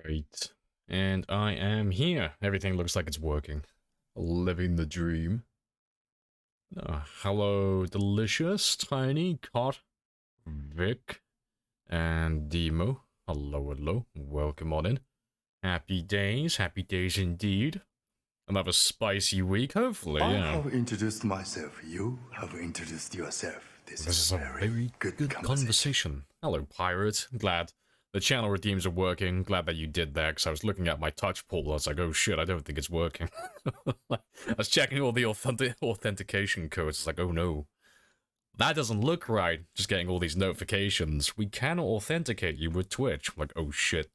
Right. And I am here. Everything looks like it's working. Living the dream. Hello, Delicious, Tiny, Cot, Vic, and Demo. Hello, hello. Welcome on in. Happy days indeed. Another spicy week, hopefully, I yeah. have introduced myself. You have introduced yourself. This is a very good conversation. Hello, Pirate. Glad the channel redeems are working. Glad that you did that, because I was looking at my touch poll. I was like, oh shit, I don't think it's working. I was checking all the authentication codes. It's like, oh no. That doesn't look right. Just getting all these notifications. We cannot authenticate you with Twitch. I'm like, oh shit.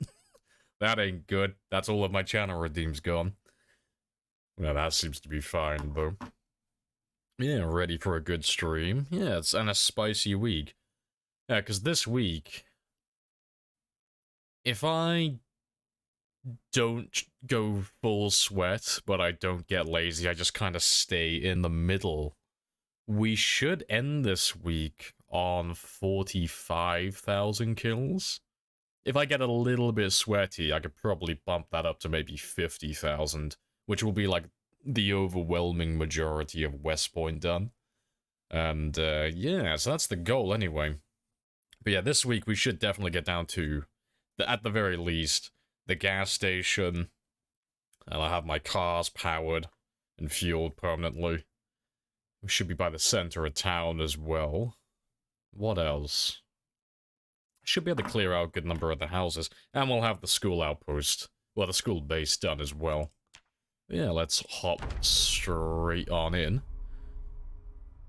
That ain't good. That's all of my channel redeems gone. Well, that seems to be fine, though. Yeah, ready for a good stream. Yeah, it's and a spicy week. Yeah, because this week, if I don't go full sweat, but I don't get lazy, I just kind of stay in the middle, we should end this week on 45,000 kills. If I get a little bit sweaty, I could probably bump that up to maybe 50,000, which will be like the overwhelming majority of West Point done. And yeah, so that's the goal anyway. But yeah, this week we should definitely get down to, at the very least, the gas station. And I'll have my cars powered and fueled permanently. We should be by the center of town as well. What else? Should be able to clear out a good number of the houses. And we'll have the school outpost. Well, the school base done as well. Yeah, let's hop straight on in.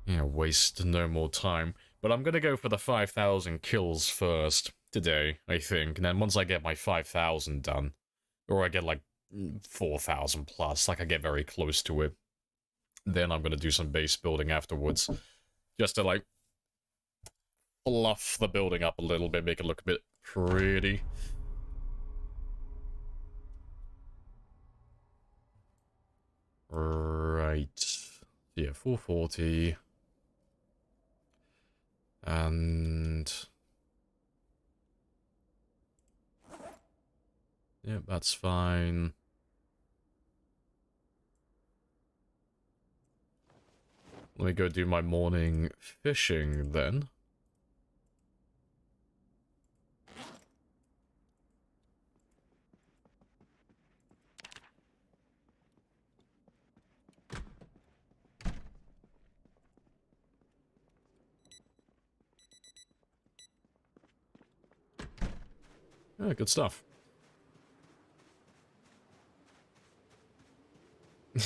Yeah, waste no more time. But I'm gonna go for the 5,000 kills first today, I think. And then once I get my 5,000 done, or I get like 4,000 plus, like I get very close to it, then I'm gonna do some base building afterwards. Just to like fluff the building up a little bit, make it look a bit pretty. Right. Yeah, 440. And yeah, that's fine. Let me go do my morning fishing then. Yeah, good stuff.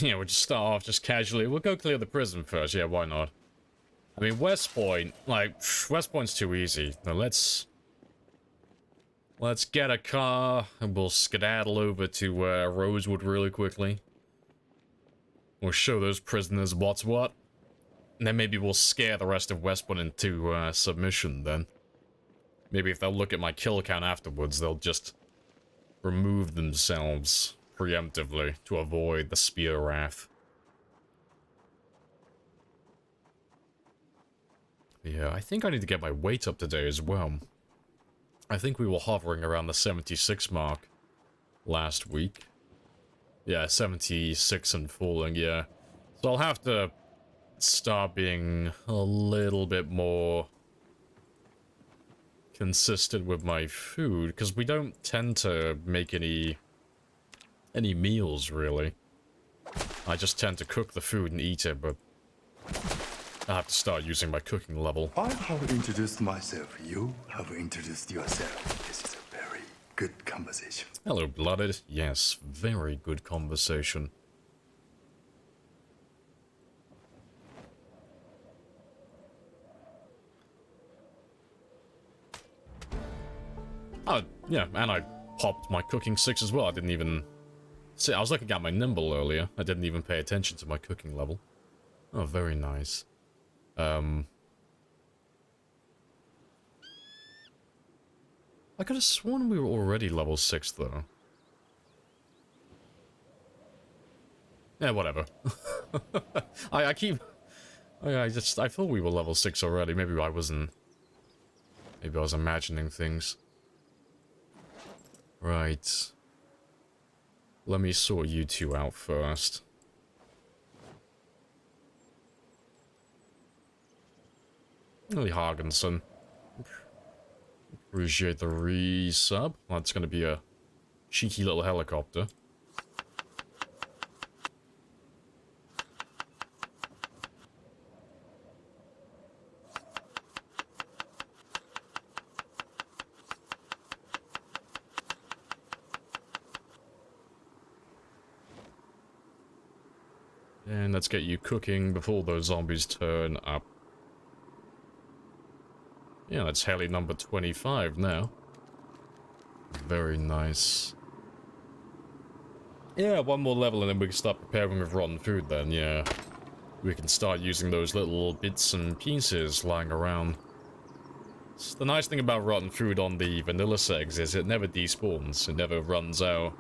Yeah, we'll just start off just casually. We'll go clear the prison first. Yeah, why not? I mean, West Point, like, West Point's too easy. Now let's get a car and we'll skedaddle over to Rosewood really quickly. We'll show those prisoners what's what. And then maybe we'll scare the rest of West Point into submission then. Maybe if they'll look at my kill count afterwards, they'll just remove themselves preemptively to avoid the spear wrath. Yeah, I think I need to get my weight up today as well. I think we were hovering around the 76 mark last week. Yeah, 76 and falling, yeah. So I'll have to start being a little bit more consistent with my food, because we don't tend to make any meals, really. I just tend to cook the food and eat it, but I have to start using my cooking level. I have introduced myself. You have introduced yourself. This is a very good conversation. Hello, Blooded. Yes, very good conversation. Oh, yeah, and I popped my cooking 6 as well. I didn't even... See, I was looking at my nimble earlier. I didn't even pay attention to my cooking level. Oh, very nice. I could have sworn we were already level 6, though. Yeah, whatever. I thought we were level 6 already. Maybe I wasn't... Maybe I was imagining things. Right. Let me sort you two out first. Lily Hargensen. Appreciate the resub. That's going to be a cheeky little helicopter. And let's get you cooking before those zombies turn up. Yeah, that's heli number 25 now. Very nice. Yeah, one more level and then we can start preparing with rotten food then, yeah. We can start using those little bits and pieces lying around. The nice thing about rotten food on the vanilla segs is it never despawns, it never runs out.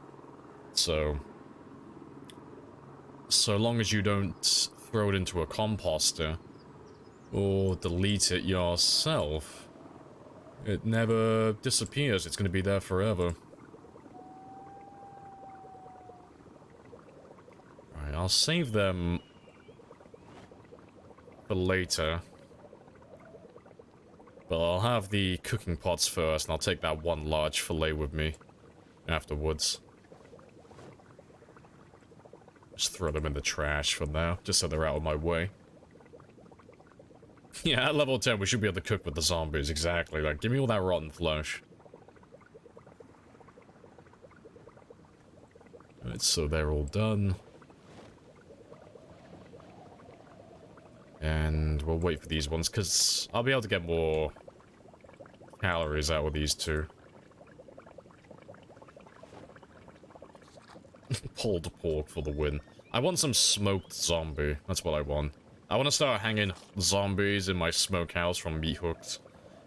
So long as you don't throw it into a composter or delete it yourself, it never disappears. It's going to be there forever. Alright, I'll save them for later. But I'll have the cooking pots first, and I'll take that one large fillet with me afterwards. Just throw them in the trash for now, just so they're out of my way. Yeah, at level 10 we should be able to cook with the zombies, exactly. Like, give me all that rotten flesh. Alright, so they're all done. And we'll wait for these ones, because I'll be able to get more calories out of these two. Pulled pork for the win. I want some smoked zombie. That's what I want. I want to start hanging zombies in my smokehouse from meat hooks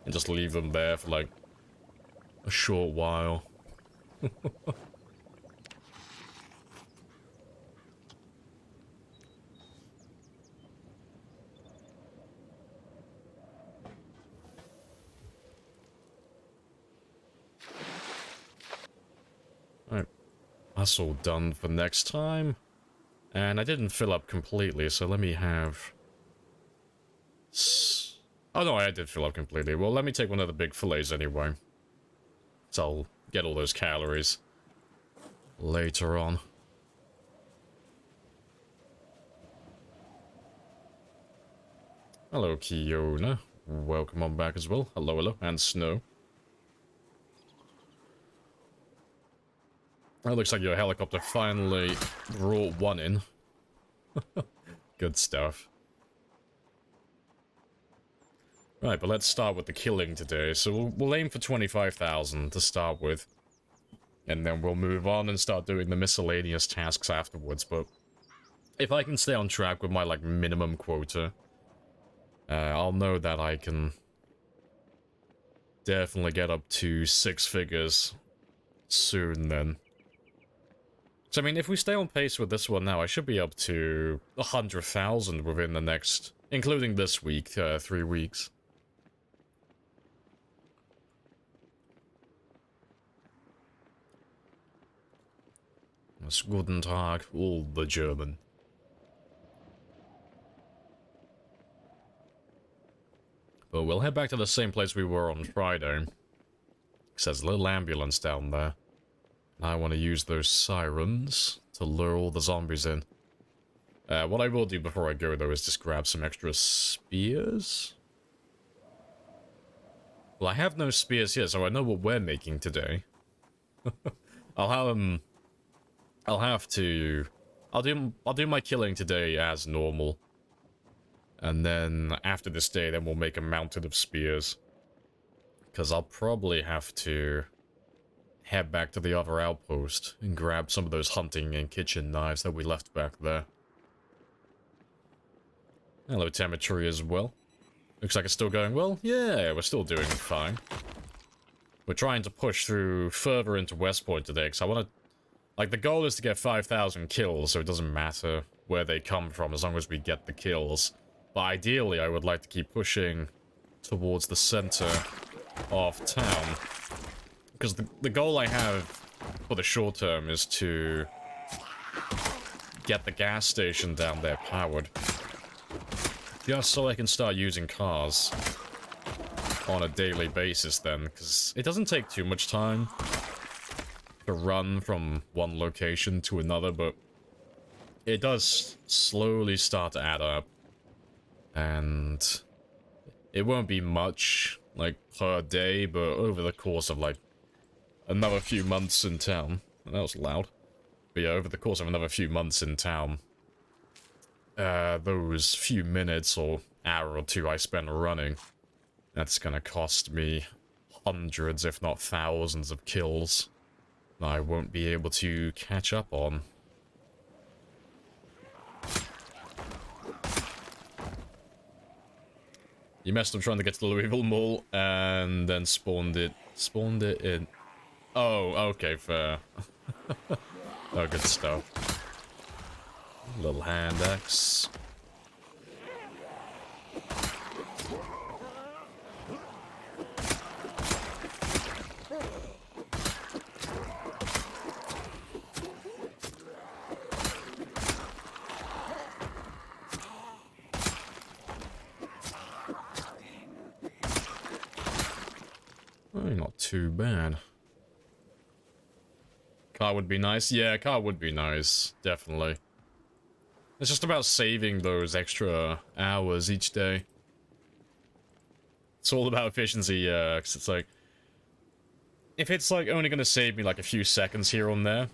and just leave them there for like a short while. Alright. That's all done for next time. And I didn't fill up completely, so let me have... Oh no, I did fill up completely. Well, let me take one of the big fillets anyway. So I'll get all those calories later on. Hello, Kiona. Welcome on back as well. Hello, hello. And Snow. That looks like your helicopter finally brought one in. Good stuff. Right, but let's start with the killing today. So we'll aim for 25,000 to start with. And then we'll move on and start doing the miscellaneous tasks afterwards. But if I can stay on track with my, like, minimum quota, I'll know that I can definitely get up to 6 figures soon then. So, I mean, if we stay on pace with this one now, I should be up to 100,000 within the next, including this week, 3 weeks. Das Guten Tag, all the German. But we'll head back to the same place we were on Friday. Because there's a little ambulance down there. I want to use those sirens to lure all the zombies in. What I will do before I go, though, is just grab some extra spears. Well, I have no spears here, so I know what we're making today. I'll do my killing today as normal. And then, after this day, then we'll make a mountain of spears. Because I'll probably have to head back to the other outpost and grab some of those hunting and kitchen knives that we left back there. Hello, Temetry as well. Looks like it's still going well. Yeah, we're still doing fine. We're trying to push through further into West Point today, because I want to... Like, the goal is to get 5,000 kills, so it doesn't matter where they come from as long as we get the kills. But ideally, I would like to keep pushing towards the center of town. Because the goal I have for the short term is to get the gas station down there powered. Just so I can start using cars on a daily basis then, because it doesn't take too much time to run from one location to another, but it does slowly start to add up. And it won't be much, like, per day, but over the course of, like, another few months in town. That was loud. But yeah, over the course of another few months in town, those few minutes or hour or two I spend running, that's gonna cost me hundreds, if not thousands of kills that I won't be able to catch up on. You messed up trying to get to the Louisville Mall and then spawned it in. Oh, okay, fair. Oh, good stuff. Little hand axe. Oh, not too bad. Car would be nice. Yeah, car would be nice. Definitely. It's just about saving those extra hours each day. It's all about efficiency, yeah, 'cause it's like... If it's, like, only gonna save me, like, a few seconds here and there,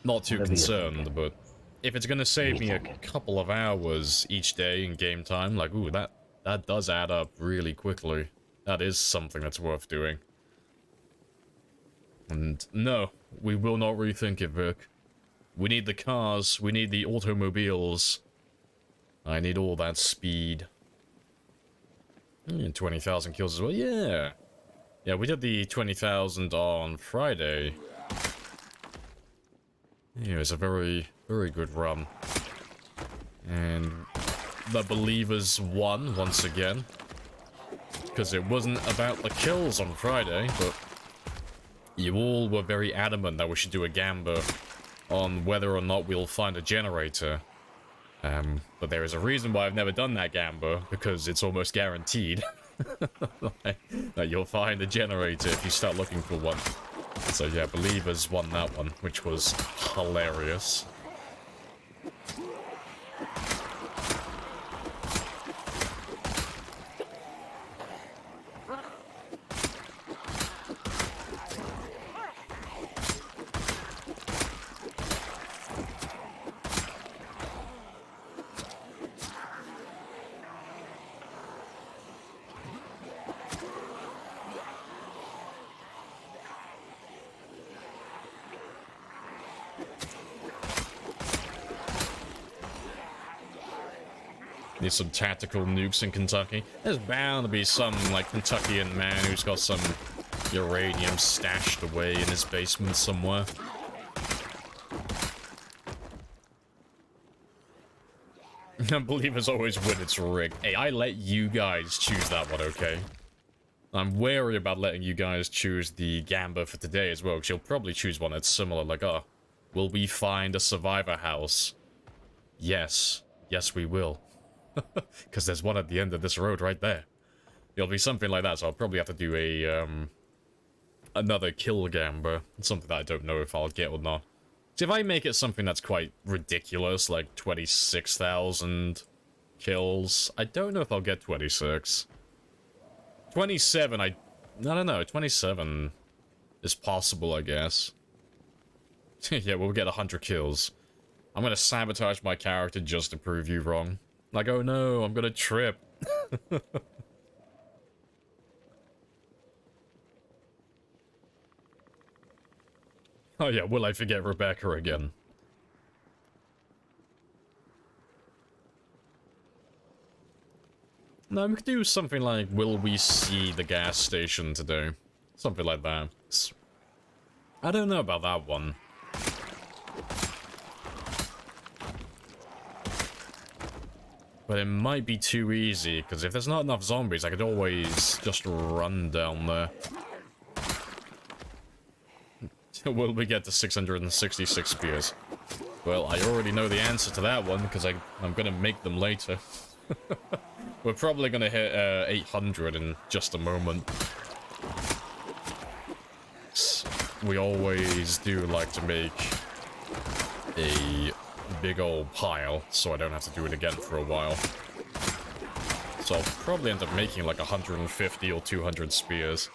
not too concerned, but... If it's gonna save me a couple of hours each day in game time, like, ooh, that does add up really quickly. That is something that's worth doing. And no, we will not rethink it, Vic. We need the cars, we need the automobiles. I need all that speed. 20,000 kills as well, yeah. Yeah, we did the 20,000 on Friday. Yeah, it was a very, very good run. And the believers won once again. Because it wasn't about the kills on Friday, but you all were very adamant that we should do a gamble on whether or not we'll find a generator. But there is a reason why I've never done that gamble, because it's almost guaranteed that you'll find a generator if you start looking for one. So yeah, believers won that one, which was hilarious. Need some tactical nukes in Kentucky. There's bound to be some, like, Kentuckian man who's got some uranium stashed away in his basement somewhere. I believe it's always when it's rigged. Hey, I let you guys choose that one, okay? I'm wary about letting you guys choose the gamba for today as well, because you'll probably choose one that's similar, like, oh, will we find a survivor house? Yes. Yes, we will. Because there's one at the end of this road right there. It'll be something like that, so I'll probably have to do a, another kill gamba. Something that I don't know if I'll get or not. So if I make it something that's quite ridiculous, like 26,000 kills, I don't know if I'll get 26. 27, I don't know, 27 is possible, I guess. Yeah, we'll get 100 kills. I'm gonna sabotage my character just to prove you wrong. Like, oh no, I'm gonna trip. Oh yeah, will I forget Rebecca again? No, we could do something like, will we see the gas station today? Something like that. I don't know about that one. But it might be too easy, because if there's not enough zombies, I could always just run down there. Will we get to 666 spears? Well, I already know the answer to that one, because I'm gonna make them later. We're probably gonna hit 800 in just a moment. We always do like to make a big old pile, so I don't have to do it again for a while. So I'll probably end up making like 150 or 200 spears.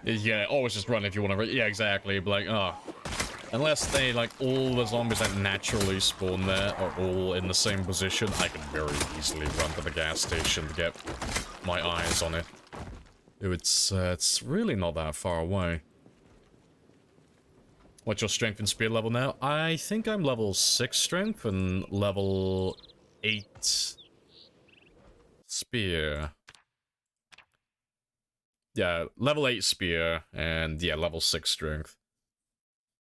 Yeah, always just run if you want to. Yeah, exactly. But like, unless they like all the zombies that naturally spawn there are all in the same position, I can very easily run to the gas station to get my eyes on it. It's really not that far away. What's your strength and speed level now? I think I'm level 6 strength and level 8 spear. Yeah, level 8 spear, and yeah, level 6 strength.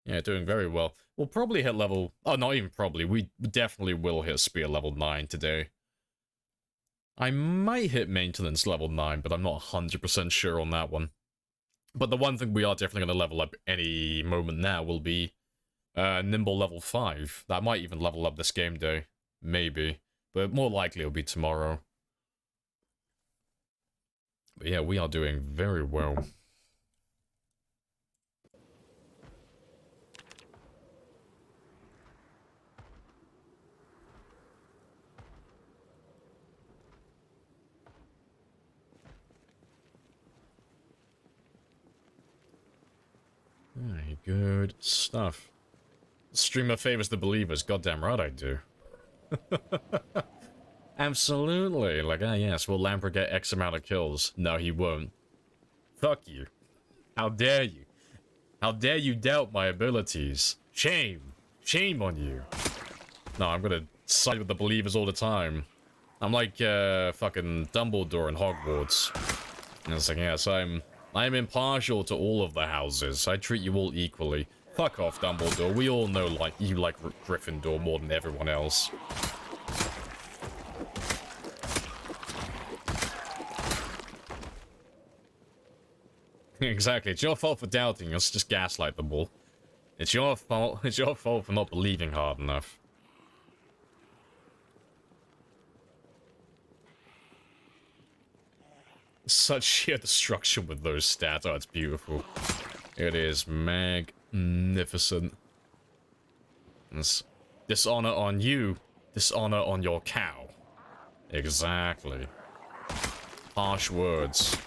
Yeah, doing very well. We'll probably hit level... Oh, not even probably. We definitely will hit spear level 9 today. I might hit maintenance level 9, but I'm not 100% sure on that one. But the one thing we are definitely going to level up any moment now will be Nimble level 5. That might even level up this game day. Maybe. But more likely it'll be tomorrow. But yeah, we are doing very well. Very good stuff. Streamer favors the believers. Goddamn right I do. Absolutely. Like, yes, will Lampert get X amount of kills? No, he won't. Fuck you. How dare you? How dare you doubt my abilities? Shame. Shame on you. No, I'm gonna side with the believers all the time. I'm like, fucking Dumbledore in Hogwarts. And it's like, yes, I'm impartial to all of the houses. I treat you all equally. Fuck off, Dumbledore. We all know, like, you like Gryffindor more than everyone else. Exactly. It's your fault for doubting. Let's just gaslight them all. It's your fault. It's your fault for not believing hard enough. Such sheer destruction with those stats. Oh, it's beautiful. It is magnificent. It's dishonor on you. Dishonor on your cow. Exactly. Harsh words.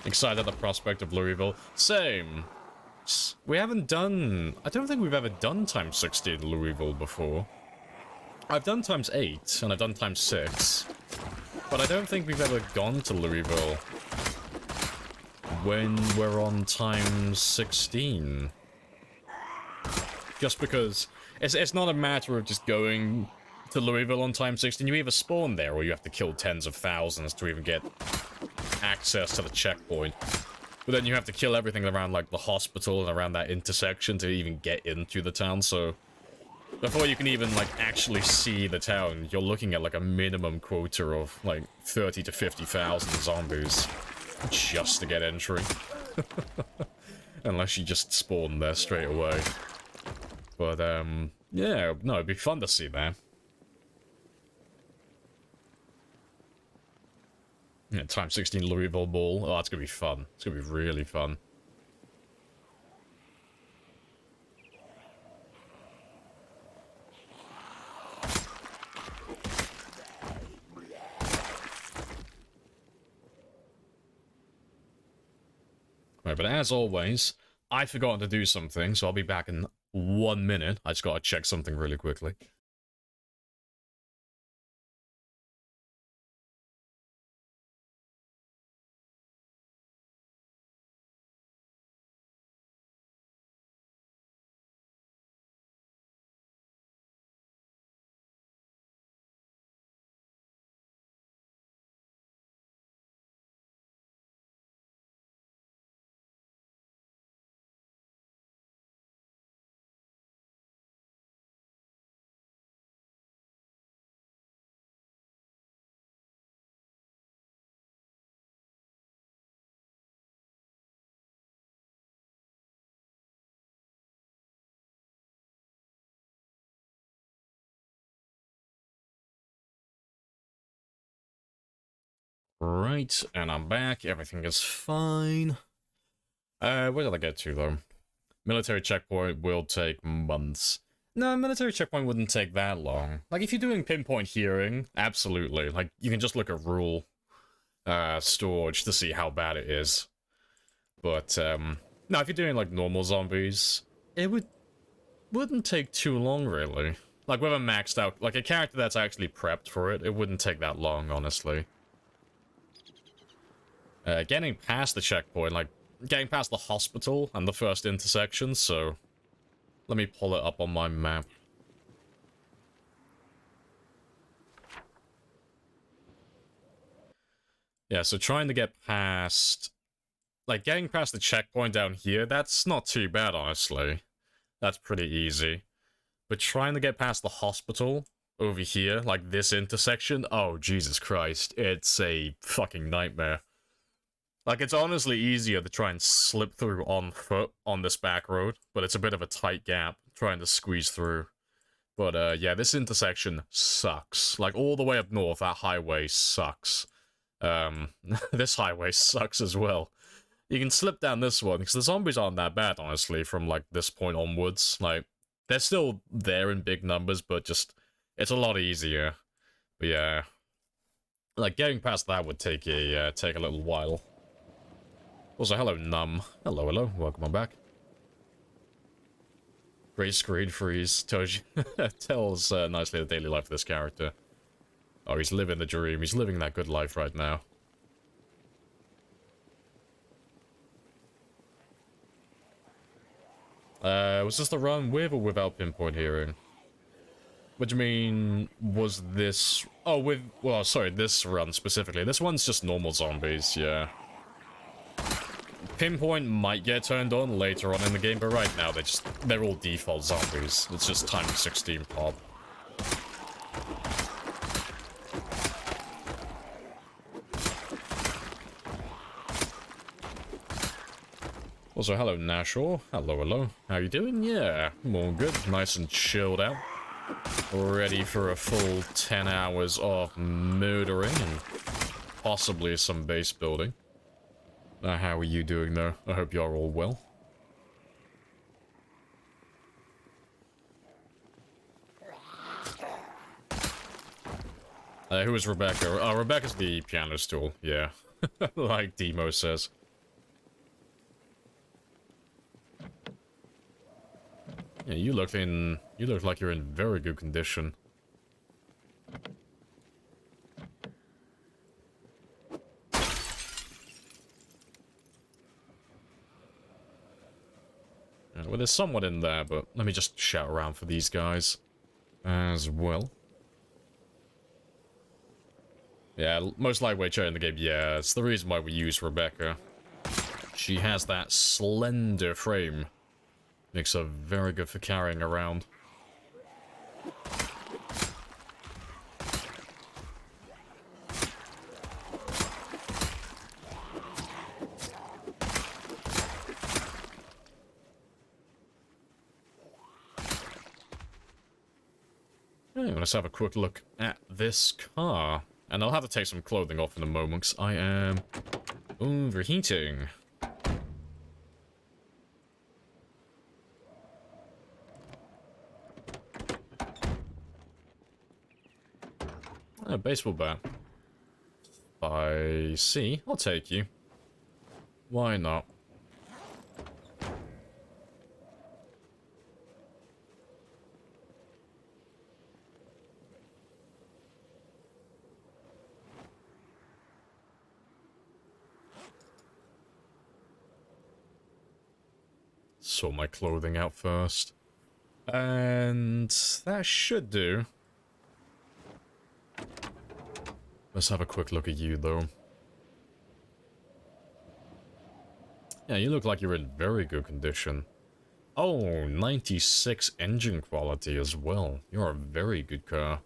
Excited at the prospect of Louisville. Same. We haven't done... I don't think we've ever done times 60 in Louisville before. I've done times 8, and I've done times 6. But I don't think we've ever gone to Louisville when we're on times 16. Just because... It's not a matter of just going to Louisville on times 16. You either spawn there, or you have to kill tens of thousands to even get access to the checkpoint. But then you have to kill everything around, like, the hospital and around that intersection to even get into the town, so... Before you can even, like, actually see the town, you're looking at, like, a minimum quota of, like, 30 to 50,000 zombies. Just to get entry. Unless you just spawn there straight away. But, yeah, no, it'd be fun to see that. Yeah, times 16 Louisville Ball. Oh, that's gonna be fun. It's gonna be really fun. Right, but as always, I've forgotten to do something, so I'll be back in 1 minute. I just gotta check something really quickly. Right, and I'm back. Everything is fine. Where did I get to, though? Military checkpoint will take months. No, military checkpoint wouldn't take that long. Like, if you're doing pinpoint hearing, absolutely. Like, you can just look at rule storage to see how bad it is. But, no, if you're doing, like, normal zombies, it wouldn't take too long, really. Like, with a maxed out, like, a character that's actually prepped for it, it wouldn't take that long, honestly. Getting past the checkpoint, like, getting past the hospital and the first intersection, so let me pull it up on my map. Yeah, so trying to get past, like, getting past the checkpoint down here, that's not too bad, honestly. That's pretty easy. But trying to get past the hospital over here, like this intersection, oh, Jesus Christ, it's a fucking nightmare. Like, it's honestly easier to try and slip through on foot on this back road, but it's a bit of a tight gap trying to squeeze through. But, yeah, this intersection sucks. Like, all the way up north, that highway sucks. This highway sucks as well. You can slip down this one, because the zombies aren't that bad, honestly, from, like, this point onwards. Like, they're still there in big numbers, but just, it's a lot easier. But, yeah. Like, getting past that would take a little while. Also, hello, Num. Hello, hello. Welcome on back. Great screen freeze. Tells nicely the daily life of this character. Oh, he's living the dream. He's living that good life right now. Was this the run with or without pinpoint hearing? What do you mean, was this... Oh, with... Well, sorry, this run specifically. This one's just normal zombies, yeah. Pinpoint might get turned on later on in the game, but right now they're all default zombies. It's just times 16 pop. Also, hello Nashor. Hello, hello. How you doing? Yeah, I'm all good. Nice and chilled out. Ready for a full 10 hours of murdering and possibly some base building. How are you doing, though? I hope you're all well. Who is Rebecca? Oh, Rebecca's the piano stool, yeah. Like Demo says. Yeah, you look like you're in very good condition. Well, there's someone in there, but let me just shout around for these guys as well. Yeah, most lightweight chair in the game, yeah, it's the reason why we use Rebecca. She has that slender frame. Makes her very good for carrying around. Okay, let's have a quick look at this car. And I'll have to take some clothing off in a moment, 'cause I am overheating. A baseball bat. I see. I'll take you. Why not? sort my clothing out first. And that should do. Let's have a quick look at you, though. Yeah, you look like you're in very good condition. Oh, 96 engine quality as well. You're a very good car.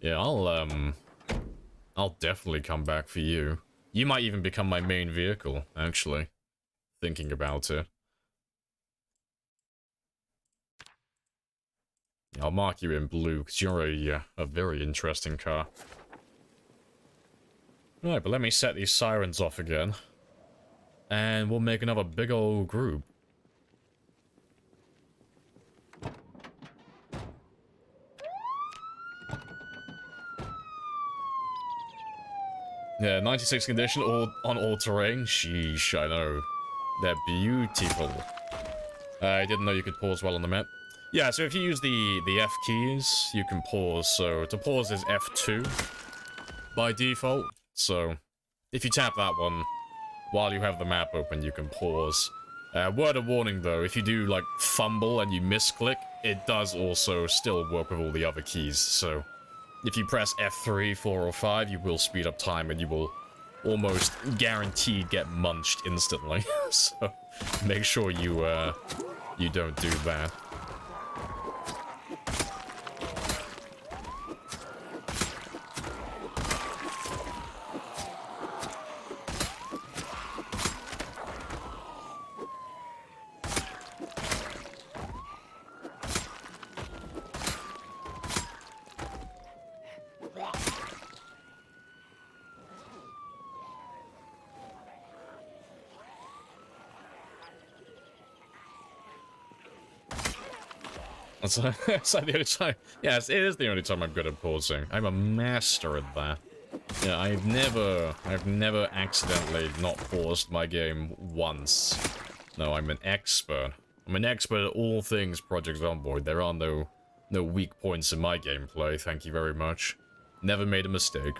Yeah, I'll definitely come back for you. You might even become my main vehicle, actually. Thinking about it. I'll mark you in blue, because you're a very interesting car. Right, but let me set these sirens off again. And we'll make another big old group. Yeah, 96 condition on all terrain. Sheesh, I know. They're beautiful. I didn't know you could pause while on the map. Yeah, so if you use the F keys, you can pause. So to pause is F2 by default. So if you tap that one while you have the map open, you can pause. Word of warning though, if you do like fumble and you misclick, it does also still work with all the other keys. So if you press F3, 4, or 5, you will speed up time and you will almost guaranteed get munched instantly. So make sure you don't do that. That's like the only time. Yes, it is the only time I'm good at pausing. I'm a master at that. Yeah, I've never accidentally not paused my game once. No, I'm an expert. I'm an expert at all things Project Zomboid. There are no weak points in my gameplay, thank you very much. Never made a mistake.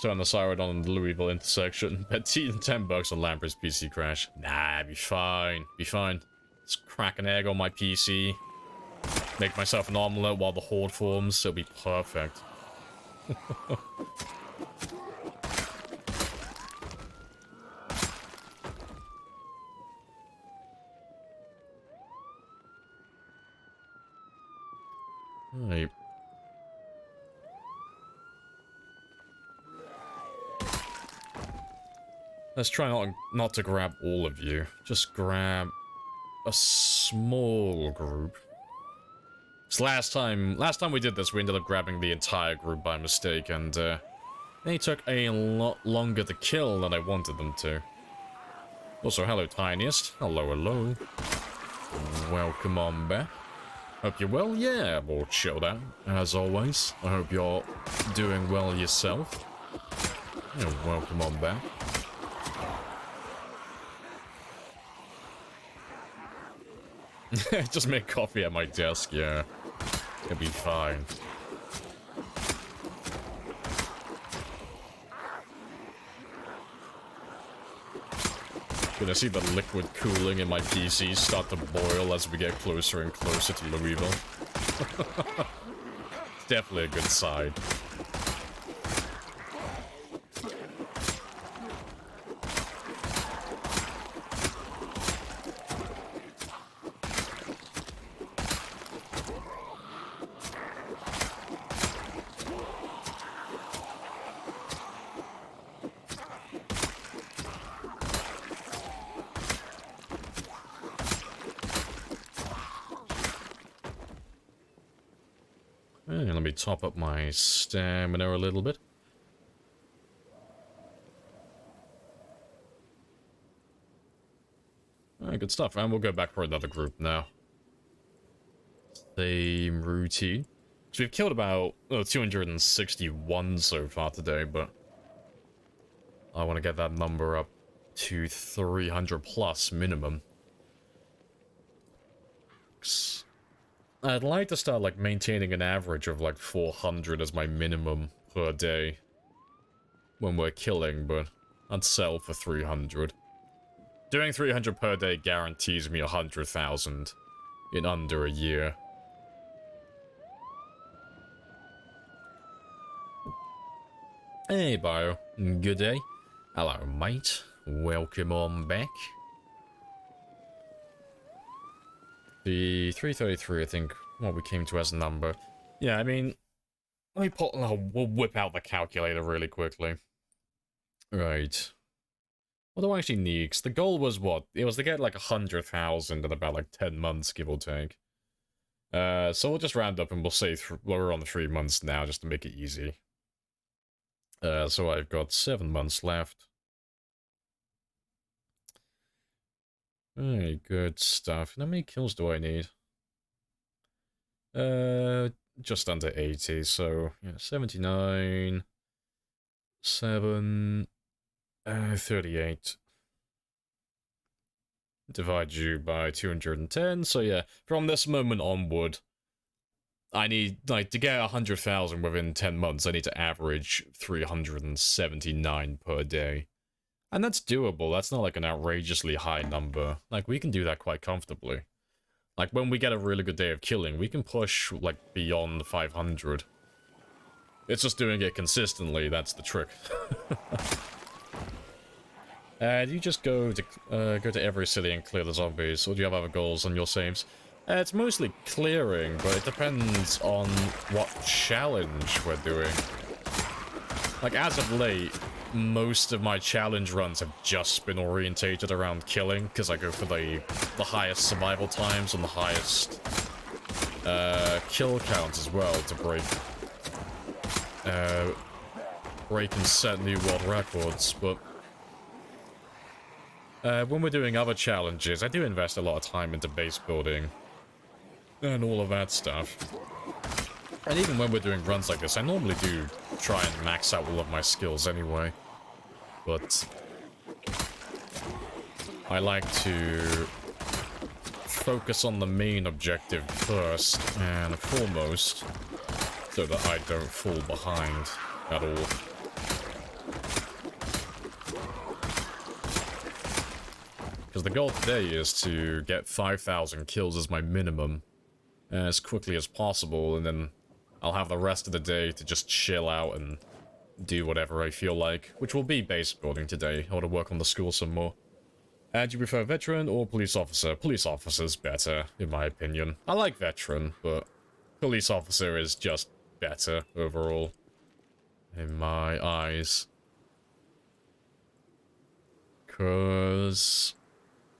On the siren on the Louisville intersection. Bet $10 on Lambert's PC crash. Nah, be fine. Be fine. Let's crack an egg on my PC. Make myself an omelette while the horde forms. It'll be perfect. Right. Let's try not to grab all of you. Just grab a small group. So last time we did this, we ended up grabbing the entire group by mistake, and they took a lot longer to kill than I wanted them to. Also, hello, Tiniest. Hello, hello. Welcome on back. Hope you're well. Yeah, all chilled out, as always. I hope you're doing well yourself. Yeah, welcome on back. Just make coffee at my desk, yeah. It'll be fine. Gonna see the liquid cooling in my PC start to boil as we get closer and closer to Louisville. Definitely a good sign. Let me top up my stamina a little bit. Alright, good stuff. And we'll go back for another group now. Same routine. So we've killed about 261 so far today, but I want to get that number up to 300 plus minimum. I'd like to start like maintaining an average of like 400 as my minimum per day when we're killing, but I'd sell for 300. Doing 300 per day guarantees me 100,000 in under a year. Hey, Bio. Good day. Hello, mate. Welcome on back. The 333, I think, what we came to as a number. Yeah, I mean, let me put... Oh, we'll whip out the calculator really quickly. Right. What do I actually need? 'Cause the goal was what? It was to get like 100,000 in about like 10 months, give or take. So we'll just round up and we'll say we're on 3 months now, just to make it easy. So I've got 7 months left. Very good stuff. How many kills do I need? Just under 80, so yeah, 79, 7, 38. Divide you by 210, so yeah, from this moment onward, I need, like, to get 100,000 within 10 months, I need to average 379 per day. And that's doable, that's not like an outrageously high number. Like, we can do that quite comfortably. Like, when we get a really good day of killing, we can push, like, beyond 500. It's just doing it consistently, that's the trick. Do you just go to every city and clear the zombies, or do you have other goals on your saves? It's mostly clearing, but it depends on what challenge we're doing. Like, as of late, most of my challenge runs have just been orientated around killing, because I go for the highest survival times and the highest kill counts as well to break and set new world records. But when we're doing other challenges, I do invest a lot of time into base building and all of that stuff. And even when we're doing runs like this, I normally do try and max out all of my skills anyway. But I like to focus on the main objective first and foremost, so that I don't fall behind at all. Because the goal today is to get 5,000 kills as my minimum as quickly as possible, and then I'll have the rest of the day to just chill out and do whatever I feel like, which will be base building today. I want to work on the school some more. Do you prefer veteran or police officer? Police officer's better, in my opinion. I like veteran, but police officer is just better overall, in my eyes. Because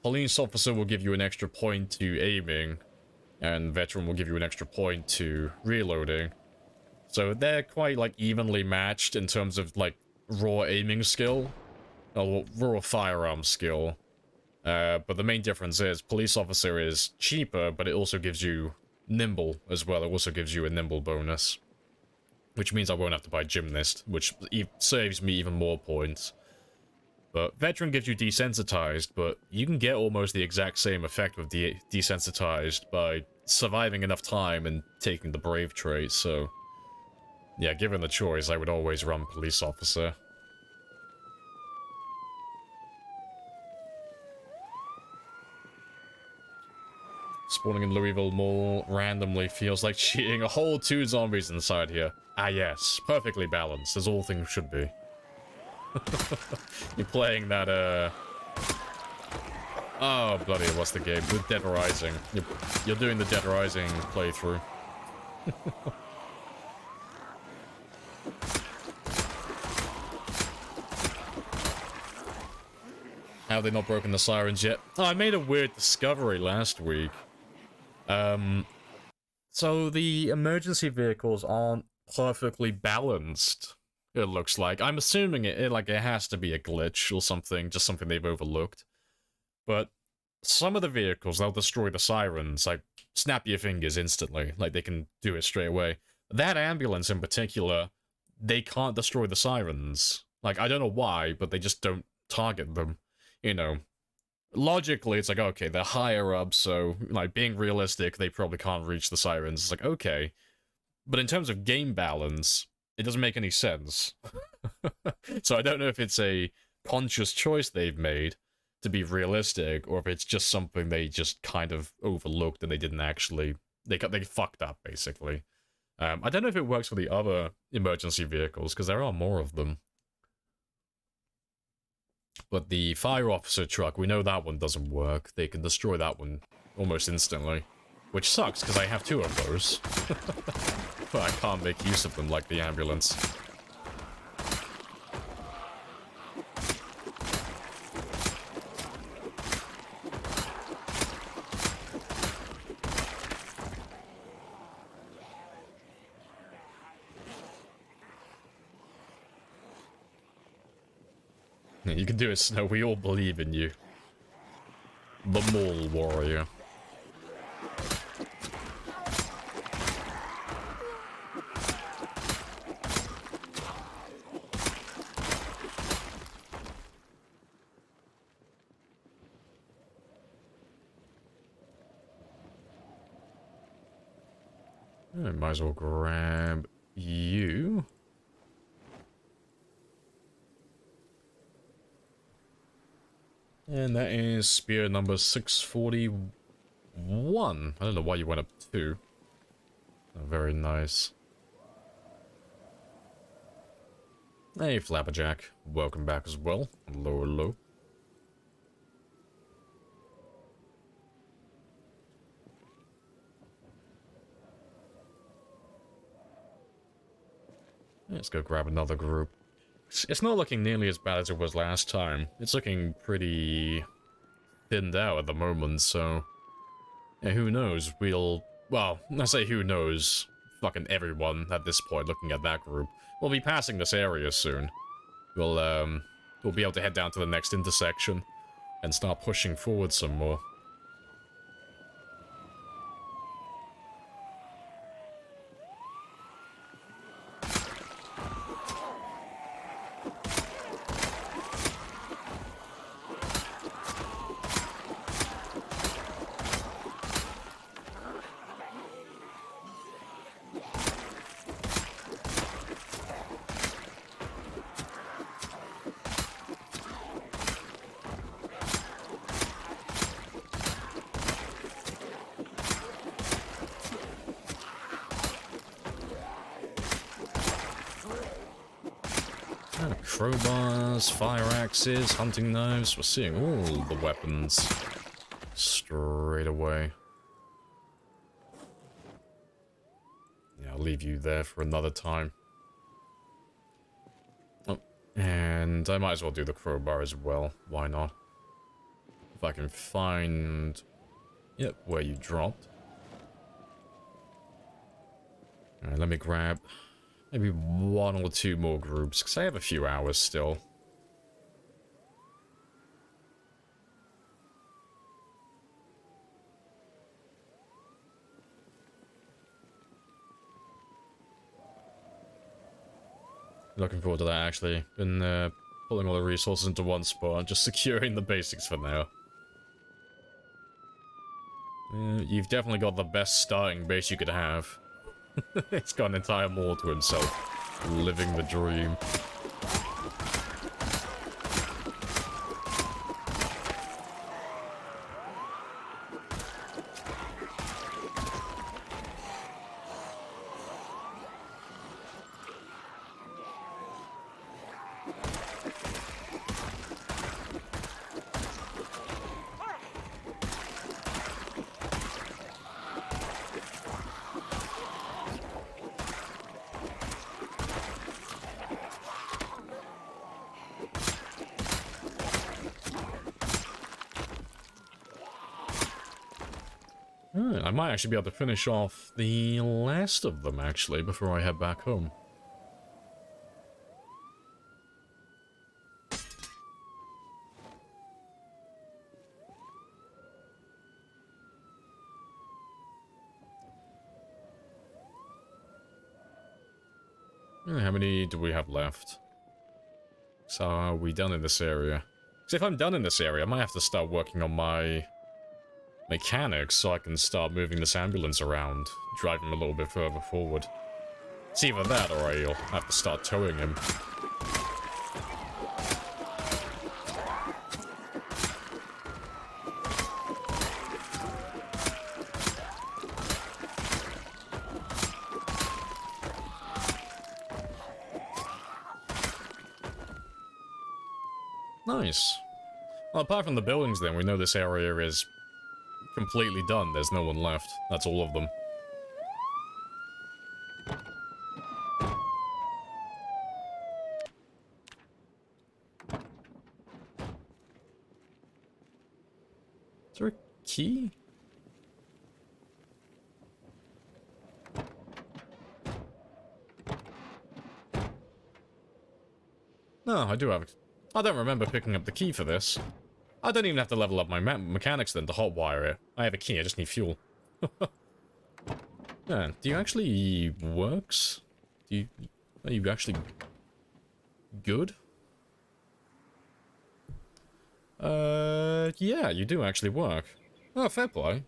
police officer will give you an extra point to aiming, and veteran will give you an extra point to reloading. So they're quite, like, evenly matched in terms of, like, raw aiming skill, or raw firearm skill. But the main difference is police officer is cheaper, but it also gives you nimble as well. It also gives you a nimble bonus, which means I won't have to buy gymnast, which saves me even more points. But veteran gives you desensitized, but you can get almost the exact same effect with desensitized by surviving enough time and taking the brave trait, so yeah, given the choice, I would always run police officer. Spawning in Louisville Mall randomly feels like cheating. A whole 2 zombies inside here. Ah yes, perfectly balanced, as all things should be. You're playing that, oh, bloody, what's the game? With Dead Rising. You're doing the Dead Rising playthrough. Have they not broken the sirens yet? Oh, I made a weird discovery last week. So the emergency vehicles aren't perfectly balanced, it looks like. I'm assuming it has to be a glitch or something, just something they've overlooked. But some of the vehicles, they'll destroy the sirens, like, snap your fingers instantly, like they can do it straight away. That ambulance in particular, they can't destroy the sirens. Like, I don't know why, but they just don't target them. you know, logically, it's like, okay, they're higher up, so, like, being realistic, they probably can't reach the sirens. It's like, okay. But in terms of game balance, it doesn't make any sense. So I don't know if it's a conscious choice they've made to be realistic, or if it's just something they just kind of overlooked and they didn't actually... They fucked up, basically. I don't know if it works for the other emergency vehicles, because there are more of them. But the fire officer truck, we know that one doesn't work. They can destroy that one almost instantly. Which sucks, because I have 2 of those. But I can't make use of them like the ambulance. You can do it, Snow. We all believe in you. The Mole Warrior. I might as well grab you. And that is spear number 641. I don't know why you went up 2. Oh, very nice. Hey, Flapperjack. Welcome back as well. Hello, hello. Let's go grab another group. It's not looking nearly as bad as it was last time. It's looking pretty thinned out at the moment, so... Yeah, who knows? Well, I say who knows. Fucking everyone at this point looking at that group. We'll be passing this area soon. We'll be able to head down to the next intersection and start pushing forward some more. Crowbars, fire axes, hunting knives. We're seeing all the weapons straight away. Yeah, I'll leave you there for another time. Oh, and I might as well do the crowbar as well. Why not? If I can find... Yep, where you dropped. Alright, let me grab... maybe 1 or 2 more groups, because I have a few hours still. Looking forward to that, actually. Been pulling all the resources into one spot, just securing the basics for now. You've definitely got the best starting base you could have. It's got an entire mall to himself. Living the dream. I might actually be able to finish off the last of them, actually, before I head back home. How many do we have left? So are we done in this area? Because if I'm done in this area, I might have to start working on my mechanics so I can start moving this ambulance around, drive him a little bit further forward. It's either that or I'll have to start towing him. Nice. Well, apart from the buildings then, we know this area is completely done. There's no one left. That's all of them. Is there a key? No, I do have it. I don't remember picking up the key for this. I don't even have to level up my mechanics then to hotwire it. I have a key, I just need fuel. Yeah, do you actually works? Are you actually good? Yeah, you do actually work. Oh, fair play.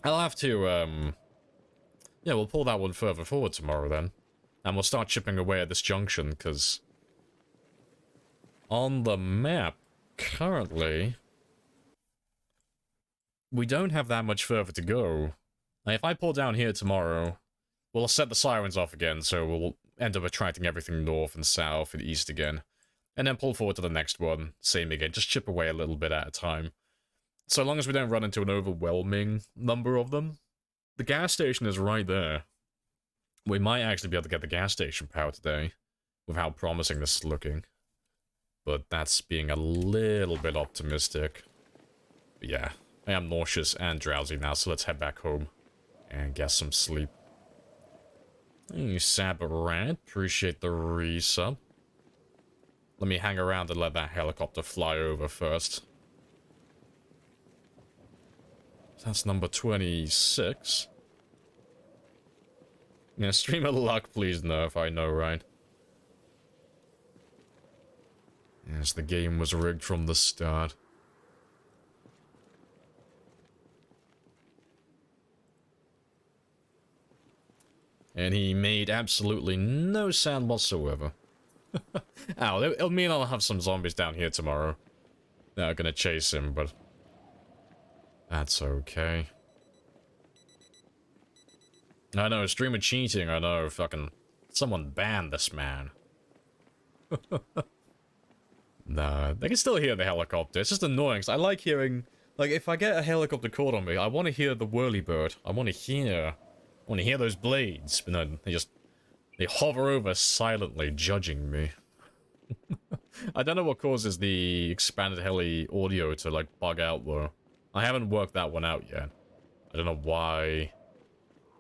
I'll have to, yeah, we'll pull that one further forward tomorrow then. And we'll start chipping away at this junction, because on the map, currently, we don't have that much further to go. Now, if I pull down here tomorrow, we'll set the sirens off again, so we'll end up attracting everything north and south and east again. And then pull forward to the next one, same again, just chip away a little bit at a time. So long as we don't run into an overwhelming number of them. The gas station is right there. We might actually be able to get the gas station power today, with how promising this is looking. But that's being a little bit optimistic. But yeah, I am nauseous and drowsy now, so let's head back home and get some sleep. Hey, Sabarat, appreciate the resub. Let me hang around and let that helicopter fly over first. That's number 26. Yeah, streamer luck, please nerf, I know, right? Yes, the game was rigged from the start. And he made absolutely no sound whatsoever. Ow, it'll mean I'll have some zombies down here tomorrow. They're gonna chase him, but that's okay. I know, streamer cheating, I know, fucking someone banned this man. Nah, they can still hear the helicopter. It's just annoying, 'cause I like hearing, like, if I get a helicopter caught on me, I want to hear the whirlybird. I want to hear those blades, but no, they hover over silently, judging me. I don't know what causes the expanded heli audio to, like, bug out, though. I haven't worked that one out yet. I don't know why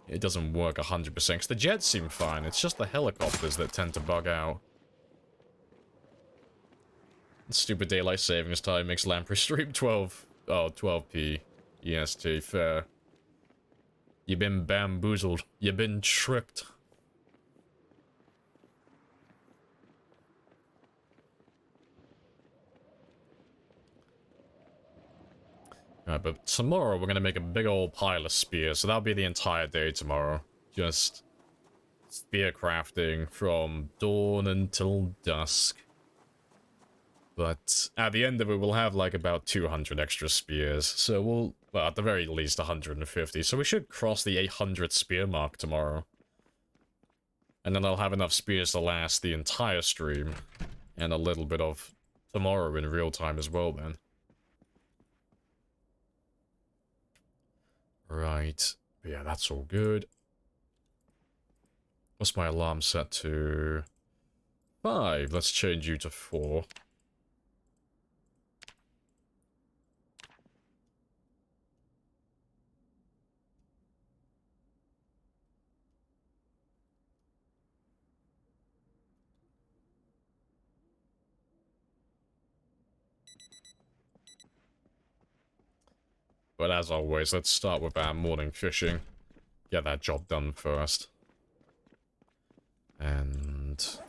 it doesn't work 100%, because the jets seem fine. It's just the helicopters that tend to bug out. Stupid daylight savings time makes Lamprey stream 12p EST, fair. You've been bamboozled. You've been tricked. But tomorrow we're gonna make a big old pile of spears, so that'll be the entire day tomorrow. Just spear crafting from dawn until dusk. But at the end of it, we'll have like about 200 extra spears, so well, at the very least 150, so we should cross the 800 spear mark tomorrow. And then I'll have enough spears to last the entire stream, and a little bit of tomorrow in real time as well then. Right, but yeah, that's all good. What's my alarm set to? 5, let's change you to 4. But as always, let's start with our morning fishing. Get that job done first. And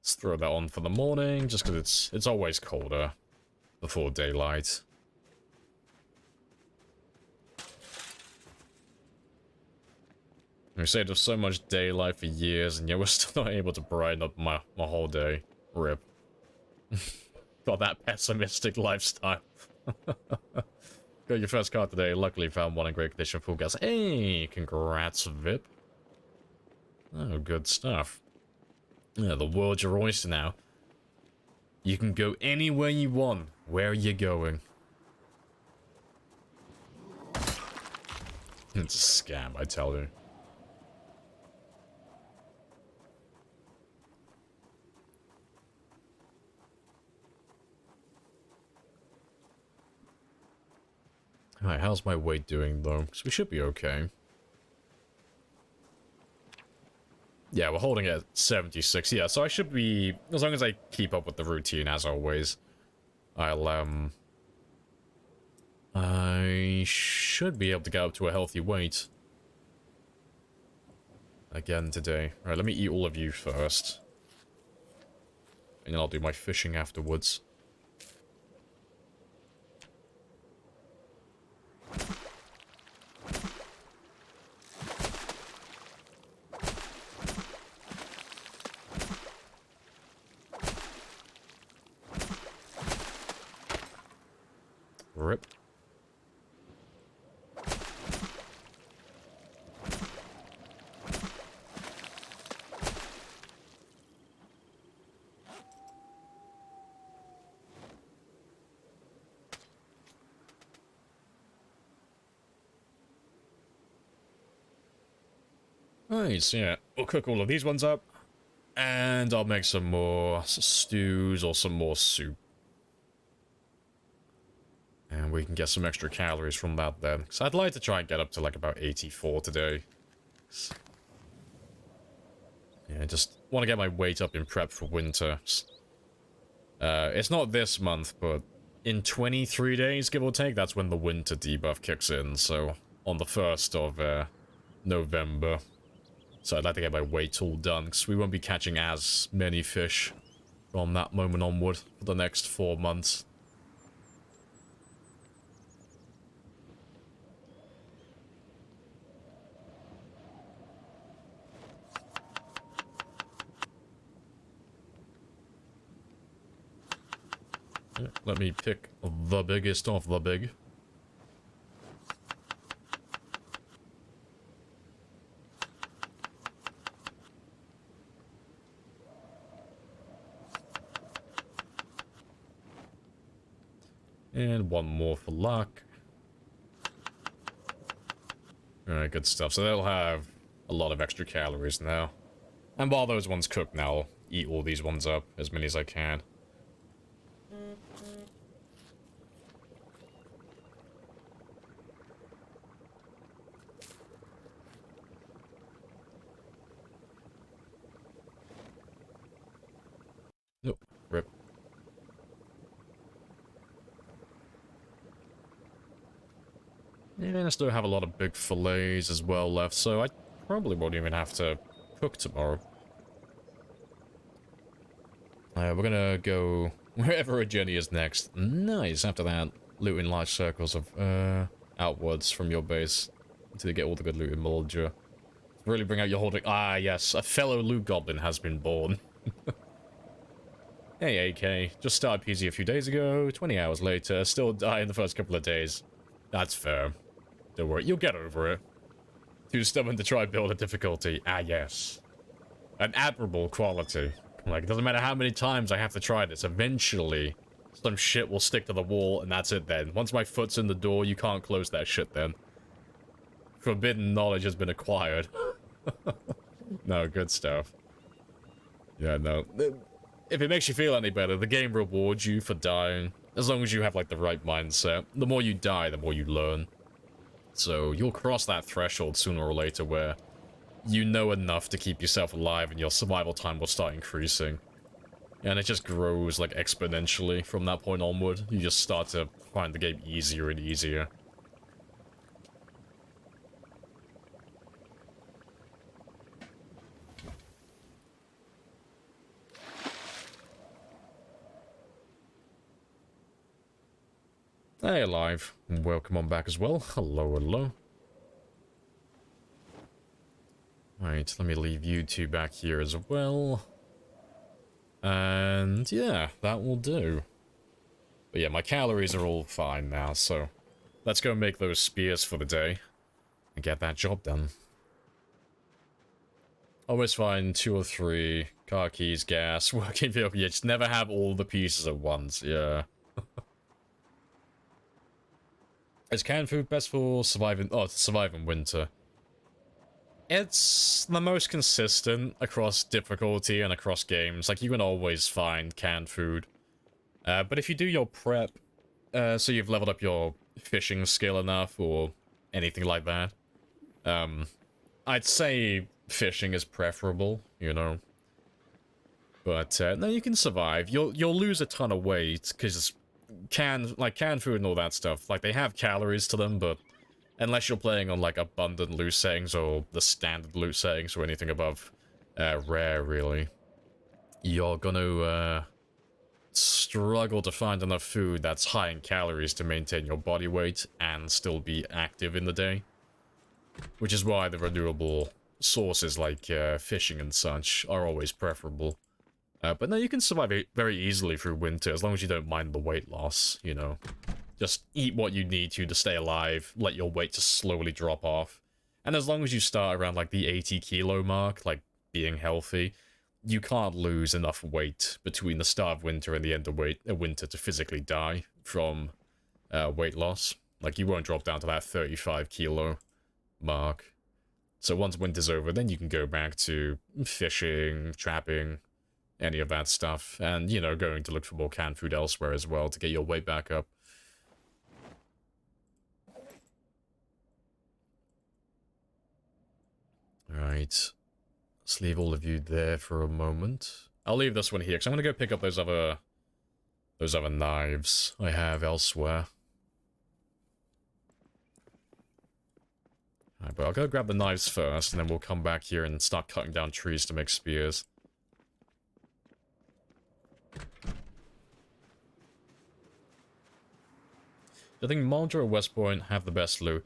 Let's throw that on for the morning, just because it's always colder before daylight. We saved us so much daylight for years, and yet we're still not able to brighten up my whole day. RIP. Got that pessimistic lifestyle. Got your first card today. Luckily found one in great condition. Full gas. Hey, congrats, Vip. Oh, good stuff. Yeah, the world's your oyster now. You can go anywhere you want. Where are you going? It's a scam, I tell you. Alright, how's my weight doing, though? Because we should be okay. Yeah, we're holding at 76. Yeah, so I should be... As long as I keep up with the routine, as always, I should be able to get up to a healthy weight. Again today. Alright, let me eat all of you first. And then I'll do my fishing afterwards. Rip. Nice, yeah. We'll cook all of these ones up. And I'll make some more stews or some more soup. And we can get some extra calories from that then. Because I'd like to try and get up to like about 84 today. Yeah, I just want to get my weight up in prep for winter. It's not this month, but in 23 days, give or take, that's when the winter debuff kicks in. So on the 1st of November. So I'd like to get my weight all done, because we won't be catching as many fish from that moment onward for the next 4 months. Let me pick the biggest of the big. And one more for luck. Alright, good stuff. So they'll have a lot of extra calories now. And while those ones cook now, I'll eat all these ones up, as many as I can. Nope. Rip. Yeah, I still have a lot of big fillets as well left, so I probably won't even have to cook tomorrow. We're gonna go wherever a journey is next. Nice. After that, loot in large circles of outwards from your base until you get all the good loot in Mulja. Really bring out your holding. Ah, yes, a fellow loot goblin has been born. Hey, AK. Just started PZ a few days ago. 20 hours later, still die in the first couple of days. That's fair. Don't worry, you'll get over it. Too stubborn to try build a difficulty. Ah, yes. An admirable quality. Like, it doesn't matter how many times I have to try this. Eventually, some shit will stick to the wall, and that's it then. Once my foot's in the door, you can't close that shit then. Forbidden knowledge has been acquired. No, good stuff. Yeah, no. If it makes you feel any better, the game rewards you for dying. As long as you have, like, the right mindset. The more you die, the more you learn. So, you'll cross that threshold sooner or later where you know enough to keep yourself alive and your survival time will start increasing. And it just grows, like, exponentially from that point onward. You just start to find the game easier and easier. Hey, Alive. Welcome on back as well. Hello, hello. Right, let me leave you two back here as well. And yeah, that will do. But yeah, my calories are all fine now, so let's go make those spears for the day and get that job done. Always find 2 or 3 car keys, gas, working vehicle. You just never have all the pieces at once, yeah. Is canned food best for surviving? Oh, to survive in winter. It's the most consistent across difficulty and across games. Like, you can always find canned food. But if you do your prep, so you've leveled up your fishing skill enough or anything like that, I'd say fishing is preferable, you know. But no, you can survive. You'll lose a ton of weight because canned food and all that stuff, like, they have calories to them, but unless you're playing on like abundant loot settings or the standard loot settings or anything above rare, really, you're gonna struggle to find enough food that's high in calories to maintain your body weight and still be active in the day. Which is why the renewable sources like fishing and such are always preferable. But no, you can survive it very easily through winter as long as you don't mind the weight loss, you know. Just eat what you need to stay alive, let your weight just slowly drop off. And as long as you start around like the 80 kilo mark, like being healthy, you can't lose enough weight between the start of winter and the end of winter to physically die from weight loss. Like, you won't drop down to that 35 kilo mark. So once winter's over, then you can go back to fishing, trapping, any of that stuff, and, you know, going to look for more canned food elsewhere as well to get your weight back up. Alright. Let's leave all of you there for a moment. I'll leave this one here, because I'm going to go pick up those other knives I have elsewhere. Alright, but I'll go grab the knives first, and then we'll come back here and start cutting down trees to make spears. I think Muldra or West Point have the best loot.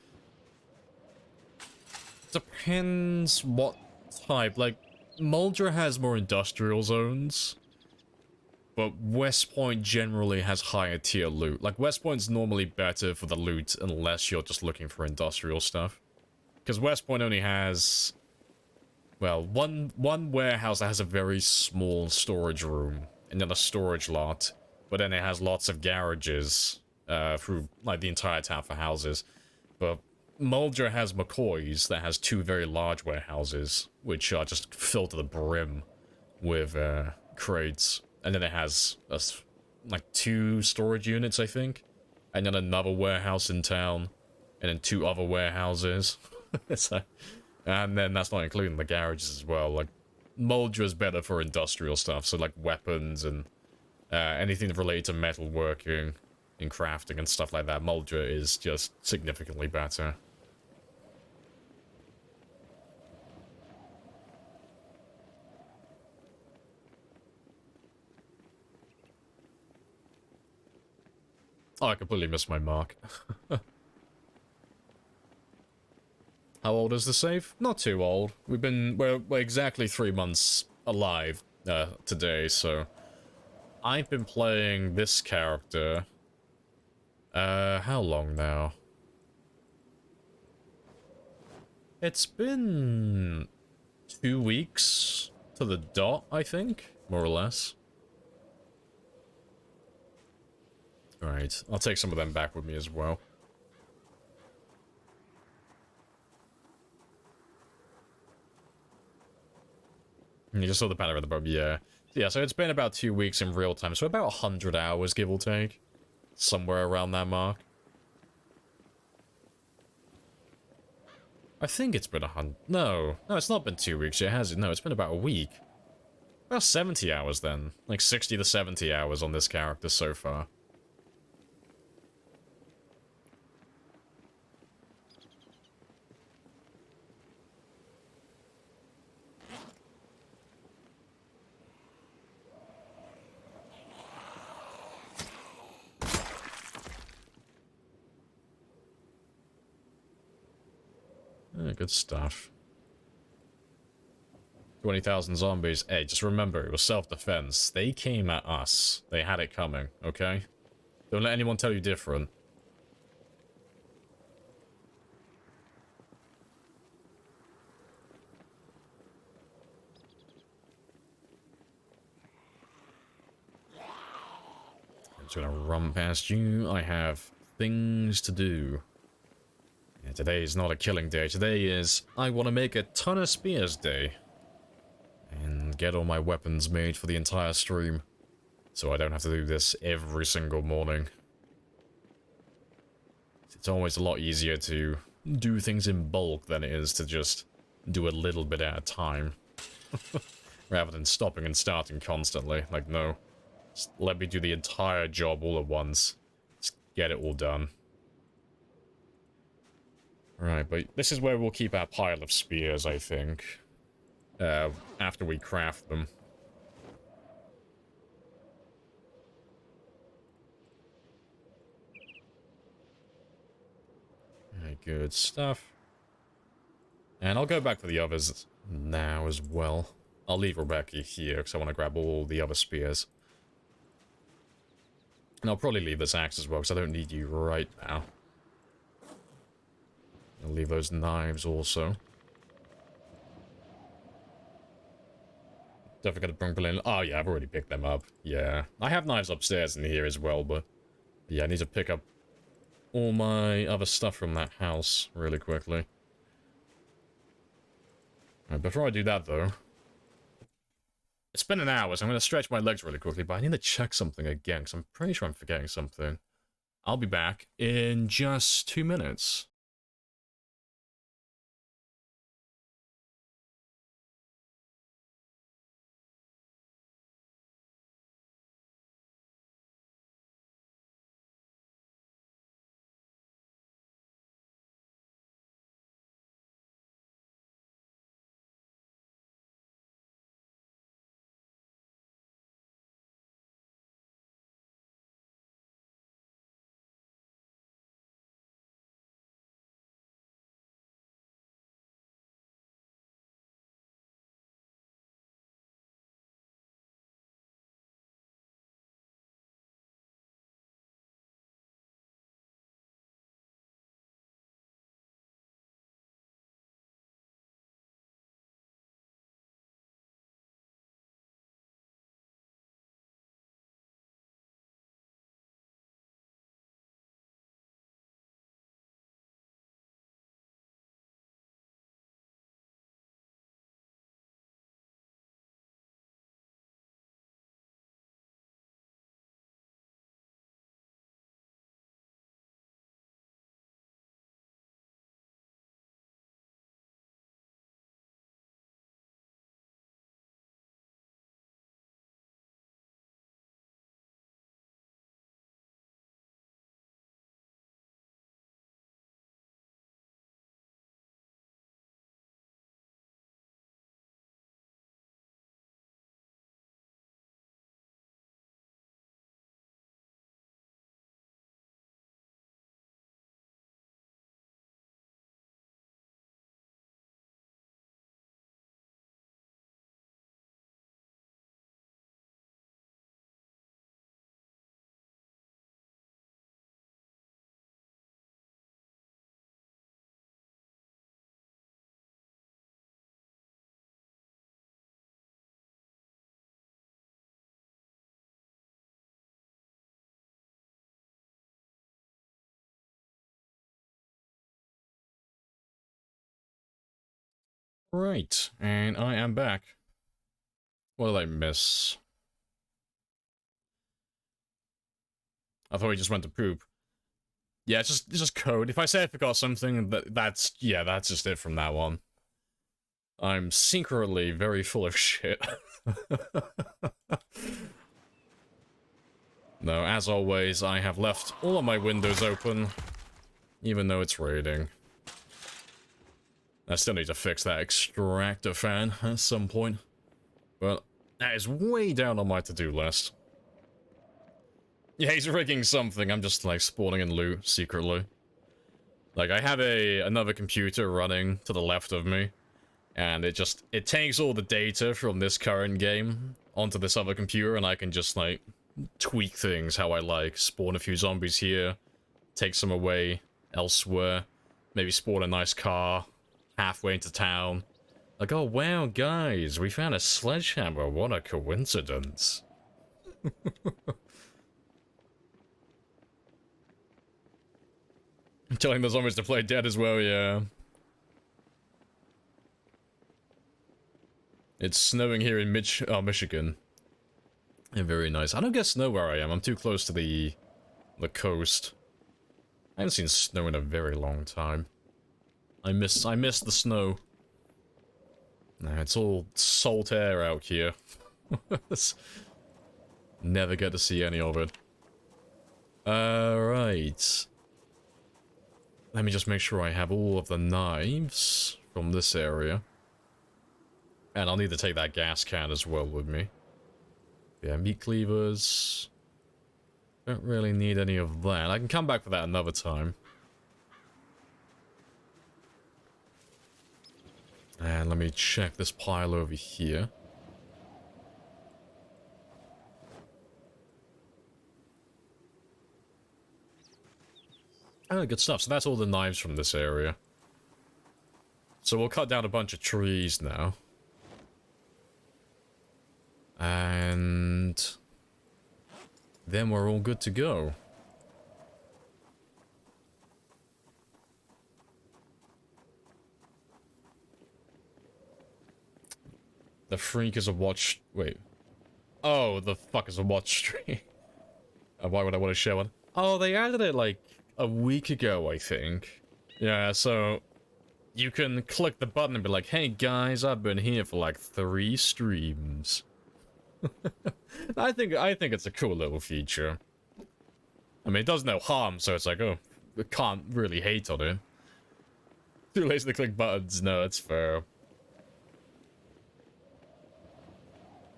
Depends what type. Like, Muldra has more industrial zones, but West Point generally has higher tier loot. Like, West Point's normally better for the loot unless you're just looking for industrial stuff. Because West Point only has, well, one warehouse that has a very small storage room, and then a storage lot, but then it has lots of garages through, like, the entire town for houses. But Muldra has McCoy's that has 2 very large warehouses, which are just filled to the brim with crates. And then it has, like, 2 storage units, I think. And then another warehouse in town. And then 2 other warehouses. So, and then that's not including the garages as well. Like, Muldra's better for industrial stuff, so like weapons and anything related to metalworking and crafting and stuff like that. Muldra is just significantly better. Oh, I completely missed my mark. How old is the save? Not too old. We're exactly 3 months alive today, so I've been playing this character. How long now? It's been 2 weeks to the dot, I think, more or less. Alright, I'll take some of them back with me as well. You just saw the banner at the bottom, yeah. Yeah, so it's been about 2 weeks in real time, so about 100 hours, give or take. Somewhere around that mark. I think it's been 100... No, it's not been 2 weeks yet, has it? No, it's been about a week. About 70 hours then. Like 60 to 70 hours on this character so far. Alright, good stuff. 20,000 zombies. Hey, just remember, it was self-defense. They came at us. They had it coming, okay? Don't let anyone tell you different. I'm just gonna run past you. I have things to do. Yeah, today is not a killing day. Today is I want to make a ton of spears day. And get all my weapons made for the entire stream. So I don't have to do this every single morning. It's always a lot easier to do things in bulk than it is to just do a little bit at a time. Rather than stopping and starting constantly. Like, no. Just let me do the entire job all at once. Just get it all done. Right, but this is where we'll keep our pile of spears, I think. After we craft them. Right, good stuff. And I'll go back for the others now as well. I'll leave Rebecca here because I want to grab all the other spears. And I'll probably leave this axe as well because I don't need you right now. I'll leave those knives also. Definitely gonna bring Berlin. Oh yeah, I've already picked them up. Yeah. I have knives upstairs in here as well, but yeah, I need to pick up all my other stuff from that house really quickly. Right, before I do that though, it's been an hour, so I'm gonna stretch my legs really quickly, but I need to check something again, because I'm pretty sure I'm forgetting something. I'll be back in just 2 minutes. Right, and I am back. What did I miss? I thought we just went to poop. Yeah, it's just code. If I say I forgot something, that's just it from now on. I'm secretly very full of shit. No, as always, I have left all of my windows open, even though it's raining. I still need to fix that extractor fan at some point. But that is way down on my to-do list. Yeah, he's rigging something. I'm just, like, spawning in loot secretly. Like, I have another computer running to the left of me, and it takes all the data from this current game onto this other computer, and I can just, like, tweak things how I like. Spawn a few zombies here, take some away elsewhere, maybe spawn a nice car halfway into town. Like, oh wow, guys, we found a sledgehammer, what a coincidence. I'm telling the zombies to play dead as well, yeah. It's snowing here in Michigan. Yeah, very nice. I don't get snow where I am. I'm too close to the coast. I haven't seen snow in a very long time. I miss the snow. Nah, it's all salt air out here. Never get to see any of it. Right. Let me just make sure I have all of the knives from this area. And I'll need to take that gas can as well with me. Yeah, meat cleavers. Don't really need any of that. I can come back for that another time. And let me check this pile over here. Oh, good stuff. So that's all the knives from this area. So we'll cut down a bunch of trees now. And then we're all good to go. The freak is a watch... Wait. Oh, the fuck is a watch tree? Why would I want to show it? Oh, they added it like a week ago, I think. Yeah, so you can click the button and be like, hey guys, I've been here for like 3 streams. I think it's a cool little feature. I mean, it does no harm, so it's like, oh, we can't really hate on it. Too lazy to click buttons. No, it's fair.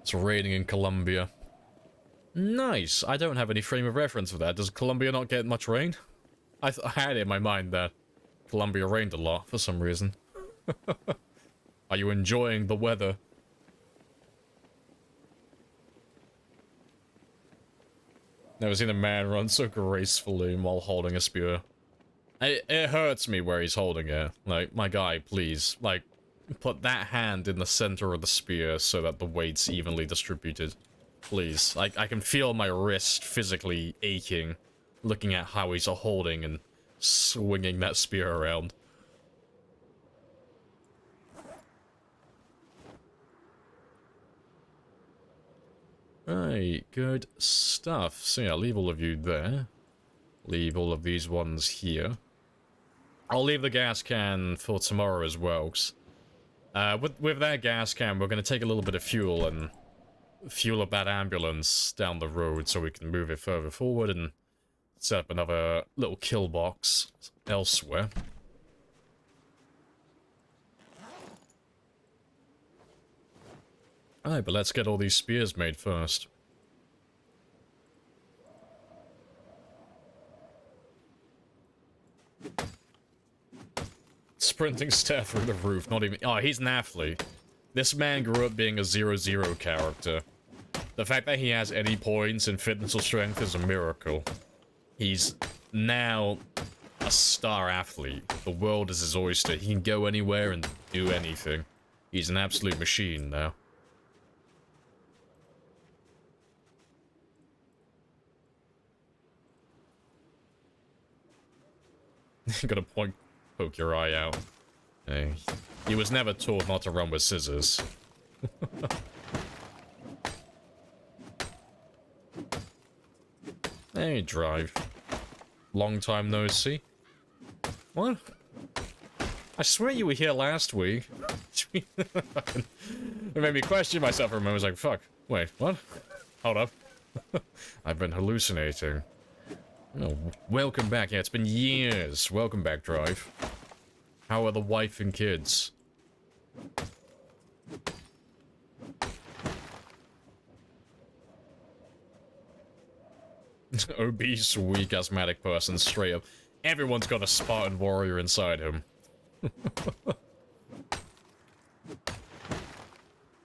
It's raining in Colombia. Nice. I don't have any frame of reference for that. Does Colombia not get much rain? I had it in my mind that Colombia rained a lot for some reason. Are you enjoying the weather? Never seen a man run so gracefully while holding a spear. It hurts me where he's holding it. Like, my guy, please. Like, put that hand in the center of the spear so that the weight's evenly distributed. Please. I can feel my wrist physically aching looking at how he's holding and swinging that spear around. Right, good stuff. So yeah, leave all of you there. Leave all of these ones here. I'll leave the gas can for tomorrow as well. With that gas can, we're going to take a little bit of fuel and fuel up that ambulance down the road so we can move it further forward and set up another little kill box elsewhere. Alright, but let's get all these spears made first. Sprinting stair through the roof, not even... Oh, he's an athlete. This man grew up being a 0-0 character. The fact that he has any points in fitness or strength is a miracle. He's now a star athlete. The world is his oyster. He can go anywhere and do anything. He's an absolute machine now. Gotta poke your eye out. Hey, he was never taught not to run with scissors. Hey, Drive. Long time no see. What? I swear you were here last week. It made me question myself for a moment. I was like, fuck. Wait, what? Hold up. I've been hallucinating. Oh, welcome back. Yeah, it's been years. Welcome back, Drive. How are the wife and kids? Obese, weak, asthmatic person, straight up. Everyone's got a Spartan warrior inside him.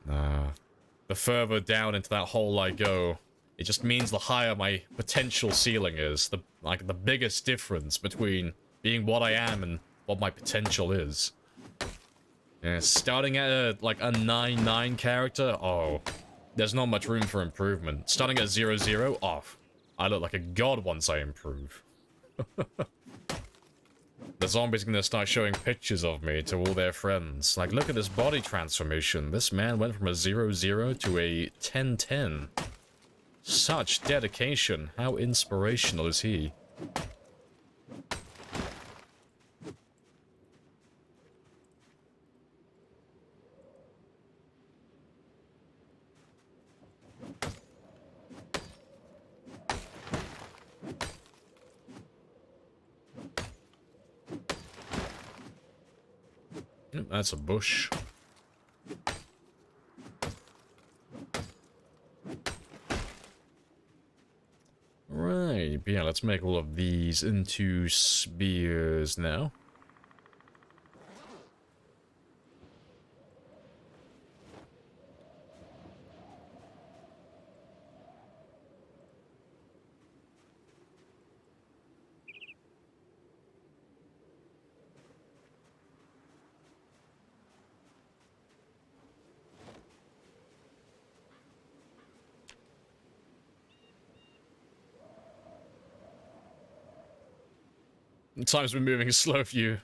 The further down into that hole I go, it just means the higher my potential ceiling is. The biggest difference between being what I am and what my potential is. Yeah, starting at a 9-9 character, oh, there's not much room for improvement. Starting at 0-0, off. I look like a god once I improve. The zombies are gonna start showing pictures of me to all their friends. Like, look at this body transformation. This man went from a 0-0 to a 10-10. Such dedication. How inspirational is he? That's a bush. Right, yeah, let's make all of these into spears now. Time's been moving slow for you.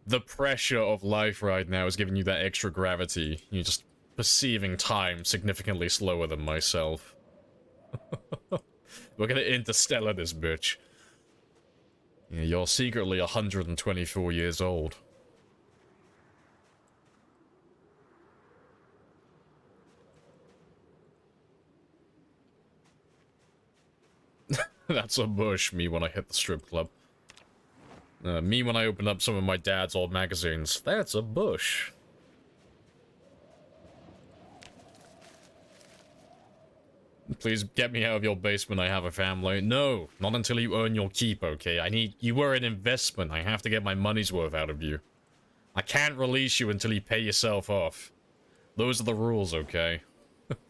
The pressure of life right now is giving you that extra gravity. You're just perceiving time significantly slower than myself. We're gonna interstellar this bitch. Yeah, you're secretly 124 years old. That's a bush, me when I hit the strip club. Me when I opened up some of my dad's old magazines. That's a bush. Please get me out of your basement, I have a family. No, not until you earn your keep, okay? You were an investment. I have to get my money's worth out of you. I can't release you until you pay yourself off. Those are the rules, okay?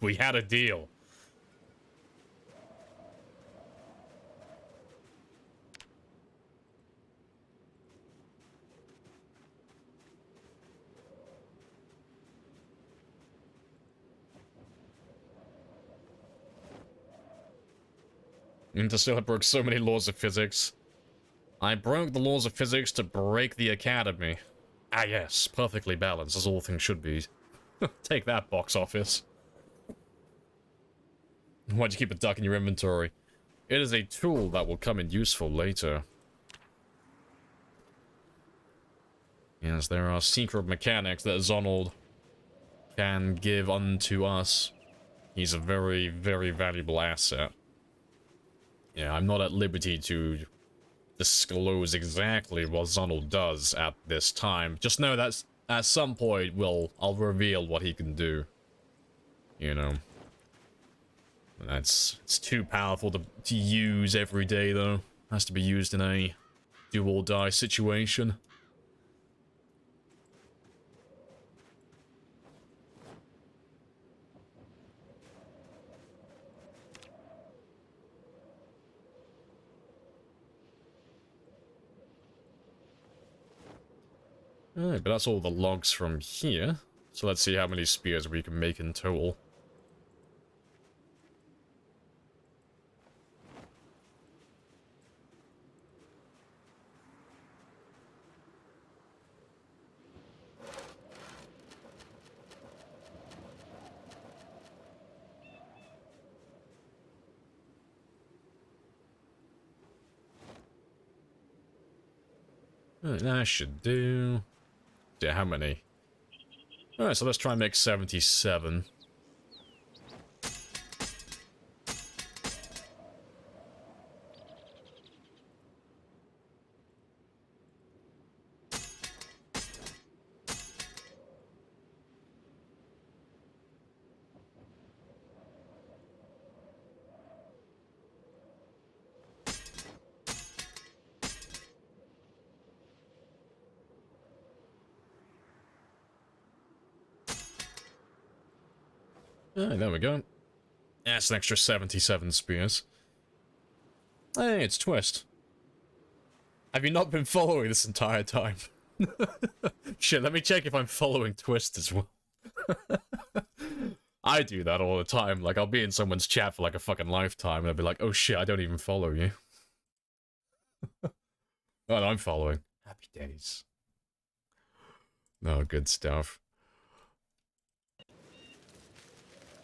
We had a deal. Interstellar broke so many laws of physics. I broke the laws of physics to break the academy. Ah yes, perfectly balanced, as all things should be. Take that, box office. Why'd you keep a duck in your inventory? It is a tool that will come in useful later. Yes, there are secret mechanics that Zonald can give unto us. He's a very, very valuable asset. Yeah, I'm not at liberty to disclose exactly what Zonald does at this time. Just know that at some point I'll reveal what he can do. You know. It's too powerful to use every day though. Has to be used in a do or die situation. Alright, but that's all the logs from here. So let's see how many spears we can make in total. Alright, that should do. Yeah, how many? Alright, so let's try and make 77. Ah, there we go. That's an extra 77 spears. Hey, it's Twist. Have you not been following this entire time? Shit, let me check if I'm following Twist as well. I do that all the time. Like, I'll be in someone's chat for like a fucking lifetime, and I'll be like, oh shit, I don't even follow you. Oh, no, I'm following. Happy days. No, good stuff.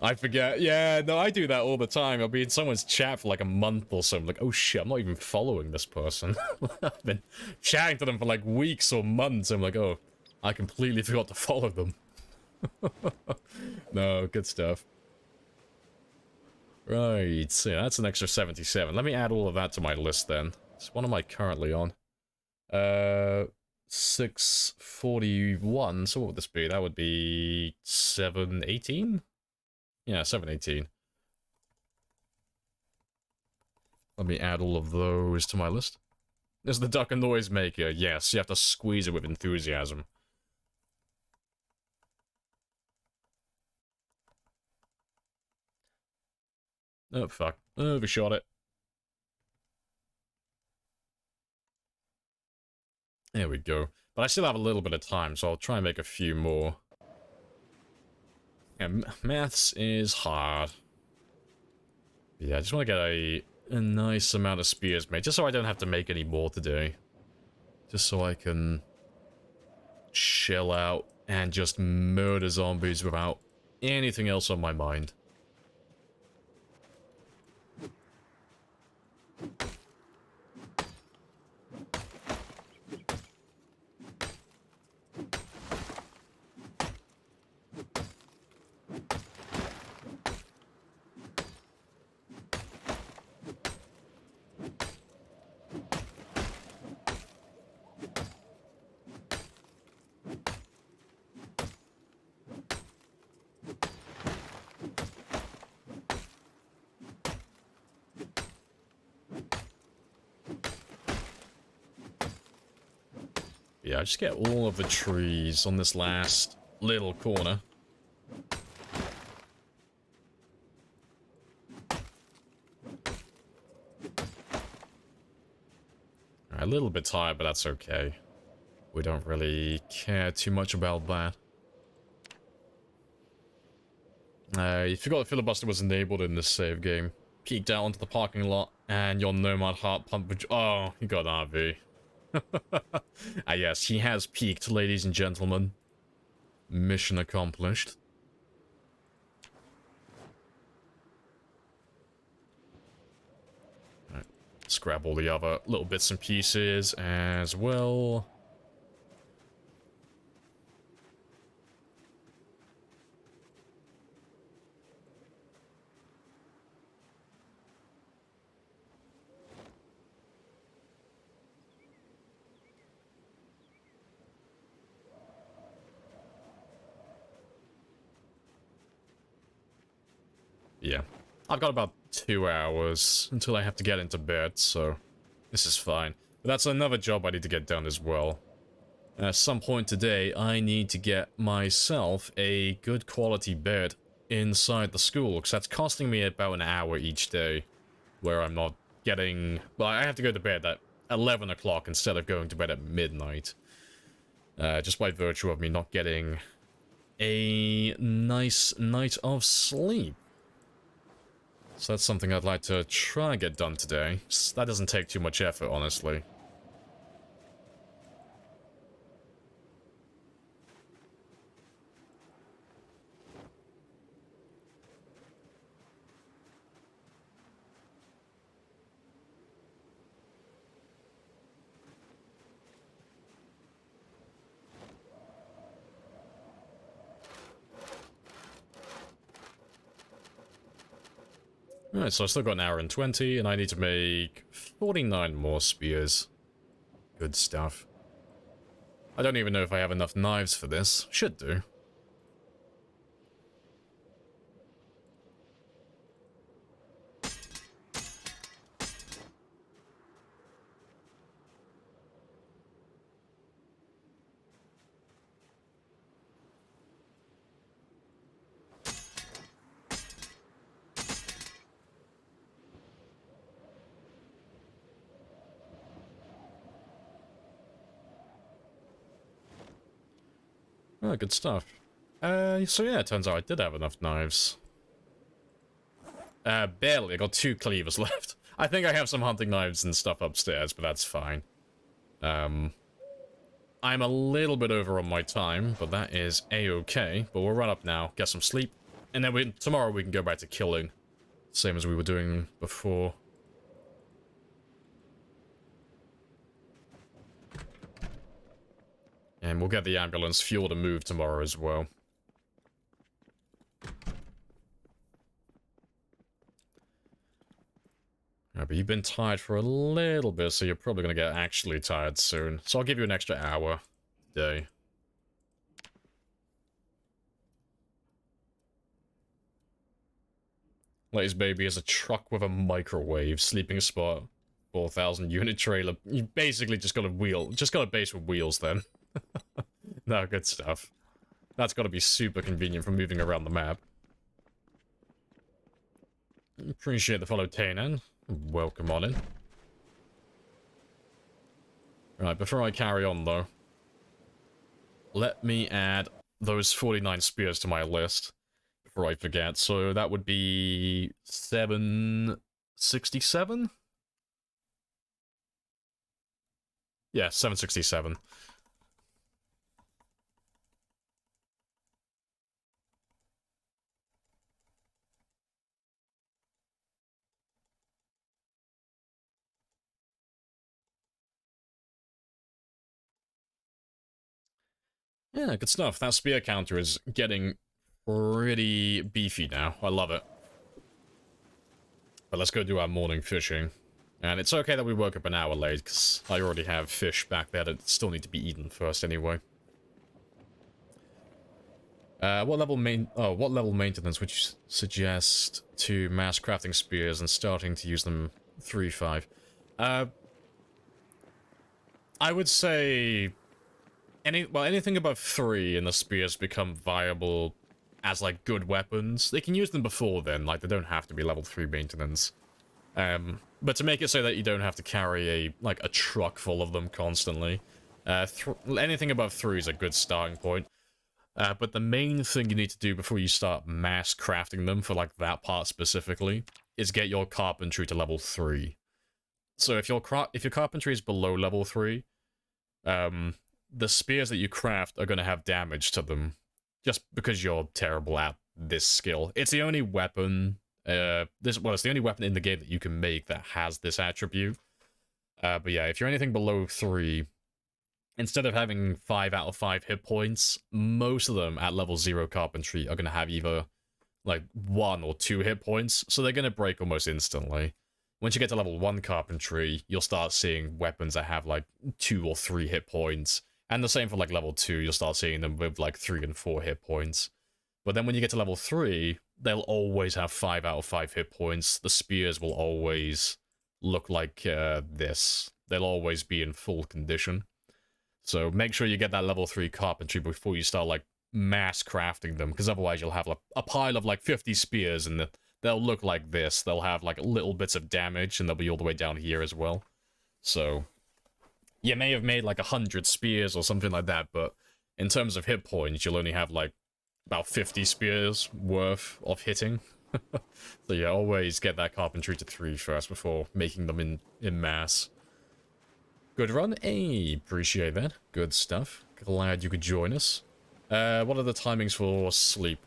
I forget. Yeah, no, I do that all the time. I'll be in someone's chat for like a month or so. I'm like, oh shit, I'm not even following this person. I've been chatting to them for like weeks or months. I'm like, oh, I completely forgot to follow them. No, good stuff. Right, so yeah, that's an extra 77. Let me add all of that to my list then. So what am I currently on? 641. So what would this be? That would be 718? Yeah, 718. Let me add all of those to my list. There's the duck and noise maker. Yes, you have to squeeze it with enthusiasm. Oh, fuck. Overshot it. There we go. But I still have a little bit of time, so I'll try and make a few more. Yeah, maths is hard. Yeah, I just want to get a nice amount of spears made, just so I don't have to make any more today. Just so I can chill out and just murder zombies without anything else on my mind. Yeah, I just get all of the trees on this last little corner. A little bit tired, but that's okay. We don't really care too much about that. You forgot the filibuster was enabled in this save game. Peeked out onto the parking lot, and your Nomad heart pump... Oh, you got an RV. Ah yes, he has peaked, ladies and gentlemen. Mission accomplished. Right, let's grab all the other little bits and pieces as well. Yeah. I've got about 2 hours until I have to get into bed, so this is fine. But that's another job I need to get done as well. At some point today, I need to get myself a good quality bed inside the school, because that's costing me about an hour each day, where I'm not getting... Well, I have to go to bed at 11 o'clock instead of going to bed at midnight. Just by virtue of me not getting a nice night of sleep. So that's something I'd like to try and get done today. That doesn't take too much effort, honestly. Alright, so I still got an hour and 20, and I need to make 49 more spears. Good stuff. I don't even know if I have enough knives for this. Should do. Oh, good stuff. So yeah, it turns out I did have enough knives. Barely. I got 2 cleavers left. I think I have some hunting knives and stuff upstairs, but that's fine. I'm a little bit over on my time, but that is a-okay. But we'll run up now, get some sleep, and then tomorrow we can go back to killing. Same as we were doing before. And we'll get the ambulance fuel to move tomorrow as well. But you've been tired for a little bit, so you're probably going to get actually tired soon. So I'll give you an extra hour today. Latest baby is a truck with a microwave, sleeping spot, 4,000 unit trailer. You basically just got a base with wheels then. No, good stuff. That's got to be super convenient for moving around the map. Appreciate the follow, Tainen. Welcome on in. Right, before I carry on though, let me add those 49 spears to my list before I forget. So that would be 767? Yeah, 767. Yeah, good stuff. That spear counter is getting pretty beefy now. I love it. But let's go do our morning fishing. And it's okay that we woke up an hour late, because I already have fish back there that still need to be eaten first anyway. What level maintenance would you suggest to mass crafting spears and starting to use them 3-5? I would say anything above 3 and the spears become viable as like good weapons. They can use them before then, like they don't have to be level 3 maintenance. But to make it so that you don't have to carry a truck full of them constantly, anything above 3 is a good starting point. But the main thing you need to do before you start mass crafting them for like that part specifically is get your carpentry to level 3. So if your carpentry is below level 3, the spears that you craft are going to have damage to them just because you're terrible at this skill. It's the only weapon it's the only weapon in the game that you can make that has this attribute. But yeah, if you're anything below 3, instead of having 5 out of 5 hit points, most of them at level 0 carpentry are going to have either like 1 or 2 hit points, so they're going to break almost instantly. Once you get to level 1 carpentry, you'll start seeing weapons that have like 2 or 3 hit points, and the same for like level 2, you'll start seeing them with like 3 and 4 hit points. But then when you get to level 3, they'll always have 5 out of 5 hit points. The spears will always look like this. They'll always be in full condition. So make sure you get that level 3 carpentry before you start like mass crafting them, because otherwise you'll have like a pile of like 50 spears and they'll look like this. They'll have like little bits of damage and they'll be all the way down here as well. So you may have made like 100 spears or something like that, but in terms of hit points, you'll only have like about 50 spears worth of hitting. So yeah, always get that carpentry to 3 first before making them in mass. Good run. Hey, appreciate that. Good stuff. Glad you could join us. What are the timings for sleep?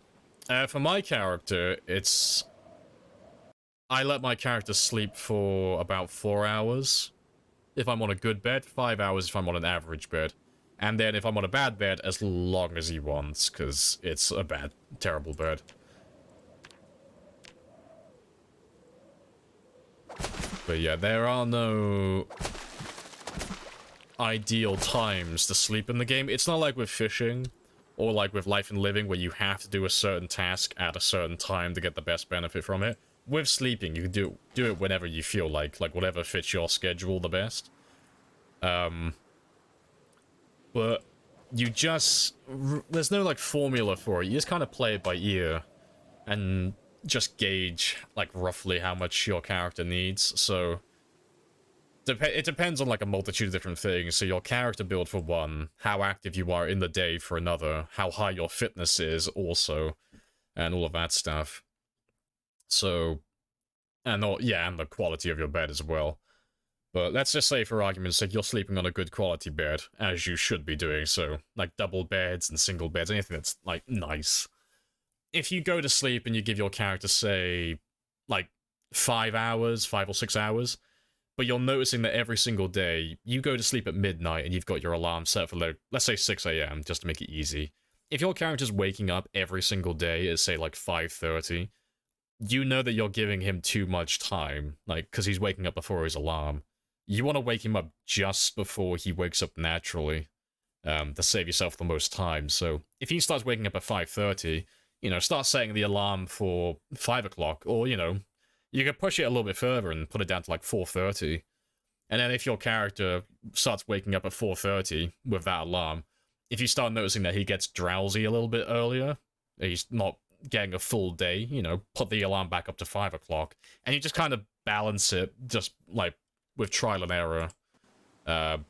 For my character, I let my character sleep for about 4 hours if I'm on a good bed, 5 hours if I'm on an average bed. And then if I'm on a bad bed, as long as he wants, because it's a bad, terrible bed. But yeah, there are no ideal times to sleep in the game. It's not like with fishing, or like with Life and Living, where you have to do a certain task at a certain time to get the best benefit from it. With sleeping, you can do it whenever you feel like whatever fits your schedule the best. But you just... there's no, like, formula for it. You just kind of play it by ear and just gauge, like, roughly how much your character needs. So It depends on like a multitude of different things. So your character build for one, how active you are in the day for another, how high your fitness is also, and all of that stuff. So, and all, yeah, and the quality of your bed as well. But let's just say, for argument's sake, you're sleeping on a good quality bed, as you should be doing. So, like double beds and single beds, anything that's like nice. If you go to sleep and you give your character, say, like 5 hours, 5 or 6 hours, but you're noticing that every single day you go to sleep at midnight and you've got your alarm set for, like, let's say 6 a.m. just to make it easy. If your character's waking up every single day at, say, like 5:30, you know that you're giving him too much time, like, because he's waking up before his alarm. You want to wake him up just before he wakes up naturally, to save yourself the most time. So if he starts waking up at 5:30, you know, start setting the alarm for 5 o'clock, or, you know, you could push it a little bit further and put it down to like 4:30. And then if your character starts waking up at 4:30 with that alarm, if you start noticing that he gets drowsy a little bit earlier, he's not getting a full day, you know, put the alarm back up to 5 o'clock. And you just kind of balance it, just like with trial and error,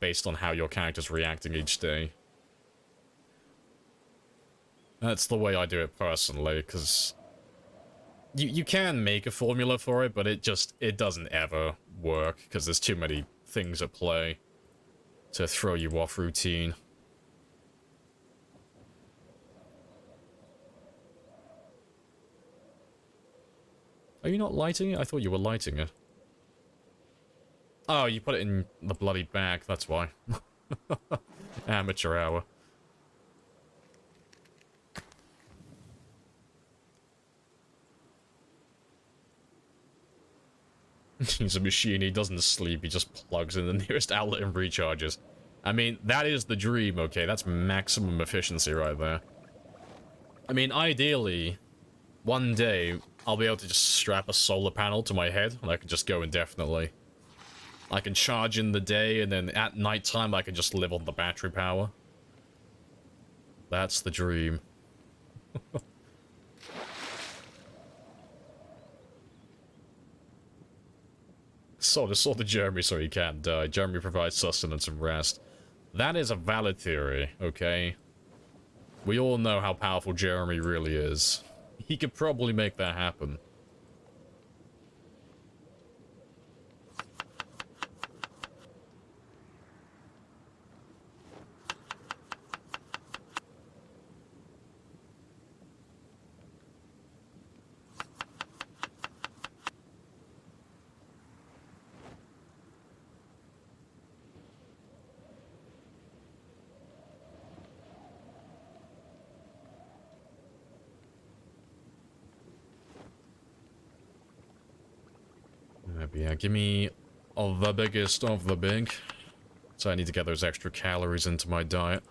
based on how your character's reacting each day. That's the way I do it personally, because you can make a formula for it, but it doesn't ever work, because there's too many things at play to throw you off routine. Are you not lighting it? I thought you were lighting it. Oh, you put it in the bloody bag, that's why. Amateur hour. He's a machine, he doesn't sleep, he just plugs in the nearest outlet and recharges. I mean, that is the dream, okay? That's maximum efficiency right there. I mean, ideally, one day, I'll be able to just strap a solar panel to my head, and I can just go indefinitely. I can charge in the day, and then at nighttime, I can just live on the battery power. That's the dream. Sword to Jeremy so he can't die. Jeremy provides sustenance and rest. That is a valid theory, okay? We all know how powerful Jeremy really is. He could probably make that happen. Yeah, give me the biggest of the big. So I need to get those extra calories into my diet.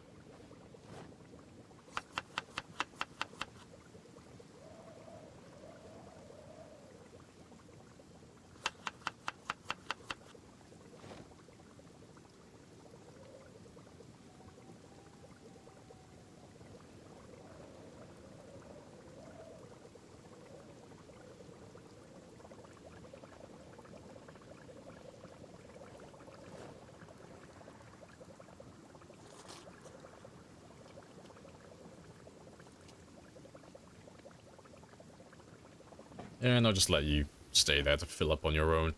And I'll just let you stay there to fill up on your own.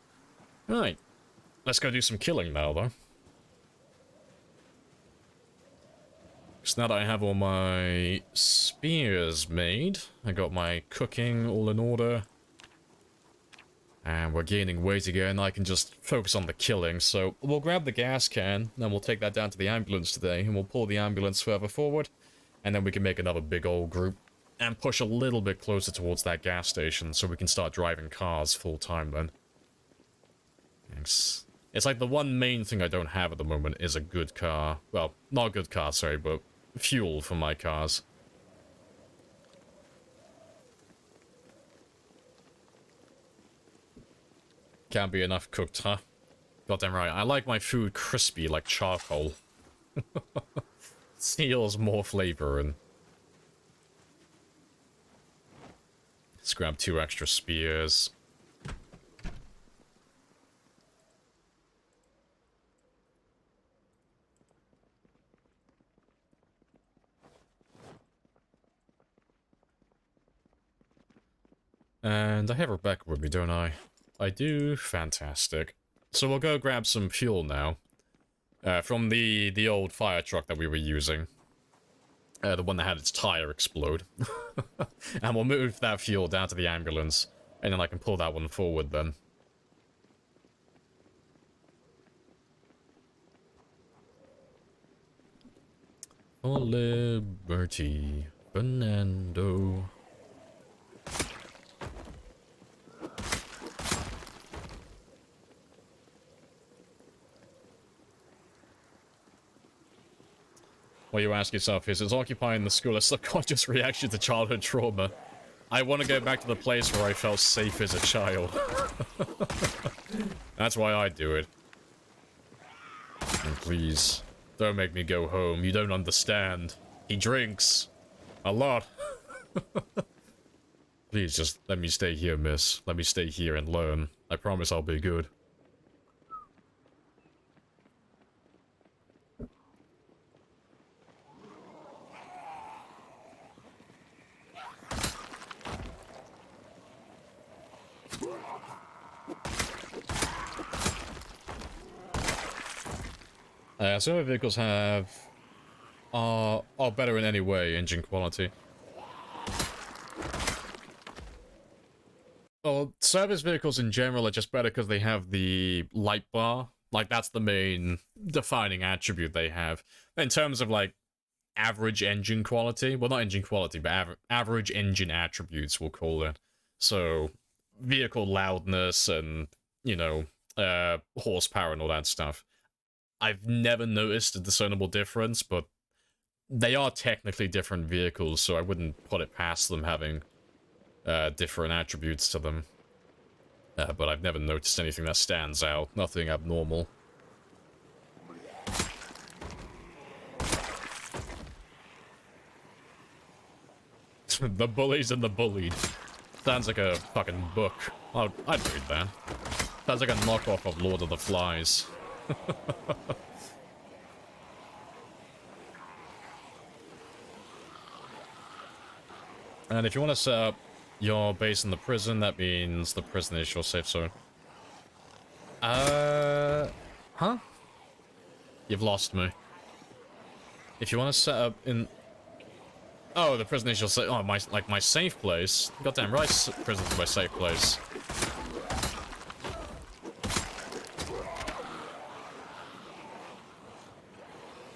Alright. Let's go do some killing now, though. So now that I have all my spears made, I got my cooking all in order. And we're gaining weight again, I can just focus on the killing. So we'll grab the gas can, then we'll take that down to the ambulance today, and we'll pull the ambulance further forward. And then we can make another big old group. And push a little bit closer towards that gas station so we can start driving cars full time then. Thanks. It's like the one main thing I don't have at the moment is a good car. Well, not a good car, sorry, but fuel for my cars. Can't be enough cooked, huh? Goddamn right. I like my food crispy like charcoal. Steals more flavor and... Let's grab 2 extra spears. And I have Rebecca with me, don't I? I do. Fantastic. So we'll go grab some fuel now. From the old fire truck that we were using. The one that had its tire explode. And we'll move that fuel down to the ambulance. And then I can pull that one forward then. For liberty, Fernando. What you ask yourself is occupying the school a subconscious reaction to childhood trauma? I want to go back to the place where I felt safe as a child. That's why I do it. And please, don't make me go home. You don't understand. He drinks. A lot. Please, just let me stay here, miss. Let me stay here and learn. I promise I'll be good. Some of the vehicles are better in any way, engine quality. Well, service vehicles in general are just better because they have the light bar. Like, that's the main defining attribute they have. In terms of, like, average engine quality, well, not engine quality, but average engine attributes, we'll call it. So, vehicle loudness and, you know, horsepower and all that stuff. I've never noticed a discernible difference, but they are technically different vehicles, so I wouldn't put it past them having different attributes to them. But I've never noticed anything that stands out, nothing abnormal. The Bullies and the Bullied. Sounds like a fucking book. I'd read that. Sounds like a knockoff of Lord of the Flies. And if you want to set up your base in the prison, that means the prison is your safe zone. Huh? You've lost me. If you want to set up in... Oh, the prison is your safe... Oh, my safe place? Goddamn right, prison's my safe place.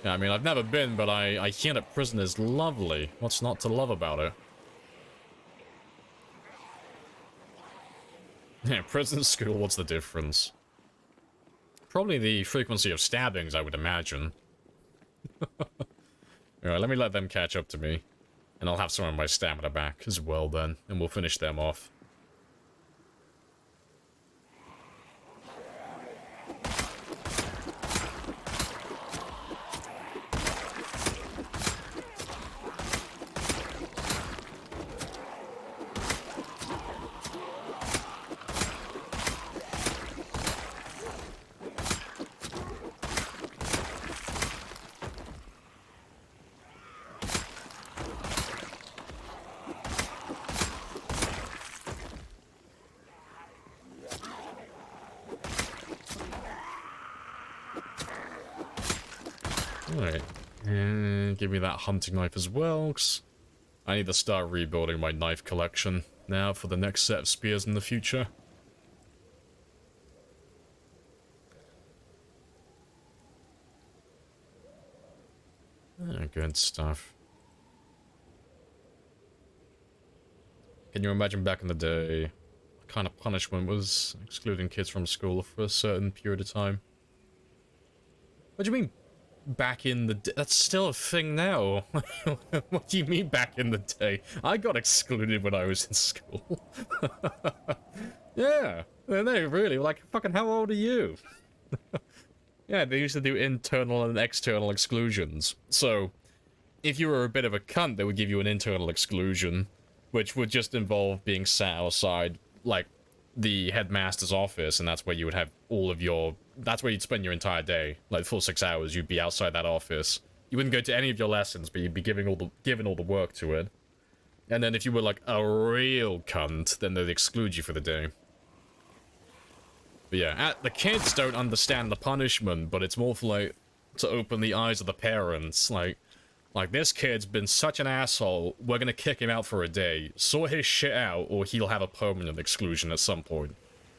Yeah, I mean, I've never been, but I hear that prison is lovely. What's not to love about it? Yeah, prison school, what's the difference? Probably the frequency of stabbings, I would imagine. Alright, let me let them catch up to me. And I'll have some of my stamina back as well then, and we'll finish them off. Alright, and give me that hunting knife as well, 'cause I need to start rebuilding my knife collection now for the next set of spears in the future. Good stuff. Can you imagine back in the day, what kind of punishment was excluding kids from school for a certain period of time? What do you mean, back in the day? That's still a thing now. What do you mean, back in the day? I got excluded when I was in school. Yeah, they really, like, fucking how old are you? Yeah, they used to do internal and external exclusions. So, if you were a bit of a cunt, they would give you an internal exclusion, which would just involve being sat outside, like, the headmaster's office, and that's where you would have all of your... That's where you'd spend your entire day. Like, full 6 hours, you'd be outside that office. You wouldn't go to any of your lessons, but you'd be given all the work to it. And then if you were like a real cunt, then they'd exclude you for the day. But yeah, the kids don't understand the punishment, but it's more for like to open the eyes of the parents. Like this kid's been such an asshole, we're gonna kick him out for a day. Sort his shit out, or he'll have a permanent exclusion at some point.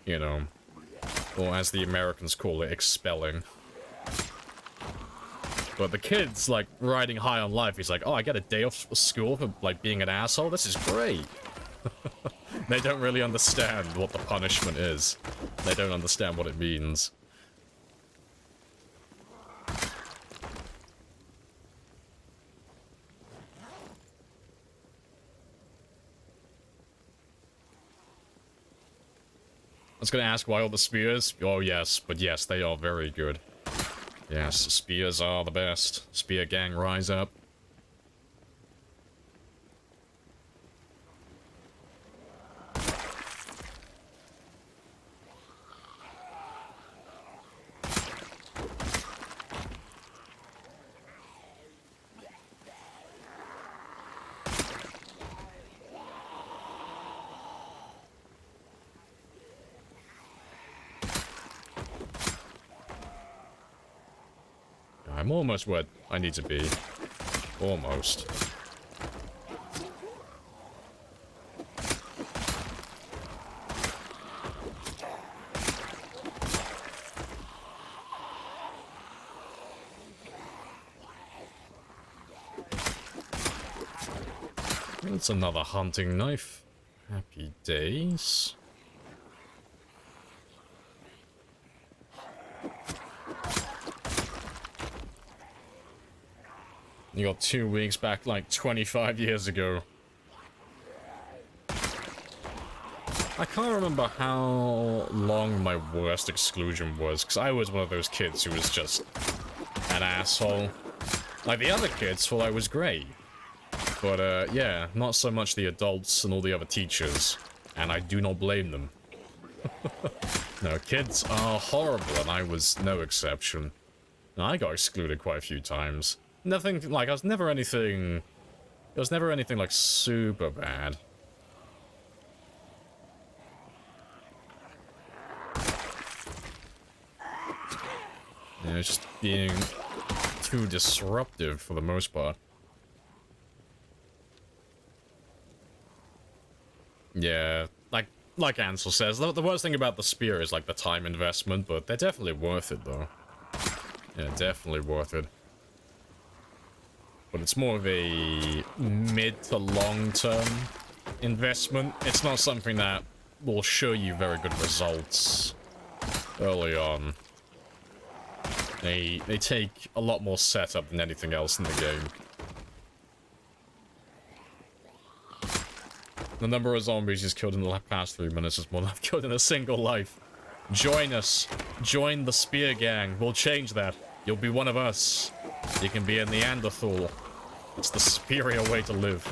You know. Or as the Americans call it, expelling. But the kid's, like, riding high on life. He's like, oh, I get a day off school for, like, being an asshole? This is great. They don't really understand what the punishment is. They don't understand what it means. I was gonna ask why all the spears? Oh, yes, but yes, they are very good. Yes, spears are the best. Spear gang, rise up. I'm almost where I need to be. Almost. It's another hunting knife. Happy days. You got 2 weeks back like 25 years ago. I can't remember how long my worst exclusion was, because I was one of those kids who was just an asshole. Like, the other kids thought I was great. But, yeah, not so much the adults and all the other teachers. And I do not blame them. No, kids are horrible, and I was no exception. I got excluded quite a few times. Nothing, like, it was never anything, like, super bad. Yeah, it's just being too disruptive for the most part. Yeah, like Ansel says, the worst thing about the spear is, like, the time investment, but they're definitely worth it, though. Yeah, definitely worth it. But it's more of a mid to long-term investment. It's not something that will show you very good results early on. They take a lot more setup than anything else in the game. The number of zombies he's killed in the past 3 minutes is more than I've killed in a single life. Join us. Join the spear gang. We'll change that. You'll be one of us. You can be a Neanderthal. It's the superior way to live.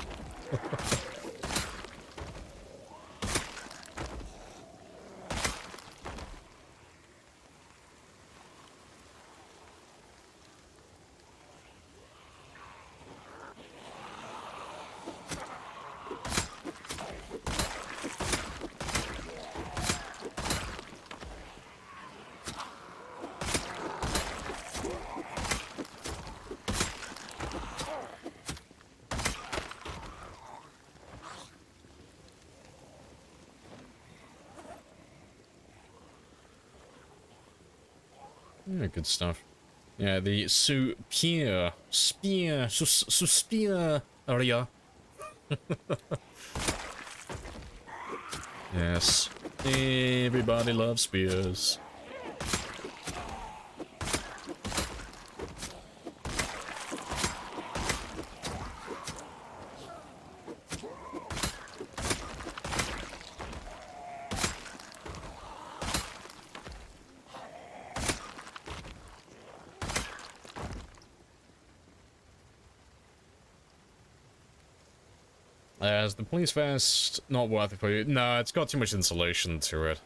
Yeah, good stuff. Yeah, the spear area. Yes, everybody loves spears. As the police vest, not worth it for you. No, it's got too much insulation to it.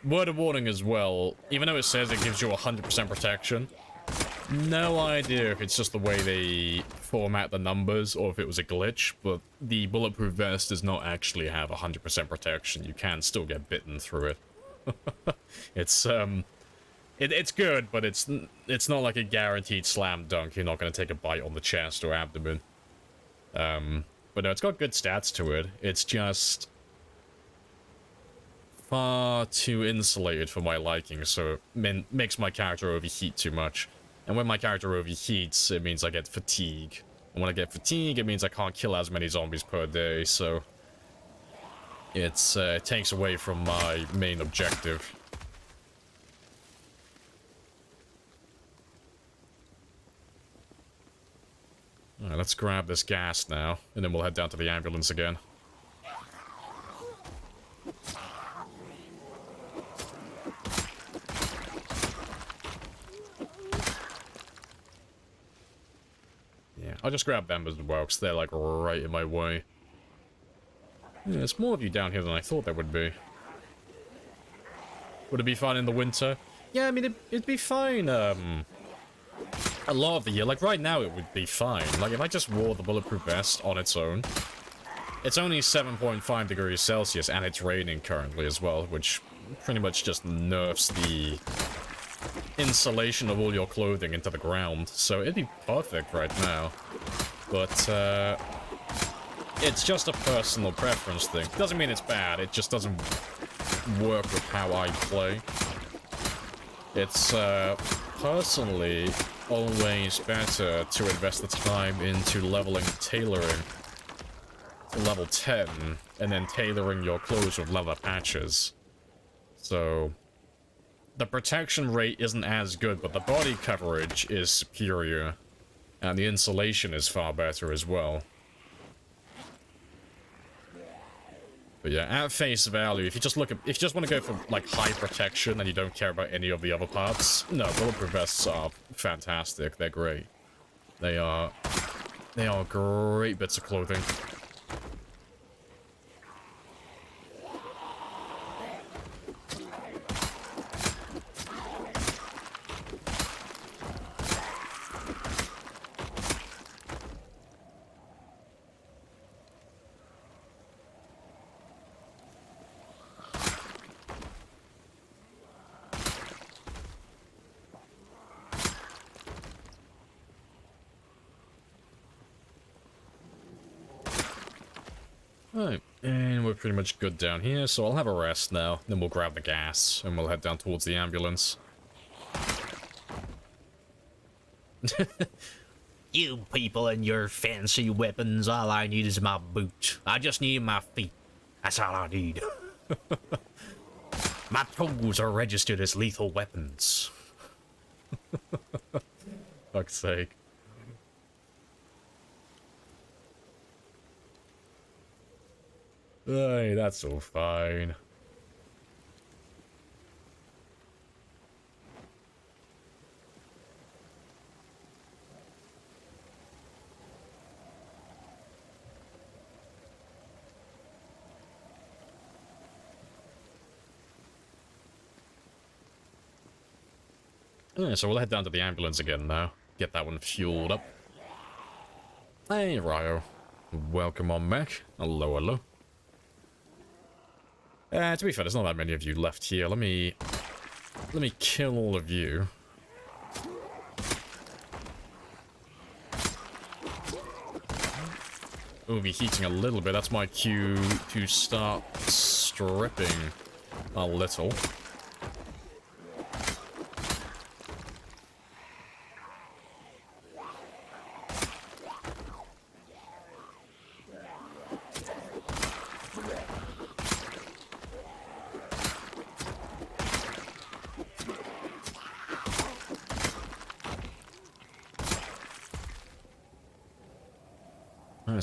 Word of warning as well, even though it says it gives you 100% protection, No idea if it's just the way they format the numbers or if it was a glitch, but the bulletproof vest does not actually have 100% protection. You can still get bitten through it. It's, it's good, but it's not like a guaranteed slam dunk. You're not going to take a bite on the chest or abdomen. But no, it's got good stats to it. It's just far too insulated for my liking, so it makes my character overheat too much. And when my character overheats, it means I get fatigue. And when I get fatigue, it means I can't kill as many zombies per day, so it takes away from my main objective. Alright, let's grab this gas now, and then we'll head down to the ambulance again. Yeah, I'll just grab them as well, because they're, like, right in my way. Yeah, there's more of you down here than I thought there would be. Would it be fine in the winter? Yeah, I mean, it'd be fine, a lot of the year. Like, right now, it would be fine. Like, if I just wore the bulletproof vest on its own, it's only 7.5 degrees Celsius, and it's raining currently as well, which pretty much just nerfs the insulation of all your clothing into the ground. So it'd be perfect right now. But, it's just a personal preference thing. Doesn't mean it's bad, it just doesn't work with how I play. It's, personally always better to invest the time into leveling tailoring to level 10, and then tailoring your clothes with leather patches. So the protection rate isn't as good, but the body coverage is superior, and the insulation is far better as well. But yeah, at face value, if you just want to go for like high protection and you don't care about any of the other parts, no, bulletproof vests are fantastic. They're great. They are great bits of clothing. Right, and we're pretty much good down here, so I'll have a rest now. Then we'll grab the gas, and we'll head down towards the ambulance. You people and your fancy weapons, all I need is my boot. I just need my feet. That's all I need. My toes are registered as lethal weapons. Fuck's sake. Hey, that's all fine. Yeah, so we'll head down to the ambulance again now. Get that one fueled up. Hey, Ryo. Welcome on back. Hello, hello. To be fair, there's not that many of you left here. Let me kill all of you. Overheating a little bit. That's my cue to start stripping a little.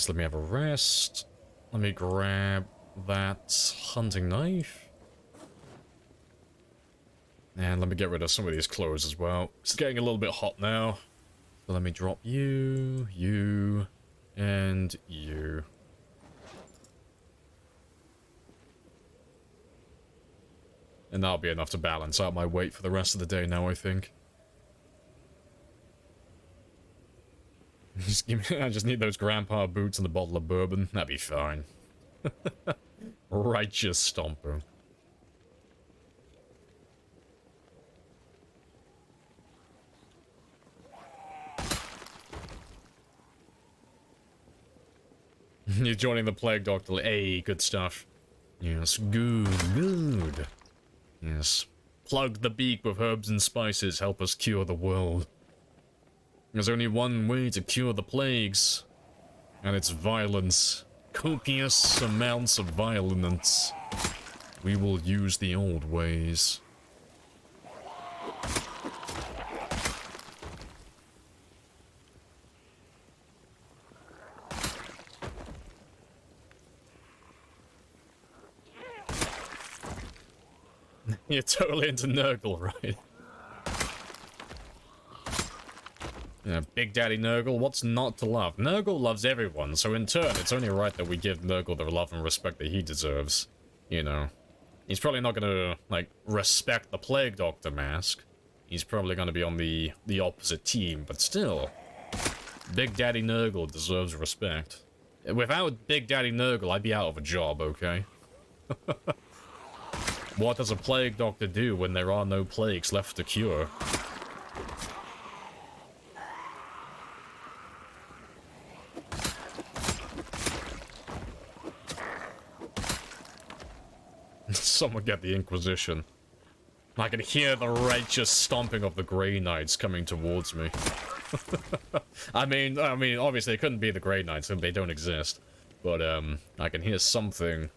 Let me have a rest. Let me grab that hunting knife. And let me get rid of some of these clothes as well. It's getting a little bit hot now. So let me drop you, you, and you. And that'll be enough to balance out my weight for the rest of the day now, I think. I just need those grandpa boots and a bottle of bourbon. That'd be fine. Righteous stomper. You're joining the Plague Doctor. Hey, good stuff. Yes, good. Yes. Plug the beak with herbs and spices. Help us cure the world. There's only one way to cure the plagues. And it's violence. Copious amounts of violence. We will use the old ways. You're totally into Nurgle, right? Yeah, Big Daddy Nurgle, what's not to love? Nurgle loves everyone, so in turn, it's only right that we give Nurgle the love and respect that he deserves. You know. He's probably not gonna, like, respect the Plague Doctor mask. He's probably gonna be on the opposite team, but still. Big Daddy Nurgle deserves respect. Without Big Daddy Nurgle, I'd be out of a job, okay? What does a Plague Doctor do when there are no plagues left to cure? Someone get the Inquisition. I can hear the righteous stomping of the Grey Knights coming towards me. I mean, obviously it couldn't be the Grey Knights, they don't exist. But, I can hear something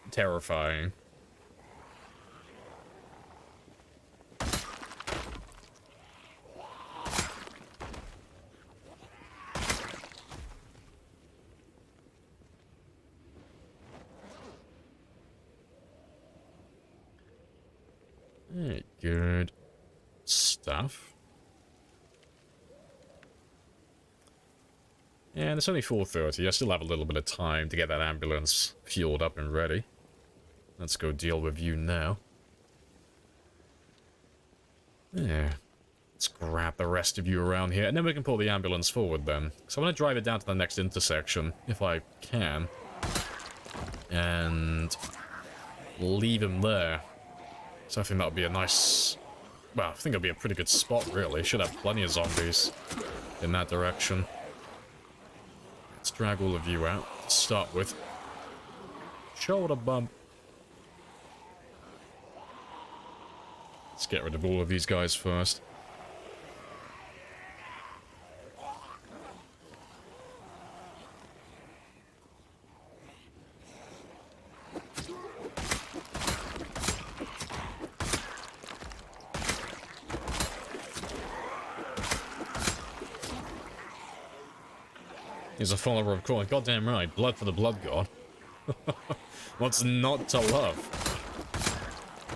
terrifying. Good stuff. And it's only 4:30. I still have a little bit of time to get that ambulance fueled up and ready. Let's go deal with you now. Yeah. Let's grab the rest of you around here, and then we can pull the ambulance forward then. So I want to drive it down to the next intersection, if I can. And leave him there. So I think that would be a nice... Well, I think it'll be a pretty good spot, really. Should have plenty of zombies in that direction. Let's drag all of you out to start with. Shoulder bump. Let's get rid of all of these guys first. He's a follower of Crawling. Goddamn right. Blood for the Blood God. What's not to love?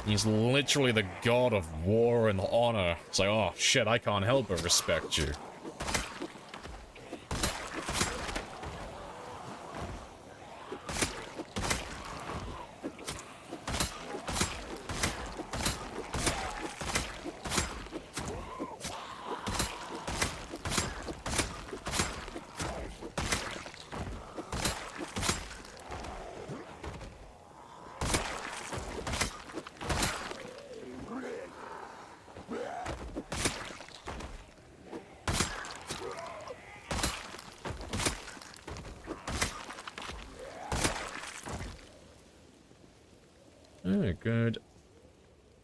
He's literally the god of war and honor. It's like, oh shit, I can't help but respect you. Good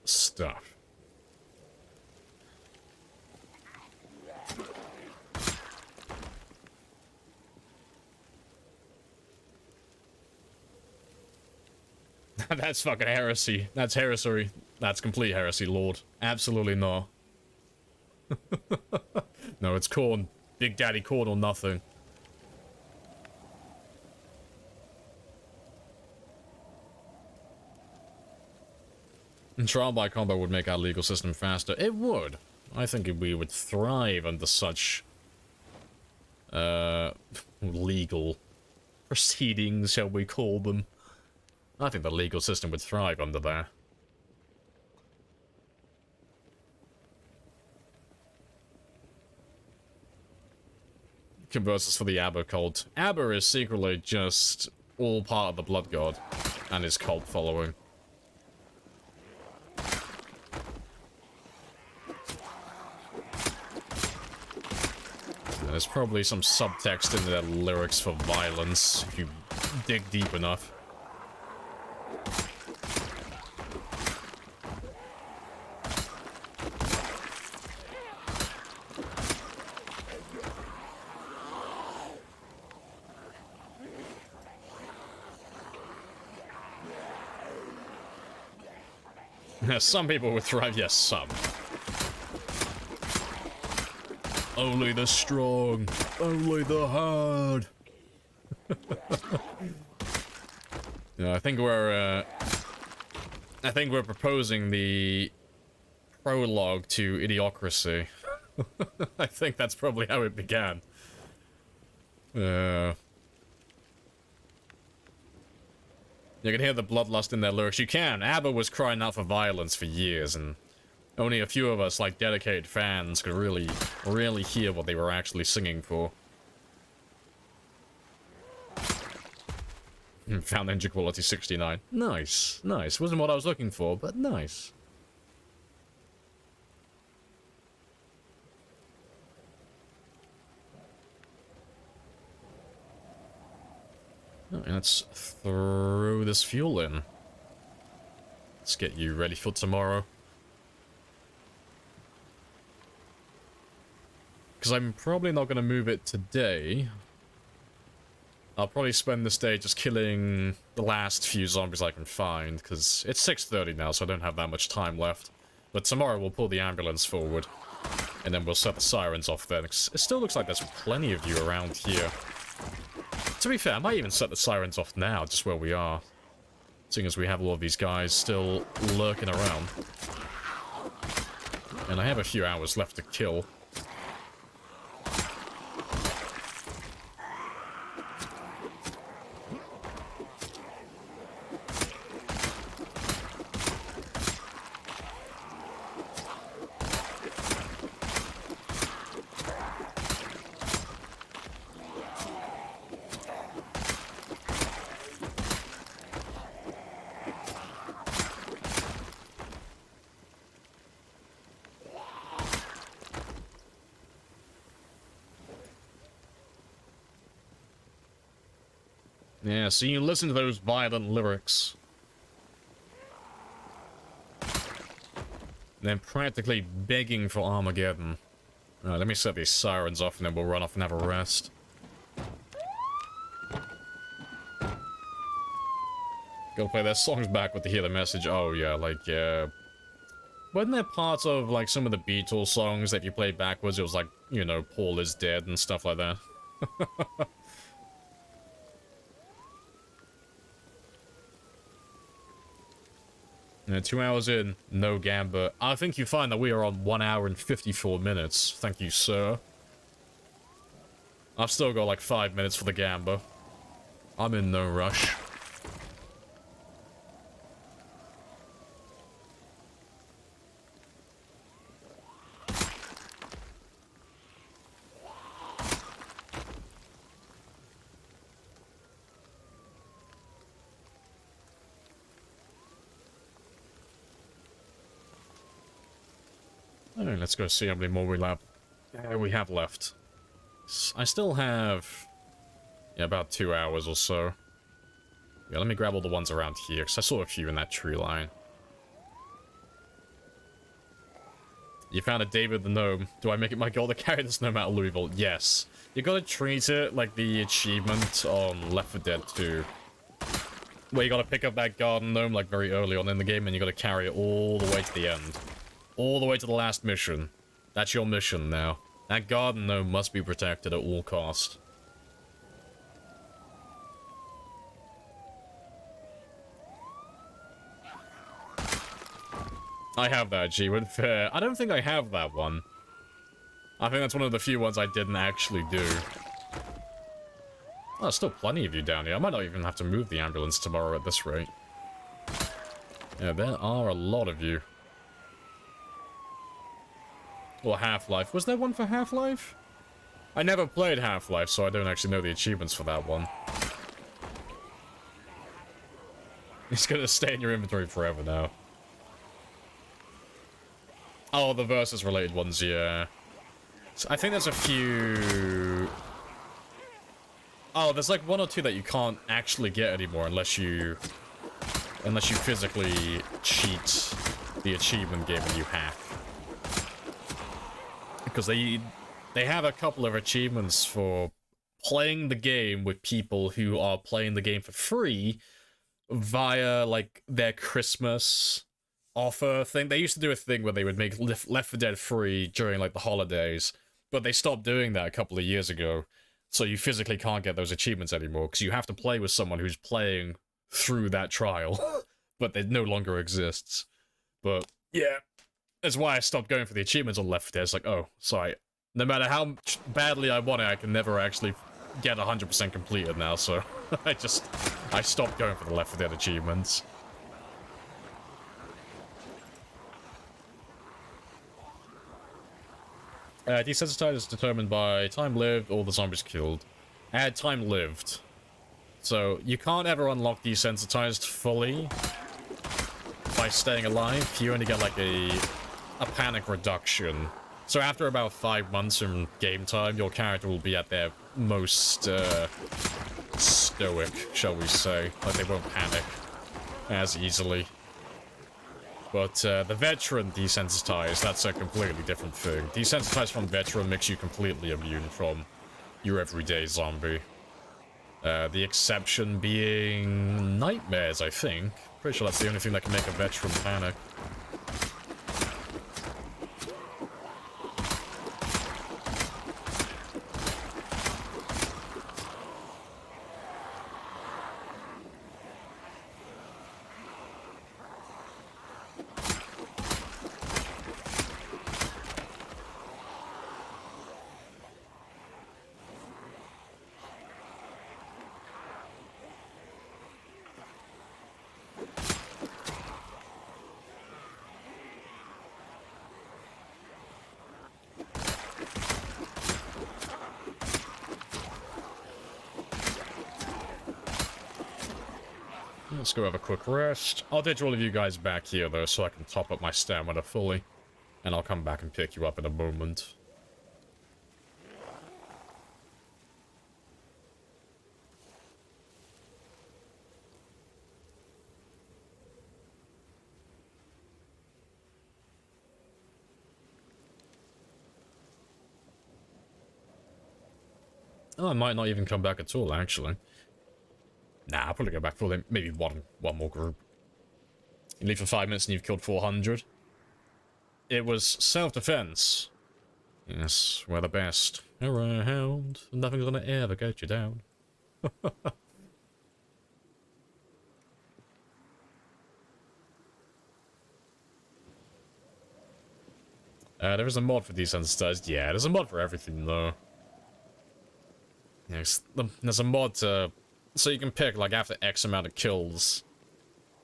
stuff. That's fucking heresy. That's heresy. That's complete heresy, Lord. Absolutely not. No, it's corn. Big Daddy corn or nothing. Trial by combat would make our legal system faster. It would. I think we would thrive under such legal proceedings, shall we call them. I think the legal system would thrive under that. converts us for the Aber cult. Aber is secretly just all part of the Blood God and his cult following. And there's probably some subtext in their lyrics for violence if you dig deep enough. Some people would thrive, yes, some. Only the strong, only the hard. Yeah, I think we're proposing the prologue to Idiocracy. I think that's probably how it began. You can hear the bloodlust in their lyrics. You can. ABBA was crying out for violence for years, and only a few of us, like dedicated fans, could really hear what they were actually singing for. Found Ninja Quality 69. Nice, nice. Wasn't what I was looking for, but nice. Alright, let's throw this fuel in. Let's get you ready for tomorrow. Because I'm probably not going to move it today. I'll probably spend this day just killing the last few zombies I can find, because it's 6:30 now, so I don't have that much time left. But tomorrow we'll pull the ambulance forward, and then we'll set the sirens off then. It still looks like there's plenty of you around here. To be fair, I might even set the sirens off now, just where we are. Seeing as we have all of these guys still lurking around. And I have a few hours left to kill. Yeah, so you listen to those violent lyrics. And then practically begging for Armageddon. Alright, let me set these sirens off and then we'll run off and have a rest. Gotta play their songs backwards to hear the message. Oh yeah, like, wasn't there parts of, like, some of the Beatles songs that if you played backwards, it was like, you know, Paul is dead and stuff like that? Yeah, 2 hours in, no gamba. I think you find that we are on 1 hour and 54 minutes. Thank you, sir. I've still got like 5 minutes for the gamba. I'm in no rush. Alright, let's go see how many more we have left. I still have, yeah, about 2 hours or so. Yeah, let me grab all the ones around here, because I saw a few in that tree line. You found a David the Gnome. Do I make it my goal to carry this gnome out of Louisville? Yes. You gotta treat it like the achievement on Left 4 Dead 2. Where you gotta pick up that garden gnome, like, very early on in the game, and you gotta carry it all the way to the end. All the way to the last mission. That's your mission now. That garden gnome must be protected at all cost. I have that achievement, fair. I don't think I have that one. I think that's one of the few ones I didn't actually do. Oh, there's still plenty of you down here. I might not even have to move the ambulance tomorrow at this rate. Yeah, there are a lot of you. Or Half-Life. Was there one for Half-Life? I never played Half-Life, so I don't actually know the achievements for that one. It's gonna stay in your inventory forever now. Oh, the versus-related ones, yeah. So I think there's a few... Oh, there's like one or two that you can't actually get anymore unless you physically cheat the achievement game and you hack. Because they have a couple of achievements for playing the game with people who are playing the game for free via, like, their Christmas offer thing. They used to do a thing where they would make Left 4 Dead free during, like, the holidays, but they stopped doing that a couple of years ago, so you physically can't get those achievements anymore, because you have to play with someone who's playing through that trial, but it no longer exists. But, yeah, that's why I stopped going for the achievements on Left 4 Dead. It's like, oh, sorry, no matter how badly I want it, I can never actually get 100% completed now, so I stopped going for the Left 4 Dead achievements. Desensitized is determined by time lived or the zombies killed. Add time lived. So, you can't ever unlock desensitized fully by staying alive. You only get, like, a panic reduction. So after about 5 months in game time, your character will be at their most, stoic, shall we say. Like, they won't panic as easily. But, the veteran desensitized, that's a completely different thing. Desensitized from veteran makes you completely immune from your everyday zombie. The exception being nightmares, I think. Pretty sure that's the only thing that can make a veteran panic. Let's go have a quick rest. I'll ditch all of you guys back here, though, so I can top up my stamina fully. And I'll come back and pick you up in a moment. Oh, I might not even come back at all, actually. Nah, I'll probably go back for maybe one more group. You leave for 5 minutes and you've killed 400. It was self-defense. Yes, we're the best around. Nothing's gonna ever get you down. There is a mod for desensitized. Yeah, there's a mod for everything, though. Yes, there's a mod to... So you can pick, like, after X amount of kills,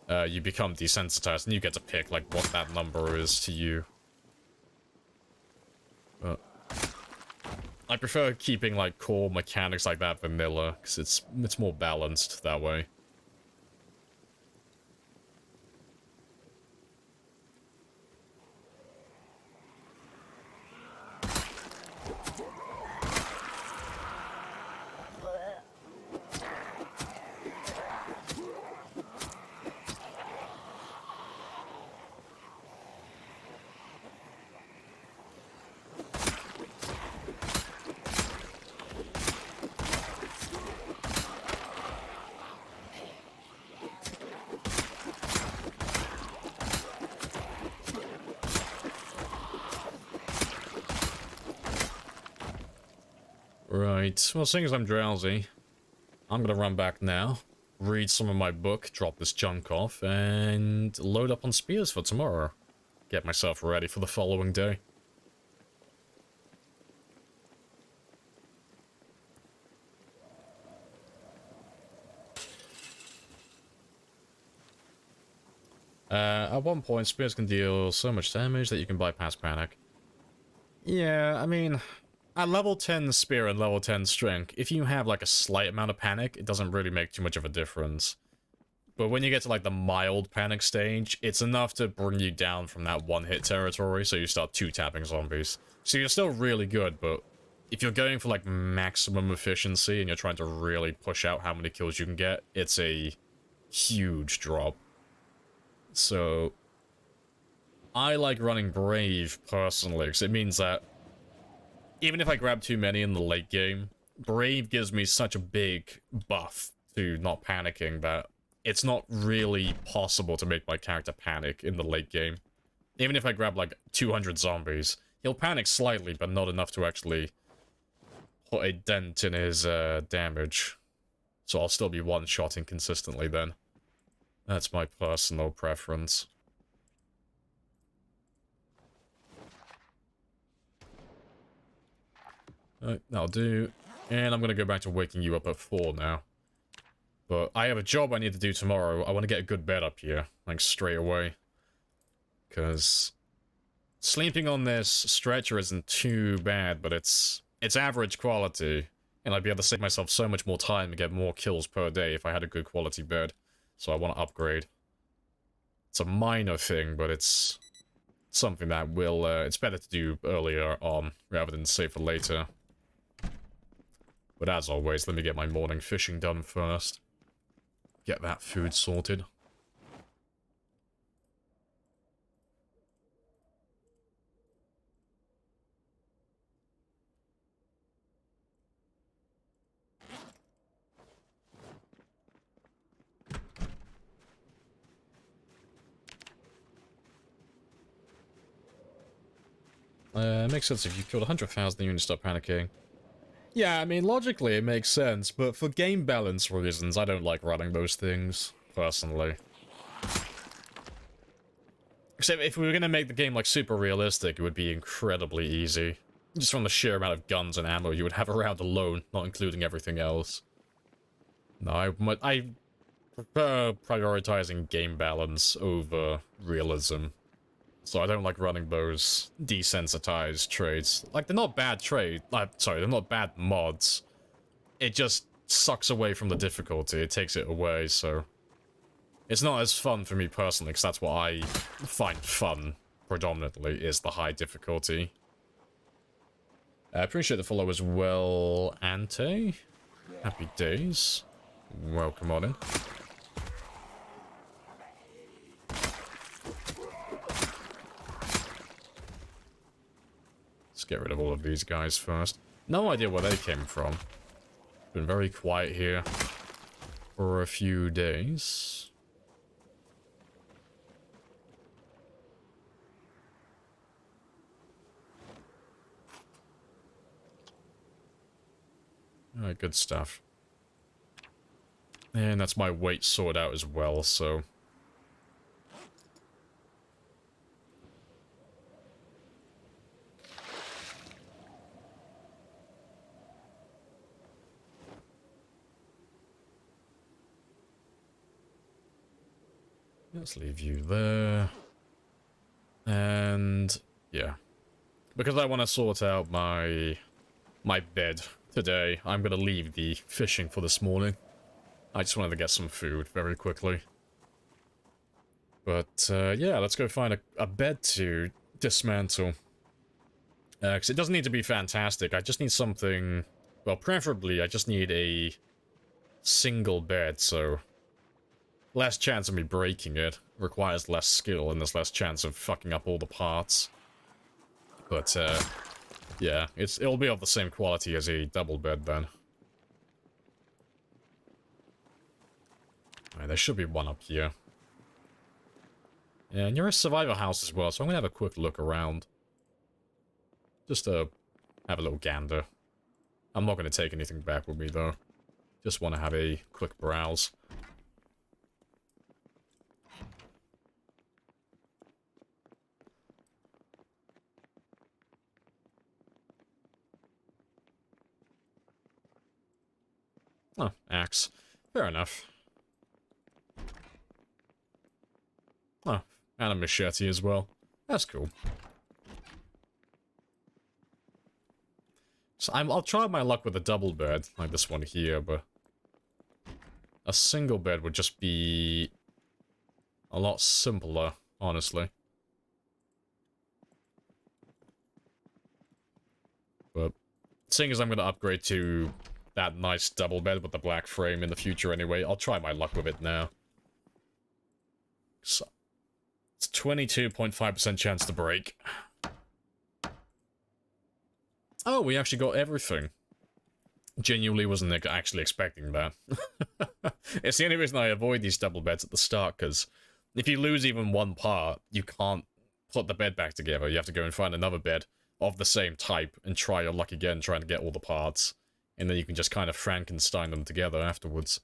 you become desensitized, and you get to pick, like, what that number is to you. But I prefer keeping, like, core mechanics like that vanilla, because it's more balanced that way. Right, well, seeing as I'm drowsy, I'm gonna run back now, read some of my book, drop this junk off, and load up on spears for tomorrow. Get myself ready for the following day. At one point, spears can deal so much damage that you can bypass panic. Yeah, I mean... at level 10 spear and level 10 strength, if you have like a slight amount of panic, it doesn't really make too much of a difference. But when you get to like the mild panic stage, it's enough to bring you down from that one-hit territory, so you start two-tapping zombies. So you're still really good, but if you're going for like maximum efficiency and you're trying to really push out how many kills you can get, it's a huge drop. So I like running Brave personally, because it means that even if I grab too many in the late game, Brave gives me such a big buff to not panicking that it's not really possible to make my character panic in the late game. Even if I grab like 200 zombies, he'll panic slightly, but not enough to actually put a dent in his damage. So I'll still be one-shotting consistently then. That's my personal preference. That'll do. And I'm gonna go back to waking you up at 4 now. But I have a job I need to do tomorrow. I want to get a good bed up here, like straight away. Because sleeping on this stretcher isn't too bad, but it's average quality. And I'd be able to save myself so much more time and get more kills per day if I had a good quality bed. So I want to upgrade. It's a minor thing, but it's something that will, it's better to do earlier on rather than save for later. But as always, let me get my morning fishing done first. Get that food sorted. Makes sense if you killed 100,000 you stop panicking. Yeah, I mean, logically it makes sense, but for game balance reasons, I don't like running those things, personally. Except if we were gonna make the game, like, super realistic, it would be incredibly easy. Just from the sheer amount of guns and ammo you would have around alone, not including everything else. No, I prefer prioritizing game balance over realism. So I don't like running those desensitized trades. Like, they're not bad sorry, they're not bad mods. It just sucks away from the difficulty. It takes it away, so it's not as fun for me personally, because that's what I find fun, predominantly, is the high difficulty. I appreciate the follow as well, Ante. Happy days. Welcome on in. Let's get rid of all of these guys first. No idea where they came from. Been very quiet here for a few days. Alright, good stuff. And that's my weight sorted out as well, so let's leave you there. And yeah, because I want to sort out my bed today, I'm gonna leave the fishing for this morning. I just wanted to get some food very quickly. But yeah, let's go find a bed to dismantle. Because it doesn't need to be fantastic. I just need something, well, preferably I just need a single bed, so less chance of me breaking it, requires less skill, and there's less chance of fucking up all the parts. But, yeah, it'll be of the same quality as a double bed, then. Alright, there should be one up here. Yeah, and you're a survivor house as well, so I'm gonna have a quick look around. Just to have a little gander. I'm not gonna take anything back with me, though. Just want to have a quick browse. Oh, axe. Fair enough. Oh, and a machete as well. That's cool. I'll try my luck with a double bed, like this one here, but a single bed would just be a lot simpler, honestly. But seeing as I'm going to upgrade to that nice double bed with the black frame in the future anyway, I'll try my luck with it now. So, it's 22.5% chance to break. Oh, we actually got everything. Genuinely wasn't actually expecting that. It's the only reason I avoid these double beds at the start, because if you lose even one part, you can't put the bed back together. You have to go and find another bed of the same type and try your luck again, trying to get all the parts. And then you can just kind of Frankenstein them together afterwards.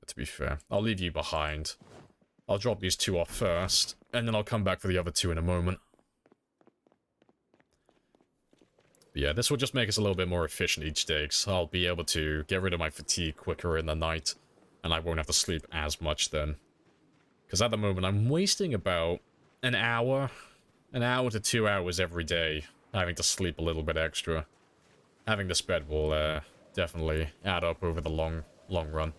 To be fair, I'll leave you behind. I'll drop these two off first, and then I'll come back for the other two in a moment. But yeah, this will just make us a little bit more efficient each day, because I'll be able to get rid of my fatigue quicker in the night, and I won't have to sleep as much then. Because at the moment, I'm wasting about an hour to 2 hours every day, having to sleep a little bit extra. Having this bed will definitely add up over the long run.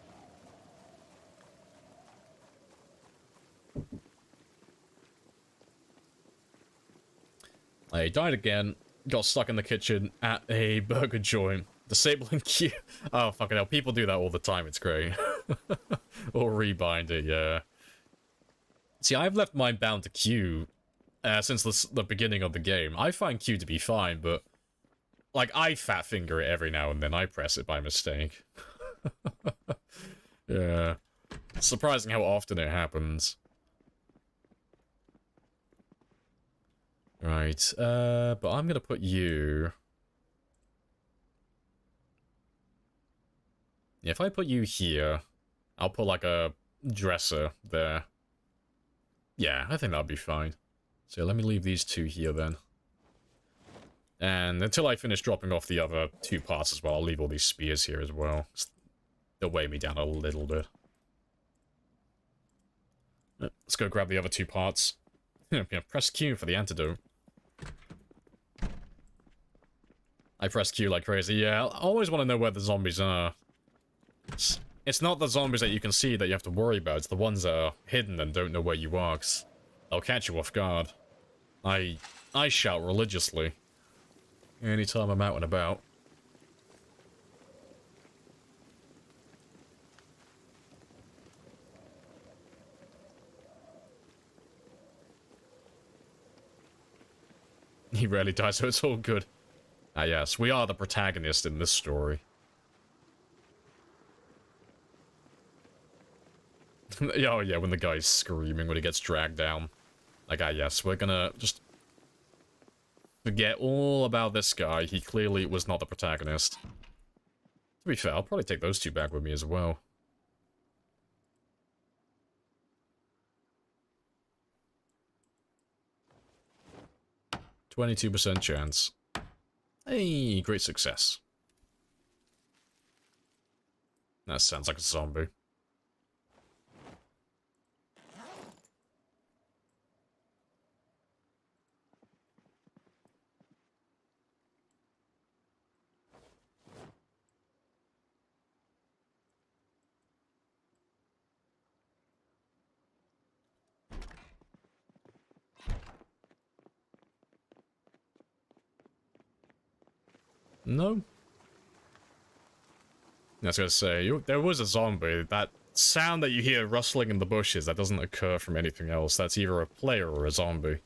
I died again, got stuck in the kitchen at a burger joint, disabling Q. Oh, fucking hell, people do that all the time, it's great. Or rebind it, yeah. See, I've left mine bound to Q since the beginning of the game. I find Q to be fine, but like, I fat finger it every now and then. I press it by mistake. Yeah. It's surprising how often it happens. Right, but I'm gonna put you... Yeah, if I put you here, I'll put like a dresser there. Yeah, I think that'll be fine. So let me leave these two here then. And until I finish dropping off the other two parts as well, I'll leave all these spears here as well. They'll weigh me down a little bit. Let's go grab the other two parts. Yeah, press Q for the antidote. I press Q like crazy. Yeah, I always want to know where the zombies are. It's not the zombies that you can see that you have to worry about. It's the ones that are hidden and don't know where you are, 'cause they'll catch you off guard. I shout religiously anytime I'm out and about. He rarely dies, so it's all good. Ah yes, we are the protagonist in this story. Oh yeah, when the guy's screaming when he gets dragged down. Like, ah yes, we're gonna just forget all about this guy. He clearly was not the protagonist. To be fair, I'll probably take those two back with me as well. %22 chance. Hey, great success. That sounds like a zombie. No? I was gonna say, there was a zombie. That sound that you hear rustling in the bushes, that doesn't occur from anything else. That's either a player or a zombie.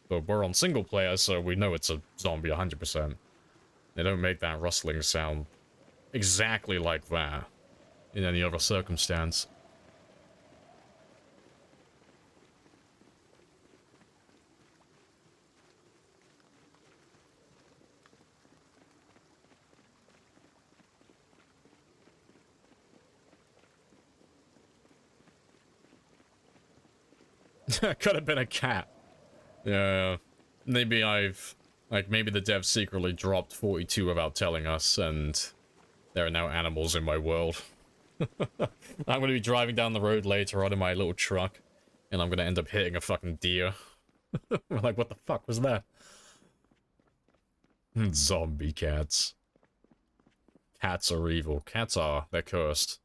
But we're on single player, so we know it's a zombie 100%. They don't make that rustling sound exactly like that in any other circumstance. Could have been a cat. Yeah. Maybe maybe the dev secretly dropped 42 without telling us, and there are now animals in my world. I'm gonna be driving down the road later on in my little truck, and I'm gonna end up hitting a fucking deer. We're like, what the fuck was that? Zombie cats. Cats are evil. Cats are. They're cursed.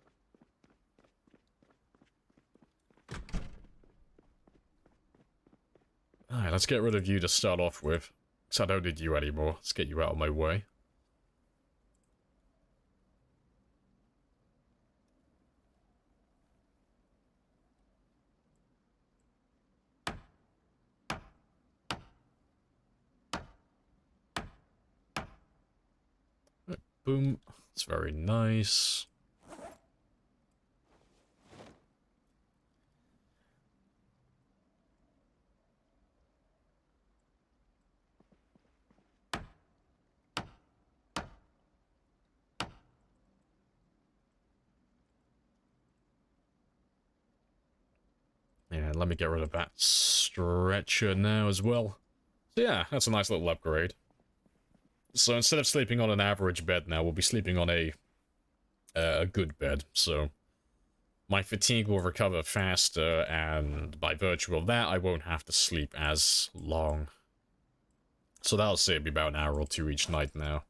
Alright, let's get rid of you to start off with. Because I don't need you anymore. Let's get you out of my way. Boom. It's very nice. Yeah, let me get rid of that stretcher now as well. So yeah, that's a nice little upgrade. So instead of sleeping on an average bed now, we'll be sleeping on a good bed. So my fatigue will recover faster, and by virtue of that, I won't have to sleep as long. So that'll save me about an hour or two each night now.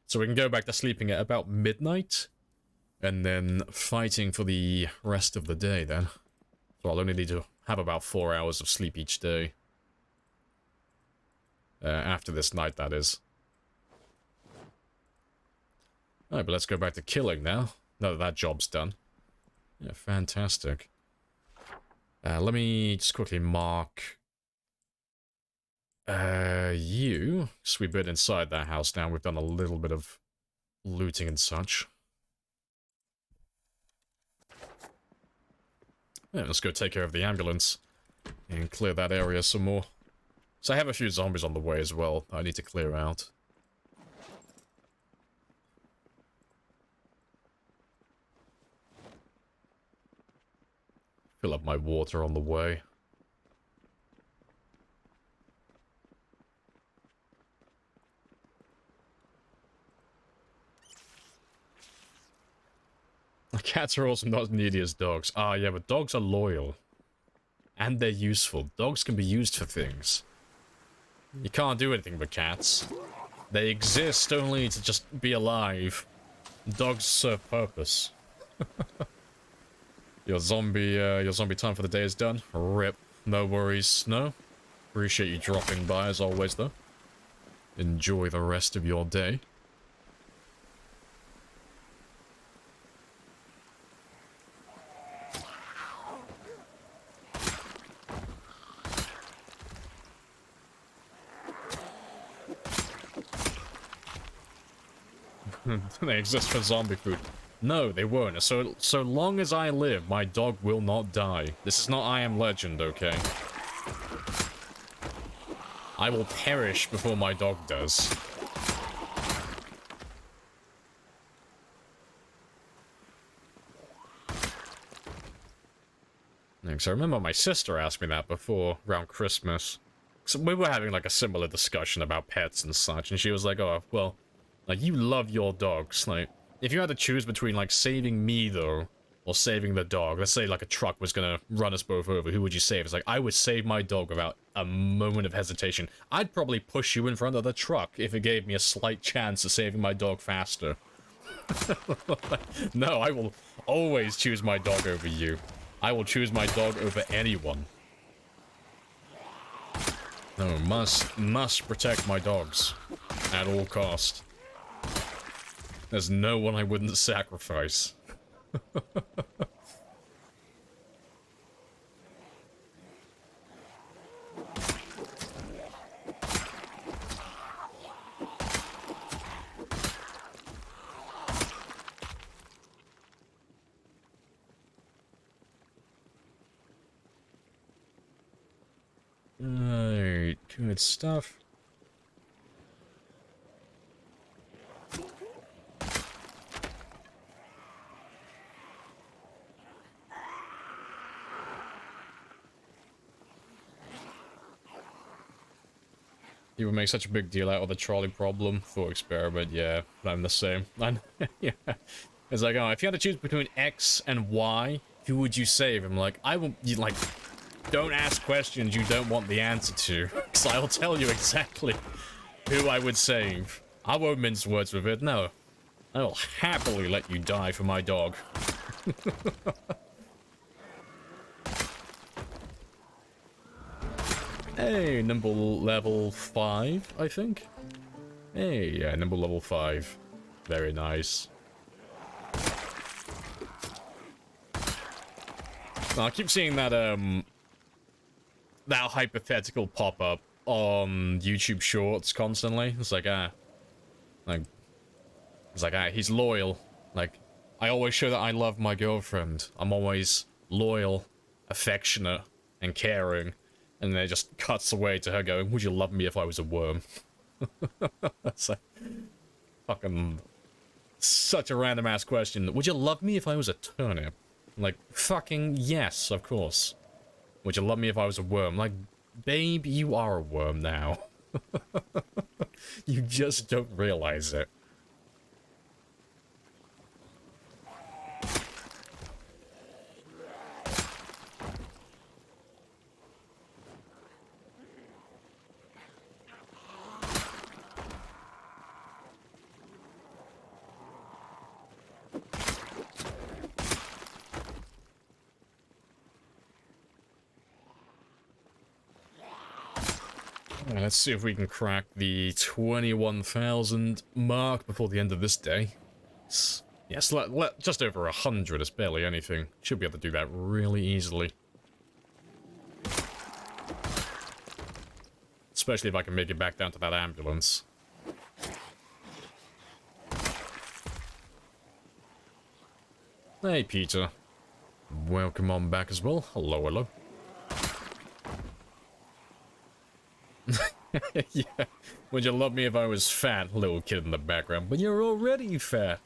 So we can go back to sleeping at about midnight, and then fighting for the rest of the day then. So I'll only need to have about 4 hours of sleep each day. After this night, that is. Alright, but let's go back to killing now. Now that that job's done. Yeah, fantastic. Let me just quickly mark... you. So we've been inside that house now. We've done a little bit of looting and such. Yeah, let's go take care of the ambulance. And clear that area some more. So I have a few zombies on the way as well I need to clear out. Fill up my water on the way. Cats are also not as needy as dogs. Ah, yeah, but dogs are loyal. And they're useful. Dogs can be used for things. You can't do anything with cats. They exist only to just be alive. Dogs serve purpose. Your zombie time for the day is done. RIP. No worries, no. Appreciate you dropping by as always, though. Enjoy the rest of your day. They exist for zombie food. No, they won't. So long as I live, my dog will not die. This is not I Am Legend, okay? I will perish before my dog does. Because I remember my sister asked me that before, around Christmas. So we were having like a similar discussion about pets and such, and she was like, oh, well, like, you love your dogs. Like, if you had to choose between, like, saving me, though, or saving the dog, let's say, like, a truck was gonna run us both over, who would you save? It's like, I would save my dog without a moment of hesitation. I'd probably push you in front of the truck if it gave me a slight chance of saving my dog faster. No, I will always choose my dog over you. I will choose my dog over anyone. No, must protect my dogs. At all cost. There's no one I wouldn't sacrifice. Alright, good stuff. People make such a big deal out of the trolley problem. Thought experiment, yeah, I'm the same. Yeah. It's like, oh, if you had to choose between X and Y, who would you save? I'm like, I will, you like, don't ask questions you don't want the answer to, because I will tell you exactly who I would save. I won't mince words with it, no. I will happily let you die for my dog. Hey, nimble level 5, I think. Hey, yeah, nimble level 5. Very nice. I keep seeing that, that hypothetical pop up on YouTube Shorts constantly. It's like, he's loyal. Like, I always show that I love my girlfriend. I'm always loyal, affectionate, and caring. And then it just cuts away to her going, would you love me if I was a worm? That's like, fucking, such a random ass question. Would you love me if I was a turnip? Like, fucking yes, of course. Would you love me if I was a worm? Like, babe, you are a worm now. You just don't realize it. Let's see if we can crack the 21,000 mark before the end of this day. Yes, just over 100 is barely anything. Should be able to do that really easily. Especially if I can make it back down to that ambulance. Hey, Peter. Welcome on back as well. Hello, hello. Yeah. Would you love me if I was fat? Little kid in the background. But you're already fat.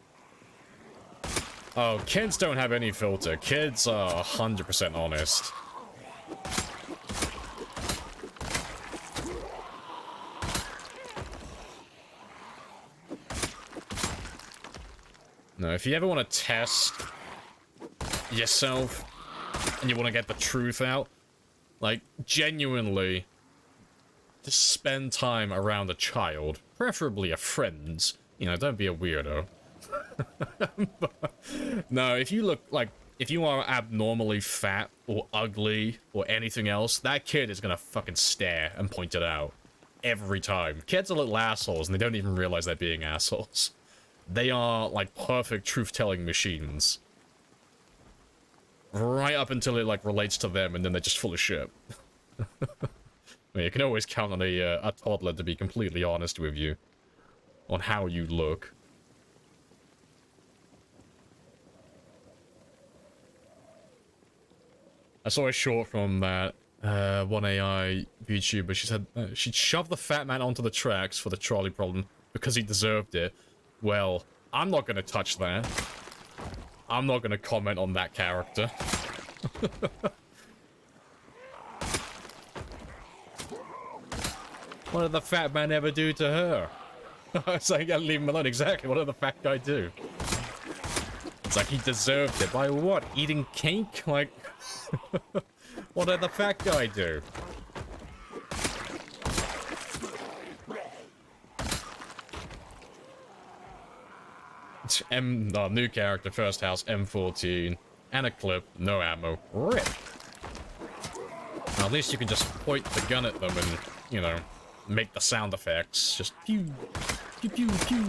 Oh, kids don't have any filter. Kids are 100% honest. No, if you ever want to test yourself and you want to get the truth out, like, genuinely, just spend time around a child, preferably a friend. You know, don't be a weirdo. No, if you look like, if you are abnormally fat or ugly or anything else, that kid is gonna fucking stare and point it out every time. Kids are little assholes and they don't even realize they're being assholes. They are like perfect truth-telling machines. Right up until it like relates to them and then they're just full of shit. I mean, you can always count on a toddler to be completely honest with you on how you look. I saw a short from that one AI YouTuber. She said she'd shove the fat man onto the tracks for the trolley problem because he deserved it. Well, I'm not gonna touch that. I'm not gonna comment on that character. What did the fat man ever do to her? It's like, I gotta leave him alone. Exactly, what did the fat guy do? It's like, he deserved it. By what? Eating cake? Like, what did the fat guy do? New character, first house, M14. And a clip, no ammo. RIP! Now, at least you can just point the gun at them and, you know, make the sound effects. Just pew, pew, pew, pew.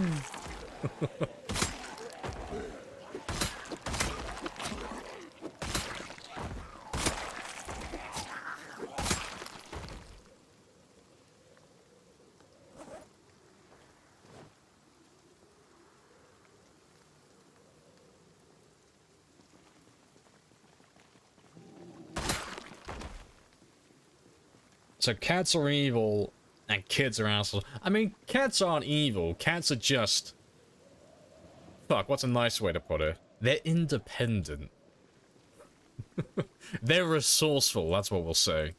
So cats are evil, and kids are assholes. I mean, cats aren't evil. Cats are just... Fuck, what's a nice way to put it? They're independent. They're resourceful, that's what we'll say.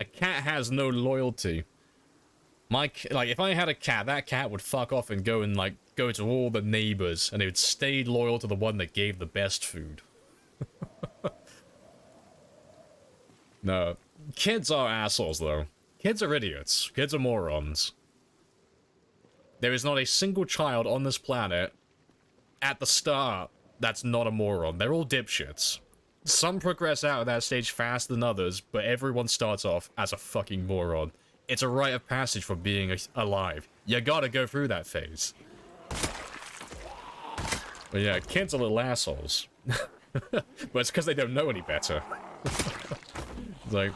A cat has no loyalty. Like, if I had a cat, that cat would fuck off and go go to all the neighbors, and they would stay loyal to the one that gave the best food. No, kids are assholes, though. Kids are idiots. Kids are morons. There is not a single child on this planet at the start that's not a moron. They're all dipshits. Some progress out of that stage faster than others, but everyone starts off as a fucking moron. It's a rite of passage for being alive. You gotta go through that phase. But yeah, kids are little assholes. But it's because they don't know any better. It's like...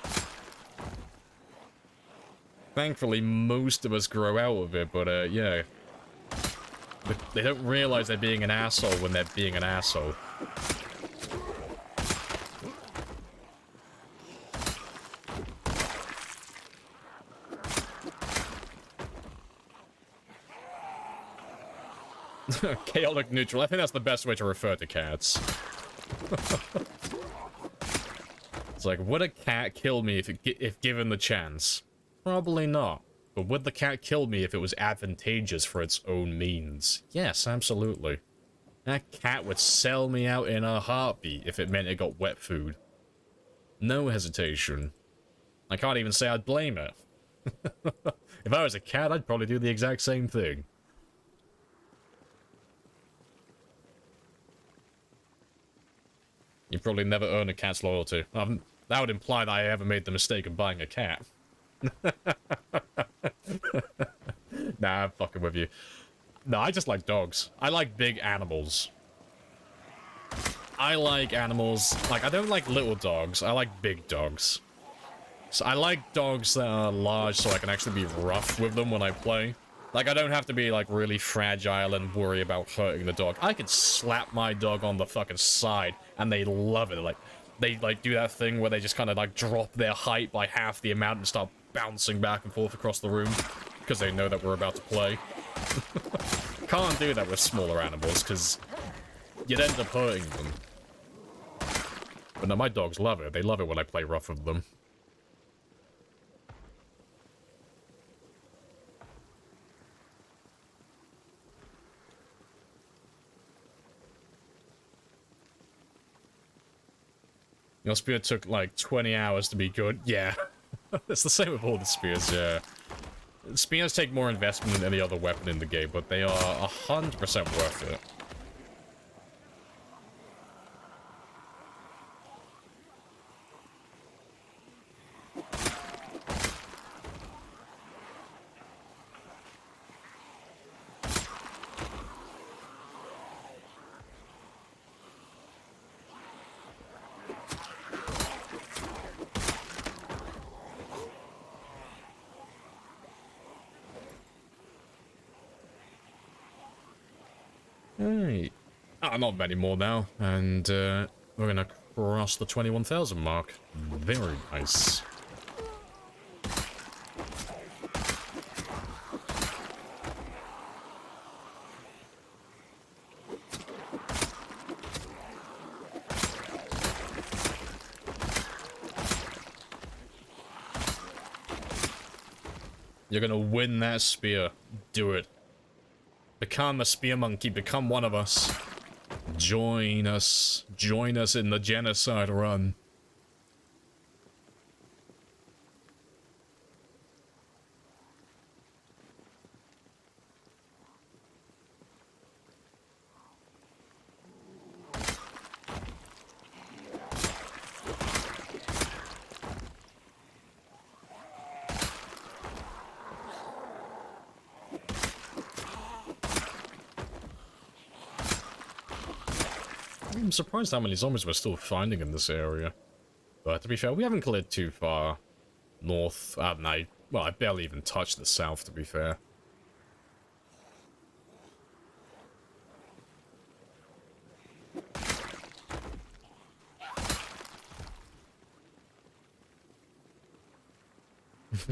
Thankfully, most of us grow out of it, but yeah. They don't realize they're being an asshole when they're being an asshole. Chaotic neutral. I think that's the best way to refer to cats. It's like, would a cat kill me if given the chance? Probably not. But would the cat kill me if it was advantageous for its own means? Yes, absolutely. That cat would sell me out in a heartbeat if it meant it got wet food. No hesitation. I can't even say I'd blame it. If I was a cat, I'd probably do the exact same thing. You probably never earn a cat's loyalty. That would imply that I ever made the mistake of buying a cat. Nah, I'm fucking with you. No, I just like dogs. I like big animals. I like animals... Like, I don't like little dogs. I like big dogs. So I like dogs that are large so I can actually be rough with them when I play. Like, I don't have to be, like, really fragile and worry about hurting the dog. I can slap my dog on the fucking side, and they love it. Like, they, like, do that thing where they just kind of, like, drop their height by half the amount and start bouncing back and forth across the room. Because they know that we're about to play. Can't do that with smaller animals, because you'd end up hurting them. But no, my dogs love it. They love it when I play rough with them. Your spear took like 20 hours to be good. Yeah. It's the same with all the spears, yeah. Spears take more investment than any other weapon in the game, but they are 100% worth it. Hey. Not many more now, and we're gonna cross the 21,000 mark. Very nice. You're gonna win that spear. Do it. Become a spear monkey. Become one of us. Join us. Join us in the genocide run. I'm surprised how many zombies we're still finding in this area. But to be fair, we haven't cleared too far north. Well, I barely even touched the south, to be fair.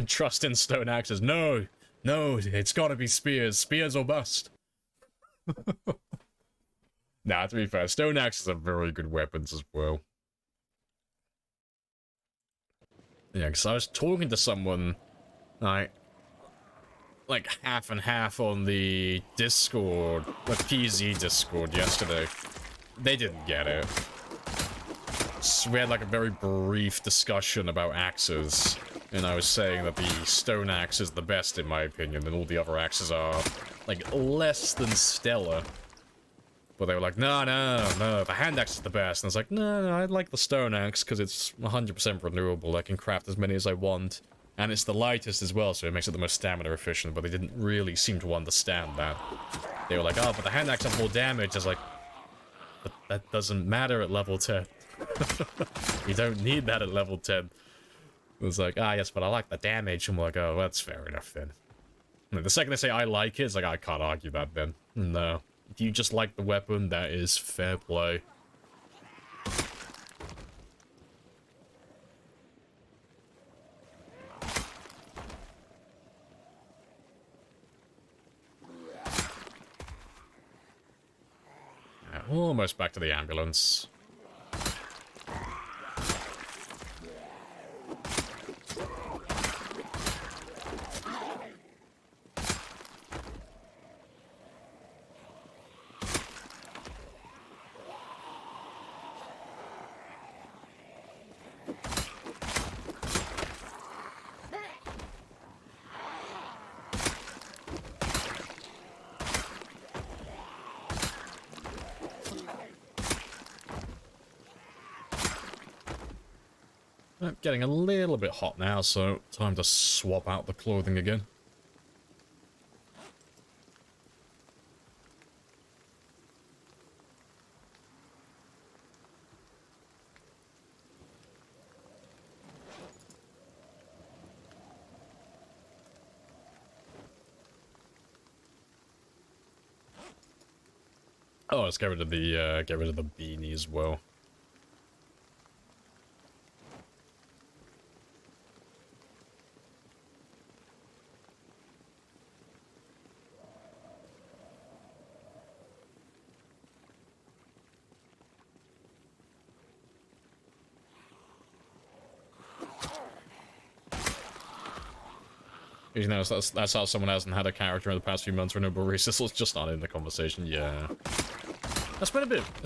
Trust in stone axes. No! No, it's gotta be spears. Spears or bust. Nah, to be fair, stone axes are very good weapons as well. Yeah, because I was talking to someone, like like half and half on the Discord, the PZ Discord yesterday. They didn't get it. So we had like a very brief discussion about axes, and I was saying that the stone axe is the best in my opinion, and all the other axes are like less than stellar. But they were like, no, the hand axe is the best. And I was like, no, I like the stone axe because it's 100% renewable. I can craft as many as I want. And it's the lightest as well, so it makes it the most stamina efficient. But they didn't really seem to understand that. They were like, oh, but the hand axe has more damage. I was like, but that doesn't matter at level 10. You don't need that at level 10. It was like, ah, yes, but I like the damage. I'm like, oh, that's fair enough then. And the second they say I like it, it's like, I can't argue that then. No. If you just like the weapon, that is fair play. Yeah, almost back to the ambulance. Getting a little bit hot now, so time to swap out the clothing again. Oh, let's get rid of the beanie as well. You know, that's how someone hasn't had a character in the past few months. Renewable resources just not in the conversation. Yeah, it's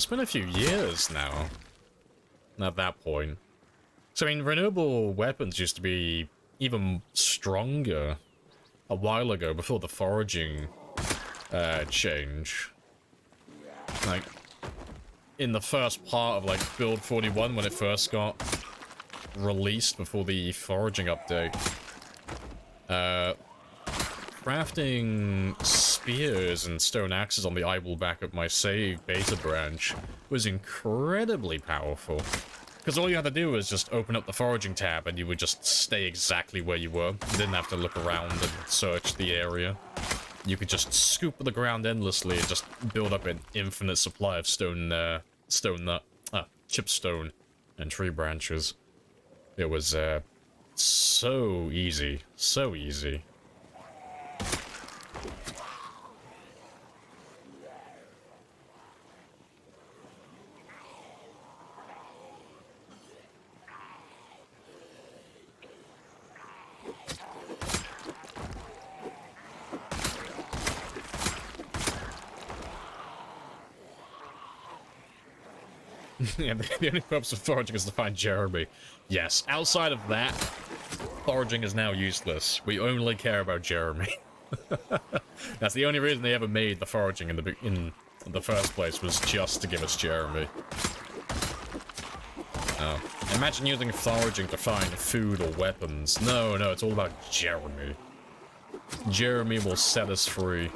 been a few years now. At that point, so I mean, renewable weapons used to be even stronger a while ago before the foraging change. Like in the first part of like build 41 when it first got released before the foraging update. Crafting spears and stone axes on the eyeball back at my save beta branch was incredibly powerful. Because all you had to do was just open up the foraging tab and you would just stay exactly where you were. You didn't have to look around and search the area. You could just scoop the ground endlessly and just build up an infinite supply of chipstone and tree branches. It was, so easy. So easy. Yeah, the only purpose of foraging is to find Jeremy. Yes, outside of that, foraging is now useless. We only care about Jeremy. That's the only reason they ever made the foraging in the first place, was just to give us Jeremy. Oh. Imagine using foraging to find food or weapons. No, it's all about Jeremy. Jeremy will set us free.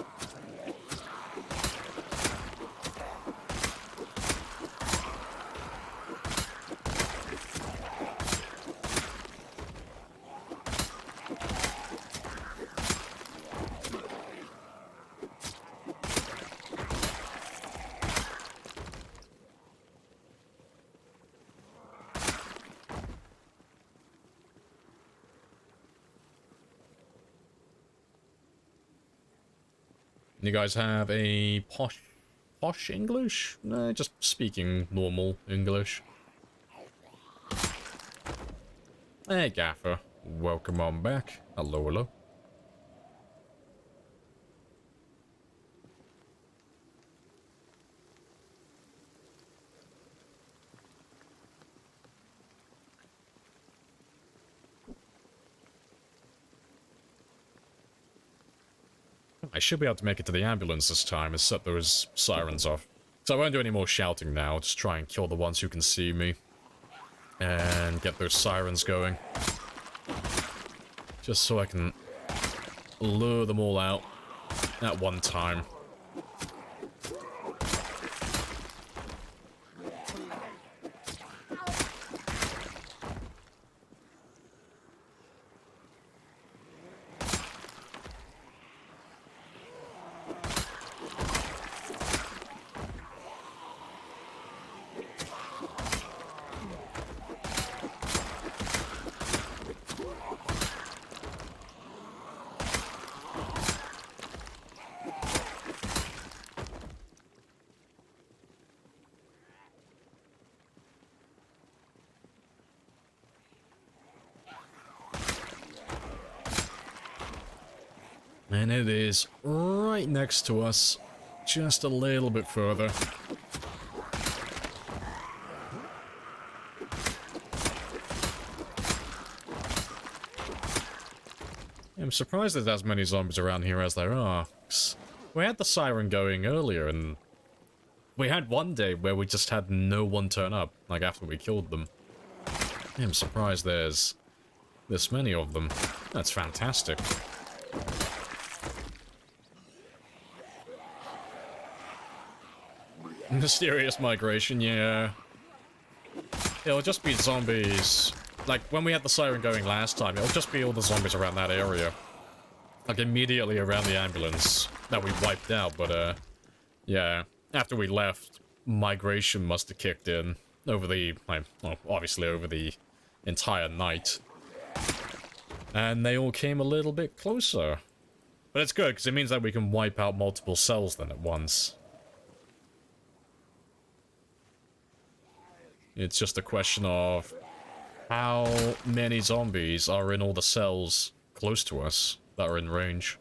You guys have a posh English? No, just speaking normal English. Hey, Gaffer. Welcome on back. Hello. I should be able to make it to the ambulance this time and set those sirens off. So I won't do any more shouting now, just try and kill the ones who can see me. And get those sirens going. Just so I can lure them all out at one time. And it is right next to us, just a little bit further. I'm surprised there's as many zombies around here as there are. We had the siren going earlier, and we had one day where we just had no one turn up, like after we killed them. I'm surprised there's this many of them. That's fantastic. Mysterious migration, yeah. It'll just be zombies. Like, when we had the siren going last time, it'll just be all the zombies around that area. Like, immediately around the ambulance that we wiped out, but, yeah. After we left, migration must have kicked in over the, well, obviously over the entire night. And they all came a little bit closer. But it's good, because it means that we can wipe out multiple cells then at once. It's just a question of how many zombies are in all the cells close to us that are in range.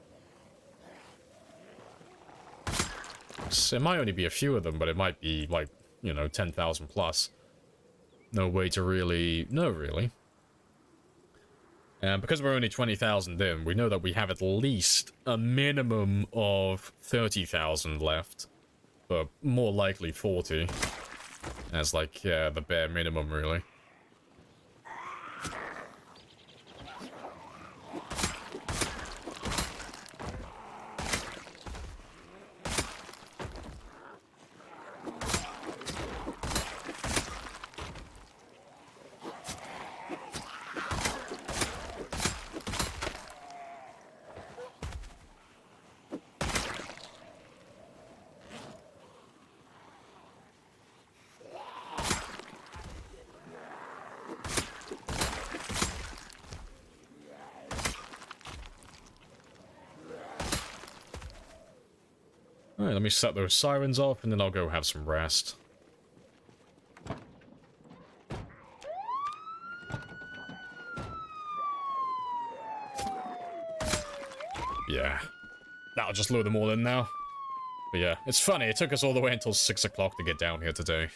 So it might only be a few of them, but it might be, like, you know, 10,000 plus. No way to really know, really. And because we're only 20,000 in, we know that we have at least a minimum of 30,000 left. But more likely 40. As, like, yeah, the bare minimum, really. Alright, let me set those sirens off, and then I'll go have some rest. Yeah. That'll just lure them all in now. But yeah, it's funny, it took us all the way until 6 o'clock to get down here today.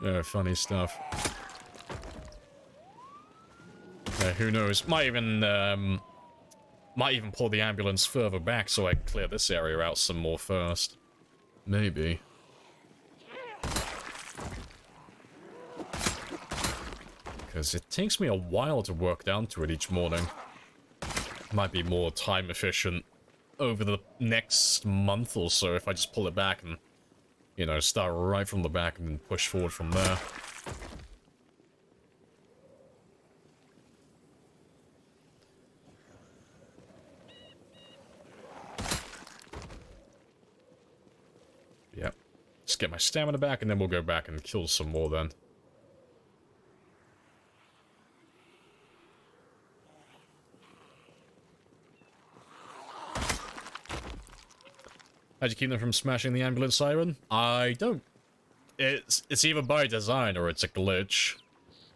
Yeah, funny stuff. Who knows? Might even pull the ambulance further back so I can clear this area out some more first. Maybe. Because it takes me a while to work down to it each morning. Might be more time efficient over the next month or so if I just pull it back and, you know, start right from the back and then push forward from there. Yep. Just get my stamina back, and then we'll go back and kill some more then. How'd you keep them from smashing the ambulance siren? I don't. It's either by design or it's a glitch.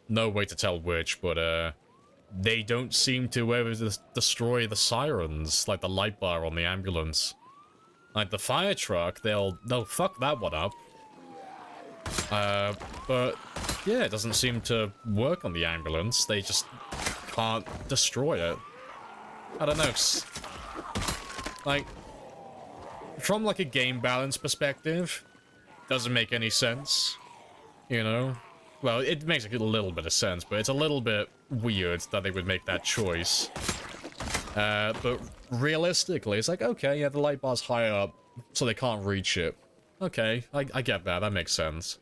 No way to tell which, but they don't seem to ever destroy the sirens, like the light bar on the ambulance. Like the fire truck, they'll fuck that one up. But yeah, it doesn't seem to work on the ambulance. They just can't destroy it. I don't know. Like, from like a game balance perspective, doesn't make any sense, you know? Well, it makes a little bit of sense, but it's a little bit weird that they would make that choice. But realistically, it's like, okay, yeah, the light bar's higher up, so they can't reach it. Okay, I get that, that makes sense.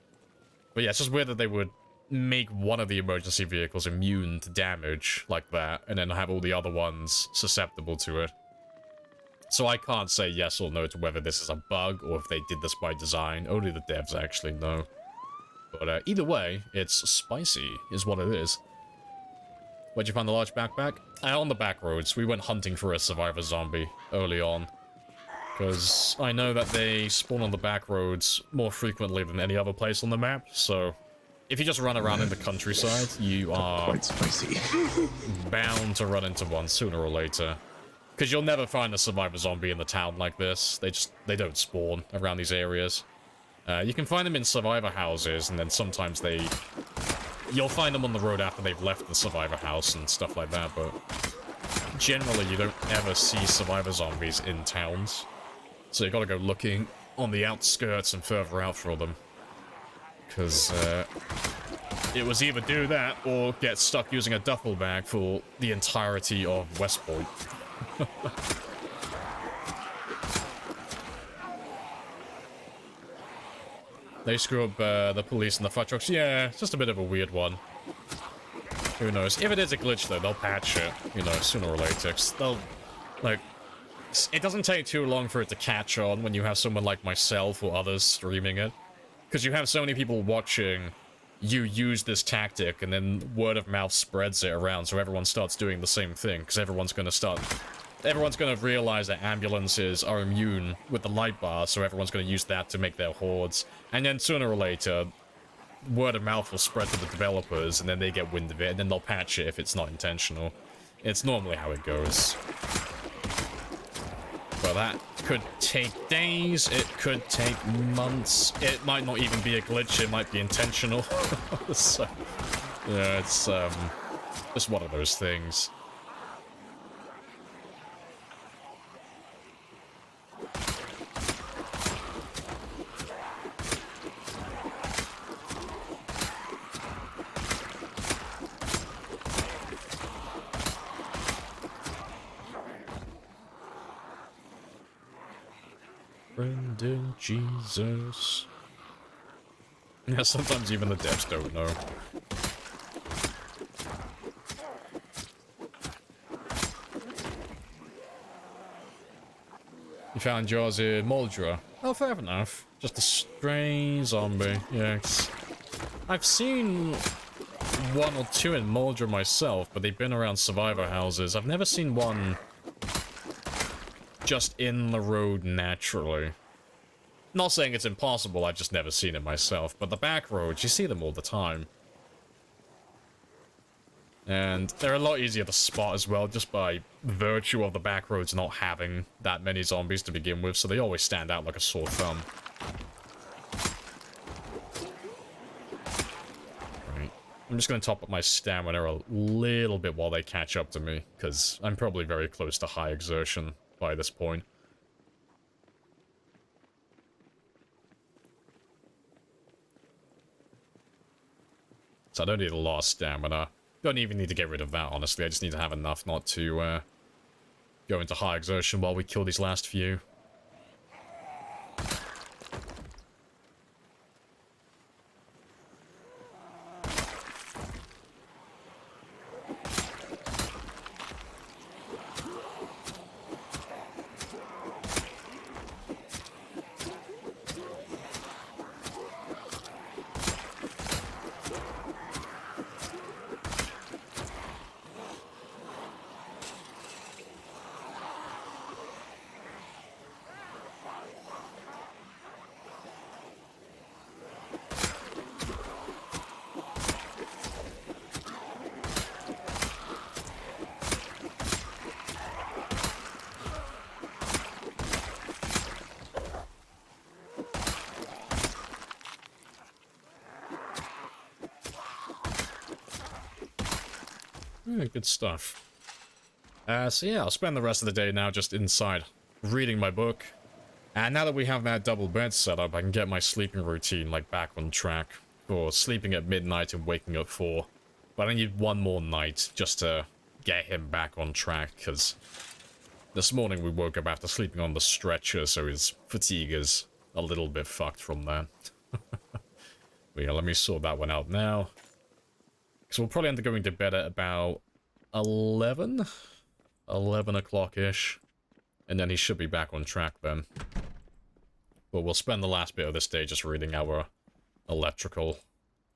But yeah, it's just weird that they would make one of the emergency vehicles immune to damage like that, and then have all the other ones susceptible to it. So I can't say yes or no to whether this is a bug, or if they did this by design. Only the devs actually know. But either way, it's spicy, is what it is. Where'd you find the large backpack? On the back roads. We went hunting for a survivor zombie early on. Because I know that they spawn on the back roads more frequently than any other place on the map, so if you just run around in the countryside, you are quite spicy. bound to run into one sooner or later. Because you'll never find a survivor zombie in the town like this. They don't spawn around these areas. You can find them in survivor houses, and then sometimes you'll find them on the road after they've left the survivor house and stuff like that, but generally you don't ever see survivor zombies in towns. So you gotta go looking on the outskirts and further out for them. Because it was either do that or get stuck using a duffel bag for the entirety of West Point. They screw up the police and the fire trucks. Yeah, it's just a bit of a weird one. Who knows? If it is a glitch, though, they'll patch it, you know, sooner or later. They'll, like, it doesn't take too long for it to catch on when you have someone like myself or others streaming it. Because you have so many people watching you use this tactic, and then word of mouth spreads it around, so everyone starts doing the same thing, because everyone's going to realize that ambulances are immune with the light bar, so everyone's going to use that to make their hordes. And then sooner or later, word of mouth will spread to the developers, and then they get wind of it, and then they'll patch it if it's not intentional. It's normally how it goes. Well, that could take days, it could take months, it might not even be a glitch, it might be intentional. So, yeah, it's just one of those things. Brendan Jesus. Yeah, sometimes even the devs don't know. You found yours in Moldra. Oh, fair enough. Just a stray zombie. Yes. I've seen one or two in Moldra myself, but they've been around survivor houses. I've never seen one just in the road naturally. Not saying it's impossible, I've just never seen it myself, but the back roads, you see them all the time. And they're a lot easier to spot as well, just by virtue of the back roads not having that many zombies to begin with, so they always stand out like a sore thumb. Right. I'm just going to top up my stamina a little bit while they catch up to me, because I'm probably very close to high exertion by this point. So I don't need a lot of stamina. Don't even need to get rid of that, honestly. I just need to have enough not to go into high exertion while we kill these last few. Yeah, good stuff. So yeah, I'll spend the rest of the day now just inside reading my book. And now that we have that double bed set up, I can get my sleeping routine, like, back on track for sleeping at midnight and waking up 4. But I need one more night just to get him back on track, because this morning we woke up after sleeping on the stretcher, so his fatigue is a little bit fucked from that. But yeah, let me sort that one out now. Because we'll probably end up going to bed at about 11? 11 o'clock-ish. And then he should be back on track then. But we'll spend the last bit of this day just reading our Electrical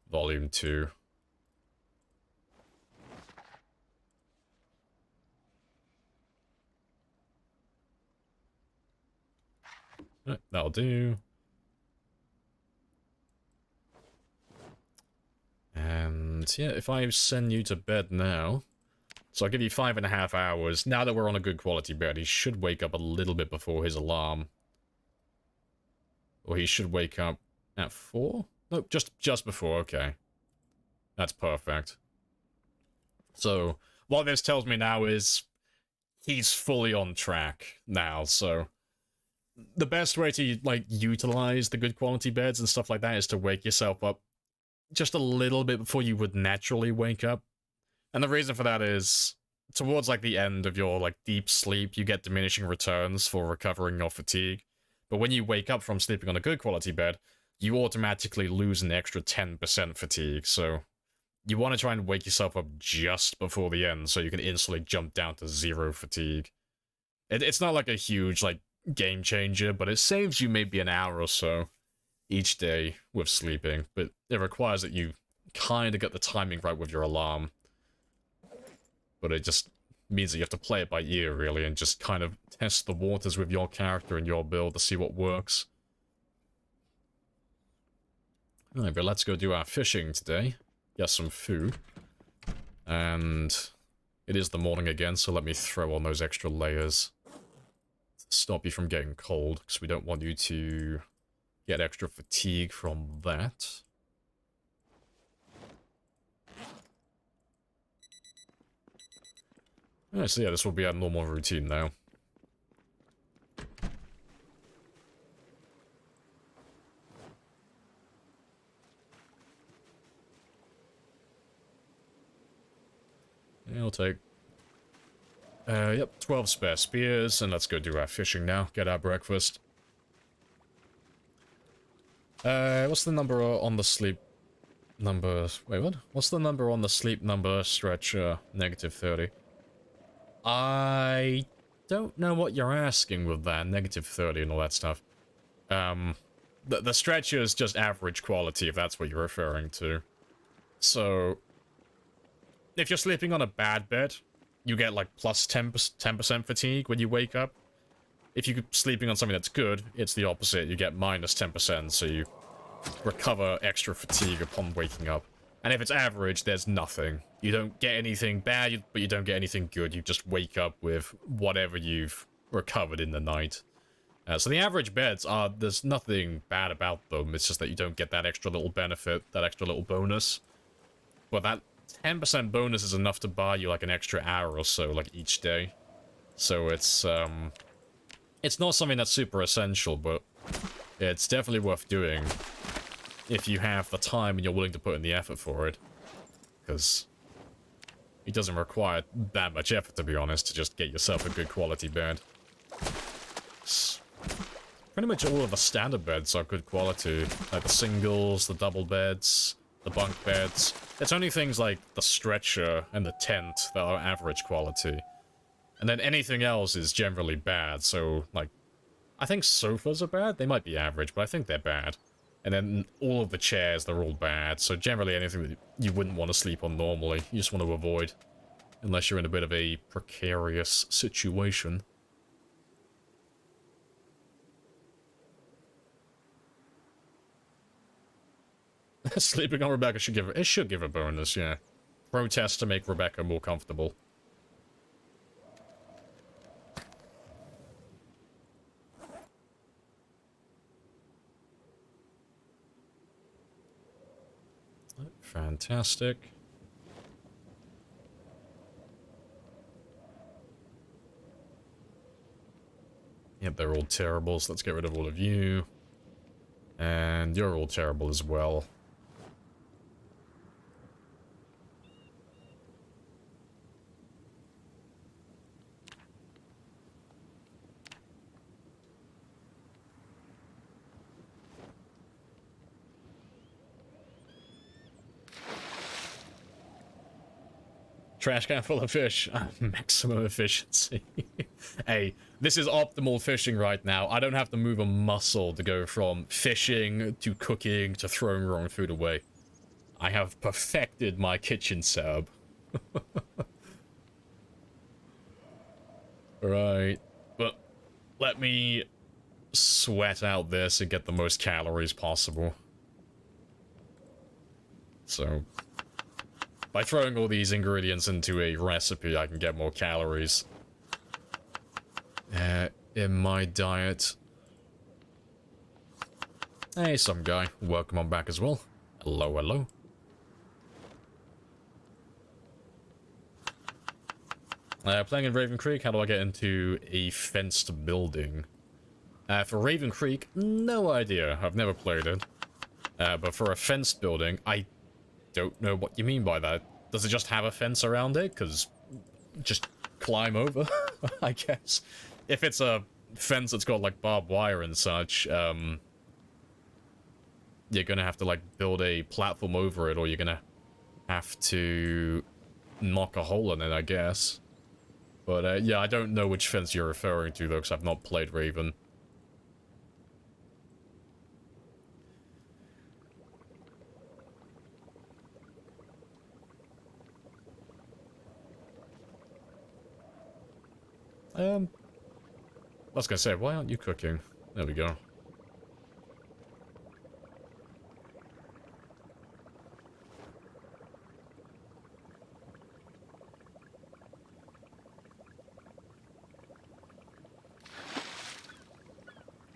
Volume 2. That'll do. And yeah, if I send you to bed now, so I'll give you 5.5 hours. Now that we're on a good quality bed, he should wake up a little bit before his alarm. Or he should wake up at 4? No, just before, okay. That's perfect. So, what this tells me now is he's fully on track now, so the best way to, like, utilize the good quality beds and stuff like that is to wake yourself up just a little bit before you would naturally wake up. And the reason for that is, towards, like, the end of your, like, deep sleep, you get diminishing returns for recovering your fatigue. But when you wake up from sleeping on a good quality bed, you automatically lose an extra 10% fatigue, so you want to try and wake yourself up just before the end so you can instantly jump down to 0 fatigue. It's not like a huge, like, game changer, but it saves you maybe an hour or so each day with sleeping, but it requires that you kind of get the timing right with your alarm. But it just means that you have to play it by ear, really, and just kind of test the waters with your character and your build to see what works. Alright, but let's go do our fishing today. Get some food. And it is the morning again, so let me throw on those extra layers to stop you from getting cold, because we don't want you to get extra fatigue from that. Alright, so yeah, this will be our normal routine now. Yeah, I'll take... yep, 12 spare spears, and let's go do our fishing now. Get our breakfast. What's the number on the sleep number... Wait, what? What's the number on the sleep number stretch, -30? I don't know what you're asking with that, -30 and all that stuff. The stretcher is just average quality, if that's what you're referring to. So, if you're sleeping on a bad bed, you get like plus 10% fatigue when you wake up. If you're sleeping on something that's good, it's the opposite. You get minus 10%, so you recover extra fatigue upon waking up. And if it's average, there's nothing. You don't get anything bad, but you don't get anything good. You just wake up with whatever you've recovered in the night. So the average beds are, there's nothing bad about them. It's just that you don't get that extra little benefit, that extra little bonus. But that 10% bonus is enough to buy you like an extra hour or so, like each day. So it's not something that's super essential, but it's definitely worth doing if you have the time and you're willing to put in the effort for it. Because it doesn't require that much effort, to be honest, to just get yourself a good quality bed. Pretty much all of the standard beds are good quality. Like the singles, the double beds, the bunk beds. It's only things like the stretcher and the tent that are average quality. And then anything else is generally bad, so, like, I think sofas are bad. They might be average, but I think they're bad. And then all of the chairs, they're all bad. So generally anything that you wouldn't want to sleep on normally, you just want to avoid. Unless you're in a bit of a precarious situation. Sleeping on Rebecca should give a bonus, yeah. Protest to make Rebecca more comfortable. Fantastic. Yep, they're all terrible, so let's get rid of all of you. And you're all terrible as well. Trash can full of fish. Maximum efficiency. Hey, this is optimal fishing right now. I don't have to move a muscle to go from fishing to cooking to throwing wrong food away. I have perfected my kitchen setup. Right. But let me sweat out this and get the most calories possible. So by throwing all these ingredients into a recipe, I can get more calories in my diet. Hey, some guy. Welcome on back as well. Hello, hello. Playing in Raven Creek, how do I get into a fenced building? For Raven Creek, no idea. I've never played it. But for a fenced building, I don't know what you mean by that. Does it just have a fence around it? Because just climb over, I guess. If it's a fence that's got, like, barbed wire and such, you're gonna have to, like, build a platform over it, or you're gonna have to knock a hole in it, I guess. But, yeah, I don't know which fence you're referring to, though, because I've not played Raven. I was gonna say, why aren't you cooking? There we go.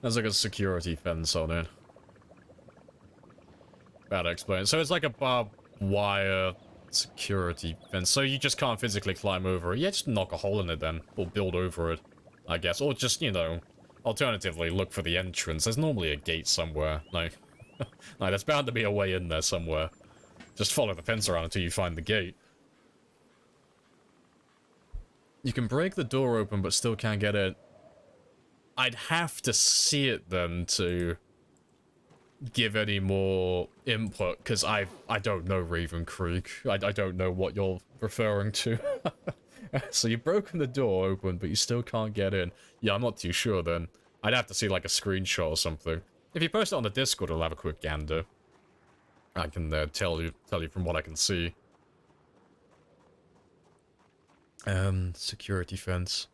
There's like a security fence on it. Bad to explain. So it's like a barbed wire security fence. So you just can't physically climb over it. Yeah, just knock a hole in it then. Or build over it, I guess. Or just, you know, alternatively look for the entrance. There's normally a gate somewhere. Like, like there's bound to be a way in there somewhere. Just follow the fence around until you find the gate. You can break the door open but still can't get it. I'd have to see it then to give any more input, because I don't know Raven Creek. I don't know what you're referring to. So you've broken the door open, but you still can't get in. Yeah, I'm not too sure then. I'd have to see like a screenshot or something. If you post it on the Discord, I'll have a quick gander. I can tell you from what I can see. Security fence.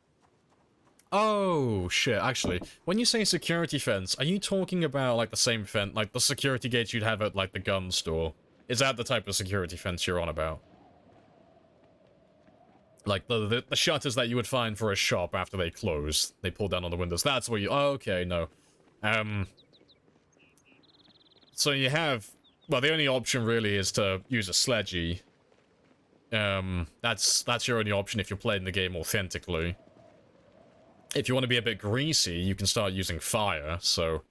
Oh, shit, actually, when you say security fence, are you talking about, like, the same fence, like, the security gates you'd have at, like, the gun store? Is that the type of security fence you're on about? Like, the shutters that you would find for a shop after they close. They pull down on the windows. That's what you... Oh, okay, no. So you have... Well, the only option, really, is to use a sledgy. That's your only option if you're playing the game authentically. If you want to be a bit greasy, you can start using fire, so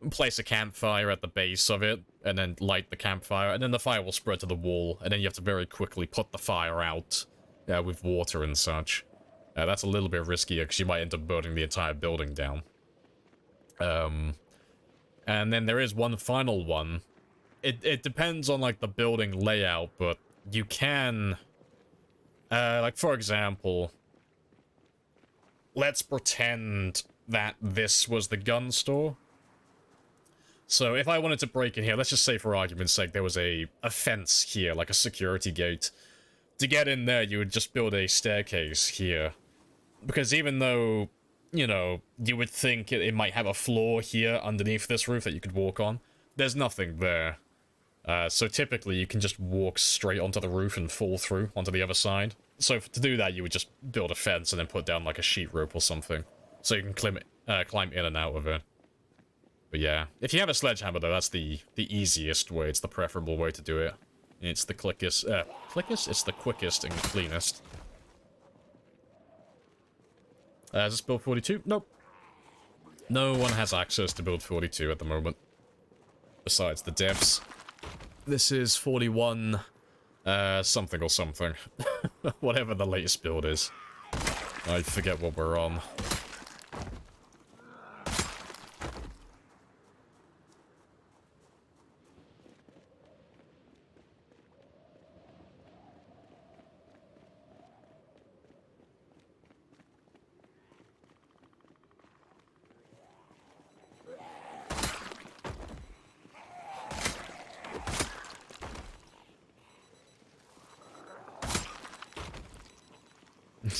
place a campfire at the base of it, and then light the campfire, and then the fire will spread to the wall, and then you have to very quickly put the fire out with water and such. That's a little bit riskier, because you might end up burning the entire building down. And then there is one final one. It depends on, like, the building layout, but you can... like, for example... Let's pretend that this was the gun store. So if I wanted to break in here, let's just say for argument's sake there was a fence here, like a security gate. To get in there, you would just build a staircase here. Because even though, you know, you would think it might have a floor here underneath this roof that you could walk on, there's nothing there. So typically you can just walk straight onto the roof and fall through onto the other side. So to do that, you would just build a fence and then put down like a sheet rope or something. So you can climb in and out of it. But yeah, if you have a sledgehammer though, that's the easiest way. It's the preferable way to do it. It's the quickest, It's the quickest and cleanest. Is this build 42? Nope. No one has access to build 42 at the moment. Besides the devs. This is 41... something or something. Whatever the latest build is. I forget what we're on.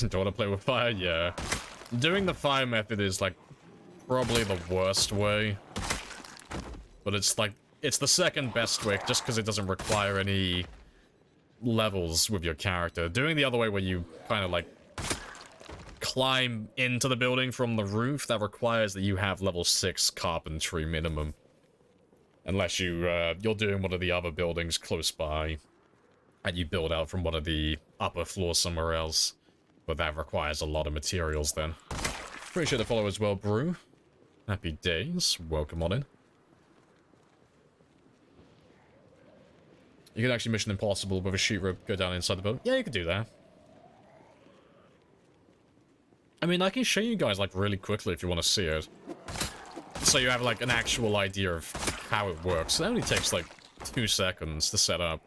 Don't want to play with fire? Yeah. Doing the fire method is, like, probably the worst way. But it's, like, it's the second best way, just because it doesn't require any levels with your character. Doing the other way where you kind of, like, climb into the building from the roof, that requires that you have level 6 carpentry minimum. Unless you're doing one of the other buildings close by, and you build out from one of the upper floors somewhere else. But that requires a lot of materials then. Appreciate the follow as well, Brew. Happy days. Welcome on in. You can actually Mission Impossible with a sheet rope go down inside the boat. Yeah, you could do that. I mean, I can show you guys, like, really quickly if you want to see it. So you have, like, an actual idea of how it works. It only takes, like, 2 seconds to set up.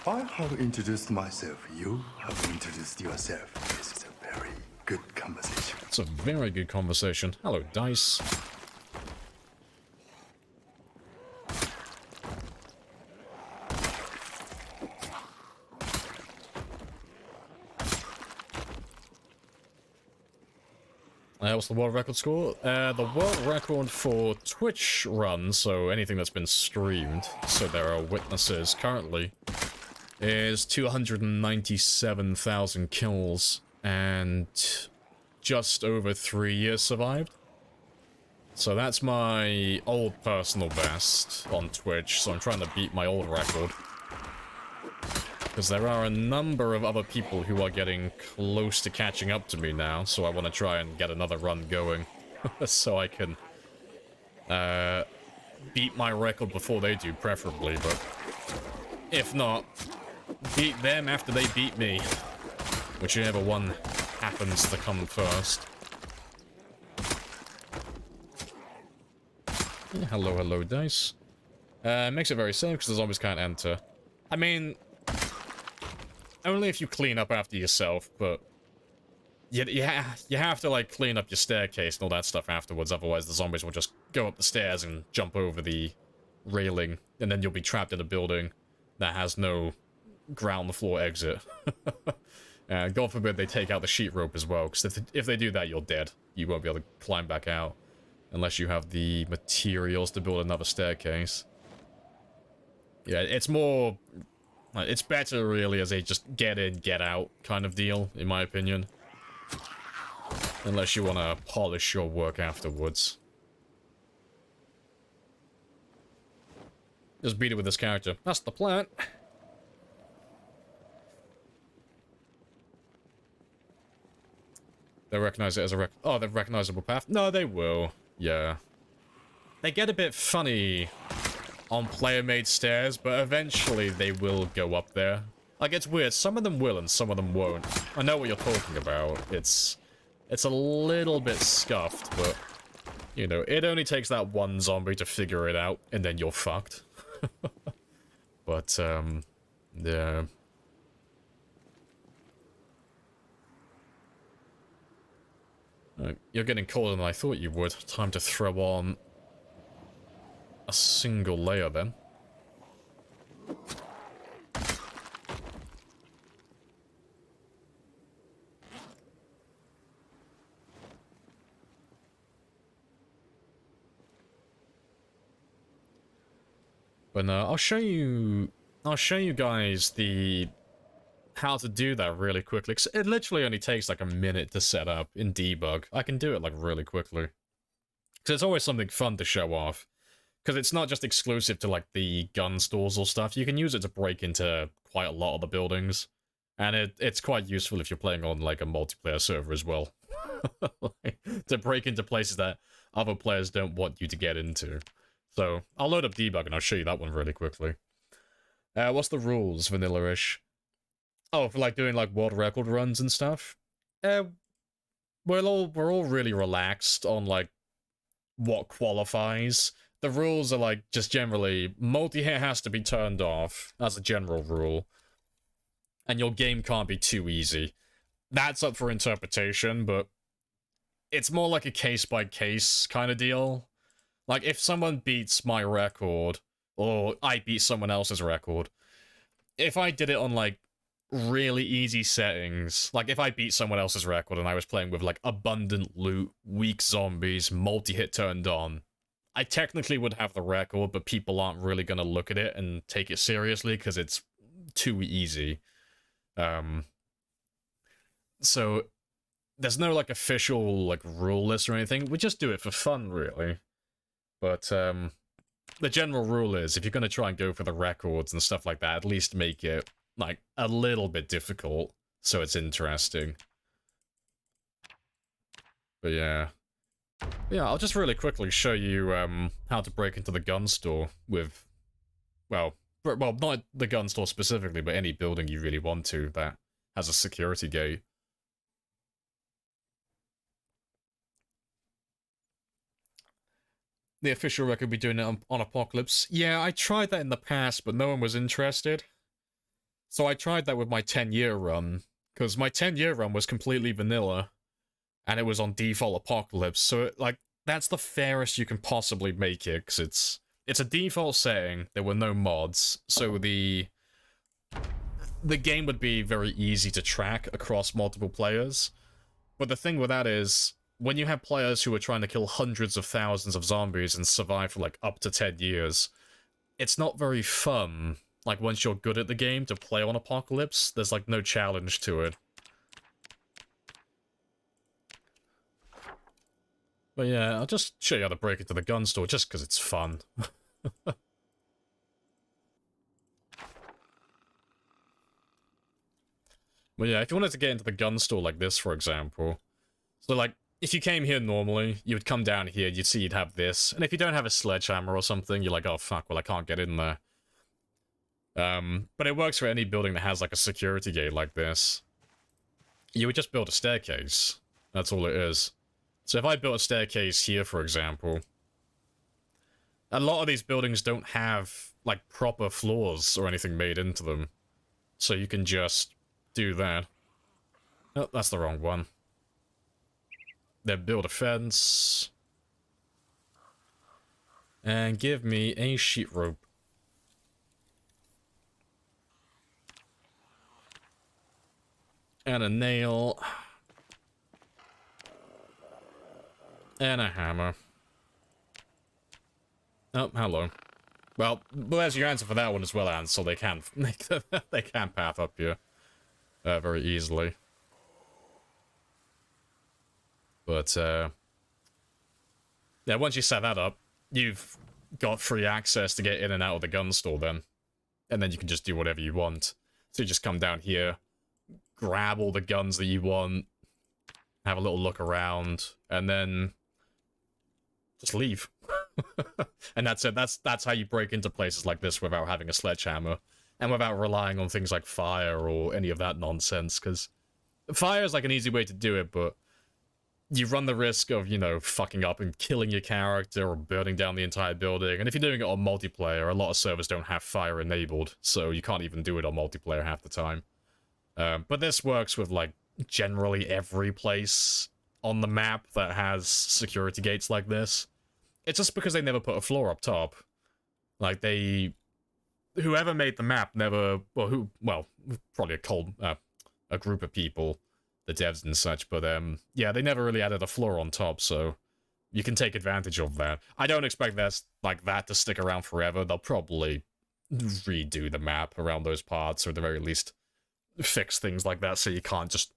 I have introduced myself. You have introduced yourself. This is a very good conversation. It's a very good conversation. Hello, Dice. What's the world record score? The world record for Twitch runs, so anything that's been streamed, so there are witnesses currently, is 297,000 kills and just over 3 years survived. So that's my old personal best on Twitch, so I'm trying to beat my old record. Because there are a number of other people who are getting close to catching up to me now, so I want to try and get another run going. So I can beat my record before they do, preferably, but if not, beat them after they beat me. Whichever one happens to come first. Yeah, hello, hello, Dice. Makes it very safe because the zombies can't enter. I mean, only if you clean up after yourself, but you have to, like, clean up your staircase and all that stuff afterwards, otherwise the zombies will just go up the stairs and jump over the railing, and then you'll be trapped in a building that has no ground floor exit. God forbid they take out the sheet rope as well, because if they do that, you're dead. You won't be able to climb back out, unless you have the materials to build another staircase. Yeah, it's more... it's better, really, as a just get in, get out kind of deal, in my opinion. Unless you want to polish your work afterwards. Just beat it with this character. That's the plan. They recognize it as a the recognizable path? No, they will. Yeah. They get a bit funny on player-made stairs, but eventually they will go up there. Like, it's weird. Some of them will and some of them won't. I know what you're talking about. It's a little bit scuffed, but, you know, it only takes that one zombie to figure it out, and then you're fucked. But, yeah. You're getting colder than I thought you would. Time to throw on a single layer, then. But I'll show you guys how to do that really quickly, because it literally only takes like a minute to set up in debug. I can do it like really quickly. Because it's always something fun to show off. Because it's not just exclusive to like the gun stores or stuff. You can use it to break into quite a lot of the buildings. And it's quite useful if you're playing on like a multiplayer server as well. Like, to break into places that other players don't want you to get into. So I'll load up debug and I'll show you that one really quickly. What's the rules, vanilla-ish? Oh, for like doing like world record runs and stuff? We're all really relaxed on like what qualifies. The rules are like just generally multi-hit has to be turned off. That's a general rule. And your game can't be too easy. That's up for interpretation, but it's more like a case-by-case kind of deal. Like, if someone beats my record, or I beat someone else's record, if I did it on, like, really easy settings, like, if I beat someone else's record and I was playing with, like, abundant loot, weak zombies, multi-hit turned on, I technically would have the record, but people aren't really gonna look at it and take it seriously, because it's too easy. So there's no like official like rule list or anything. We just do it for fun, really. But the general rule is if you're gonna try and go for the records and stuff like that, at least make it like a little bit difficult so it's interesting. But yeah, I'll just really quickly show you how to break into the gun store with, well, not the gun store specifically, but any building you really want to that has a security gate. The official record will be doing it on Apocalypse. Yeah, I tried that in the past, but no one was interested. So I tried that with my 10-year run, because my 10-year run was completely vanilla, and it was on default Apocalypse, so like, that's the fairest you can possibly make it, because it's a default setting, there were no mods, so the game would be very easy to track across multiple players. But the thing with that is, when you have players who are trying to kill hundreds of thousands of zombies and survive for like up to 10 years, it's not very fun. Like, once you're good at the game to play on Apocalypse, there's like no challenge to it. But yeah, I'll just show you how to break into the gun store just because it's fun. But yeah, if you wanted to get into the gun store like this, for example, so like, if you came here normally, you would come down here, you'd see you'd have this, and if you don't have a sledgehammer or something, you're like, oh fuck, well I can't get in there. But it works for any building that has like a security gate like this. You would just build a staircase. That's all it is. So if I built a staircase here, for example, a lot of these buildings don't have like proper floors or anything made into them. So you can just do that. Oh, that's the wrong one. Then build a fence. And give me a sheet rope. And a nail. And a hammer. Oh, hello. Well, there's your answer for that one as well, Ansel. They can they can path up here very easily. But yeah, once you set that up, you've got free access to get in and out of the gun store then. And then you can just do whatever you want. So you just come down here, grab all the guns that you want, have a little look around, and then just leave. And that's it. That's how you break into places like this without having a sledgehammer, and without relying on things like fire or any of that nonsense, because fire is like an easy way to do it, but you run the risk of, you know, fucking up and killing your character or burning down the entire building. And if you're doing it on multiplayer, a lot of servers don't have fire enabled, so you can't even do it on multiplayer half the time. But this works with, like, generally every place on the map that has security gates like this. It's just because they never put a floor up top. Like, whoever made the map never... Well, probably a group of people, the devs and such, but yeah, they never really added a floor on top, so you can take advantage of that. I don't expect that to stick around forever. They'll probably redo the map around those parts, or at the very least fix things like that so you can't just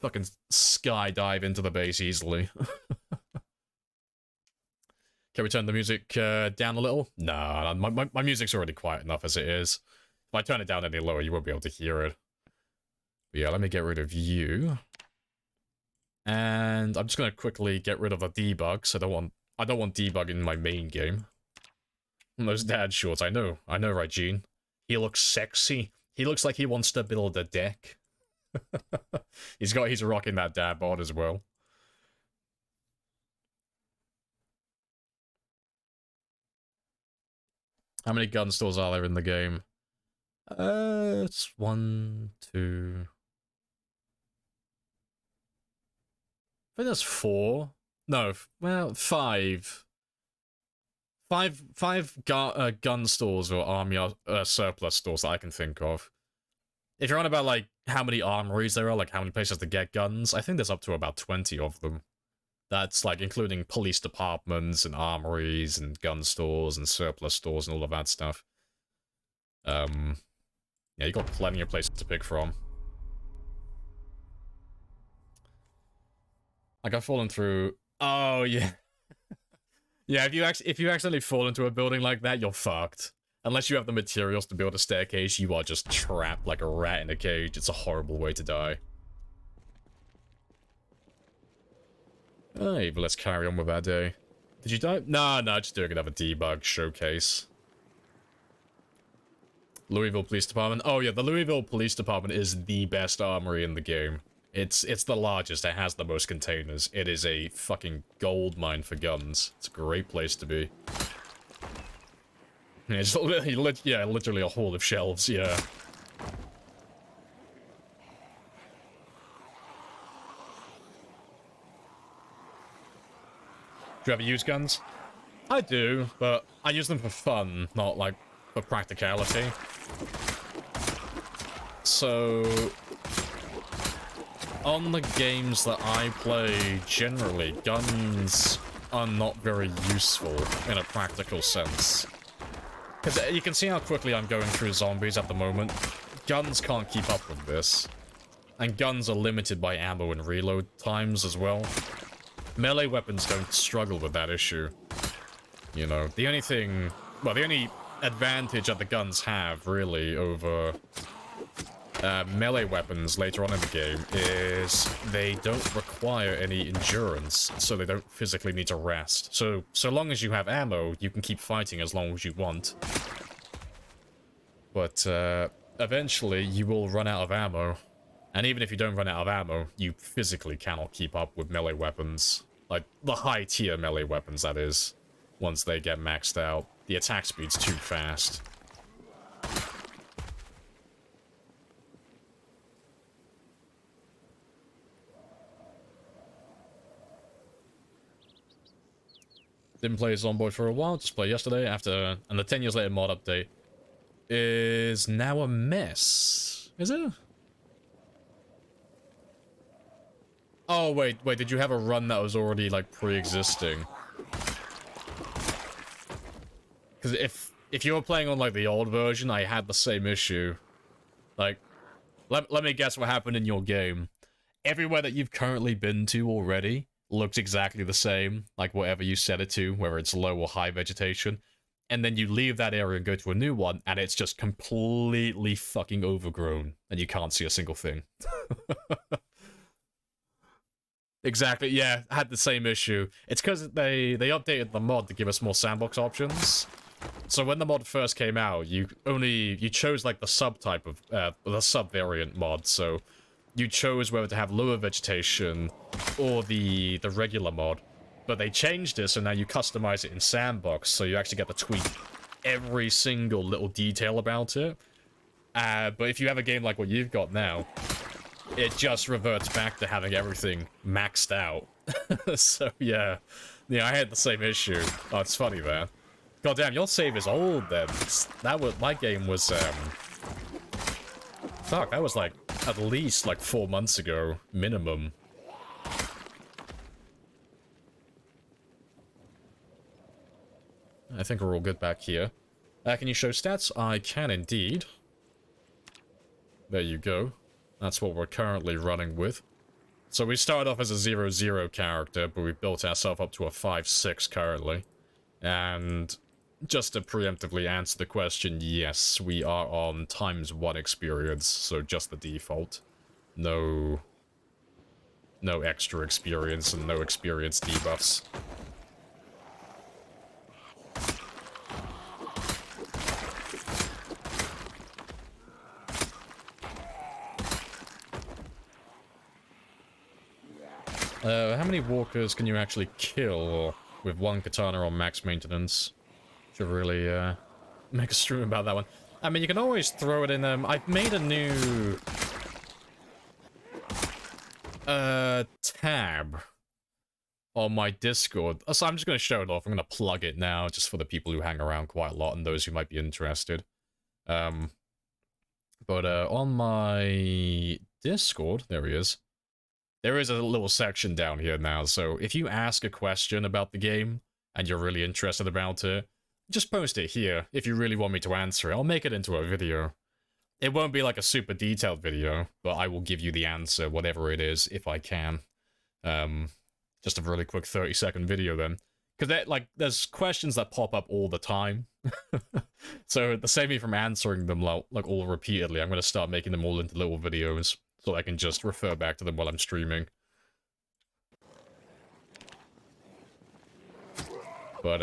fucking skydive into the base easily. Can we turn the music down a little? Nah, my music's already quiet enough as it is. If I turn it down any lower, you won't be able to hear it. But yeah, let me get rid of you. And I'm just gonna quickly get rid of the debugs. I don't want debug in my main game. Those dad shorts, I know, right, Gene? He looks sexy. He looks like he wants to build a deck. He's rocking that dad bod as well. How many gun stores are there in the game? It's 1, 2. I think there's 4. No, well, 5. Five gun stores or army surplus stores that I can think of. If you're on about like how many armories there are, like how many places to get guns, I think there's up to about 20 of them. That's like including police departments and armories and gun stores and surplus stores and all of that stuff. Yeah, you got plenty of places to pick from. Like I've fallen through. Oh yeah, yeah. If you accidentally fall into a building like that, you're fucked. Unless you have the materials to build a staircase, you are just trapped like a rat in a cage. It's a horrible way to die. Alright, but let's carry on with our day. Did you die? No, just doing another debug showcase. Louisville Police Department. Oh yeah, the Louisville Police Department is the best armory in the game. It's the largest, it has the most containers. It is a fucking gold mine for guns. It's a great place to be. It's literally a hall of shelves, yeah. Do you ever use guns? I do, but I use them for fun, not like for practicality. So on the games that I play, generally, guns are not very useful in a practical sense. Because you can see how quickly I'm going through zombies at the moment. Guns can't keep up with this. And guns are limited by ammo and reload times as well. Melee weapons don't struggle with that issue. You know, the only advantage that the guns have, really, over melee weapons later on in the game is they don't require any endurance, so they don't physically need to rest. So long as you have ammo, you can keep fighting as long as you want. But eventually, you will run out of ammo. And even if you don't run out of ammo, you physically cannot keep up with melee weapons. Like, the high-tier melee weapons, that is. Once they get maxed out. The attack speed's too fast. Didn't play Zomboid for a while, just played yesterday and the 10 years later mod update is now a mess. Is it? Oh, wait, did you have a run that was already, like, pre-existing? Because if you were playing on, like, the old version, I had the same issue. Like, let me guess what happened in your game. Everywhere that you've currently been to already looks exactly the same, like whatever you set it to, whether it's low or high vegetation. And then you leave that area and go to a new one, and it's just completely fucking overgrown, and you can't see a single thing. Exactly, yeah, I had the same issue. It's because they updated the mod to give us more sandbox options. So when the mod first came out, you chose like the subtype of the sub-variant mod. So you chose whether to have lower vegetation or the regular mod. But they changed it, so now you customize it in sandbox, so you actually get to tweak every single little detail about it. But if you have a game like what you've got now, it just reverts back to having everything maxed out. So yeah, I had the same issue. Oh, it's funny, man. God damn, your save is old then. My game was fuck, that was like at least like 4 months ago minimum. I think we're all good back here. Can you show stats? I can indeed. There you go. That's what we're currently running with. So we started off as a 0-0 character, but we built ourselves up to a 5-6 currently. And just to preemptively answer the question, yes, we are on ×1 experience, so just the default. no extra experience and no experience debuffs. How many walkers can you actually kill with one katana on max maintenance? Should really make a stream about that one. I mean, you can always throw it in. I've made a new tab on my Discord. So I'm just going to show it off. I'm going to plug it now, just for the people who hang around quite a lot and those who might be interested. But on my Discord, there he is. There is a little section down here now, so if you ask a question about the game, and you're really interested about it, just post it here if you really want me to answer it. I'll make it into a video. It won't be like a super detailed video, but I will give you the answer, whatever it is, if I can. Just a really quick 30-second video then. Because there's questions that pop up all the time. So to save me from answering them like all repeatedly, I'm going to start making them all into little videos, so I can just refer back to them while I'm streaming. But,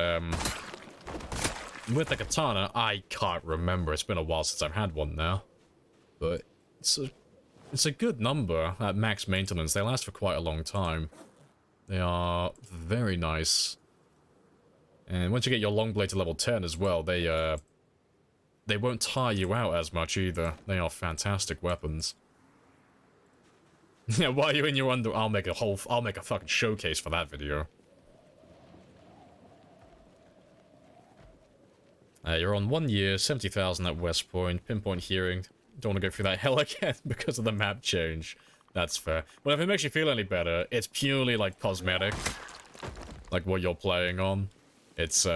with the katana, I can't remember. It's been a while since I've had one now. But it's a good number at max maintenance. They last for quite a long time. They are very nice. And once you get your long blade to level 10 as well, they won't tire you out as much either. They are fantastic weapons. Yeah, while you're in your under, I'll make a fucking showcase for that video. You're on 1 year, 70,000 at West Point, pinpoint hearing. Don't want to go through that hell again because of the map change. That's fair. Well, if it makes you feel any better, it's purely like cosmetic. Like what you're playing on. It's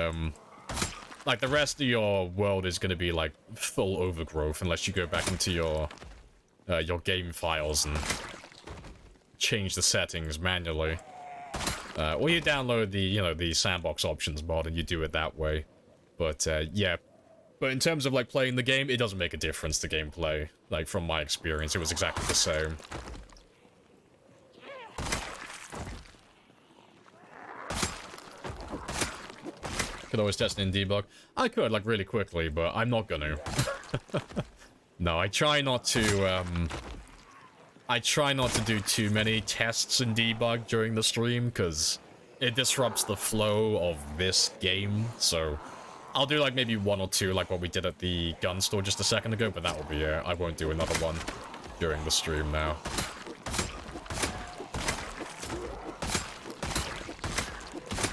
like the rest of your world is going to be like full overgrowth unless you go back into your game files and change the settings manually. Or you download the sandbox options mod and you do it that way. But yeah, but in terms of like playing the game, it doesn't make a difference to gameplay. Like from my experience, it was exactly the same. Could always test it in debug. I could, like, really quickly, but I'm not gonna. No, I try not to do too many tests in debug during the stream, because it disrupts the flow of this game, so I'll do, like, maybe one or two, like what we did at the gun store just a second ago, but that will be it. I won't do another one during the stream now.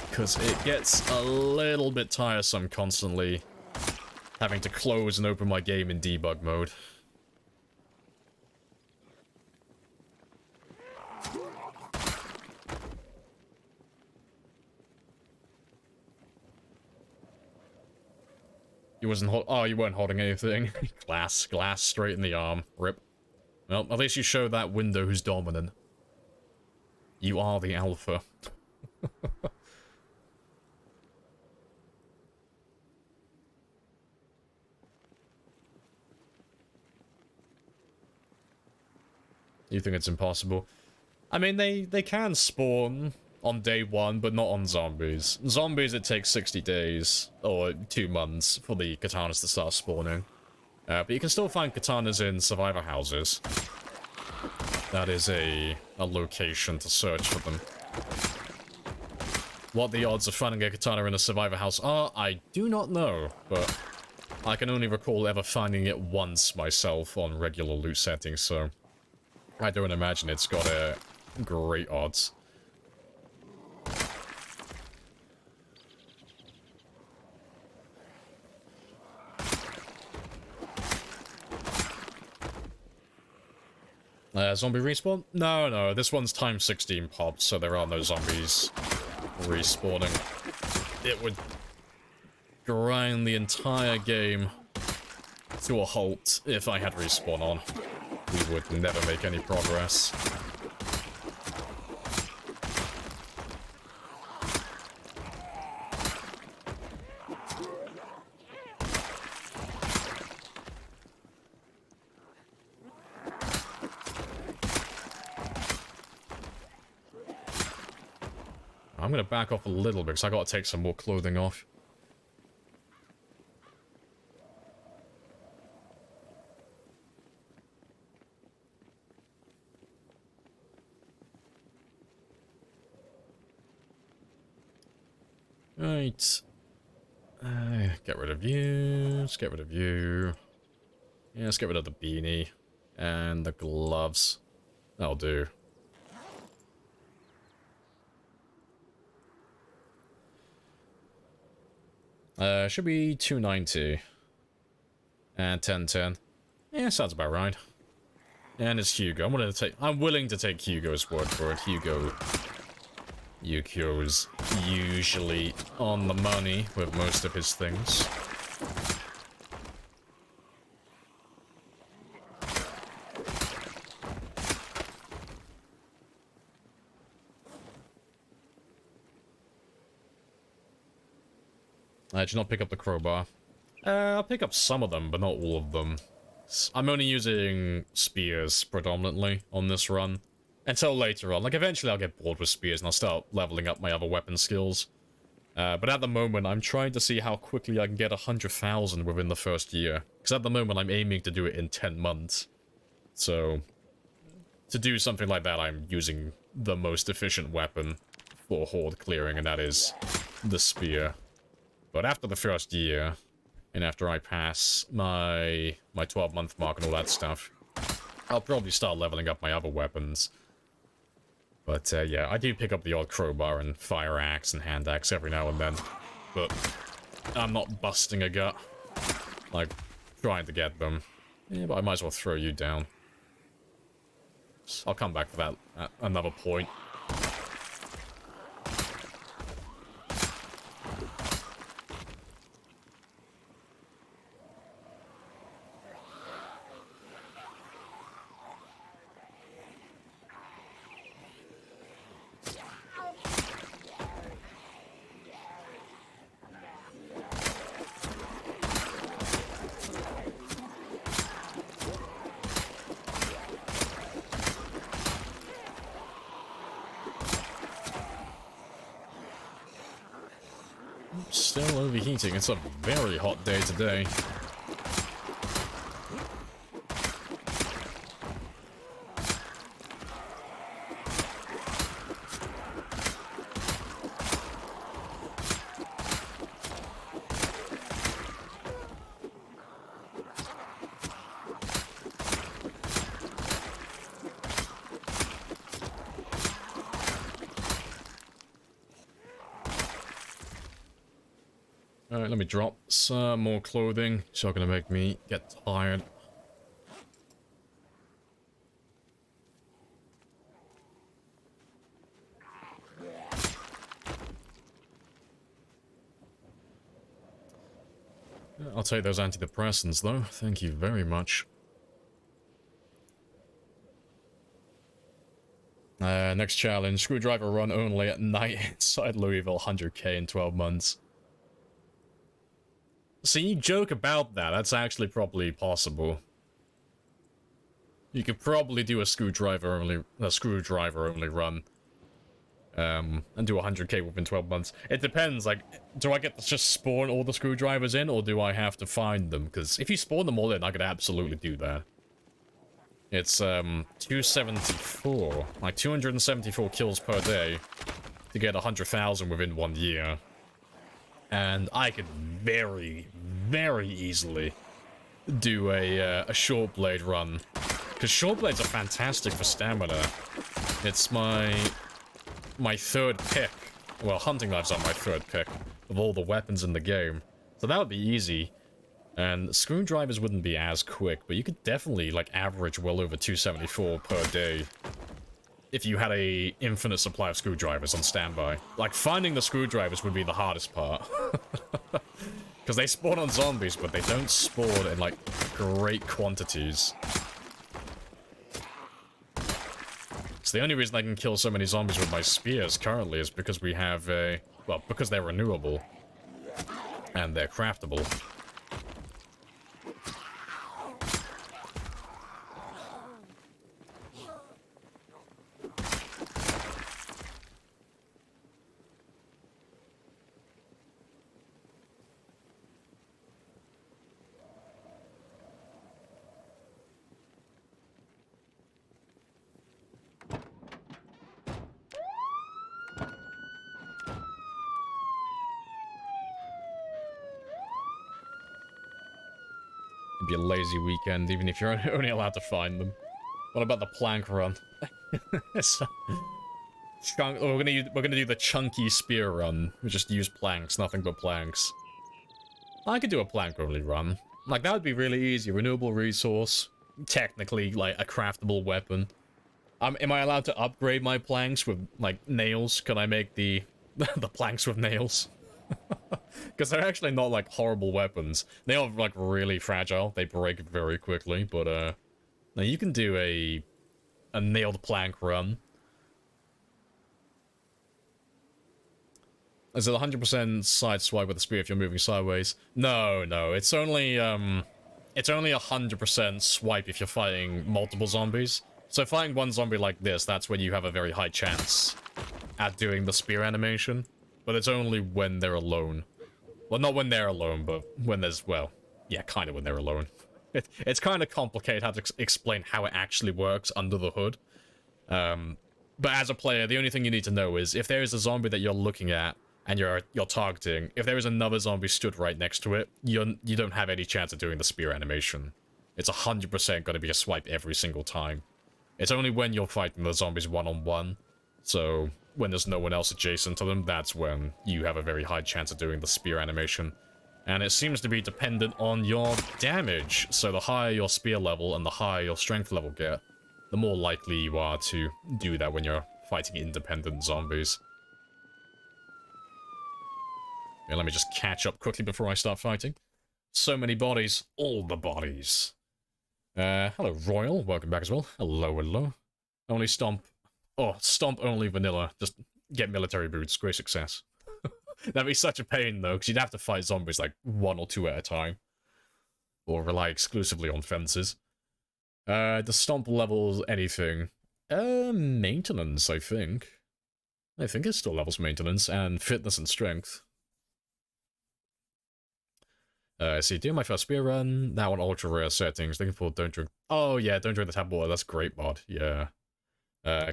Because it gets a little bit tiresome constantly having to close and open my game in debug mode. You weren't holding anything. Glass straight in the arm. Rip. Well, at least you show that window who's dominant. You are the alpha. You think it's impossible? I mean, they can spawn on day one, but not on zombies. Zombies, it takes 60 days, or 2 months, for the katanas to start spawning. But you can still find katanas in survivor houses. That is a location to search for them. What the odds of finding a katana in a survivor house are, I do not know, but I can only recall ever finding it once myself on regular loot settings, so I don't imagine it's got great odds. Zombie respawn? No, this one's times 16 popped, so there are no zombies respawning. It would grind the entire game to a halt if I had respawn on. We would never make any progress. I'm gonna back off a little bit because I gotta take some more clothing off. Right. Get rid of you. Let's get rid of you. Yeah, let's get rid of the beanie. And the gloves. That'll do. Should be 290. And 1010. Yeah, sounds about right. And it's Hugo. I'm willing to take Hugo's word for it. Hugo's usually on the money with most of his things. Did you not pick up the crowbar? I'll pick up some of them, but not all of them. I'm only using spears predominantly on this run. Until later on. Like, eventually I'll get bored with spears and I'll start leveling up my other weapon skills. But at the moment, I'm trying to see how quickly I can get 100,000 within the first year. Because at the moment, I'm aiming to do it in 10 months. So, to do something like that, I'm using the most efficient weapon for horde clearing, and that is the spear. But after the first year, and after I pass my 12-month mark and all that stuff, I'll probably start leveling up my other weapons. But yeah, I do pick up the odd crowbar and fire axe and hand axe every now and then. But I'm not busting a gut, like, trying to get them. Yeah, but I might as well throw you down. I'll come back for that at another point. Still overheating. It's a very hot day today. Alright, let me drop some more clothing. It's not gonna make me get tired. I'll take those antidepressants, though. Thank you very much. Next challenge. Screwdriver run only at night inside Louisville. 100k in 12 months. See, you joke about that. That's actually probably possible. You could probably do a screwdriver only run. And do 100k within 12 months. It depends, like, do I get to just spawn all the screwdrivers in, or do I have to find them? Because if you spawn them all in, I could absolutely do that. It's, 274. Like, 274 kills per day to get 100,000 within 1 year. And I could very, very easily do a short blade run. Because short blades are fantastic for stamina. It's my third pick. Well, hunting knives are my third pick of all the weapons in the game. So that would be easy. And screwdrivers wouldn't be as quick, but you could definitely, like, average well over 274 per day if you had a infinite supply of screwdrivers on standby. Like, finding the screwdrivers would be the hardest part. Because they spawn on zombies, but they don't spawn in, like, great quantities. So the only reason I can kill so many zombies with my spears currently is because we have a... well, because they're renewable. And they're craftable. Be a lazy weekend, even if you're only allowed to find them. What about the plank run? We're gonna do the chunky spear run. We just use planks, nothing but planks. I could do a plank only run. Like, that would be really easy. Renewable resource. Technically, like, a craftable weapon. Am I allowed to upgrade my planks with, like, nails? Can I make the the planks with nails? Because they're actually not, like, horrible weapons. They are, like, really fragile. They break very quickly, but, now you can do a nailed plank run. Is it 100% side swipe with a spear if you're moving sideways? No, it's only 100% swipe if you're fighting multiple zombies. So fighting one zombie like this, that's when you have a very high chance at doing the spear animation. But it's only when they're alone. Well, not when they're alone, but when there's, well, yeah, kind of when they're alone. It's kind of complicated how to explain how it actually works under the hood. But as a player, the only thing you need to know is if there is a zombie that you're looking at and you're targeting, if there is another zombie stood right next to it, you don't have any chance of doing the spear animation. It's 100% going to be a swipe every single time. It's only when you're fighting the zombies one-on-one, so when there's no one else adjacent to them, that's when you have a very high chance of doing the spear animation. And it seems to be dependent on your damage, so the higher your spear level and the higher your strength level get, the more likely you are to do that when you're fighting independent zombies. Yeah, let me just catch up quickly before I start fighting. So many bodies. All the bodies. Hello, Royal. Welcome back as well. Hello. Only stomp. Oh, stomp only vanilla. Just get military boots. Great success. That'd be such a pain, though, because you'd have to fight zombies like 1 or 2 at a time. Or rely exclusively on fences. The stomp levels anything. Maintenance, I think. I think it still levels maintenance and fitness and strength. See, doing my first spear run, that one ultra rare settings, looking for don't drink. Oh yeah, don't drink the tap water, that's great mod, yeah.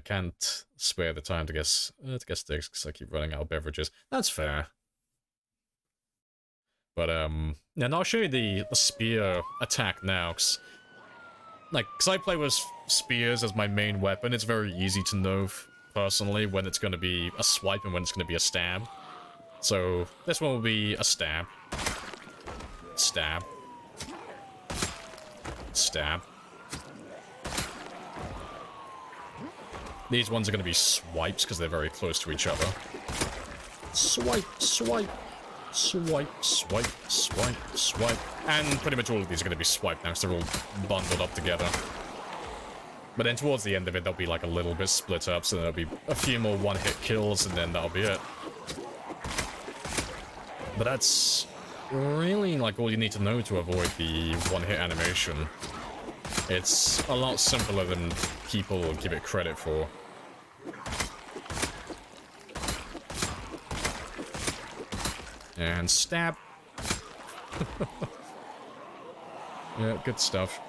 Can't spare the time to get sticks because I keep running out of beverages. That's fair. But and I'll show you the spear attack now, cause I play with spears as my main weapon, it's very easy to know personally when it's gonna be a swipe and when it's gonna be a stab. So this one will be a stab. Stab. Stab. These ones are going to be swipes because they're very close to each other. Swipe, swipe, swipe, swipe, swipe, swipe. And pretty much all of these are going to be swiped now because they're all bundled up together. But then towards the end of it, they'll be like a little bit split up, so there'll be a few more one-hit kills, and then that'll be it. But that's really like all you need to know to avoid the one-hit animation. It's a lot simpler than people give it credit for. And stab. Yeah, good stuff.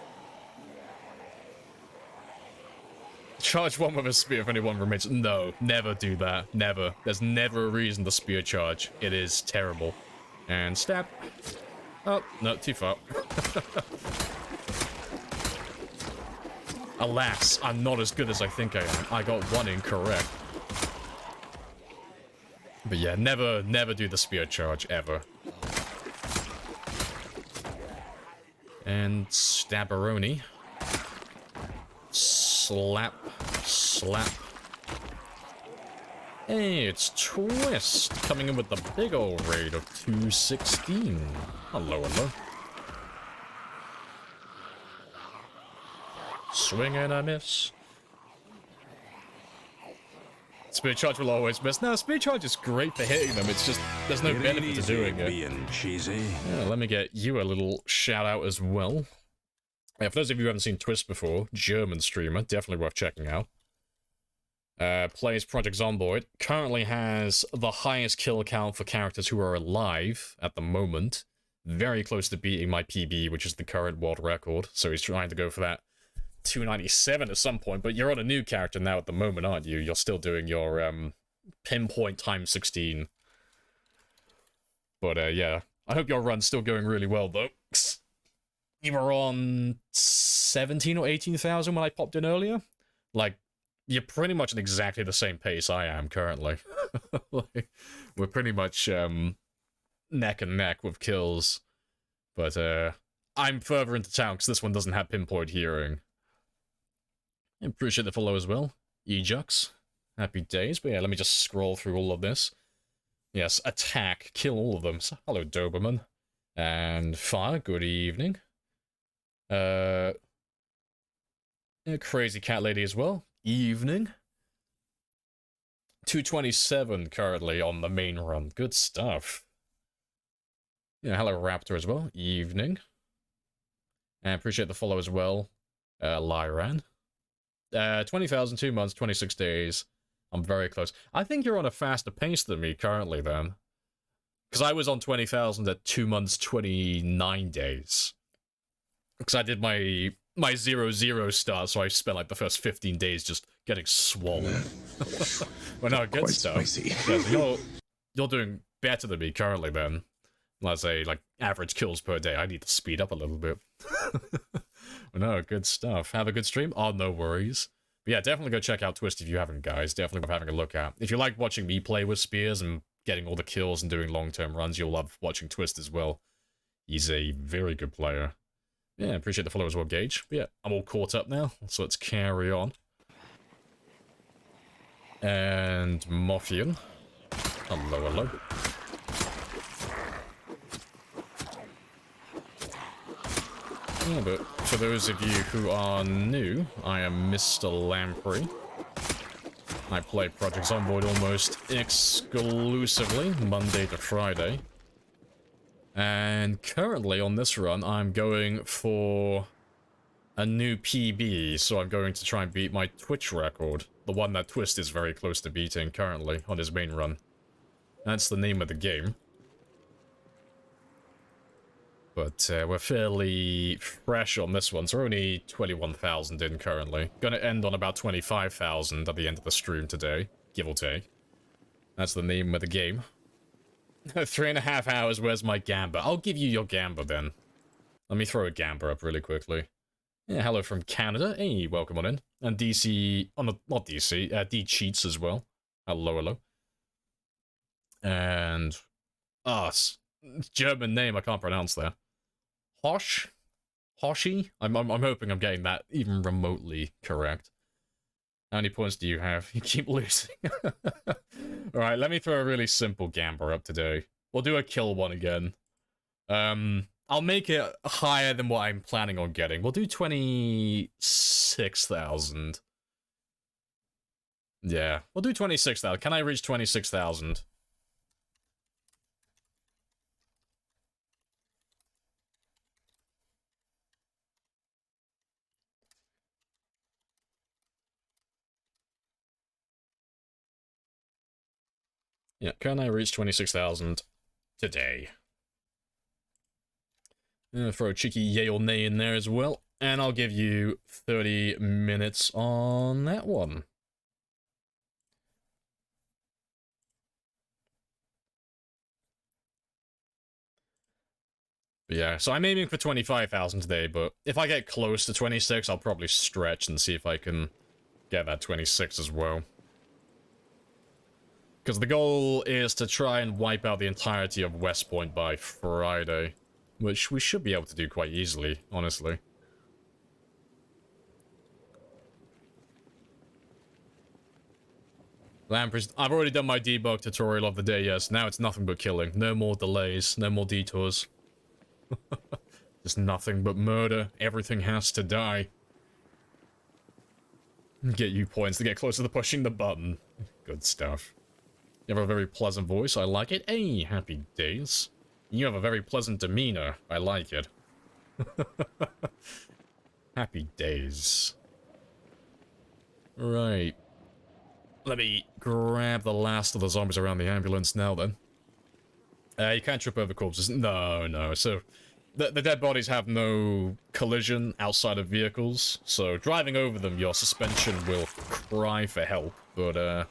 Charge one with a spear if anyone remains. No, never do that. Never. There's never a reason to spear charge. It is terrible. And stab. Oh, no, too far. Alas, I'm not as good as I think I am. I got one incorrect. But yeah, never do the spear charge, ever. And stabberoni. Slap, slap. Hey, it's Twist, coming in with the big ol' raid of 216. Hello, hello. Swing and a miss. Spear charge will always miss. No, spear charge is great for hitting them. It's just, there's no benefit to doing it. Being cheesy. Yeah, let me get you a little shout out as well. Yeah, for those of you who haven't seen Twist before, German streamer, definitely worth checking out. Plays Project Zomboid. Currently has the highest kill count for characters who are alive at the moment. Very close to beating my PB, which is the current world record. So he's trying to go for that 297 at some point, but you're on a new character now at the moment, aren't you? You're still doing your pinpoint times 16. But yeah, I hope your run's still going really well though. were on 17 or 18,000 when I popped in earlier. Like, you're pretty much at exactly the same pace I am currently. Like, we're pretty much neck and neck with kills. But I'm further into town because this one doesn't have pinpoint hearing. I appreciate the follow as well. Ejux. Happy days. But yeah, let me just scroll through all of this. Yes, attack. Kill all of them. So, hello, Doberman. And Fire, good evening. Crazy Cat Lady as well. Evening. 227 currently on the main run. Good stuff. Yeah, hello, Raptor as well. Evening. And appreciate the follow as well. Lyran. 20,000, 2 months, 26 days. I'm very close. I think you're on a faster pace than me currently, then. Because I was on 20,000 at 2 months, 29 days. Because I did my 0-0 start, so I spent like the first 15 days just getting swollen. Well, no, good Quite stuff. spicy. Yeah, so you're doing better than me currently, then. Let's say, like, average kills per day. I need to speed up a little bit. Well, no, good stuff. Have a good stream? Oh, no worries. But yeah, definitely go check out Twist if you haven't, guys. Definitely worth having a look at. If you like watching me play with spears and getting all the kills and doing long-term runs, you'll love watching Twist as well. He's a very good player. Yeah, appreciate the follow as well, Gage. But yeah, I'm all caught up now, so let's carry on. And Mophian. Hello, hello. Yeah, but for those of you who are new, I am Mr. Lamprey. I play Project Zomboid almost exclusively, Monday to Friday. And currently on this run, I'm going for a new PB, so I'm going to try and beat my Twitch record. The one that Twist is very close to beating currently on his main run. That's the name of the game. But we're fairly fresh on this one, so we're only 21,000 in currently. Gonna end on about 25,000 at the end of the stream today, give or take. That's the name of the game. 3.5 hours, where's my Gamba? I'll give you your Gamba then. Let me throw a Gamba up really quickly. Yeah, hello from Canada. Hey, welcome on in. And DC, oh no, not DC, D Cheats as well. Hello, hello. And, German name, I can't pronounce that. Hoshi? I'm hoping I'm getting that even remotely correct. How many points do you have? You keep losing. Alright, let me throw a really simple Gamba up today. We'll do a kill one again. I'll make it higher than what I'm planning on getting. We'll do 26,000. Yeah, we'll do 26,000. Can I reach 26,000? Yeah, can I reach 26,000 today? Throw a cheeky yay or nay in there as well. And I'll give you 30 minutes on that one. But yeah, so I'm aiming for 25,000 today, but if I get close to 26, I'll probably stretch and see if I can get that 26 as well. Because the goal is to try and wipe out the entirety of West Point by Friday. Which we should be able to do quite easily, honestly. Lamprey's, I've already done my debug tutorial of the day, yes. Now it's nothing but killing. No more delays, no more detours. Just nothing but murder. Everything has to die. Get you points to get closer to pushing the button. Good stuff. You have a very pleasant voice, I like it. Hey, happy days. You have a very pleasant demeanor, I like it. Happy days. Right. Let me grab the last of the zombies around the ambulance now, then. You can't trip over corpses. No. So, the dead bodies have no collision outside of vehicles, so driving over them, your suspension will cry for help, but,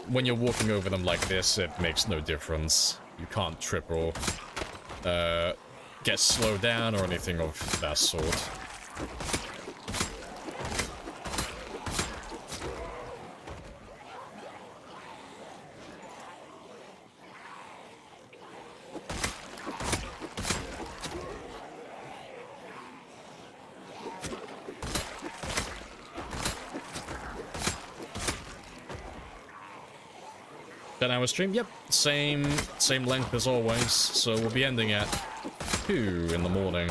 when you're walking over them like this, it makes no difference. You can't trip or, get slowed down or anything of that sort. Hour stream, yep, same length as always, so we'll be ending at 2 in the morning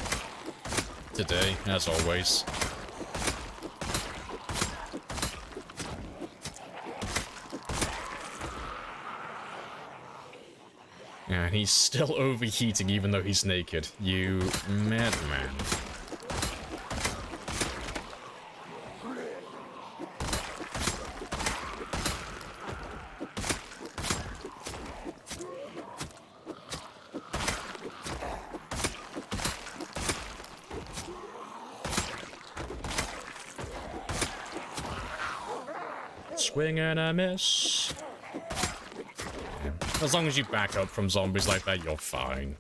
today, as always. Yeah, he's still overheating even though he's naked. You madman. Swing and a miss. As long as you back up from zombies like that, you're fine.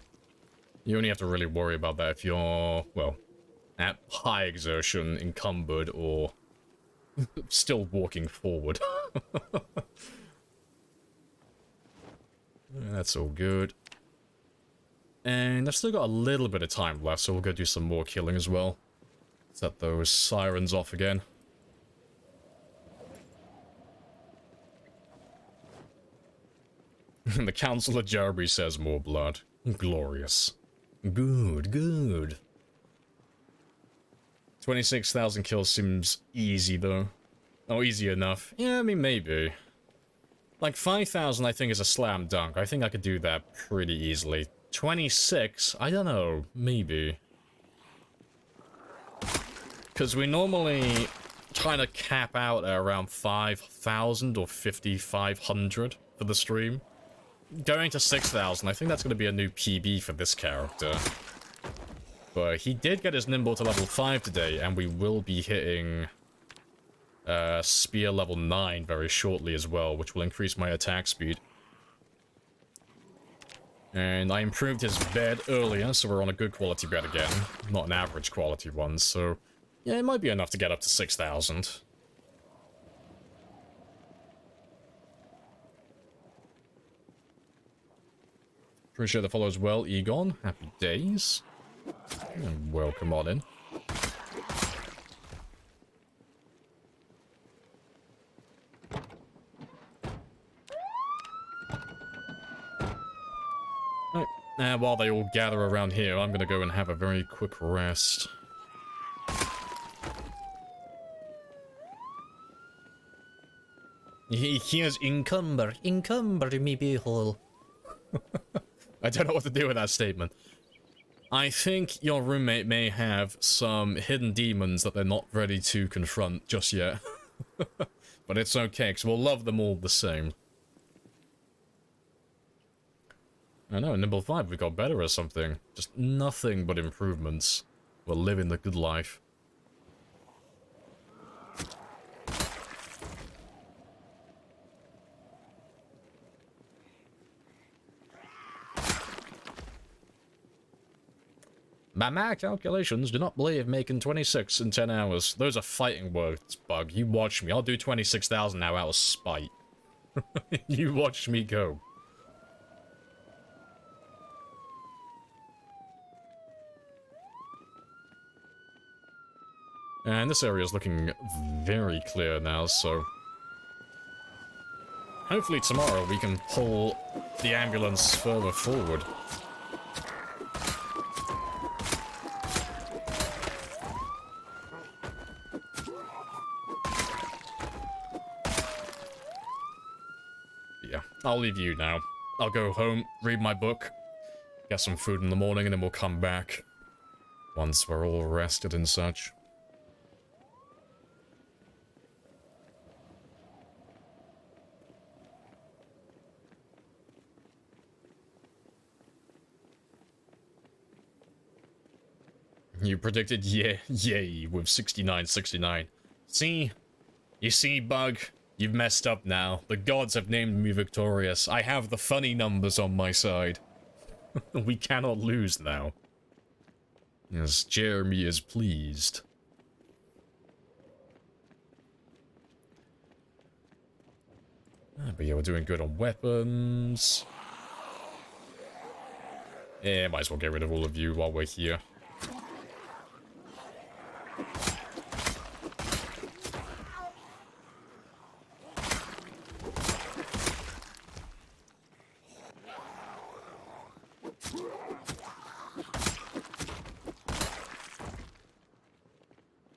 You only have to really worry about that if you're, well, at high exertion, encumbered, or still walking forward. That's all good. And I've still got a little bit of time left, so we'll go do some more killing as well. Set those sirens off again. The Councillor Jeremy says more blood. Glorious. Good, good. 26,000 kills seems easy, though. Oh, easy enough. Yeah, I mean, maybe. Like, 5,000 I think is a slam dunk. I think I could do that pretty easily. 26? I don't know. Maybe. Because we normally kind of cap out at around 5,000 or 5,500 for the stream. Going to 6,000, I think that's going to be a new PB for this character. But he did get his Nimble to level 5 today, and we will be hitting Spear level 9 very shortly as well, which will increase my attack speed. And I improved his bed earlier, so we're on a good quality bed again. Not an average quality one, so yeah, it might be enough to get up to 6,000. Appreciate the follow as well, Egon. Happy days. And welcome on in. Right. While they all gather around here, I'm going to go and have a very quick rest. He has encumber me beehole. I don't know what to do with that statement. I think your roommate may have some hidden demons that they're not ready to confront just yet. But it's okay, because we'll love them all the same. I know, Nimble 5, we got better or something. Just nothing but improvements. We're living the good life. By my calculations, do not believe making 26 in 10 hours. Those are fighting words, Bug. You watch me. I'll do 26,000 now out of spite. You watch me go. And this area is looking very clear now, so hopefully tomorrow we can pull the ambulance further forward. Yeah, I'll leave you now. I'll go home, read my book, get some food in the morning, and then we'll come back once we're all rested and such. You predicted yay with 6969. See? You see, Bug? You've messed up now. The gods have named me victorious. I have the funny numbers on my side. We cannot lose now. Yes, Jeremy is pleased. But yeah, we're doing good on weapons. Yeah, might as well get rid of all of you while we're here.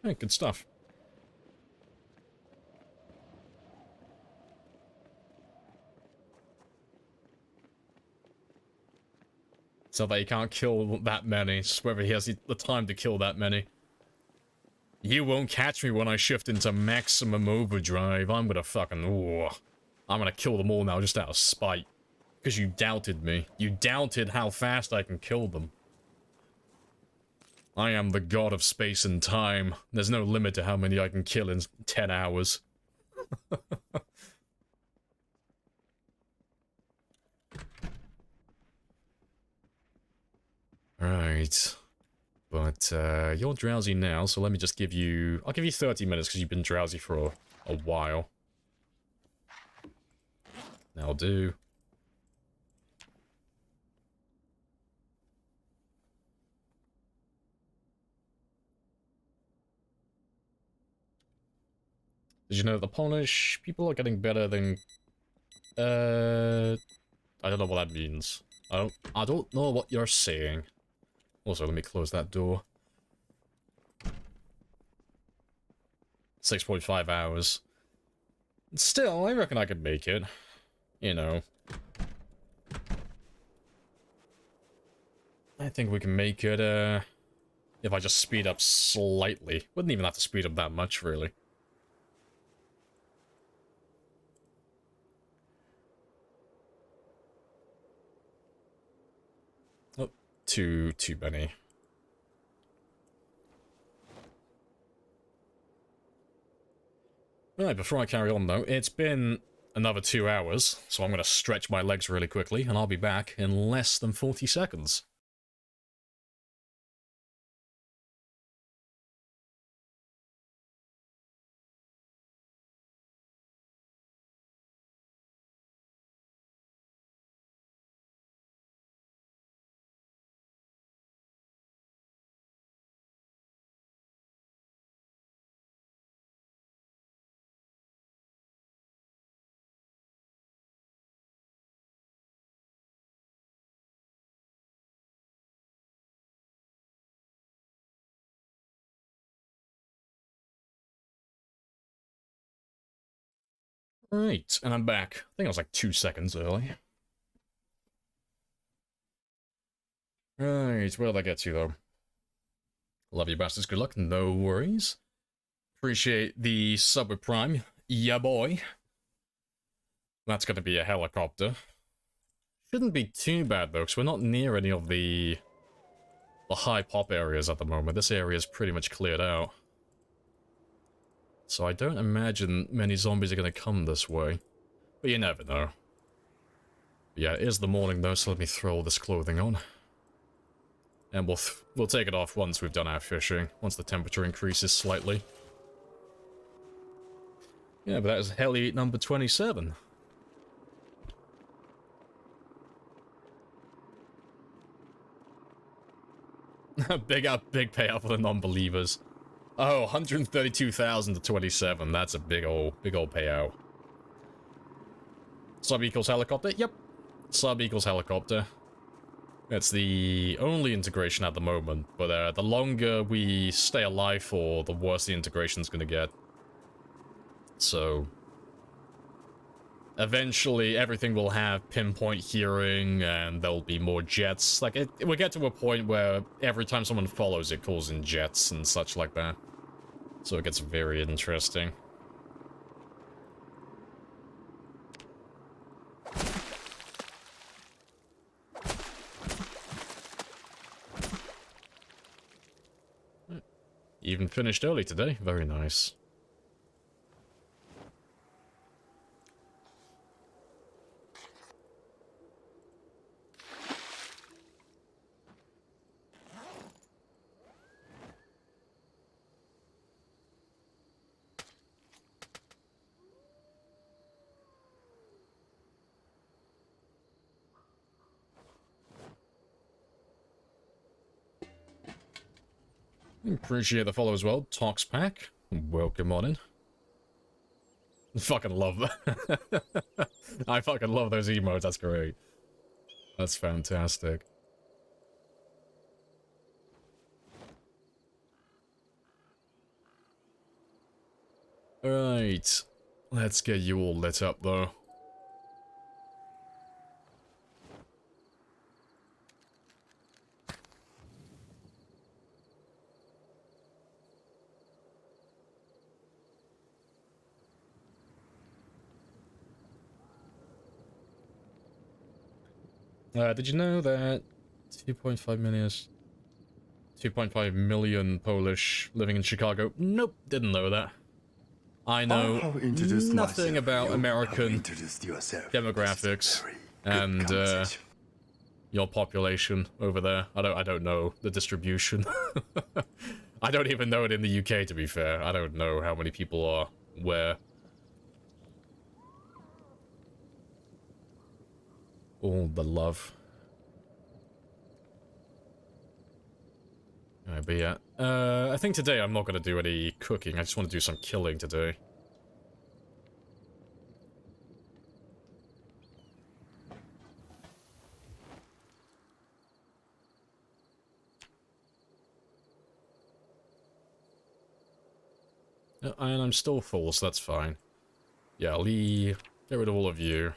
Hey, good stuff. So that he can't kill that many. It's just whether he has the time to kill that many. You won't catch me when I shift into maximum overdrive. I'm gonna fucking... Ooh, I'm gonna kill them all now just out of spite. Because you doubted me. You doubted how fast I can kill them. I am the god of space and time. There's no limit to how many I can kill in 10 hours. Right. But, you're drowsy now, so let me just give you... I'll give you 30 minutes because you've been drowsy for a while. That'll do. Did you know the Polish people are getting better than... I don't know what that means. I don't know what you're saying. Also, let me close that door. 6.5 hours. Still, I reckon I could make it. You know. I think we can make it, if I just speed up slightly. Wouldn't even have to speed up that much, really. Oh, too many. Right, before I carry on though, it's been another 2 hours, so I'm going to stretch my legs really quickly, and I'll be back in less than 40 seconds. Right, and I'm back. I think I was like 2 seconds early. Right, where'd I get to, though? Love you bastards, good luck, no worries. Appreciate the sub with Prime. Yeah, boy. That's gonna be a helicopter. Shouldn't be too bad, though, because we're not near any of the high pop areas at the moment. This area is pretty much cleared out. So I don't imagine many zombies are gonna come this way. But you never know. But yeah, it is the morning, though, so let me throw all this clothing on. And we'll take it off once we've done our fishing, once the temperature increases slightly. Yeah, but that is heli number 27. big payout for the non-believers. Oh, 132,000 to 27. That's a big old payout. Sub equals helicopter? Yep. Sub equals helicopter. It's the only integration at the moment, but the longer we stay alive for, the worse the integration's gonna get. So, eventually everything will have pinpoint hearing, and there'll be more jets. Like, it will get to a point where every time someone follows, it calls in jets and such like that. So it gets very interesting. Even finished early today. Very nice. Appreciate the follow as well. Tox Pack, welcome on in. Fucking love that. I fucking love those emotes, that's great. That's fantastic. Alright. Let's get you all lit up though. Did you know that 2.5 million Polish living in Chicago? Nope, didn't know that. I know nothing about American demographics and your population over there. I don't know the distribution. I don't even know it in the UK, to be fair. I don't know how many people are where. All the love. Alright, but yeah. I think today I'm not gonna do any cooking. I just want to do some killing today. And I'm still full, so that's fine. Yeah, Lee, get rid of all of you.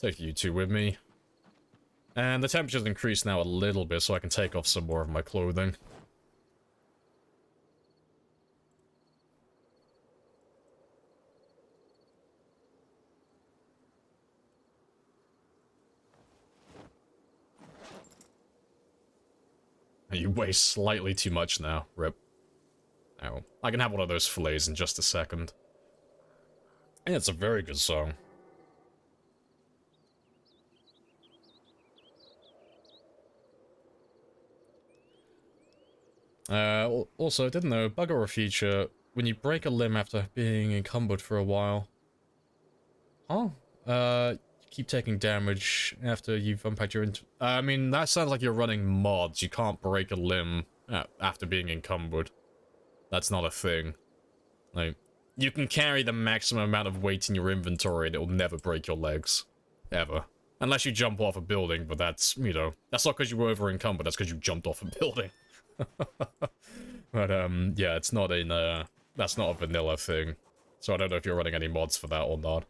Take you two with me. And the temperature's increased now a little bit, so I can take off some more of my clothing. You weigh slightly too much now, rip. Oh, I can have one of those fillets in just a second. And it's a very good song. Also, I didn't know, bug or a feature, when you break a limb after being encumbered for a while. Oh, you keep taking damage after you've unpacked your I mean, that sounds like you're running mods. You can't break a limb after being encumbered. That's not a thing. Like, you can carry the maximum amount of weight in your inventory and it will never break your legs. Ever. Unless you jump off a building, but that's, you know, that's not because you were over encumbered, that's because you jumped off a building. But, yeah, it's not in, that's not a vanilla thing. So I don't know if you're running any mods for that or not.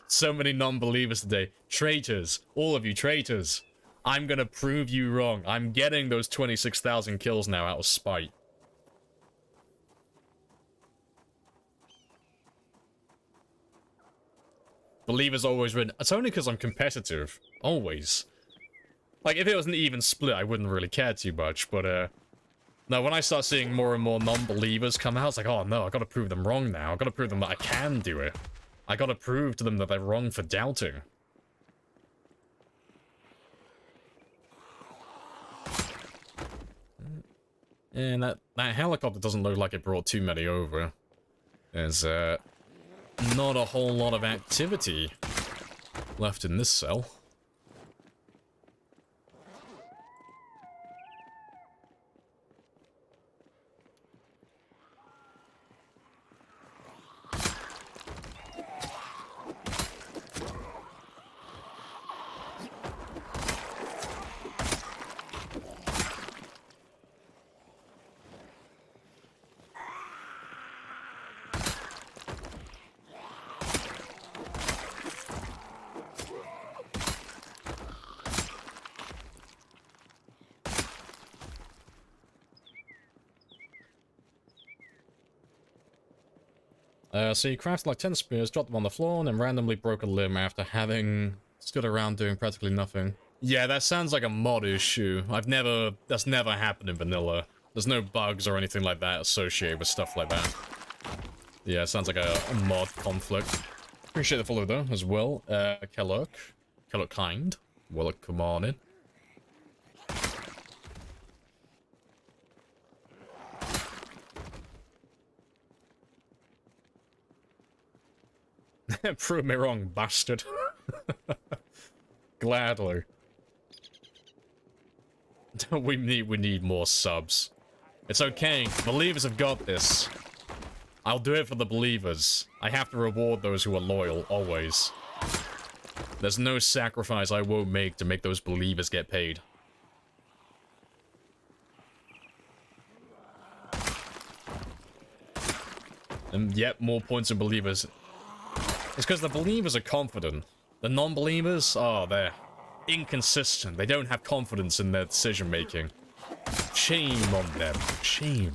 So many non-believers today. Traitors. All of you traitors. I'm gonna prove you wrong. I'm getting those 26,000 kills now out of spite. Believers always win. It's only because I'm competitive. Always. Like, if it was an even split, I wouldn't really care too much, but, no, when I start seeing more and more non-believers come out, it's like, oh no, I gotta prove them wrong now. I gotta prove them that I can do it. I gotta prove to them that they're wrong for doubting. And that helicopter doesn't look like it brought too many over. There's, not a whole lot of activity left in this cell. So you crafted like 10 spears, dropped them on the floor, and then randomly broke a limb after having stood around doing practically nothing. Yeah, that sounds like a mod issue. That's never happened in vanilla. There's no bugs or anything like that associated with stuff like that. Yeah, it sounds like a mod conflict. Appreciate the follow though, as well. Kellogg Kind. Welcome on in. Prove me wrong, bastard. Gladly. we need more subs. It's okay. Believers have got this. I'll do it for the believers. I have to reward those who are loyal, always. There's no sacrifice I won't make to make those believers get paid. And yet, more points of believers. It's because the believers are confident. The non-believers, oh, they're inconsistent. They don't have confidence in their decision-making. Shame on them. Shame.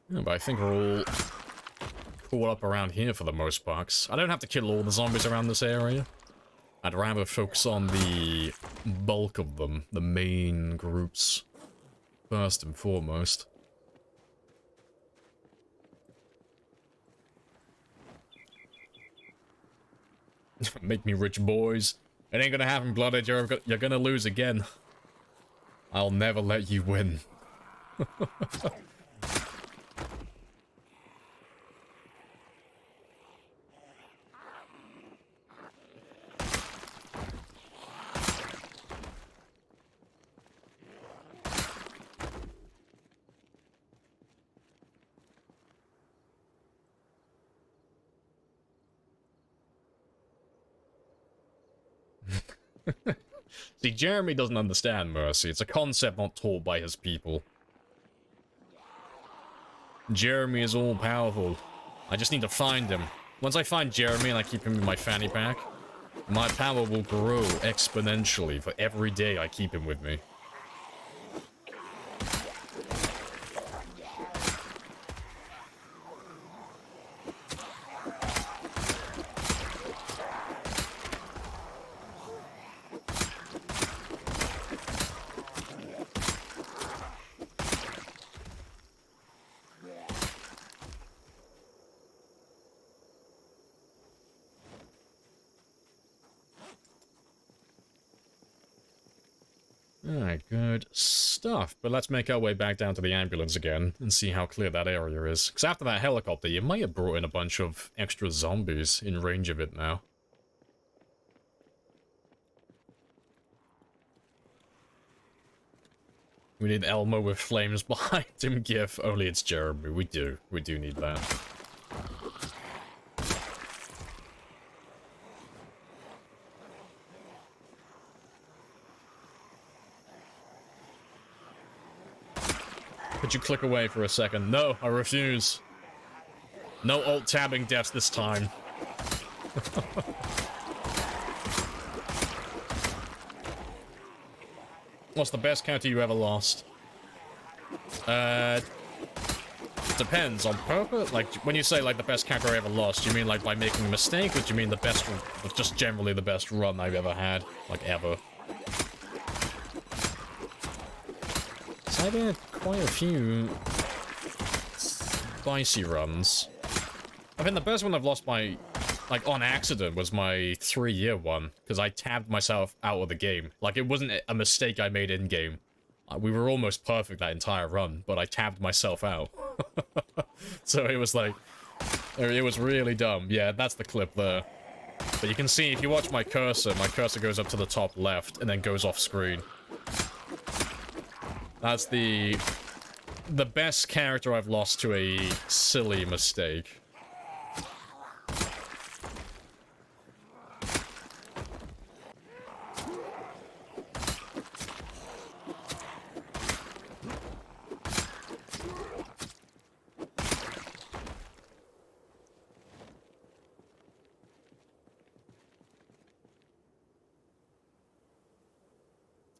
Yeah, but I think we're all caught up around here for the most part. I don't have to kill all the zombies around this area. I'd rather focus on the bulk of them, the main groups, first and foremost. Make me rich, boys. It ain't gonna happen, Blooded. You're gonna lose again. I'll never let you win. See, Jeremy doesn't understand mercy. It's a concept not taught by his people. Jeremy is all-powerful. I just need to find him. Once I find Jeremy and I keep him in my fanny pack, my power will grow exponentially for every day I keep him with me. Alright, good stuff. But let's make our way back down to the ambulance again and see how clear that area is. Because after that helicopter, you might have brought in a bunch of extra zombies in range of it now. We need Elmo with flames behind him gif. Only it's Jeremy. We do need that. Could you click away for a second? No, I refuse. No alt-tabbing deaths this time. What's the best counter you ever lost? Depends. On purpose? Like, when you say, like, the best counter I ever lost, do you mean, like, by making a mistake, or do you mean the best, just generally the best run I've ever had? Like, ever? So I've had quite a few spicy runs. I think the best one I've lost by, like, on accident was my 3-year one, because I tabbed myself out of the game. Like, it wasn't a mistake I made in-game. We were almost perfect that entire run, but I tabbed myself out. So it was like, it was really dumb. Yeah, that's the clip there. But you can see, if you watch my cursor goes up to the top left, and then goes off screen. That's the best character I've lost to a silly mistake.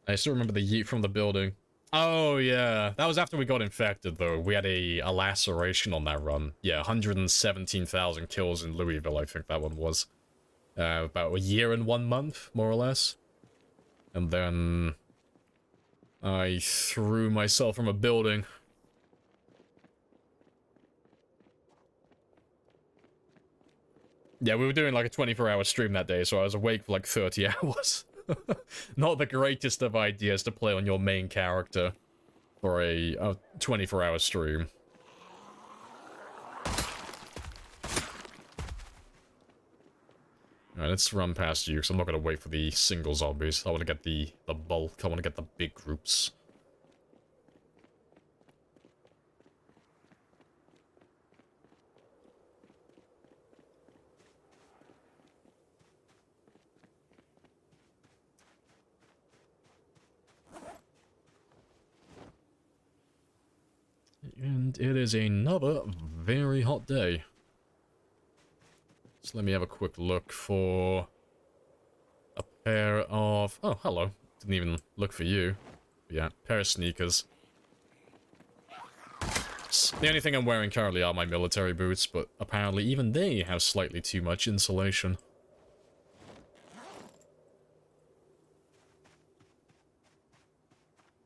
I still remember the yeet from the building. Oh, yeah. That was after we got infected, though. We had a laceration on that run. Yeah, 117,000 kills in Louisville, I think that one was. About a year and 1 month, more or less. And then I threw myself from a building. Yeah, we were doing like a 24-hour stream that day, so I was awake for like 30 hours. Not the greatest of ideas to play on your main character for a 24-hour stream. Alright, let's run past you, because I'm not going to wait for the single zombies. I want to get the bulk, I want to get the big groups. And it is another very hot day. So let me have a quick look for a pair of... Oh, hello. Didn't even look for you. Yeah, pair of sneakers. The only thing I'm wearing currently are my military boots, but apparently even they have slightly too much insulation.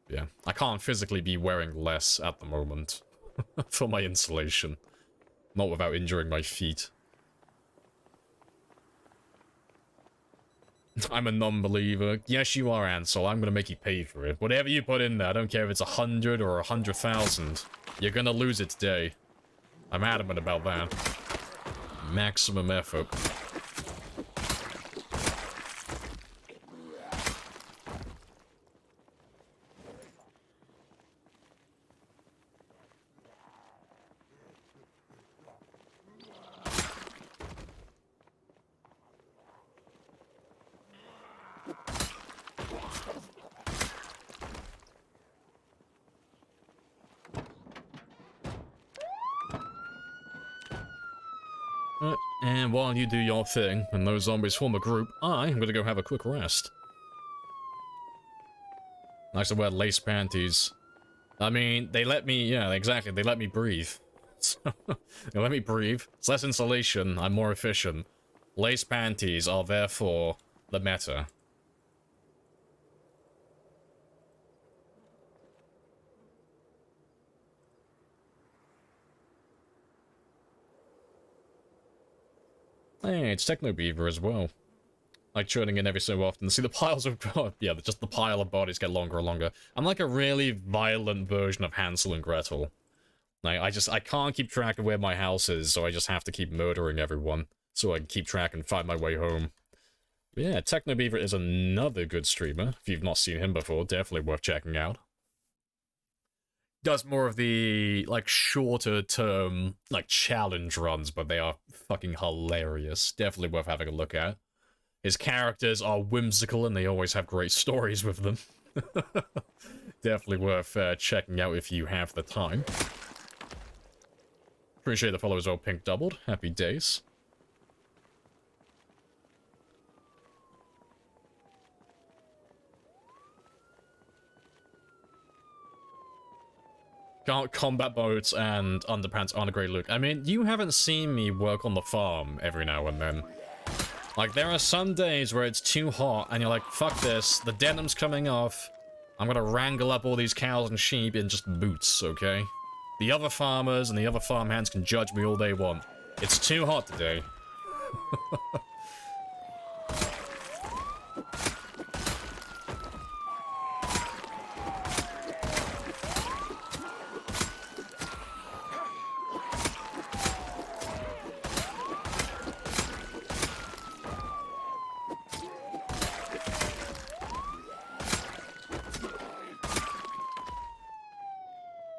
Yeah, I can't physically be wearing less at the moment for my insulation. Not without injuring my feet. I'm a non-believer. Yes, you are, Ansel. I'm gonna make you pay for it. Whatever you put in there, I don't care if it's 100 or 100,000. You're gonna lose it today. I'm adamant about that. Maximum effort. And while you do your thing, and those zombies form a group, I'm gonna go have a quick rest. Nice to wear lace panties. I mean, they let me, yeah, exactly, they let me breathe. They let me breathe. It's less insulation, I'm more efficient. Lace panties are therefore the meta. Hey, it's Techno Beaver as well. Like churning in every so often. See the piles of yeah, just the pile of bodies get longer and longer. I'm like a really violent version of Hansel and Gretel. Like I can't keep track of where my house is, so I just have to keep murdering everyone so I can keep track and find my way home. But yeah, Techno Beaver is another good streamer. If you've not seen him before, definitely worth checking out. Does more of the, like, shorter term, like, challenge runs, but they are fucking hilarious. Definitely worth having a look at. His characters are whimsical, and they always have great stories with them. Definitely worth checking out if you have the time. Appreciate the followers all pink doubled. Happy days. Combat boats and underpants aren't a great look. I mean, you haven't seen me work on the farm every now and then. Like, there are some days where it's too hot, and you're like, fuck this, the denim's coming off, I'm gonna wrangle up all these cows and sheep in just boots, okay? The other farmers and the other farmhands can judge me all they want. It's too hot today.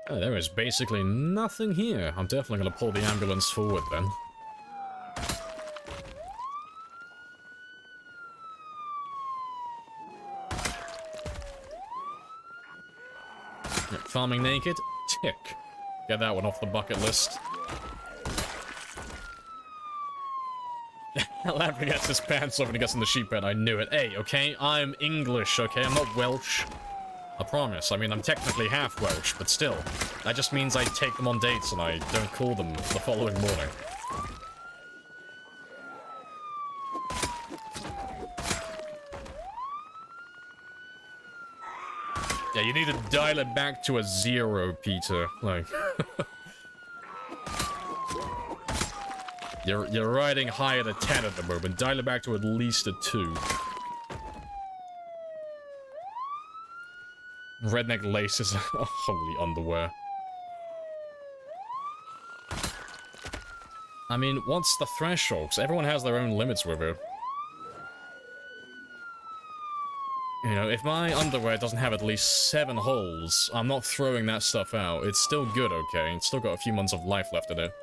Oh, there is basically nothing here. I'm definitely going to pull the ambulance forward then. Yep, farming naked? Tick. Get that one off the bucket list. Lamprey gets his pants off and he gets in the sheep pen. I knew it. Hey, okay? I'm English, okay? I'm not Welsh. I promise. I mean, I'm technically half Welsh, but still. That just means I take them on dates and I don't call them the following morning. Yeah, you need to dial it back to a 0, Peter. Like... You're riding high at a 10 at the moment. Dial it back to at least a 2. Redneck laces. Oh, holy underwear. I mean, what's the threshold? 'Cause everyone has their own limits with it. You know, if my underwear doesn't have at least 7 holes, I'm not throwing that stuff out. It's still good, okay? It's still got a few months of life left in it.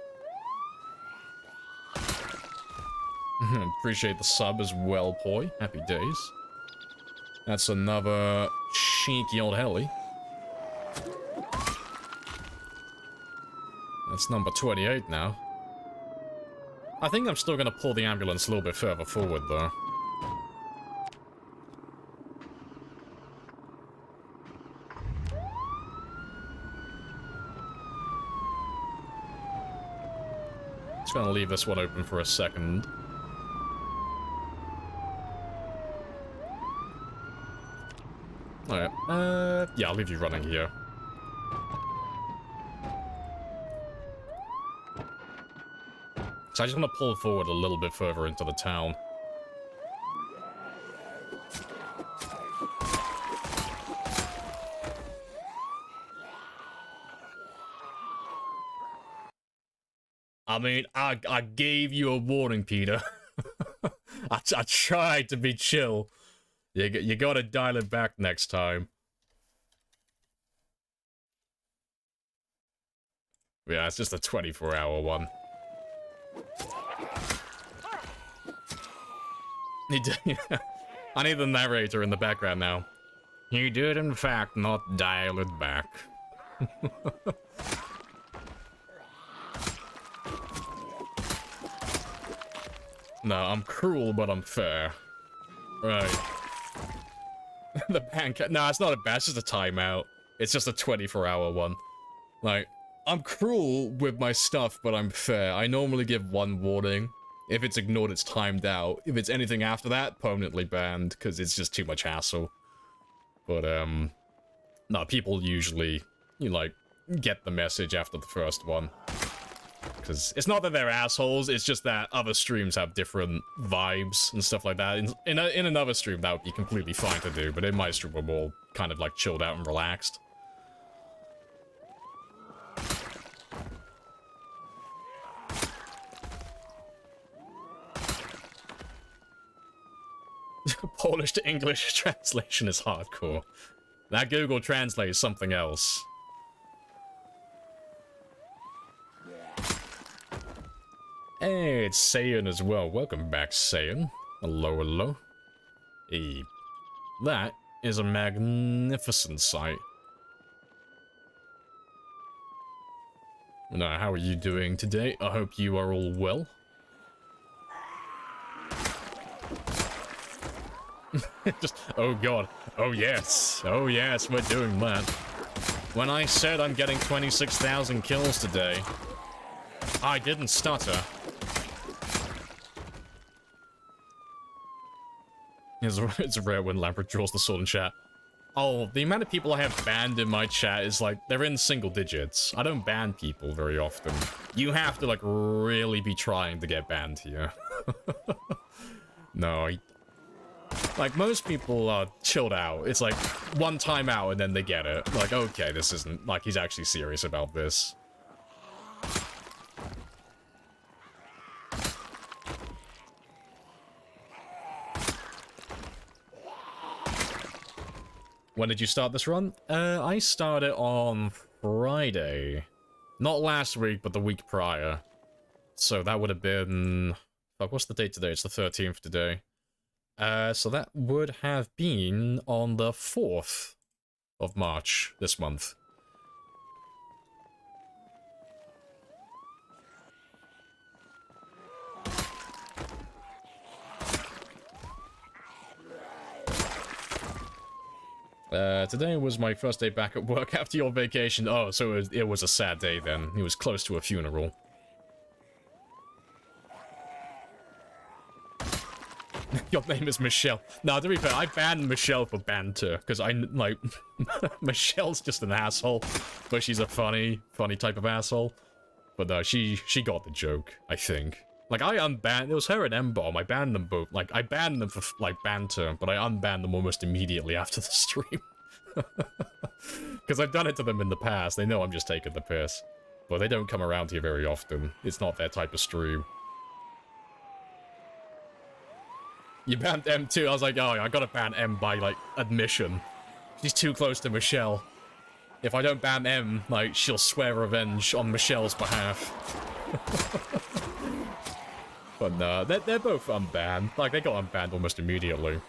Appreciate the sub as well, Poi. Happy days. That's another cheeky old heli. That's number 28 now. I think I'm still gonna pull the ambulance a little bit further forward, though. Just gonna leave this one open for a second. Alright, yeah, I'll leave you running here. So I just want to pull forward a little bit further into the town. I mean, I gave you a warning, Peter. I tried to be chill. You gotta dial it back next time. Yeah, it's just a 24-hour one. I need the narrator in the background now. He did, in fact, not dial it back. No, I'm cruel, but I'm fair. Right. The pancake. No, it's not a bad, it's just a timeout. It's just a 24-hour one. Like, I'm cruel with my stuff, but I'm fair. I normally give 1 warning. If it's ignored, it's timed out. If it's anything after that, permanently banned, because it's just too much hassle. But, no, people usually, like, get the message after the first one. Because it's not that they're assholes, it's just that other streams have different vibes and stuff like that. In another stream, that would be completely fine to do, but in my stream, we're more kind of, like, chilled out and relaxed. Polish to English translation is hardcore. That Google Translate is something else. Hey, it's Saiyan as well. Welcome back, Saiyan. Hello, hello. Hey, that is a magnificent sight. Now, how are you doing today? I hope you are all well. Just, oh god, oh yes, we're doing that. When I said I'm getting 26,000 kills today, I didn't stutter. It's rare when Lambert draws the sword in chat. Oh, the amount of people I have banned in my chat is like, they're in single digits. I don't ban people very often. You have to like really be trying to get banned here. No, like, most people are chilled out. It's like, one time out and then they get it. Like, okay, this isn't, like, he's actually serious about this. When did you start this run? I started on Friday. Not last week, but the week prior. So that would have been... Fuck, what's the date today? It's the 13th today. So that would have been on the 4th of March this month. Today was my first day back at work after your vacation. Oh, so it was a sad day then. It was close to a funeral. Your name is Michelle. No, to be fair, I banned Michelle for banter, because I, like, Michelle's just an asshole, but she's a funny type of asshole. But no, she got the joke, I think. Like, I unbanned, it was her and M-Bomb, I banned them both. Like, I banned them for, like, banter, but I unbanned them almost immediately after the stream. Because I've done it to them in the past, they know I'm just taking the piss. But they don't come around here very often, it's not their type of stream. You banned M too. I was like, oh, I gotta ban M by, like, admission. She's too close to Michelle. If I don't ban M, like, she'll swear revenge on Michelle's behalf. But no, they're both unbanned. Like, they got unbanned almost immediately.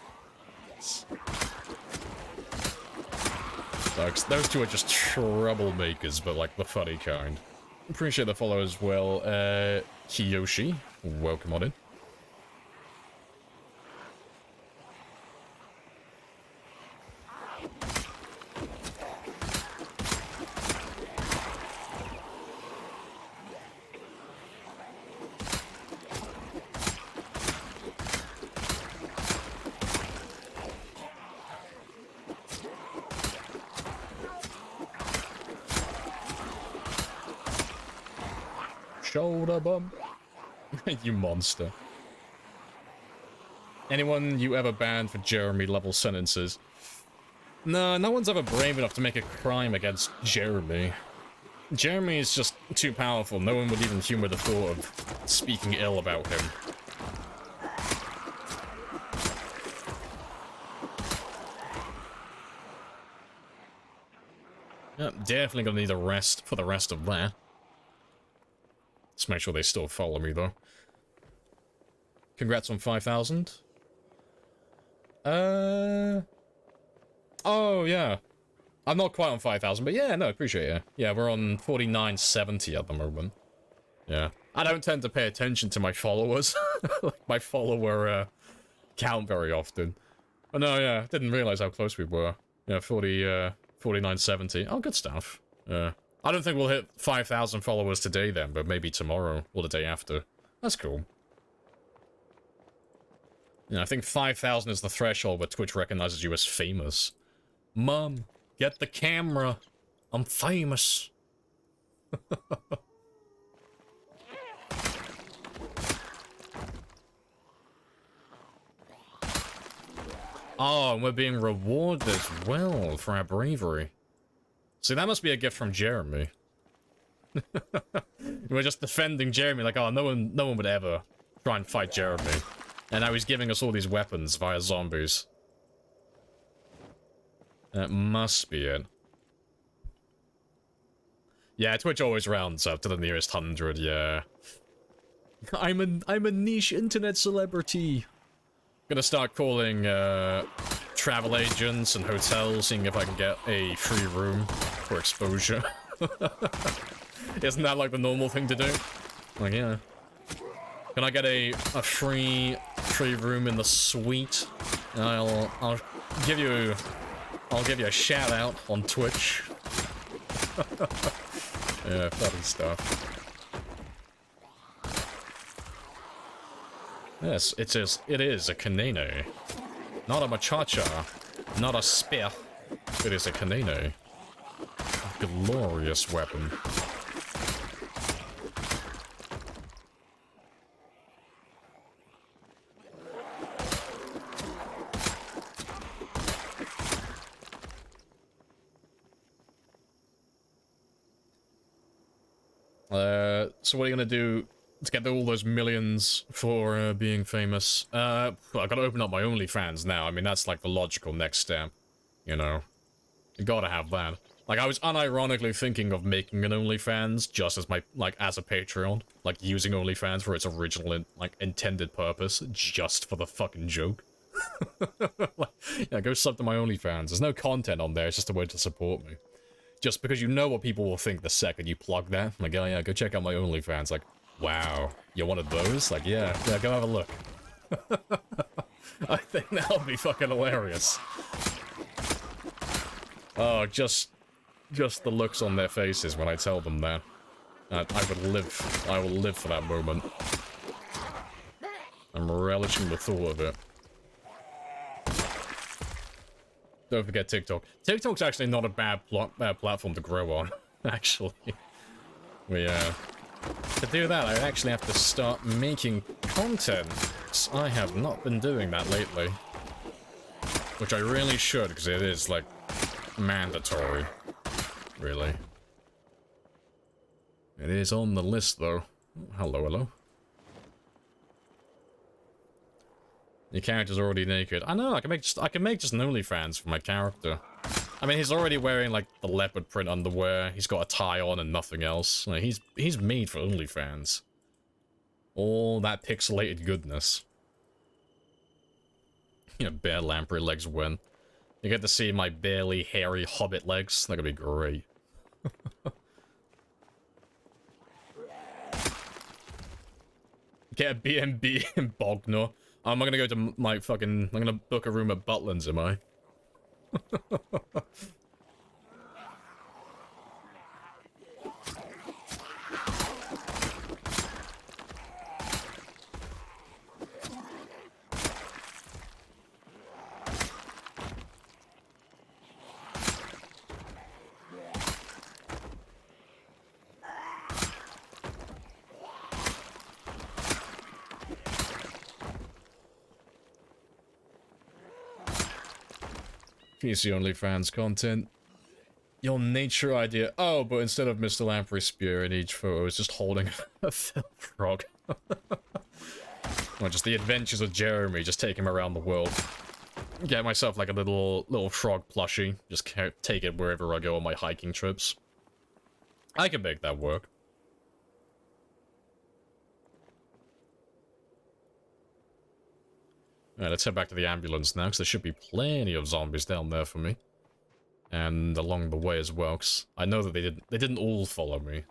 Like, those two are just troublemakers, but, like, the funny kind. Appreciate the follow as well. Kiyoshi, welcome on in. Shoulder bump. You monster. Anyone you ever banned for Jeremy level sentences? No, no one's ever brave enough to make a crime against Jeremy. Jeremy is just too powerful. No one would even humor the thought of speaking ill about him. Yep, definitely gonna need a rest for the rest of that. Let's make sure they still follow me, though. Congrats on 5,000. Oh, yeah. I'm not quite on 5,000, but yeah, no, appreciate it. Yeah, we're on 4970 at the moment. Yeah. I don't tend to pay attention to my followers. Like, my follower, count very often. But no, yeah, didn't realize how close we were. Yeah, 4970. Oh, good stuff. Yeah. I don't think we'll hit 5,000 followers today then, but maybe tomorrow or the day after. That's cool. Yeah, I think 5,000 is the threshold where Twitch recognizes you as famous. Mom, get the camera. I'm famous. Oh, and we're being rewarded as well for our bravery. See, that must be a gift from Jeremy. We're just defending Jeremy, like, oh, no one would ever try and fight Jeremy. And now he's giving us all these weapons via zombies. That must be it. Yeah, Twitch always rounds up to the nearest 100, yeah. I'm a niche internet celebrity. Gonna start calling, travel agents and hotels, seeing if I can get a free room for exposure. Isn't that like the normal thing to do? Like, yeah. Can I get a free room in the suite? I'll give you a shout out on Twitch. Yeah, funny stuff. Yes, it is a kanene. Not a machacha, not a spear. It is a kanene. A glorious weapon. So what are you gonna do to get all those millions for being famous? Well, I gotta open up my OnlyFans now. I mean, that's like the logical next step, you know. You gotta have that. Like, I was unironically thinking of making an OnlyFans just as my, like, as a Patreon. Like, using OnlyFans for its original, like, intended purpose, just for the fucking joke. Like, yeah, go sub to my OnlyFans. There's no content on there, it's just a way to support me. Just because you know what people will think the second you plug that. Like, oh yeah, go check out my OnlyFans. Like, wow, you're one of those? Like, yeah, go have a look. I think that'll be fucking hilarious. Oh, just the looks on their faces when I tell them that. I will live for that moment. I'm relishing the thought of it. Don't forget TikTok. TikTok's actually not a bad platform to grow on, actually. To do that, I actually have to start making content. I have not been doing that lately. Which I really should, because it is, like, mandatory. Really. It is on the list, though. Hello, hello. Your character's already naked. I know, I can make just an OnlyFans for my character. I mean, he's already wearing, like, the leopard print underwear. He's got a tie on and nothing else. Like, he's made for OnlyFans. All that pixelated goodness. You know, bare lamprey legs win. You get to see my barely hairy hobbit legs. That could be great. Get a B&B in Bognor. I'm gonna go to my fucking... I'm gonna book a room at Butland's, am I? PC OnlyFans content. Your nature idea. Oh, but instead of Mr. Lamprey's spear in each photo, it's just holding a fell frog. Or just the adventures of Jeremy, just take him around the world. Get myself like a little frog plushie. Just take it wherever I go on my hiking trips. I can make that work. Alright, let's head back to the ambulance now, because there should be plenty of zombies down there for me. And along the way as well, because I know that they didn't all follow me.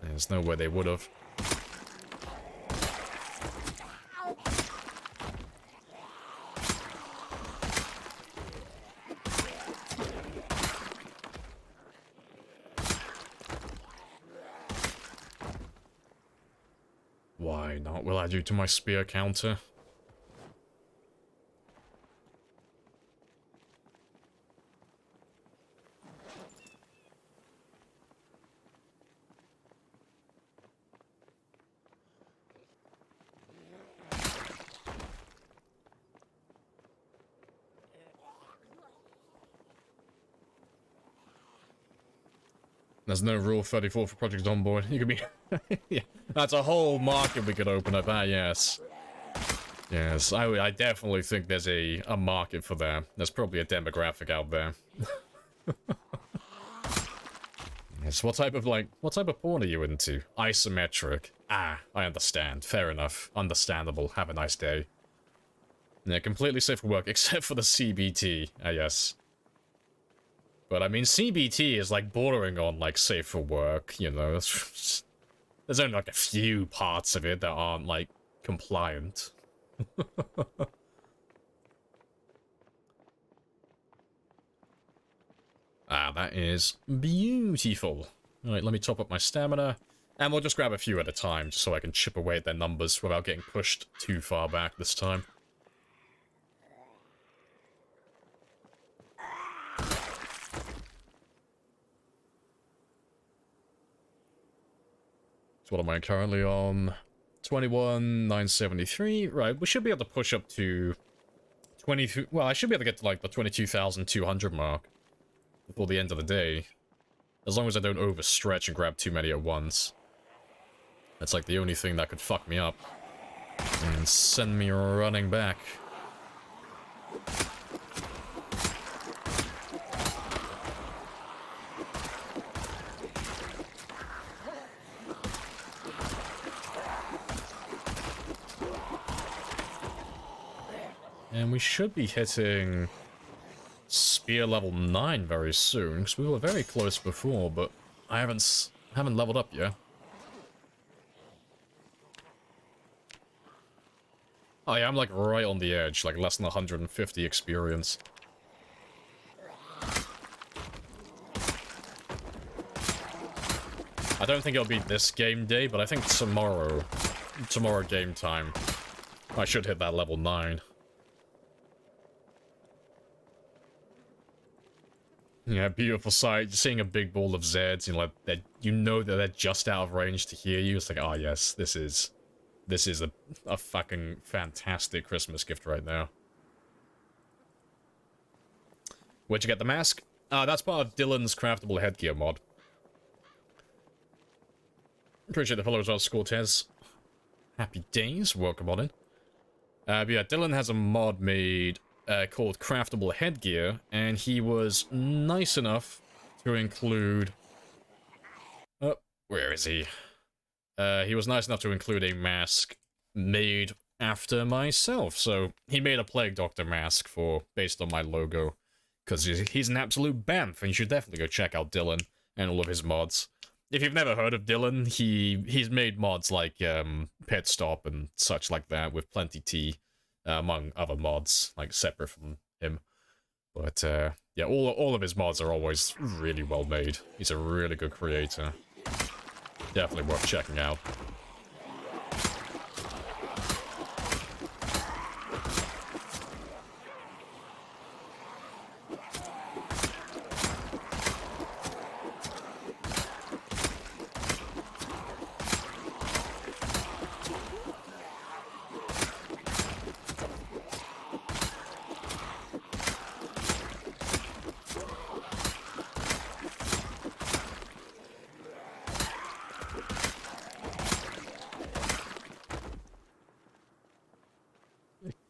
There's no way they would have. Why not? Will add you to my spear counter. There's no Rule 34 for Project Onboard. You could be... yeah, that's a whole market we could open up. Ah, yes. Yes, I definitely think there's a market for that. There's probably a demographic out there. Yes, what type of porn are you into? Isometric. Ah, I understand. Fair enough. Understandable. Have a nice day. Yeah, completely safe for work, except for the CBT. Ah, yes. But, I mean, CBT is, like, bordering on, like, safe for work, you know? There's only, like, a few parts of it that aren't, like, compliant. Ah, that is beautiful. Alright, let me top up my stamina. And we'll just grab a few at a time, just so I can chip away at their numbers without getting pushed too far back this time. So what am I currently on? 21,973. Right, we should be able to push up to 22. Well, I should be able to get to like the 22,200 mark before the end of the day. As long as I don't overstretch and grab too many at once. That's like the only thing that could fuck me up and send me running back. And we should be hitting spear level 9 very soon, because we were very close before, but I haven't leveled up yet. Oh yeah, I'm like right on the edge, like less than 150 experience. I don't think it'll be this game day, but I think tomorrow game time, I should hit that level 9. Yeah, beautiful sight. Just seeing a big ball of Zeds, like that, that they're just out of range to hear you. It's like, oh yes, this is a fucking fantastic Christmas gift right now. Where'd you get the mask? That's part of Dylan's craftable headgear mod. Appreciate the follow as well, Scortez. Happy days, welcome on in. But yeah, Dylan has a mod made called Craftable Headgear, and he was nice enough to include... Oh, where is he? He was nice enough to include a mask made after myself. So he made a Plague Doctor mask based on my logo, because he's an absolute bamf, and you should definitely go check out Dylan and all of his mods. If you've never heard of Dylan, he's made mods like Pit Stop and such like that with Plenty Tea, among other mods, like separate from him. But yeah, all of his mods are always really well made. He's a really good creator. Definitely worth checking out.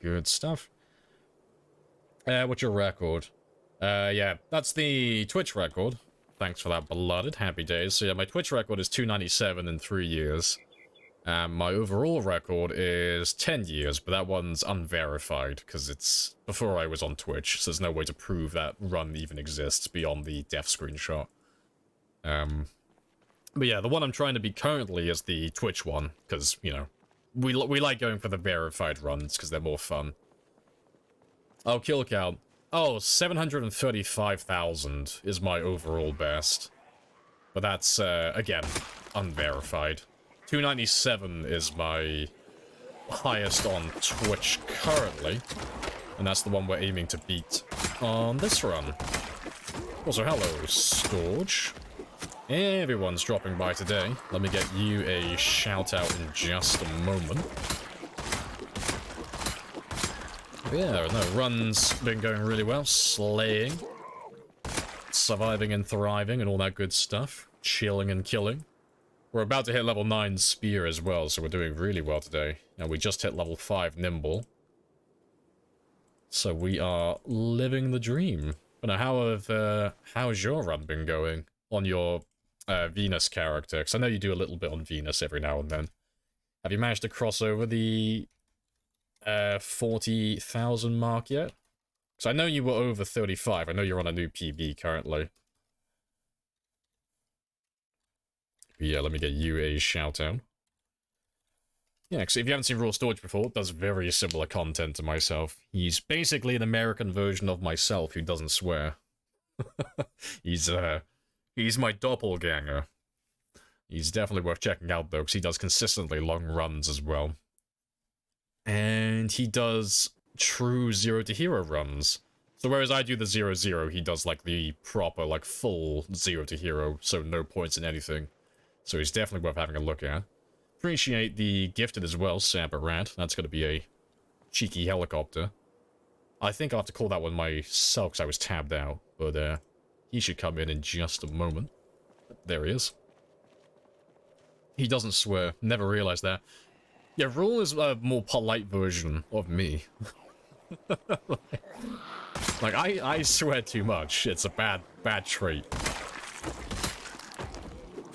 Good stuff. What's your record? Yeah, that's the Twitch record. Thanks for that, Blooded. Happy days. So yeah, my Twitch record is 297 in 3 years. My overall record is 10 years, but that one's unverified, because it's before I was on Twitch, so there's no way to prove that run even exists beyond the dev screenshot. But yeah, the one I'm trying to be currently is the Twitch one, because, you know, we like going for the verified runs, because they're more fun. Oh, kill count. Oh, 735,000 is my overall best. But that's, again, unverified. 297 is my highest on Twitch currently. And that's the one we're aiming to beat on this run. Also, hello, Storge. Everyone's dropping by today. Let me get you a shout out in just a moment. But yeah, no, run's been going really well. Slaying. Surviving and thriving and all that good stuff. Chilling and killing. We're about to hit level 9 Spear as well, so we're doing really well today. Now we just hit level 5 Nimble. So we are living the dream. But now how's your run been going on your Venus character? Because I know you do a little bit on Venus every now and then. Have you managed to cross over the 40,000 mark yet? Because I know you were over 35. I know you're on a new PB currently. But yeah, let me get you a shout out. Yeah, because if you haven't seen Raw Storage before, it does very similar content to myself. He's basically an American version of myself who doesn't swear. He's my doppelganger. He's definitely worth checking out, though, because he does consistently long runs as well. And he does true 0 to hero runs. So whereas I do the 0-0, he does, like, the proper, like, full 0 to hero, so no points in anything. So he's definitely worth having a look at. Appreciate the gifted as well, Sabarat. That's going to be a cheeky helicopter. I think I'll have to call that one myself because I was tabbed out. But he should come in just a moment. There he is. He doesn't swear. Never realized that. Yeah, Rule is a more polite version of me. Like, I swear too much. It's a bad trait.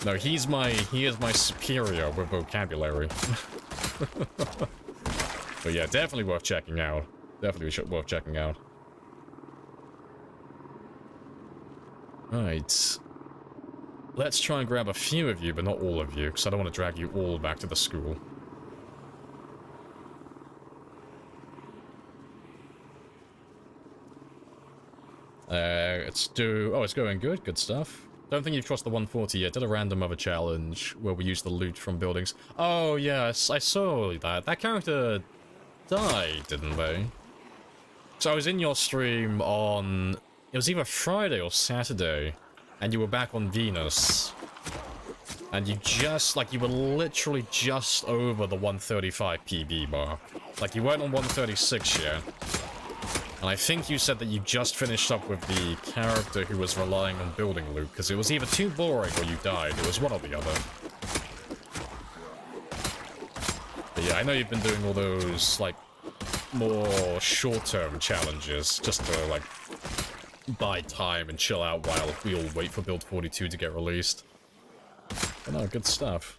No, he is my superior with vocabulary. But yeah, definitely worth checking out. Definitely worth checking out. Right. Let's try and grab a few of you, but not all of you, because I don't want to drag you all back to the school. Let's do... Oh, it's going good. Good stuff. Don't think you've crossed the 140 yet. Did a random other challenge where we used the loot from buildings. Oh, yes, I saw that. That character died, didn't they? So I was in your stream on it was either Friday or Saturday, and you were back on Venus. And you just, like, you were literally just over the 135 PB mark. Like, you weren't on 136 yet. And I think you said that you just finished up with the character who was relying on building loot, because it was either too boring or you died. It was one or the other. But yeah, I know you've been doing all those, like, more short-term challenges, just to, like, buy time and chill out while we all wait for Build 42 to get released. But no, good stuff.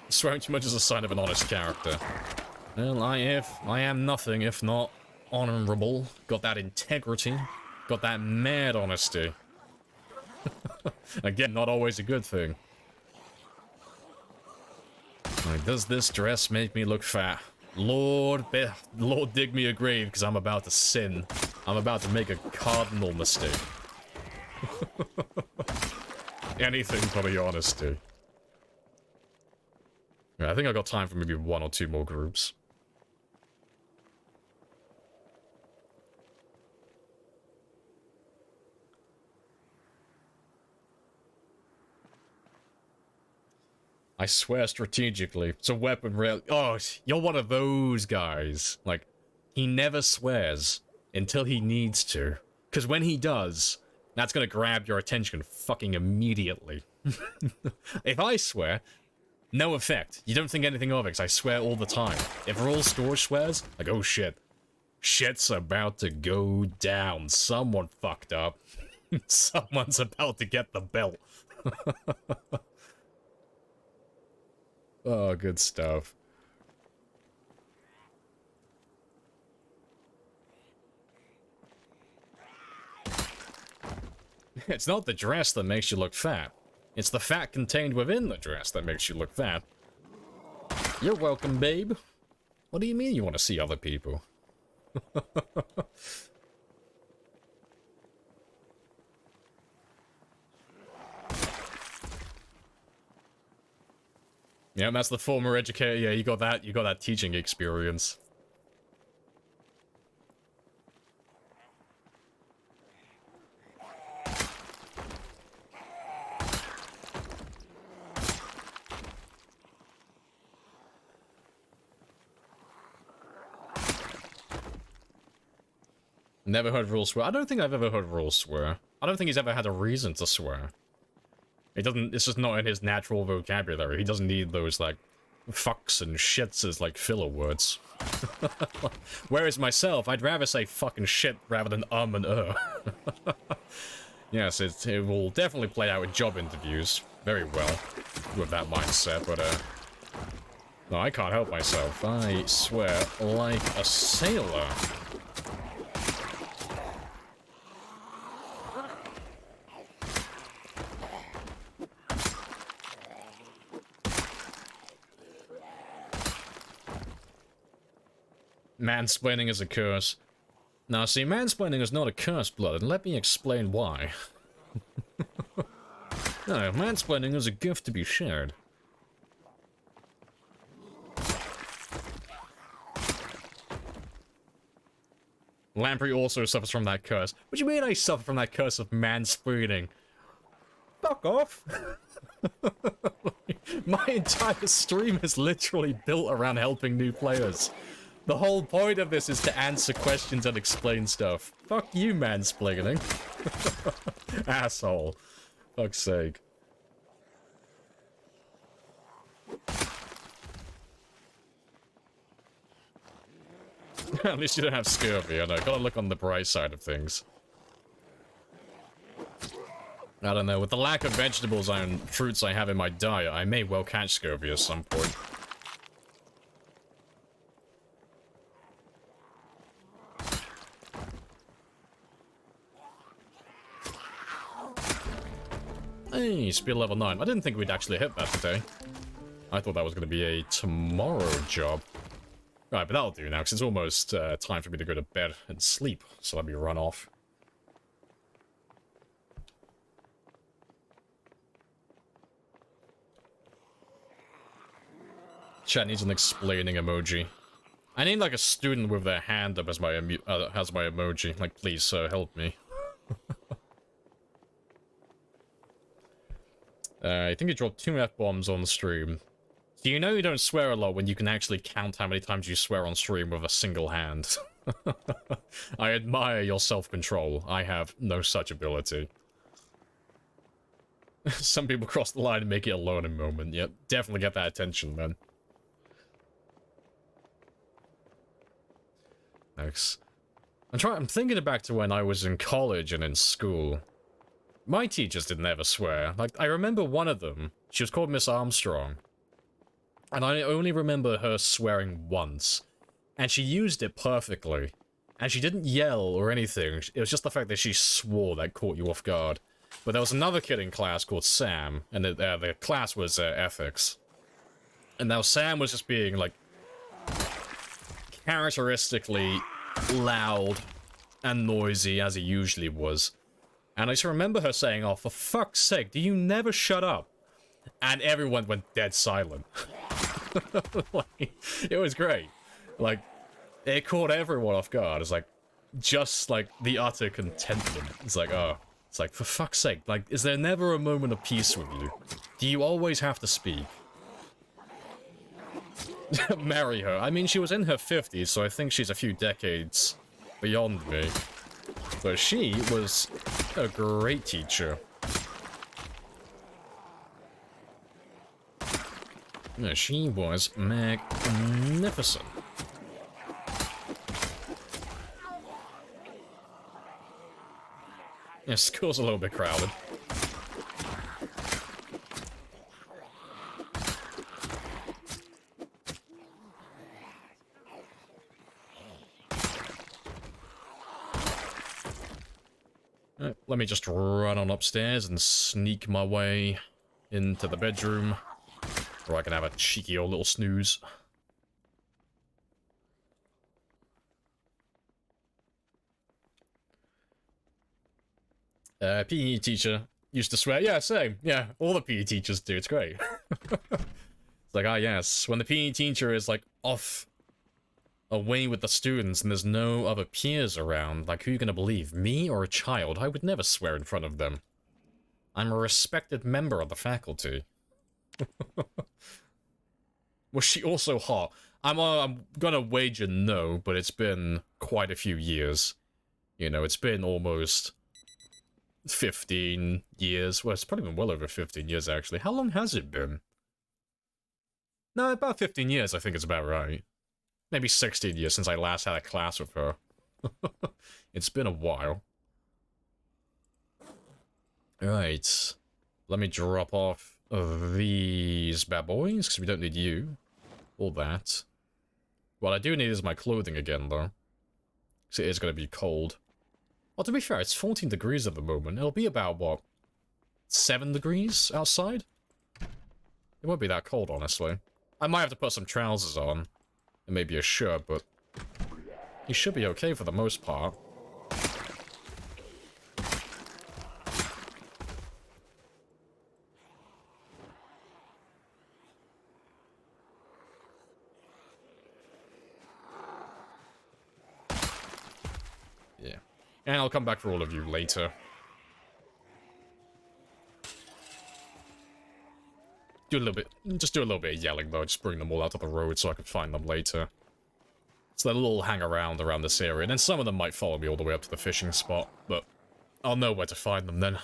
Swearing too much is a sign of an honest character. Well, I am nothing if not honorable. Got that integrity. Got that mad honesty. Again, not always a good thing. Like, does this dress make me look fat? Lord dig me a grave, because I'm about to sin. I'm about to make a cardinal mistake. Anything for the honesty. Yeah, I think I got time for maybe 1 or 2 more groups. I swear strategically. It's a weapon rail. Oh, you're one of those guys. Like, he never swears until he needs to. Because when he does, that's gonna grab your attention fucking immediately. If I swear, no effect. You don't think anything of it, because I swear all the time. If Raw Scourge swears, like, oh shit. Shit's about to go down. Someone fucked up. Someone's about to get the belt. Oh, good stuff. It's not the dress that makes you look fat. It's the fat contained within the dress that makes you look fat. You're welcome, babe. What do you mean you want to see other people? Yeah, that's the former educator. Yeah, you got that teaching experience. Never heard Rule swear. I don't think I've ever heard Rule swear. I don't think he's ever had a reason to swear. It's just not in his natural vocabulary. He doesn't need those, like, fucks and shits as, like, filler words. Whereas myself, I'd rather say fucking shit rather than and Yes, it will definitely play out in job interviews very well with that mindset, but, no, I can't help myself. I swear like a sailor. Mansplaining is a curse. Now, see, mansplaining is not a curse, Blood, and let me explain why. No, mansplaining is a gift to be shared. Lamprey also suffers from that curse. What do you mean I suffer from that curse of mansplaining? Fuck off! My entire stream is literally built around helping new players. The whole point of this is to answer questions and explain stuff. Fuck you, mansplaining. Asshole. Fuck's sake. At least you don't have scurvy, I know. Gotta look on the bright side of things. I don't know, with the lack of vegetables and fruits I have in my diet, I may well catch scurvy at some point. Hey, speed level 9. I didn't think we'd actually hit that today. I thought that was going to be a tomorrow job. Right, but that'll do now, because it's almost time for me to go to bed and sleep, so let me run off. Chat needs an explaining emoji. I need, like, a student with their hand up as my, has my emoji. Like, please, sir, help me. I think you dropped 2 F-bombs on the stream. Do you know you don't swear a lot when you can actually count how many times you swear on stream with a single hand? I admire your self-control. I have no such ability. Some people cross the line and make it a learning moment. Yep, definitely get that attention, man. Thanks. I'm thinking back to when I was in college and in school. My teachers didn't ever swear. Like, I remember one of them. She was called Miss Armstrong. And I only remember her swearing once. And she used it perfectly. And she didn't yell or anything. It was just the fact that she swore that caught you off guard. But there was another kid in class called Sam. And the class was ethics. And now Sam was just being, like, characteristically loud and noisy as he usually was. And I just remember her saying, "Oh, for fuck's sake, do you never shut up?" And everyone went dead silent. Like, it was great. Like, it caught everyone off guard. It's like, just like the utter contentment. It's like, oh, it's like, for fuck's sake, like, is there never a moment of peace with you? Do you always have to speak? Marry her. I mean, she was in her 50s, so I think she's a few decades beyond me. But she was a great teacher. No, she was magnificent. Yeah, school's a little bit crowded. Let me just run on upstairs and sneak my way into the bedroom, where I can have a cheeky old little snooze. PE teacher used to swear. Yeah, same. Yeah, all the PE teachers do. It's great. It's like, ah, yes. When the PE teacher is, like, off away with the students and there's no other peers around, like, who are you gonna believe? Me or a child? I would never swear in front of them. I'm a respected member of the faculty. Was she also hot? I'm gonna wager no, but it's been quite a few years. You know, it's been almost 15 years. Well, it's probably been well over 15 years, actually. How long has it been? No, about 15 years, I think it's about right. Maybe 16 years since I last had a class with her. It's been a while. Right. Let me drop off these bad boys, because we don't need you. All that. What I do need is my clothing again, though. Because it is going to be cold. Well, to be fair, it's 14 degrees at the moment. It'll be about, what, 7 degrees outside? It won't be that cold, honestly. I might have to put some trousers on. And maybe a shirt, but you should be okay for the most part. Yeah. And I'll come back for all of you later. Just do a little bit of yelling, though. Just bring them all out of the road so I can find them later. So they'll all hang around this area, and then some of them might follow me all the way up to the fishing spot, but I'll know where to find them then.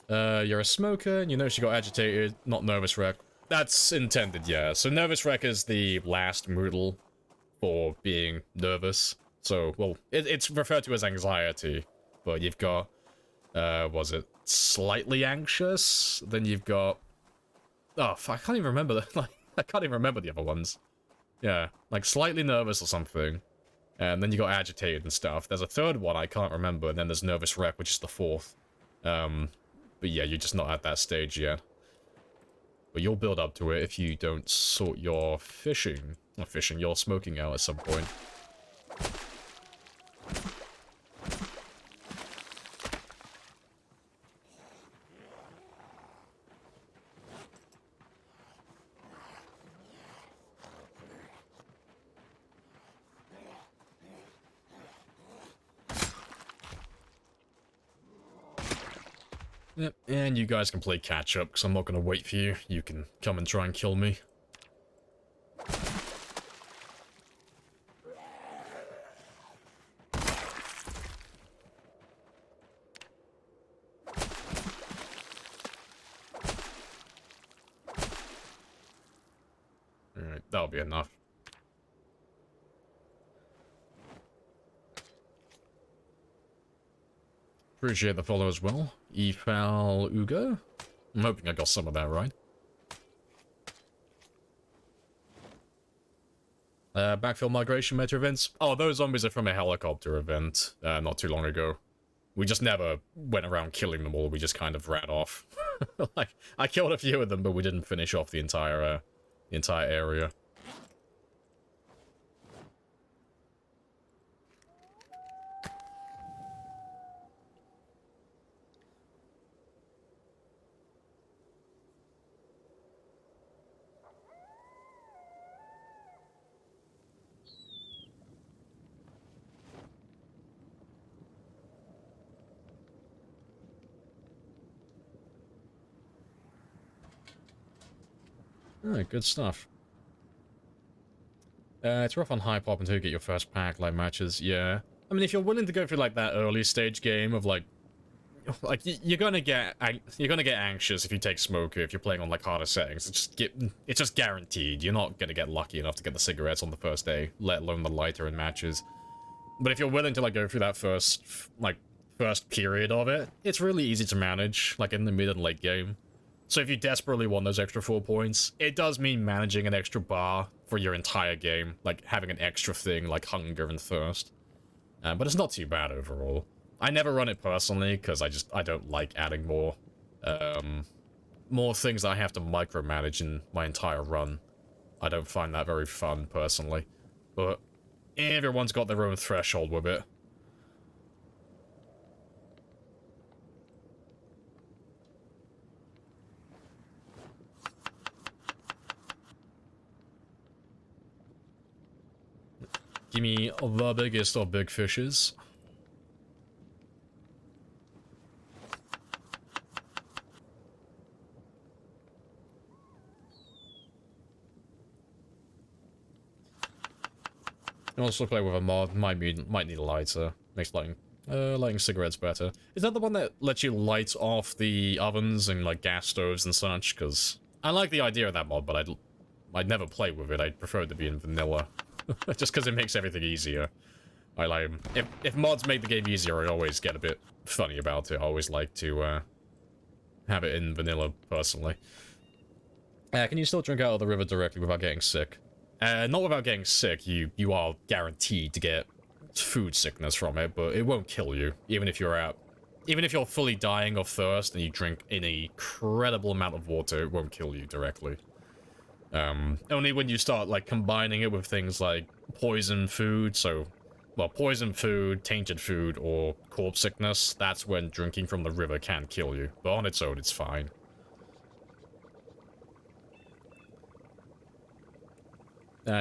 You're a smoker, and you know she got agitated, not nervous wreck. That's intended, yeah. So nervous wreck is the last Moodle for being nervous. So, well, it's referred to as anxiety, but you've got was it slightly anxious? Then you've got, oh, I can't even remember like, I can't even remember the other ones. Yeah, like slightly nervous or something. And then you got agitated and stuff. There's a third one I can't remember, and then there's nervous wreck, which is the fourth. But yeah, you're just not at that stage yet. But you'll build up to it if you don't sort your your smoking out at some point. Yep, and you guys can play catch up, because I'm not going to wait for you. You can come and try and kill me. Alright, that'll be enough. Appreciate the follow as well. Efal Ugo. I'm hoping I got some of that right. Backfill migration meta events. Oh, those zombies are from a helicopter event not too long ago. We just never went around killing them all. We just kind of ran off. Like, I killed a few of them, but we didn't finish off the entire area. Alright, good stuff. It's rough on hype up until you get your first pack, like matches, yeah. I mean, if you're willing to go through, like, that early stage game of, like you're gonna get anxious if you take smoker, if you're playing on, like, harder settings. It's just guaranteed. You're not gonna get lucky enough to get the cigarettes on the first day, let alone the lighter in matches. But if you're willing to, like, go through that first period of it, it's really easy to manage, like, in the mid and late game. So if you desperately want those extra 4 points, it does mean managing an extra bar for your entire game, like having an extra thing like hunger and thirst. But it's not too bad overall. I never run it personally because I don't like adding more things that I have to micromanage in my entire run. I don't find that very fun personally. But everyone's got their own threshold with it. Give me the biggest of big fishes. You also play with a mod, might need a lighter. Makes lighting cigarettes better. Is that the one that lets you light off the ovens and like gas stoves and such? Because I like the idea of that mod, but I'd neve play with it. I'd prefer it to be in vanilla. Just because it makes everything easier. I like if mods make the game easier, I always get a bit funny about it. I always like to have it in vanilla personally. Can you still drink out of the river directly without getting sick? Not without getting sick. You are guaranteed to get food sickness from it, but it won't kill you. Even if you're fully dying of thirst and you drink an incredible amount of water, it won't kill you directly. Only when you start, like, combining it with things like poison food, poison food, tainted food, or corpse sickness, that's when drinking from the river can kill you. But on its own, it's fine.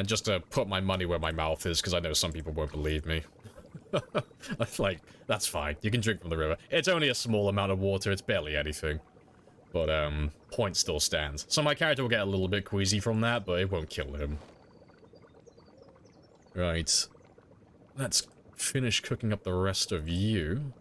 Just to put my money where my mouth is, because I know some people won't believe me. Like, that's fine. You can drink from the river. It's only a small amount of water, it's barely anything. But, point still stands. So my character will get a little bit queasy from that, but it won't kill him. Right. Let's finish cooking up the rest of you.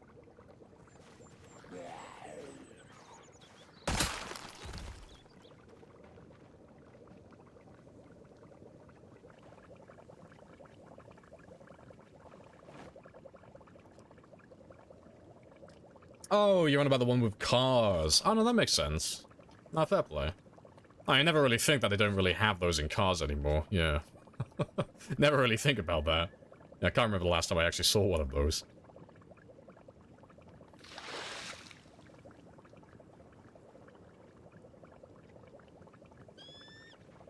Oh, you're on about the one with cars. Oh, no, that makes sense. Not fair play. I never really think that they don't really have those in cars anymore. Yeah. Never really think about that. Yeah, I can't remember the last time I actually saw one of those.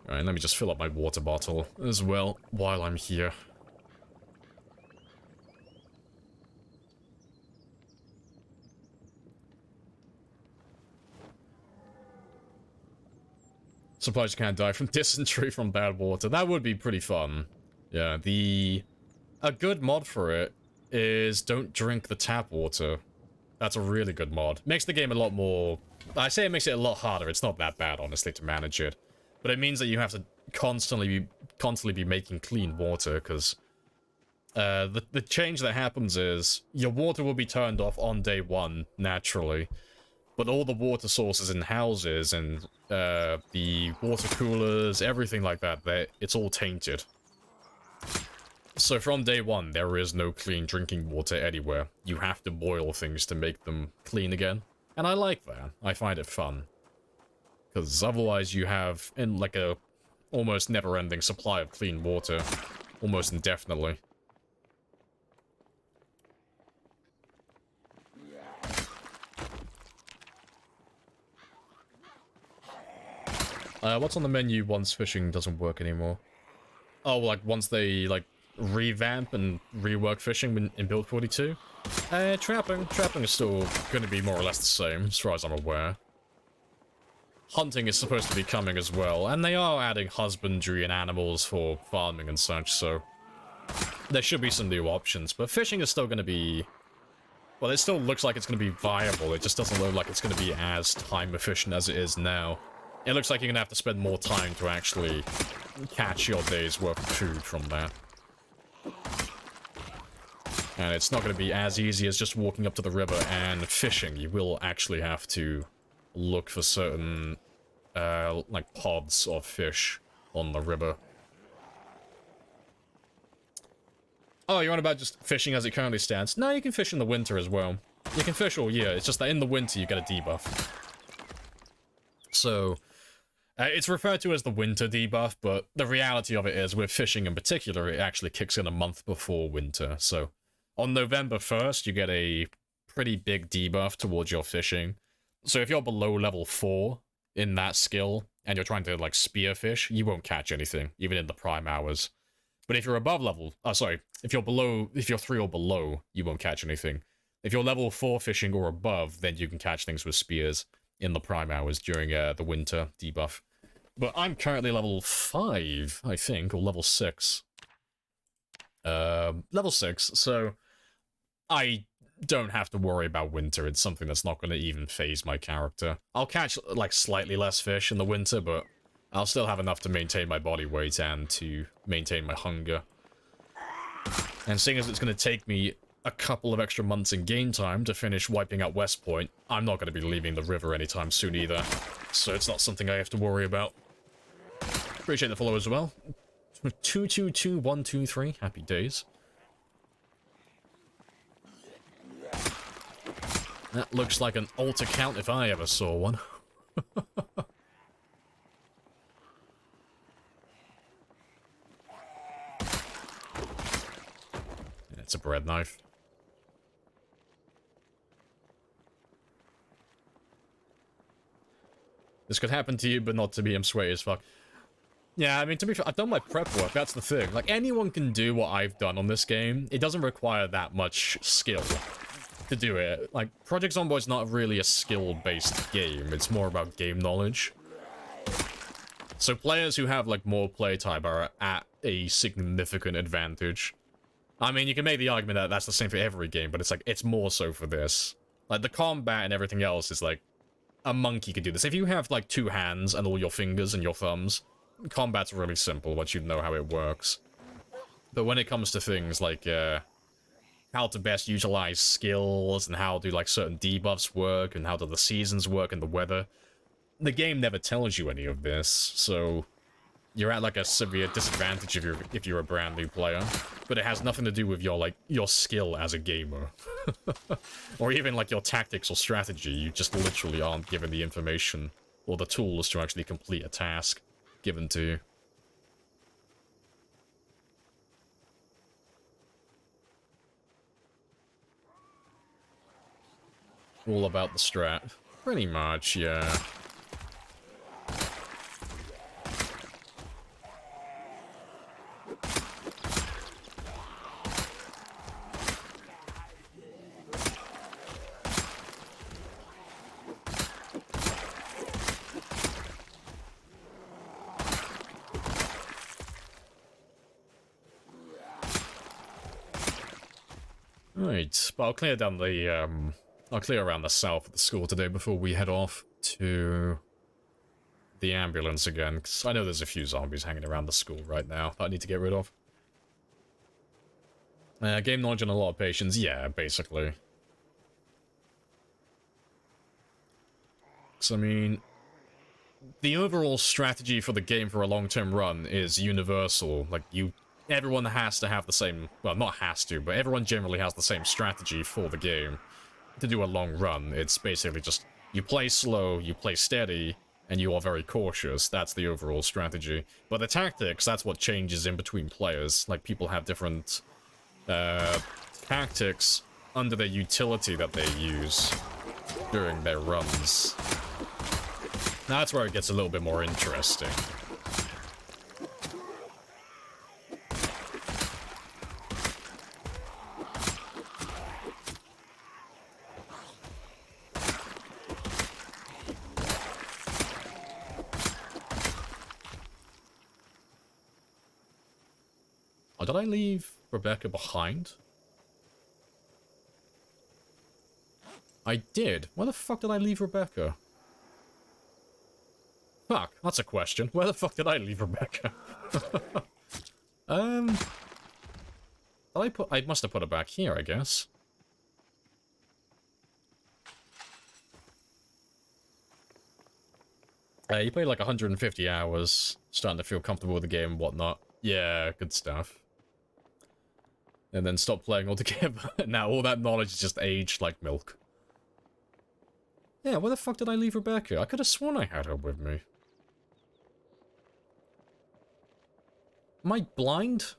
Alright, let me just fill up my water bottle as well while I'm here. Supplies you can't die from dysentery from bad water. That would be pretty fun. Yeah, a good mod for it is don't drink the tap water. That's a really good mod. Makes the game a lot more... I say it makes it a lot harder. It's not that bad, honestly, to manage it. But it means that you have to constantly be making clean water, because the change that happens is your water will be turned off on day 1, naturally. But all the water sources in houses and the water coolers, everything like that, it's all tainted. So from day 1, there is no clean drinking water anywhere. You have to boil things to make them clean again. And I like that. I find it fun. Because otherwise you have, in like a almost never-ending supply of clean water. Almost indefinitely. What's on the menu once fishing doesn't work anymore? Oh, like once they, like, revamp and rework fishing in Build 42? Trapping. Trapping is still going to be more or less the same, as far as I'm aware. Hunting is supposed to be coming as well, and they are adding husbandry and animals for farming and such, so... there should be some new options, but fishing is still going to be... well, it still looks like it's going to be viable, it just doesn't look like it's going to be as time efficient as it is now. It looks like you're going to have to spend more time to actually catch your day's worth of food from that. And it's not going to be as easy as just walking up to the river and fishing. You will actually have to look for certain, like, pods of fish on the river. Oh, you're on about just fishing as it currently stands? No, you can fish in the winter as well. You can fish all year, it's just that in the winter you get a debuff. So... it's referred to as the winter debuff, but the reality of it is, with fishing in particular, it actually kicks in a month before winter. So, on November 1st, you get a pretty big debuff towards your fishing. So if you're below level 4 in that skill, and you're trying to, like, spearfish, you won't catch anything, even in the prime hours. But if you're above level... if you're 3 or below, you won't catch anything. If you're level 4 fishing or above, then you can catch things with spears in the prime hours during the winter debuff. But I'm currently level 5, I think, or level 6. Level 6, so I don't have to worry about winter. It's something that's not going to even phase my character. I'll catch, like, slightly less fish in the winter, but I'll still have enough to maintain my body weight and to maintain my hunger. And seeing as it's going to take me a couple of extra months in game time to finish wiping out West Point, I'm not going to be leaving the river anytime soon either. So it's not something I have to worry about. Appreciate the follow as well. 222123. Happy days. That looks like an alt account if I ever saw one. It's a bread knife. This could happen to you, but not to me. I'm sweaty as fuck. Yeah, I mean, to be fair, I've done my prep work, that's the thing. Like, anyone can do what I've done on this game. It doesn't require that much skill to do it. Like, Project Zomboid's not really a skill-based game. It's more about game knowledge. So players who have, like, more playtime are at a significant advantage. I mean, you can make the argument that that's the same for every game, but it's like, it's more so for this. Like, the combat and everything else is like, a monkey could do this. If you have, like, 2 hands and all your fingers and your thumbs, combat's really simple once you know how it works. But when it comes to things like, how to best utilize skills, and how do, like, certain debuffs work, and how do the seasons work, and the weather, the game never tells you any of this, so you're at, like, a severe disadvantage if you're a brand new player. But it has nothing to do with your, like, your skill as a gamer. Or even, like, your tactics or strategy. You just literally aren't given the information or the tools to actually complete a task given to you. All about the strat. Pretty much, yeah. Right, but I'll clear down the I'll clear around the south of the school today before we head off to the ambulance again, because I know there's a few zombies hanging around the school right now that I need to get rid of. Game knowledge and a lot of patience, yeah, basically. So, I mean, the overall strategy for the game for a long-term run is universal. Like, everyone has to have the same, well, not has to, but everyone generally has the same strategy for the game. To do a long run, it's basically just, you play slow, you play steady, and you are very cautious. That's the overall strategy. But the tactics, that's what changes in between players. Like, people have different tactics under their utility that they use during their runs. That's where it gets a little bit more interesting. Oh, did I leave Rebecca behind? I did. Where the fuck did I leave Rebecca? Fuck, that's a question. Where the fuck did I leave Rebecca? I must have put her back here, I guess. You played like 150 hours, starting to feel comfortable with the game and whatnot. Yeah, good stuff. And then stop playing altogether. Now all that knowledge is just aged like milk. Yeah, where the fuck did I leave Rebecca? I could have sworn I had her with me. Am I blind?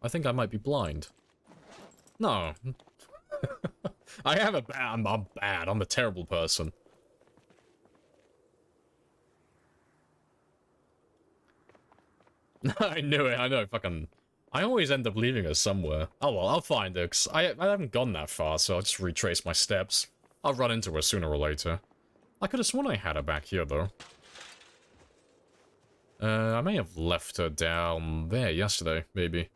I think I might be blind. No. I have a bad... I'm bad. I'm a terrible person. I knew it. I know. Fucking... I always end up leaving her somewhere. Oh well, I'll find her, 'cause I haven't gone that far, so I'll just retrace my steps. I'll run into her sooner or later. I could have sworn I had her back here, though. I may have left her down there yesterday, maybe.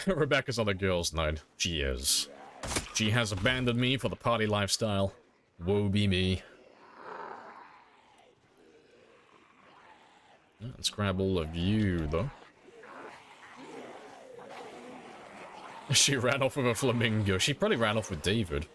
Rebecca's on the girls' night. She is. She has abandoned me for the party lifestyle. Woe be me. Let's grab all of you, though. She ran off with a flamingo. She probably ran off with David.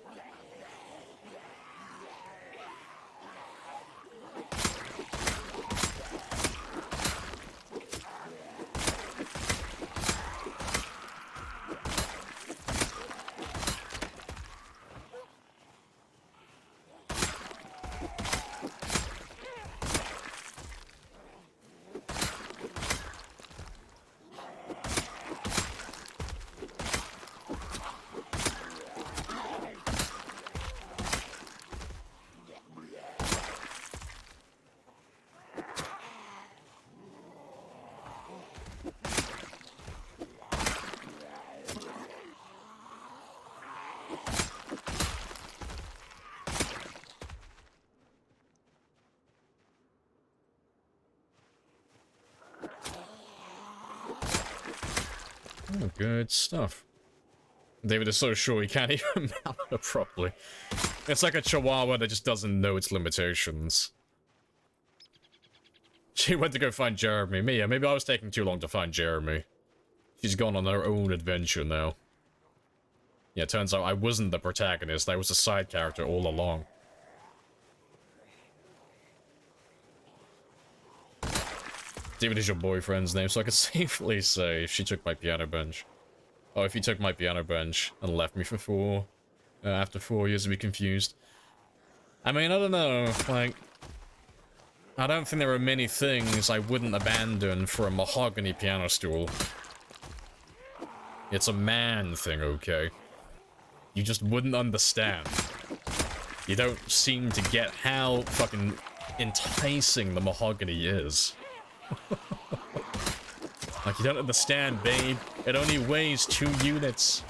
Oh, good stuff. David is so sure he can't even mount her properly. It's like a chihuahua that just doesn't know its limitations. She went to go find Jeremy. Mia, maybe I was taking too long to find Jeremy. She's gone on her own adventure now. Yeah, turns out I wasn't the protagonist. I was a side character all along. David is your boyfriend's name, so I could safely say she took my piano bench. Oh, if he took my piano bench and left me for after 4 years, I'd be confused. I mean, I don't know, like... I don't think there are many things I wouldn't abandon for a mahogany piano stool. It's a man thing, okay? You just wouldn't understand. You don't seem to get how fucking enticing the mahogany is. Like, you don't understand, babe. It only weighs 2 units.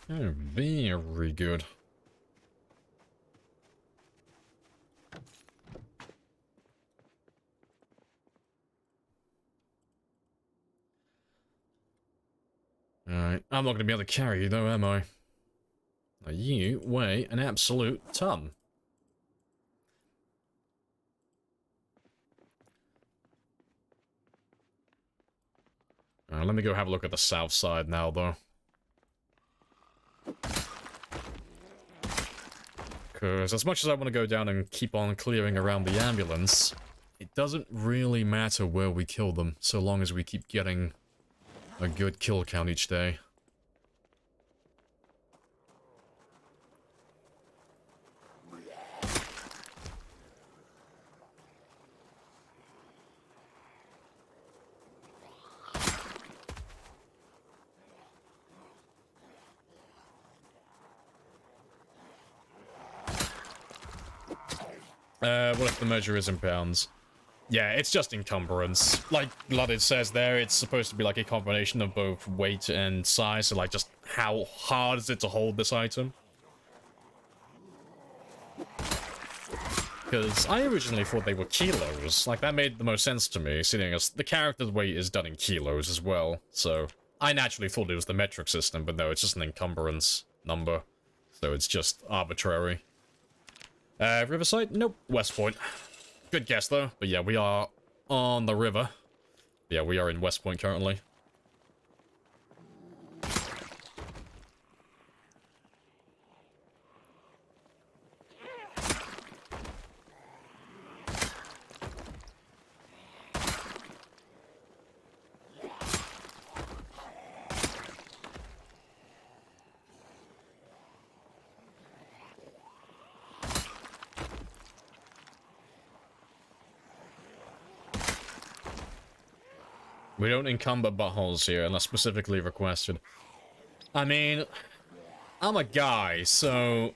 Oh, very good. Alright, I'm not going to be able to carry you though, am I? Now you weigh an absolute ton. Let me go have a look at the south side now, though. Because as much as I want to go down and keep on clearing around the ambulance, it doesn't really matter where we kill them, so long as we keep getting a good kill count each day. What if the measure is in pounds? Yeah, it's just encumbrance. Like Lite says there, it's supposed to be like a combination of both weight and size, so like just how hard is it to hold this item? Because I originally thought they were kilos. Like, that made the most sense to me, seeing as the character's weight is done in kilos as well. So, I naturally thought it was the metric system, but no, it's just an encumbrance number. So it's just arbitrary. Riverside? Nope. West Point. Good guess, though. But yeah, we are on the river. Yeah, we are in West Point currently. We don't encumber buttholes here unless specifically requested. I mean, I'm a guy, so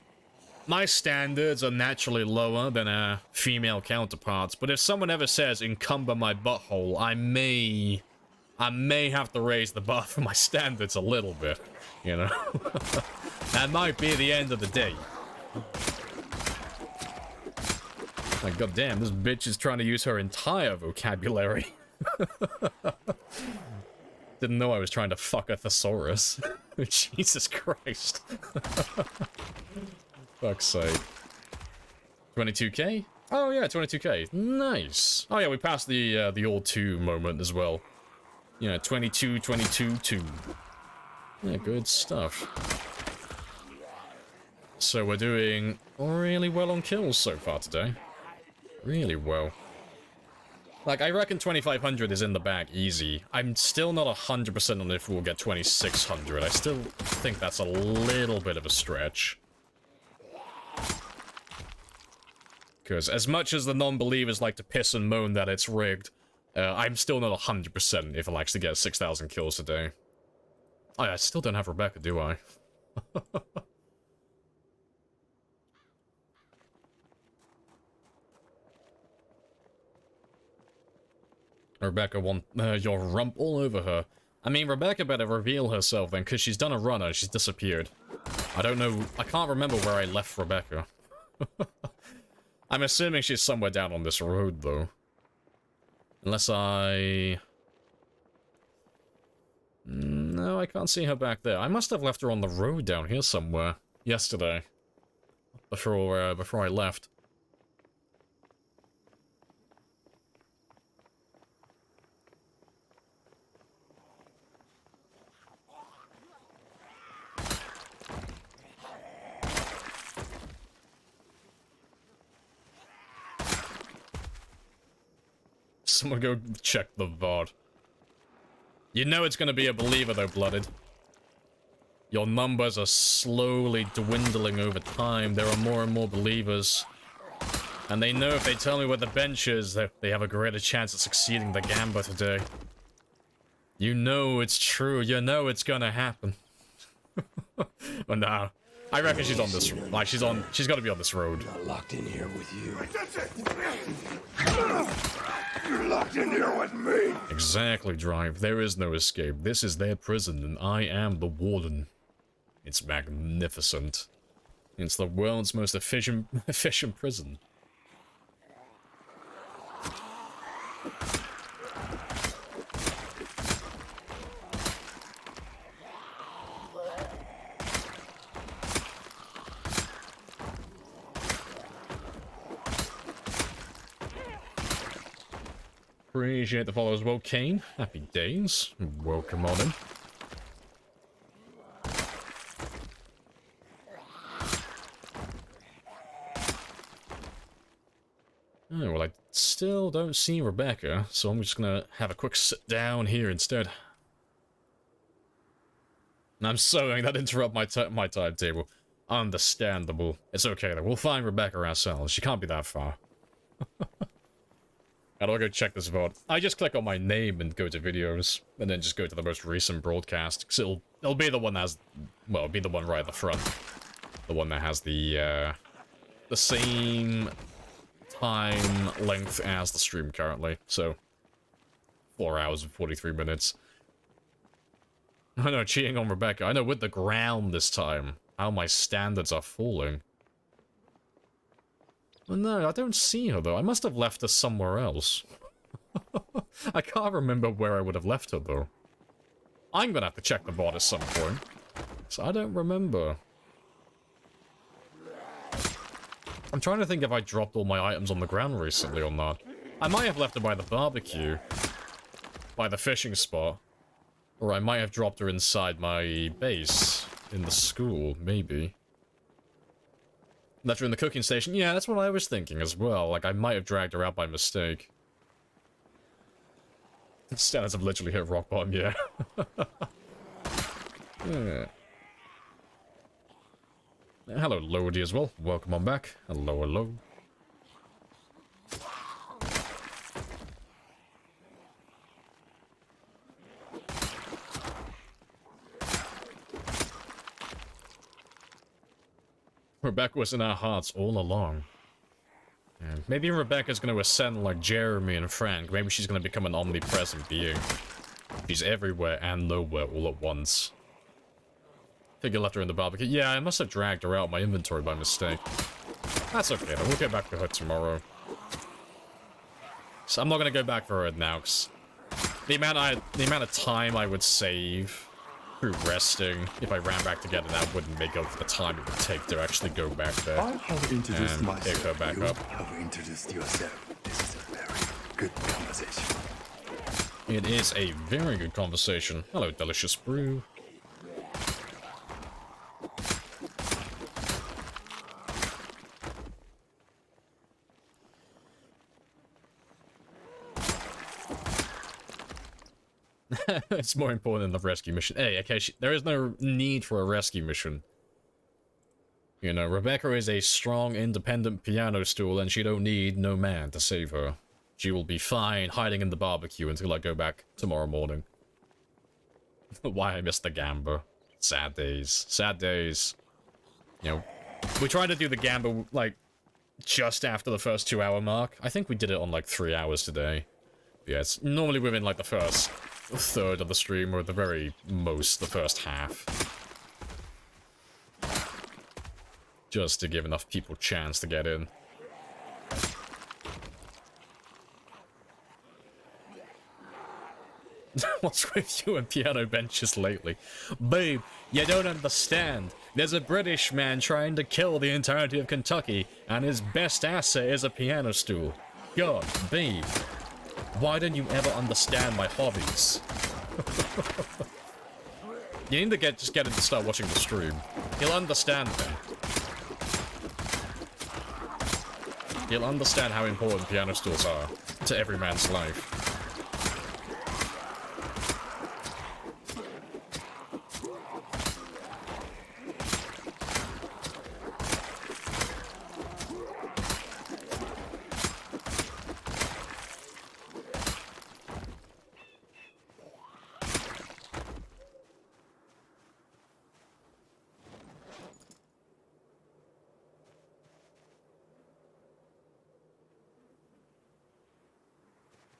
my standards are naturally lower than our female counterparts, but if someone ever says encumber my butthole, I may have to raise the bar for my standards a little bit, you know? That might be the end of the day. Like, goddamn, this bitch is trying to use her entire vocabulary. Didn't know I was trying to fuck a thesaurus. Jesus Christ. Fuck's sake. 22k? Oh yeah, 22k. Nice. Oh yeah, we passed the old 2 moment as well. Yeah, 22, 22, 2. Yeah, good stuff. So we're doing really well on kills so far today. Really well. Like, I reckon 2500 is in the bag easy. I'm still not 100% on if we'll get 2600. I still think that's a little bit of a stretch. Because as much as the non-believers like to piss and moan that it's rigged, I'm still not 100% if I'll actually get 6,000 kills today. Oh yeah, I still don't have Rebecca, do I? Rebecca want your rump all over her. I mean, Rebecca better reveal herself then, because she's done a run and she's disappeared. I don't know, I can't remember where I left Rebecca. I'm assuming she's somewhere down on this road, though. Unless I... No, I can't see her back there. I must have left her on the road down here somewhere yesterday. Before I left. Someone go check the VOD. You know it's gonna be a believer though, Blooded. Your numbers are slowly dwindling over time. There are more and more believers. And they know if they tell me where the bench is, that they have a greater chance of succeeding the Gamba today. You know it's true. You know it's gonna happen. But nah. I reckon she's on this, like, she's gotta be on this road. I'm locked in here with you. You're locked in here with me. Exactly, Drive. There is no escape. This is their prison, and I am the warden. It's magnificent. It's the world's most efficient prison. Appreciate the follow as well, Kane. Happy days. Welcome on in. Oh, well, I still don't see Rebecca, so I'm just gonna have a quick sit down here instead. I'm sewing, that interrupt my timetable. Understandable. It's okay though, we'll find Rebecca ourselves. She can't be that far. How do I go check this VOD? I just click on my name and go to videos, and then just go to the most recent broadcast, because it'll be the one that has, well, it'll be the one right at the front. The one that has the same time length as the stream currently, so 4 hours and 43 minutes. I know, cheating on Rebecca. I know, with the ground this time, how my standards are falling. No, I don't see her, though. I must have left her somewhere else. I can't remember where I would have left her, though. I'm gonna have to check the bot at some point. So I don't remember. I'm trying to think if I dropped all my items on the ground recently or not. I might have left her by the barbecue. By the fishing spot. Or I might have dropped her inside my base. In the school, maybe. Left her in the cooking station? Yeah, that's what I was thinking as well. Like, I might have dragged her out by mistake. Standards have literally hit rock bottom, yeah. Yeah. Hello, Lodi as well. Welcome on back. Hello, hello. Rebecca was in our hearts all along. And maybe Rebecca's going to ascend like Jeremy and Frank. Maybe she's going to become an omnipresent being. She's everywhere and nowhere all at once. I think I left her in the barbecue. Yeah, I must have dragged her out of my inventory by mistake. That's okay, though. We'll get back to her tomorrow. So I'm not going to go back for her now, because the amount of time I would save through resting, if I ran back to get it, that wouldn't make up for the time it would take to actually go back there. I have introduced and myself. pick her back You up. have introduced yourself. This is a very good conversation. It is a very good conversation. Hello, Delicious Brew. It's more important than the rescue mission. Hey, okay, there is no need for a rescue mission. You know, Rebecca is a strong, independent piano stool, and she don't need no man to save her. She will be fine hiding in the barbecue until I go back tomorrow morning. Why I missed the gamba. Sad days. Sad days. You know, we tried to do the gamba, like, just after the first 2-hour mark. I think we did it on, like, 3 hours today. But yeah, it's normally within, like, the first third of the stream, or at the very most, the first half. Just to give enough people chance to get in. What's with you and piano benches lately? Babe, you don't understand. There's a British man trying to kill the entirety of Kentucky, and his best asset is a piano stool. God, babe. Why don't you ever understand my hobbies? You need to just get him to start watching the stream. He'll understand then. He'll understand how important piano stools are to every man's life.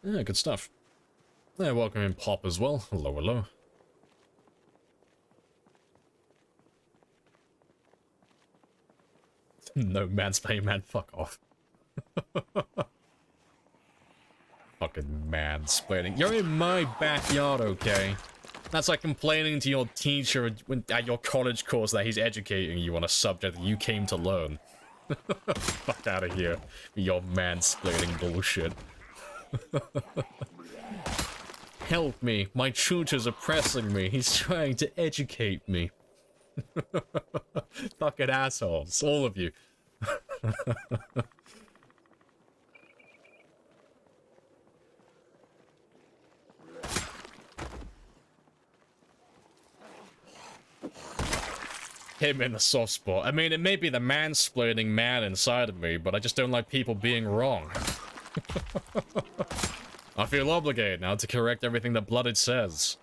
Yeah, good stuff. Yeah, welcome in Pop as well. Hello, hello. No mansplaining, man. Fuck off. Fucking mansplaining. You're in my backyard, okay? That's like complaining to your teacher at your college course that he's educating you on a subject that you came to learn. Fuck out of here. Your mansplaining bullshit. Help me. My tutor's oppressing me. He's trying to educate me. Fucking assholes. All of you. Hit me in the soft spot. I mean, it may be the mansplaining man inside of me, but I just don't like people being wrong. I feel obligated now to correct everything that Blooded says.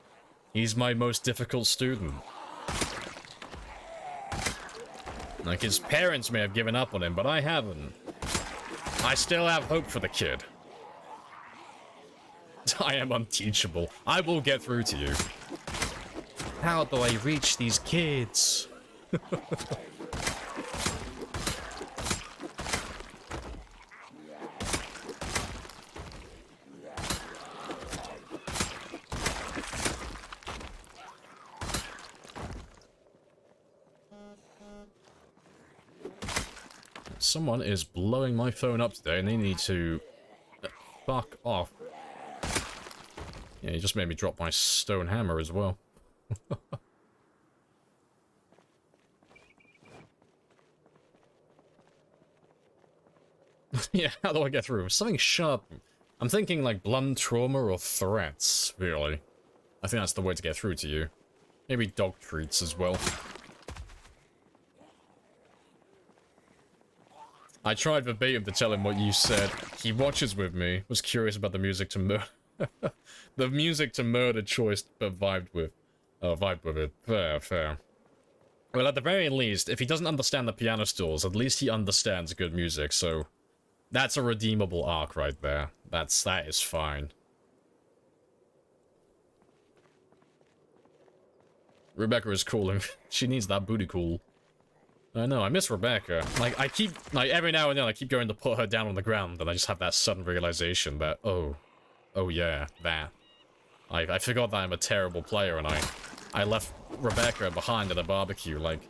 He's my most difficult student. Like, his parents may have given up on him, but I haven't. I still have hope for the kid. I am unteachable. I will get through to you. How do I reach these kids? Someone is blowing my phone up today and they need to fuck off. Yeah, he just made me drop my stone hammer as well. Yeah, how do I get through? Something sharp. I'm thinking like blunt trauma or threats, really. I think that's the way to get through to you. Maybe dog treats as well. I tried verbatim to tell him what you said. He watches with me, was curious about the music to murder. The music to murder choice, but vibed with it. Fair, fair. Well, at the very least, if he doesn't understand the piano stalls, at least he understands good music, so... That's a redeemable arc right there. That is fine. Rebecca is calling. She needs that booty call. I know, I miss Rebecca. Like, every now and then I keep going to put her down on the ground, and I just have that sudden realization that, oh yeah, that. I forgot that I'm a terrible player, and I left Rebecca behind at a barbecue, like...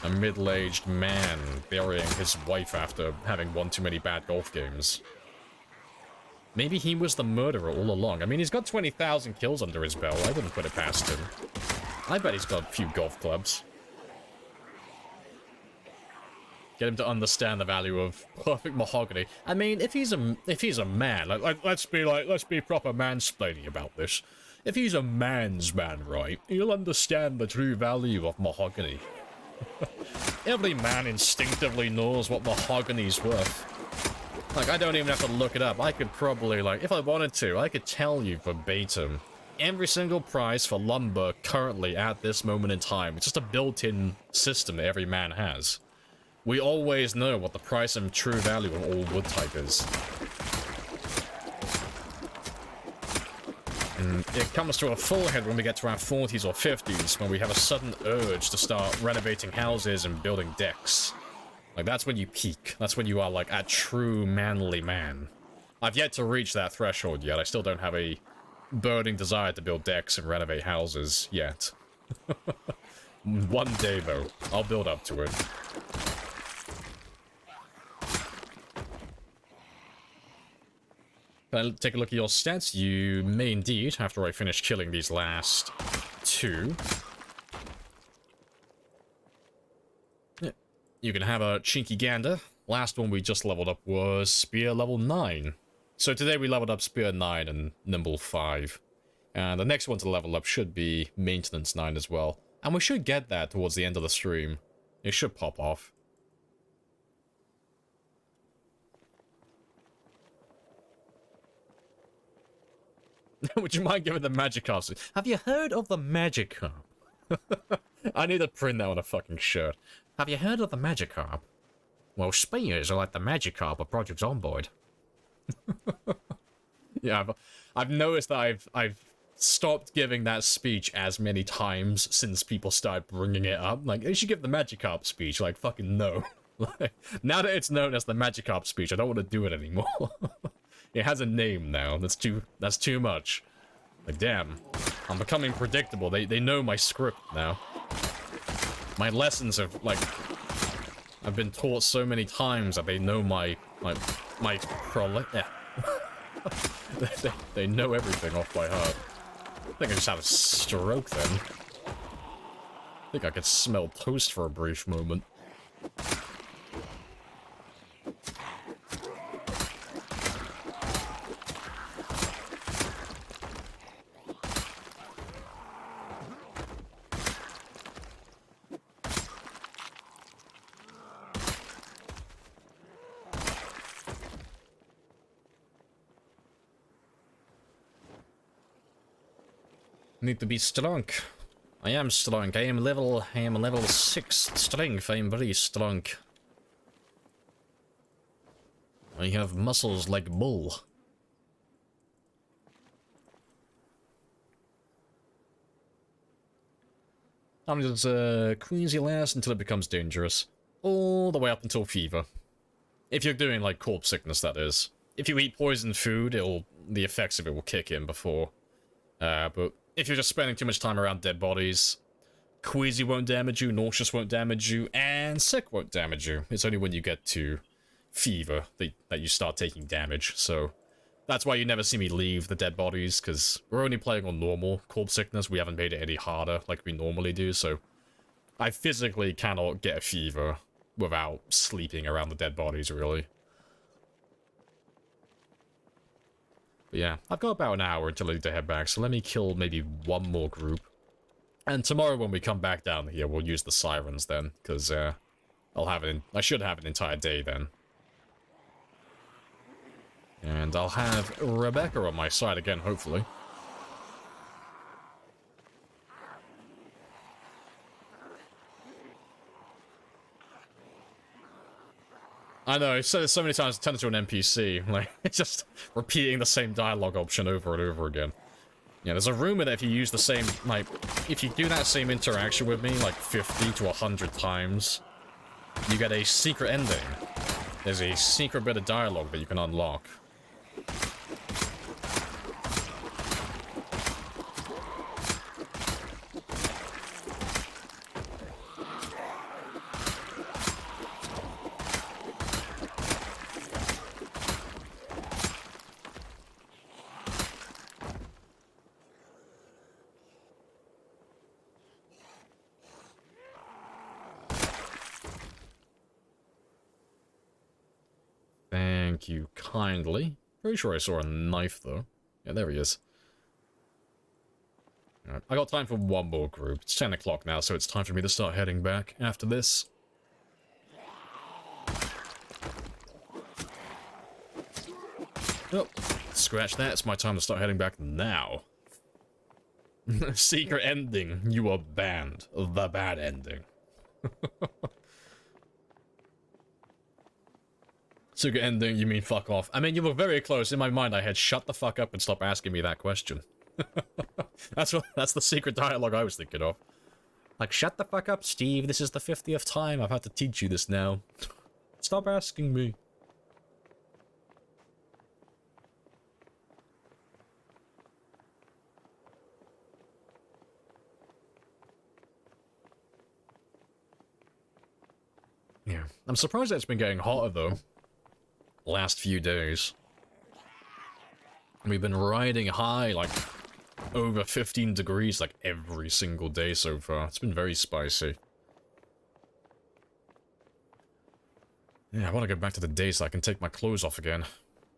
A middle-aged man burying his wife after having won too many bad golf games. Maybe he was the murderer all along. I mean, he's got 20,000 kills under his belt. I wouldn't put it past him. I bet he's got a few golf clubs. Get him to understand the value of perfect mahogany. I mean, if he's a man, let's be proper mansplaining about this. If he's a man's man, right, he'll understand the true value of mahogany. Every man instinctively knows what mahogany's worth. Like, I don't even have to look it up. I could probably, like, if I wanted to, I could tell you verbatim every single price for lumber currently at this moment in time. It's just a built-in system that every man has. We always know what the price and true value of all wood type is. And it comes to a full head when we get to our 40s or 50s, when we have a sudden urge to start renovating houses and building decks. Like, that's when you peak. That's when you are, like, a true manly man. I've yet to reach that threshold yet. I still don't have a burning desire to build decks and renovate houses yet. One day, though. I'll build up to it. Take a look at your stats. You may indeed, after I finish killing these last two. Yeah. You can have a cheeky gander. Last one we just leveled up was Spear level 9. So today we leveled up Spear 9 and Nimble 5. And the next one to level up should be Maintenance 9 as well. And we should get that towards the end of the stream. It should pop off. Would you mind giving the Magikarp? Have you heard of the Magikarp? I need to print that on a fucking shirt. Have you heard of the Magikarp? Well, spears are like the Magikarp of Project Zomboid. Yeah, I've noticed that I've stopped giving that speech as many times since people started bringing it up. Like, you should give the Magikarp speech. Like, fucking no. Like, now that it's known as the Magikarp speech, I don't want to do it anymore. It has a name now. That's too much. Like, damn. I'm becoming predictable. They know my script now. My lessons have, like... I've been taught so many times that they know my yeah. they know everything off by heart. I think I just had a stroke then. I think I could smell toast for a brief moment. Need to be strong. I am strong. I am level 6 strength. I am very strong. I have muscles like bull. How long does Queasy last until it becomes dangerous? All the way up until fever. If you're doing like corpse sickness, that is. If you eat poisoned food, the effects of it will kick in before. But if you're just spending too much time around dead bodies, Queasy won't damage you, Nauseous won't damage you, and Sick won't damage you. It's only when you get to fever that you start taking damage, so that's why you never see me leave the dead bodies, because we're only playing on normal corpse sickness. We haven't made it any harder like we normally do, so I physically cannot get a fever without sleeping around the dead bodies, really. But yeah, I've got about an hour until I need to head back, so let me kill maybe one more group. And tomorrow when we come back down here, we'll use the sirens then, because I should have an entire day then. And I'll have Rebecca on my side again, hopefully. I know, I've said it so many times, it turns into an NPC. Like, it's just repeating the same dialogue option over and over again. Yeah, there's a rumor that if you use the same, like, if you do that same interaction with me, like, 50 to 100 times, you get a secret ending. There's a secret bit of dialogue that you can unlock. Thank you kindly. Pretty sure I saw a knife, though. Yeah, there he is. Alright, I got time for one more group. It's 10 o'clock now, so it's time for me to start heading back after this. Oh, scratch that. It's my time to start heading back now. Secret ending. You are banned. The bad ending. Secret ending, you mean fuck off. I mean, you were very close. In my mind, I had shut the fuck up and stop asking me that question. That's the secret dialogue I was thinking of. Like, shut the fuck up, Steve. This is the 50th time I've had to teach you this now. Stop asking me. Yeah. I'm surprised that it's been getting hotter, though. Last few days. We've been riding high, like, over 15 degrees, like, every single day so far. It's been very spicy. Yeah, I want to go back to the day so I can take my clothes off again.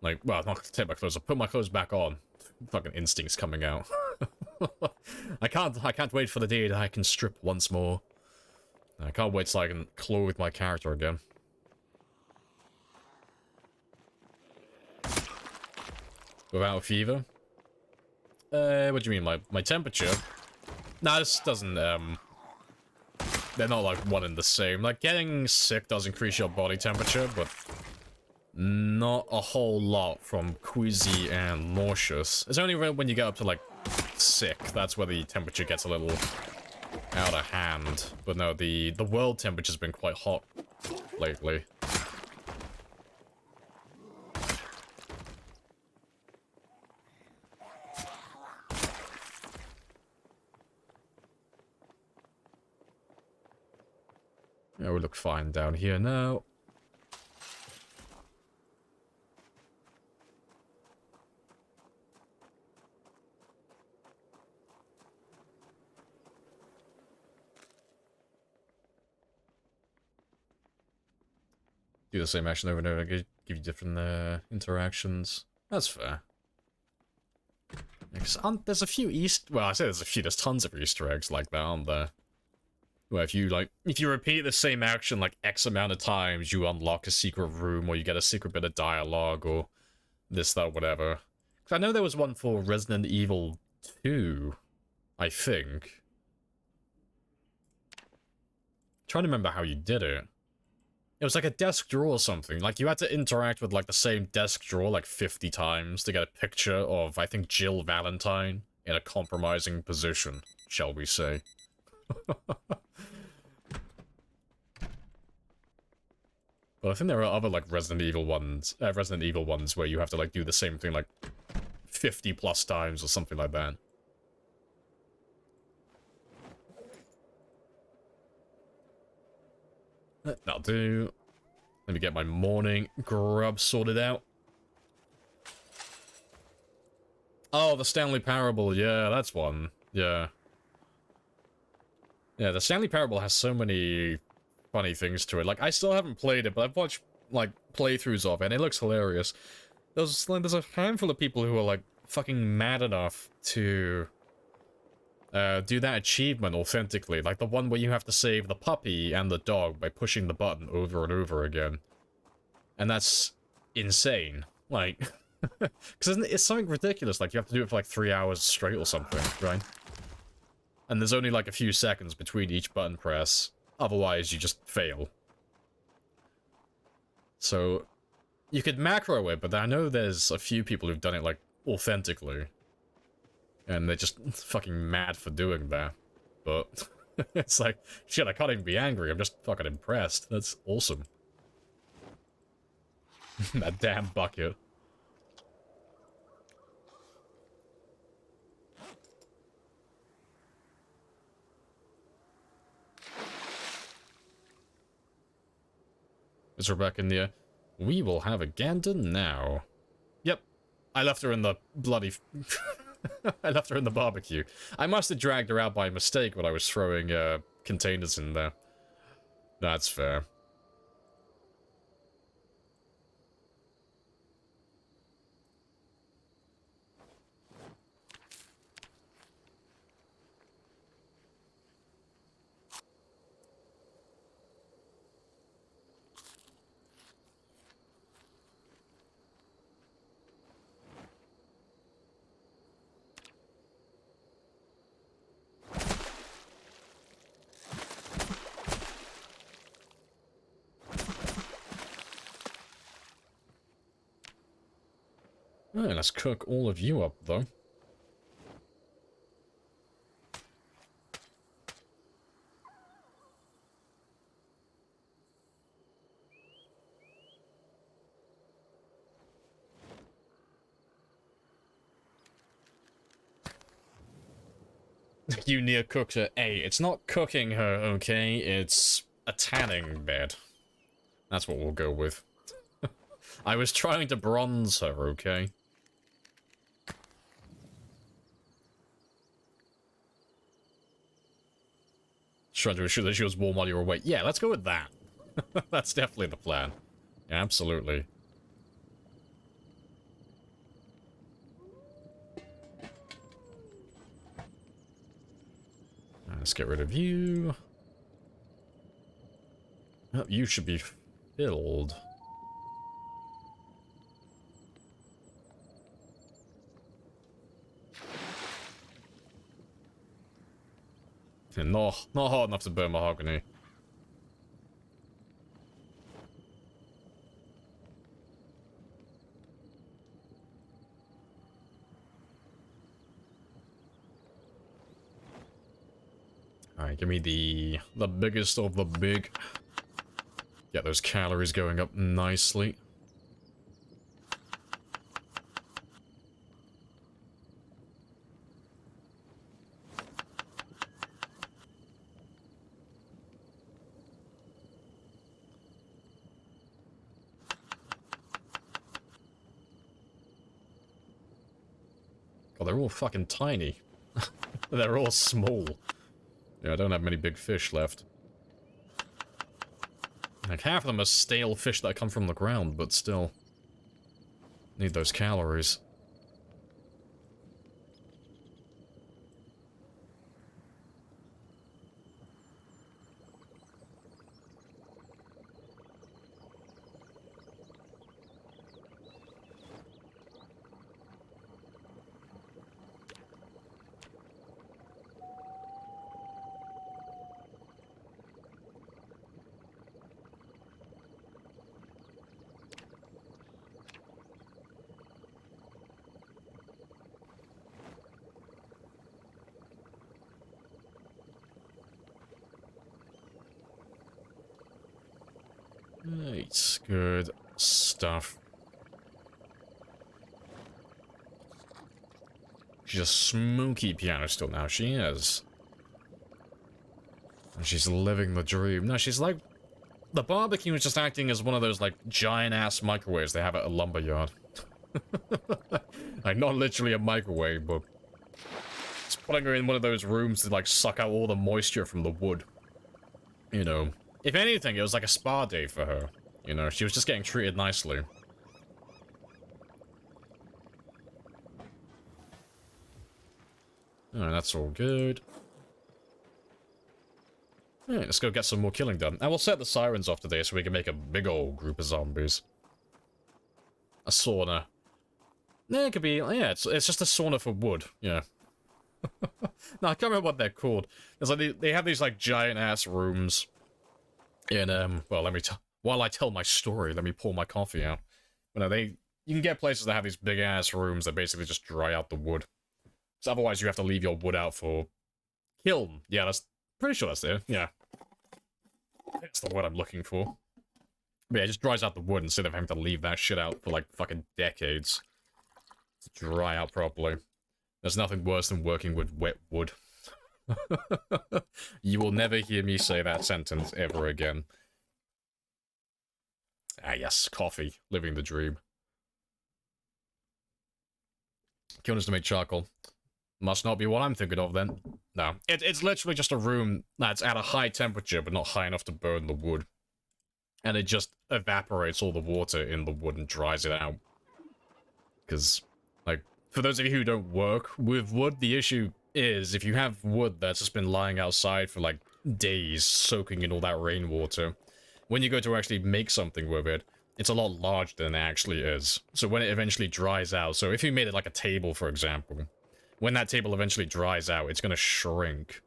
Like, well, not take my clothes off, put my clothes back on. Fucking instincts coming out. I can't wait for the day that I can strip once more. I can't wait till I can clothe my character again. Without fever? What do you mean, my temperature? Nah, this doesn't, they're not, like, one and the same. Like, getting sick does increase your body temperature, but not a whole lot from queasy and nauseous. It's only when you get up to, like, sick, that's where the temperature gets a little out of hand. But no, the world temperature's been quite hot lately. Yeah, we look fine down here now. Do the same action over and over, give you different interactions. That's fair. Because there's a few well, I say there's tons of Easter eggs like that, aren't there? Where if you repeat the same action like X amount of times, you unlock a secret room, or you get a secret bit of dialogue, or this, that, whatever. Because I know there was one for Resident Evil 2, I think. Trying to remember how you did it. It was like a desk drawer or something. Like, you had to interact with, like, the same desk drawer, like, 50 times to get a picture of, I think, Jill Valentine in a compromising position, shall we say. But I think there are other, like, Resident Evil ones where you have to, like, do the same thing, like, 50 plus times or something like that. That'll do. Let me get my morning grub sorted out. Oh, the Stanley Parable. Yeah, that's one. Yeah. Yeah, the Stanley Parable has so many funny things to it. Like, I still haven't played it, but I've watched, like, playthroughs of it, and it looks hilarious. There's a handful of people who are, like, fucking mad enough to do that achievement authentically. Like, the one where you have to save the puppy and the dog by pushing the button over and over again. And that's insane. Like, because it's something ridiculous. Like, you have to do it for, like, 3 hours straight or something, right? And there's only, like, a few seconds between each button press. Otherwise, you just fail. So, you could macro it, but I know there's a few people who've done it, like, authentically. And they're just fucking mad for doing that. But, it's like, shit, I can't even be angry, I'm just fucking impressed. That's awesome. That damn bucket. Is Rebecca near? We will have a gander now. Yep. I left her in the bloody... I left her in the barbecue. I must have dragged her out by mistake when I was throwing containers in there. That's fair. Alright, let's cook all of you up, though. You near cooked her. Hey, it's not cooking her, okay? It's a tanning bed. That's what we'll go with. I was trying to bronze her, okay? Trying to ensure that she was warm while you were away. Yeah, let's go with that. That's definitely the plan. Yeah, absolutely. Let's get rid of you. Oh, you should be filled. Not hard enough to burn mahogany. Alright, give me the biggest of the big. Get those calories going up nicely. Oh, they're all fucking tiny. They're all small. Yeah, I don't have many big fish left. Like, half of them are stale fish that come from the ground, but still. Need those calories. It's good stuff. She's a smoky piano still now, she is. And she's living the dream. No, she's like... The barbecue is just acting as one of those, like, giant-ass microwaves they have at a lumberyard. Like, not literally a microwave, but... It's putting her in one of those rooms to, like, suck out all the moisture from the wood. You know... If anything, it was like a spa day for her. You know, she was just getting treated nicely. Alright, that's all good. Alright, let's go get some more killing done. And we'll set the sirens off today so we can make a big old group of zombies. A sauna. Yeah, it could be... Yeah, it's just a sauna for wood. Yeah. No, I can't remember what they're called. It's like they have these, like, giant-ass rooms... In, well, while I tell my story, let me pour my coffee out. You know, you can get places that have these big-ass rooms that basically just dry out the wood. So otherwise you have to leave your wood out for kiln. Yeah, that's, pretty sure that's it, yeah. That's the word I'm looking for. But yeah, it just dries out the wood instead of having to leave that shit out for, like, fucking decades. To dry out properly. There's nothing worse than working with wet wood. You will never hear me say that sentence ever again. Ah yes, coffee. Living the dream. Kiln is to make charcoal. Must not be what I'm thinking of then. No. It's literally just a room that's at a high temperature but not high enough to burn the wood. And it just evaporates all the water in the wood and dries it out. Because, like, for those of you who don't work with wood, the issue is if you have wood that's just been lying outside for like days soaking in all that rainwater, when you go to actually make something with it, it's a lot larger than it actually is. So when it eventually dries out, so if you made it like a table, for example, when that table eventually dries out, it's gonna shrink.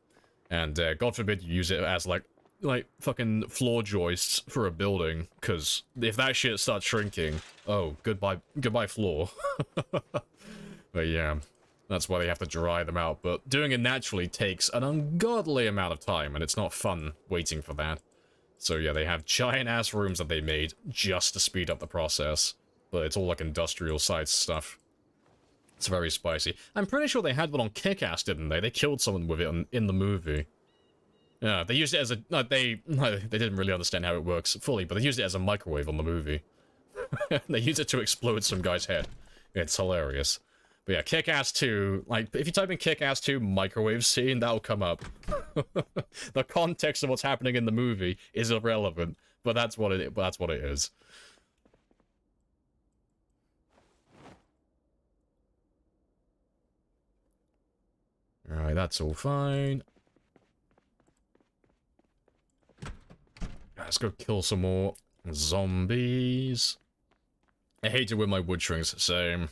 And God forbid you use it as like fucking floor joists for a building, because if that shit starts shrinking, oh, goodbye floor. But yeah. That's why they have to dry them out, but doing it naturally takes an ungodly amount of time, and it's not fun waiting for that. So yeah, they have giant-ass rooms that they made just to speed up the process, but it's all like industrial-sized stuff. It's very spicy. I'm pretty sure they had one on Kick-Ass, didn't they? They killed someone with it in the movie. Yeah, they used it as a... No, they didn't really understand how it works fully, but they used it as a microwave on the movie. They used it to explode some guy's head. It's hilarious. But yeah, Kick-Ass 2, like, if you type in Kick-Ass 2 microwave scene, that'll come up. The context of what's happening in the movie is irrelevant, but that's what it is. Alright, that's all fine. Let's go kill some more zombies. I hate it with my wood shrinks, same.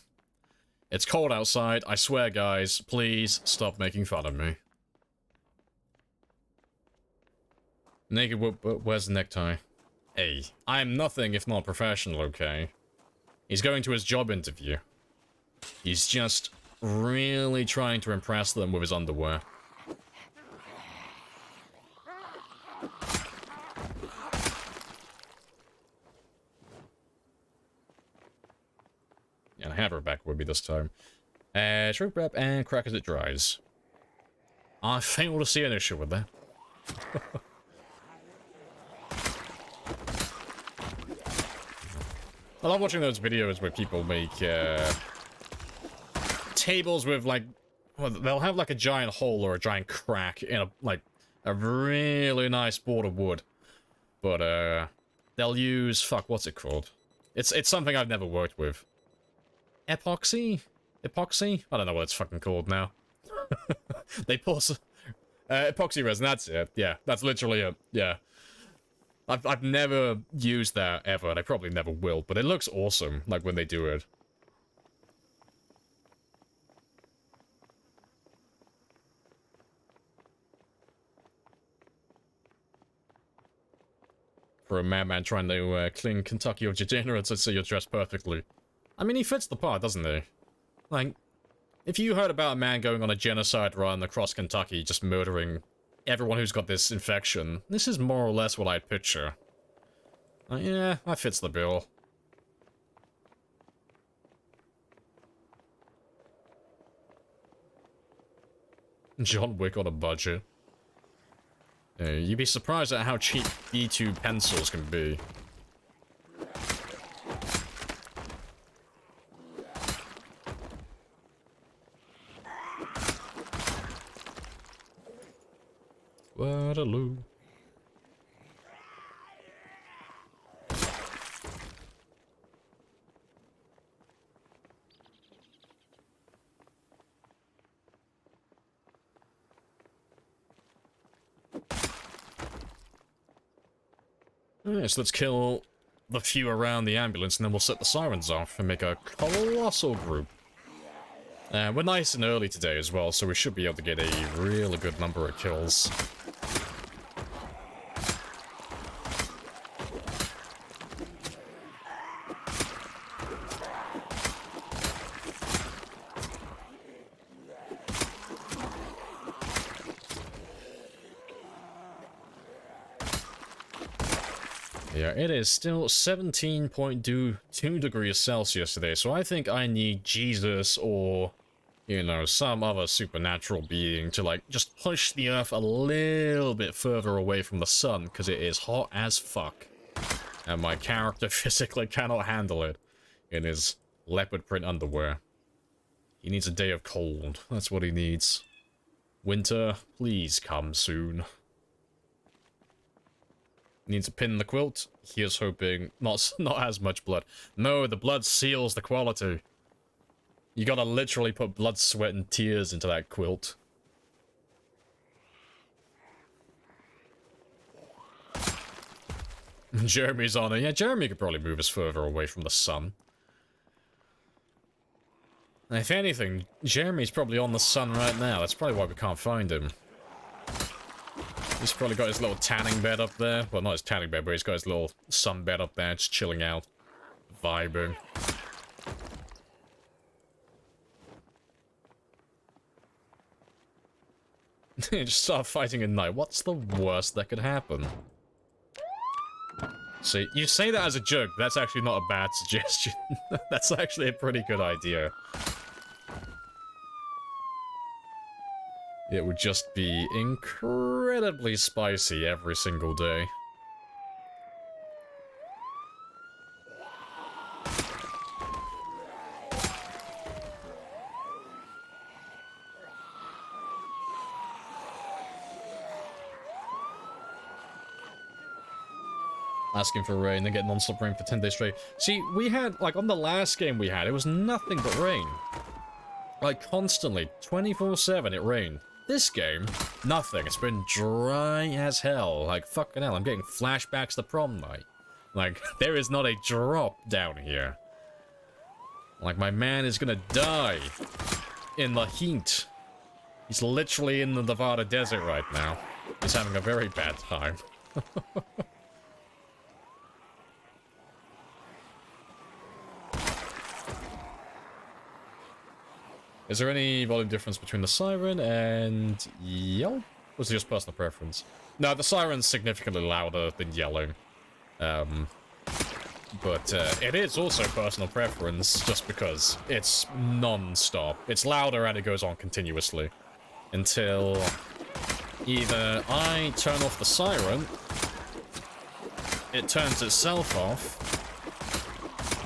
It's cold outside, I swear guys, please stop making fun of me. Naked wood, where's the necktie? Hey, I am nothing if not professional, okay? He's going to his job interview. He's just really trying to impress them with his underwear. have her back with me this time. Shrink wrap and crack as it dries. I fail to see an issue with that. I love watching those videos where people make tables with like, well, they'll have like a giant hole or a giant crack in a like a really nice board of wood, but they'll use what's it called? It's something I've never worked with. Epoxy? Epoxy? I don't know what it's fucking called now. They pour epoxy resin. That's it. Yeah, that's literally it. Yeah. I've never used that ever, and I probably never will, but it looks awesome, like, when they do it. For a madman trying to clean Kentucky of degenerates, I'd say you're dressed perfectly. I mean, he fits the part, doesn't he? Like, if you heard about a man going on a genocide run across Kentucky, just murdering everyone who's got this infection, this is more or less what I'd picture. Yeah, that fits the bill. John Wick on a budget. You'd be surprised at how cheap E2 pencils can be. Waterloo. Alright, so let's kill the few around the ambulance, and then we'll set the sirens off and make a colossal group. We're nice and early today as well, so we should be able to get a really good number of kills. Yeah, it is still 17.2 degrees Celsius today, so I think I need Jesus or, you know, some other supernatural being to, like, just push the Earth a little bit further away from the sun, because it is hot as fuck. And my character physically cannot handle it in his leopard print underwear. He needs a day of cold. That's what he needs. Winter, please come soon. Needs to pin the quilt. Here's hoping not as much blood. No, the blood seals the quality. You gotta literally put blood, sweat, and tears into that quilt. Jeremy's on it. Yeah, Jeremy could probably move us further away from the sun. If anything, Jeremy's probably on the sun right now. That's probably why we can't find him. He's probably got his little tanning bed up there. Well, not his tanning bed, but he's got his little sun bed up there, just chilling out. Vibing. Just start fighting at night. What's the worst that could happen? See, you say that as a joke, but that's actually not a bad suggestion. That's actually a pretty good idea. It would just be incredibly spicy every single day. Asking for rain, then get non-stop rain for 10 days straight. See, we had, like, on the last game we had, it was nothing but rain. Like, constantly, 24/7 it rained. This game, nothing. It's been dry as hell. Like, fucking hell, I'm getting flashbacks to prom night. Like, there is not a drop down here. Like, my man is gonna die in the heat. He's literally in the Nevada desert right now. He's having a very bad time. Is there any volume difference between the siren and yell? Or is it just personal preference? No, the siren's significantly louder than yelling. But it is also personal preference, just because it's non-stop. It's louder and it goes on continuously. Until either I turn off the siren, it turns itself off,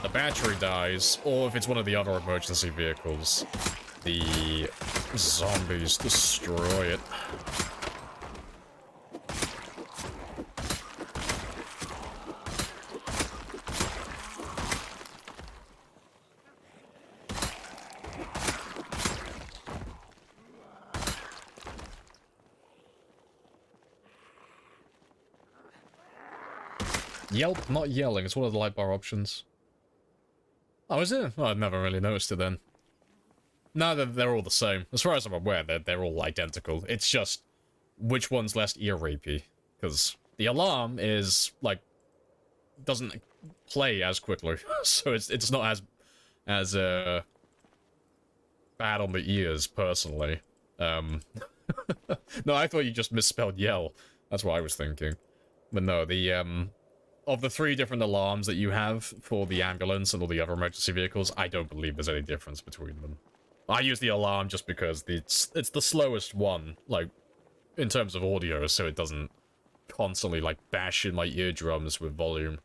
the battery dies, or if it's one of the other emergency vehicles, the zombies destroy it. Yelp, not yelling. It's one of the light bar options. Oh, is it? Oh, I've never really noticed it then. No, they're all the same. As far as I'm aware, they're all identical. It's just which one's less ear rapey. Because the alarm is, like, doesn't play as quickly. So it's not as bad on the ears, personally. No, I thought you just misspelled yell. That's what I was thinking. But no, the, of the 3 different alarms that you have for the ambulance and all the other emergency vehicles, I don't believe there's any difference between them. I use the alarm just because it's the slowest one, like, in terms of audio, so it doesn't constantly, like, bash in my eardrums with volume.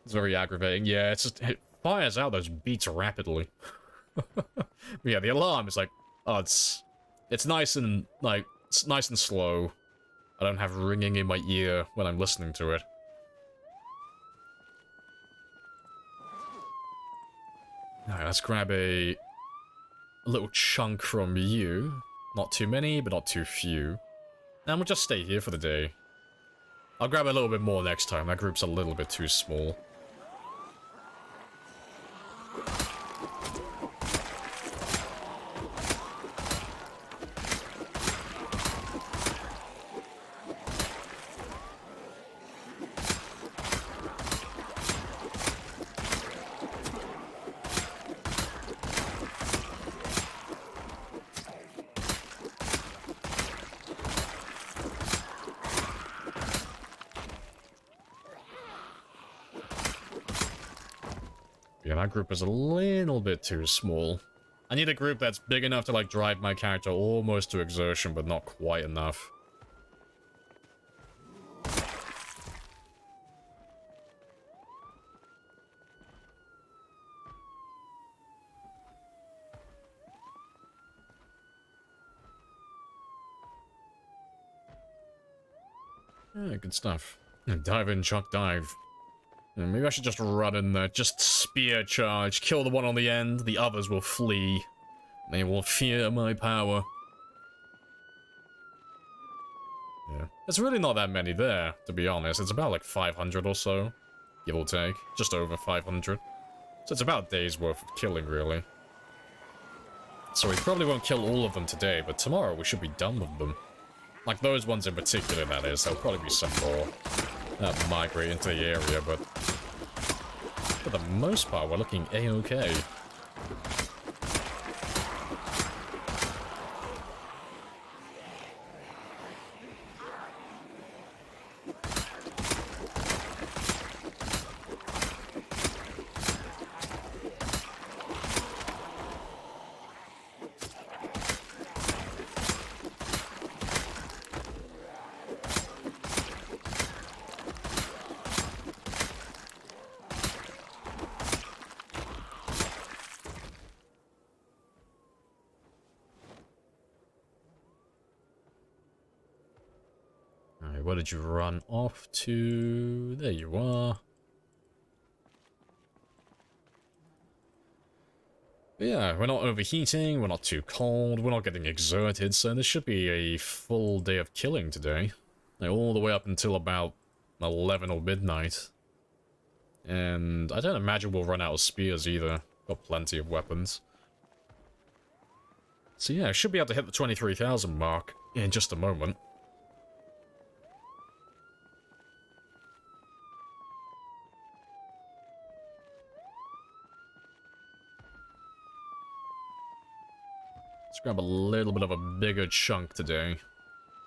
It's very aggravating. Yeah, it fires out those beats rapidly. Yeah, the alarm is like, oh, it's nice and, like, it's nice and slow. I don't have ringing in my ear when I'm listening to it. Alright, let's grab a little chunk from you. Not too many, but not too few. And we'll just stay here for the day. I'll grab a little bit more next time. That group's a little bit too small. Yeah, that group is a little bit too small. I need a group that's big enough to, like, drive my character almost to exertion, but not quite enough. Yeah, good stuff. Dive in, Chuck, dive. Maybe I should just run in there, just spear charge, kill the one on the end, the others will flee. They will fear my power. Yeah. There's really not that many there, to be honest. It's about like 500 or so, give or take. Just over 500. So it's about a day's worth of killing, really. So we probably won't kill all of them today, but tomorrow we should be done with them. Like those ones in particular, that is. There'll probably be some more that migrate into the area, but for the most part, we're looking a-okay. Where did you run off to? There you are. But yeah, we're not overheating, we're not too cold, we're not getting exerted, so this should be a full day of killing today. Like, all the way up until about 11 or midnight. And I don't imagine we'll run out of spears either. Got plenty of weapons. So yeah, I should be able to hit the 23,000 mark in just a moment. Let's grab a little bit of a bigger chunk today.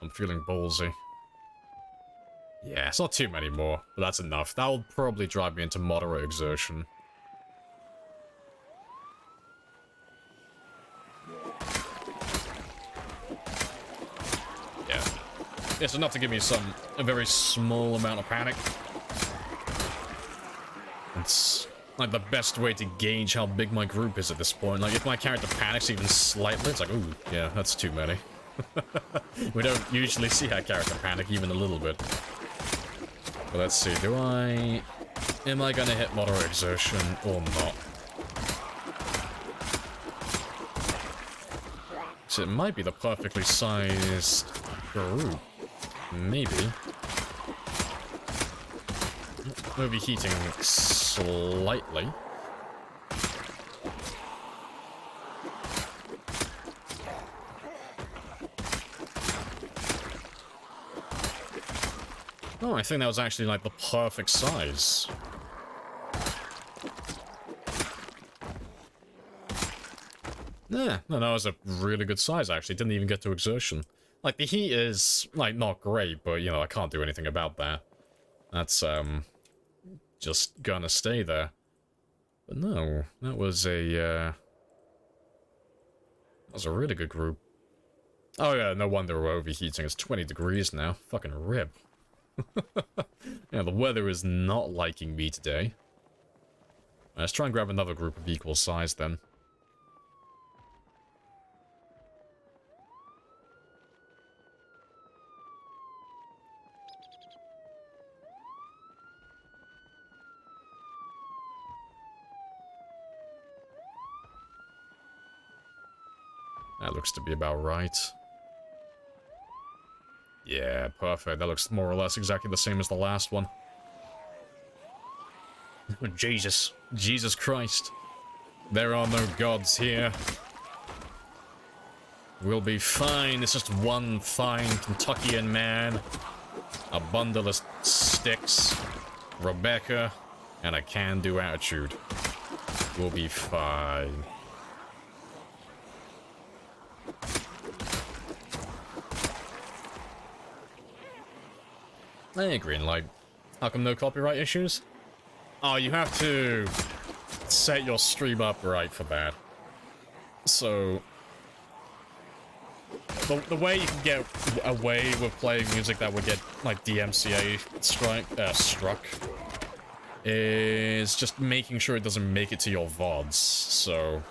I'm feeling ballsy. Yeah, it's not too many more, but that's enough. That'll probably drive me into moderate exertion. Yeah. It's enough to give me a very small amount of panic. It's like the best way to gauge how big my group is at this point. Like, if my character panics even slightly, it's like, ooh, yeah, that's too many. We don't usually see our character panic even a little bit. But let's see, am I gonna hit moderate exertion or not? So it might be the perfectly sized group. Maybe. Overheating slightly. Oh, I think that was actually like the perfect size. Yeah, no, that was a really good size actually. Didn't even get to exertion. Like, the heat is, like, not great, but, you know, I can't do anything about that. That's, just gonna stay there. But no, that was a really good group. Oh yeah, no wonder we're overheating. It's 20 degrees now. Fucking rip. Yeah, the weather is not liking me today. Let's try and grab another group of equal size then. That looks to be about right. Yeah, perfect. That looks more or less exactly the same as the last one. Jesus. Jesus Christ. There are no gods here. We'll be fine. It's just one fine Kentuckian man, a bundle of sticks, Rebecca, and a can-do attitude. We'll be fine. Hey, Greenlight. How come no copyright issues? Oh, you have to set your stream up right for that. So, the way you can get away with playing music that would get, like, DMCA struck is just making sure it doesn't make it to your VODs. So,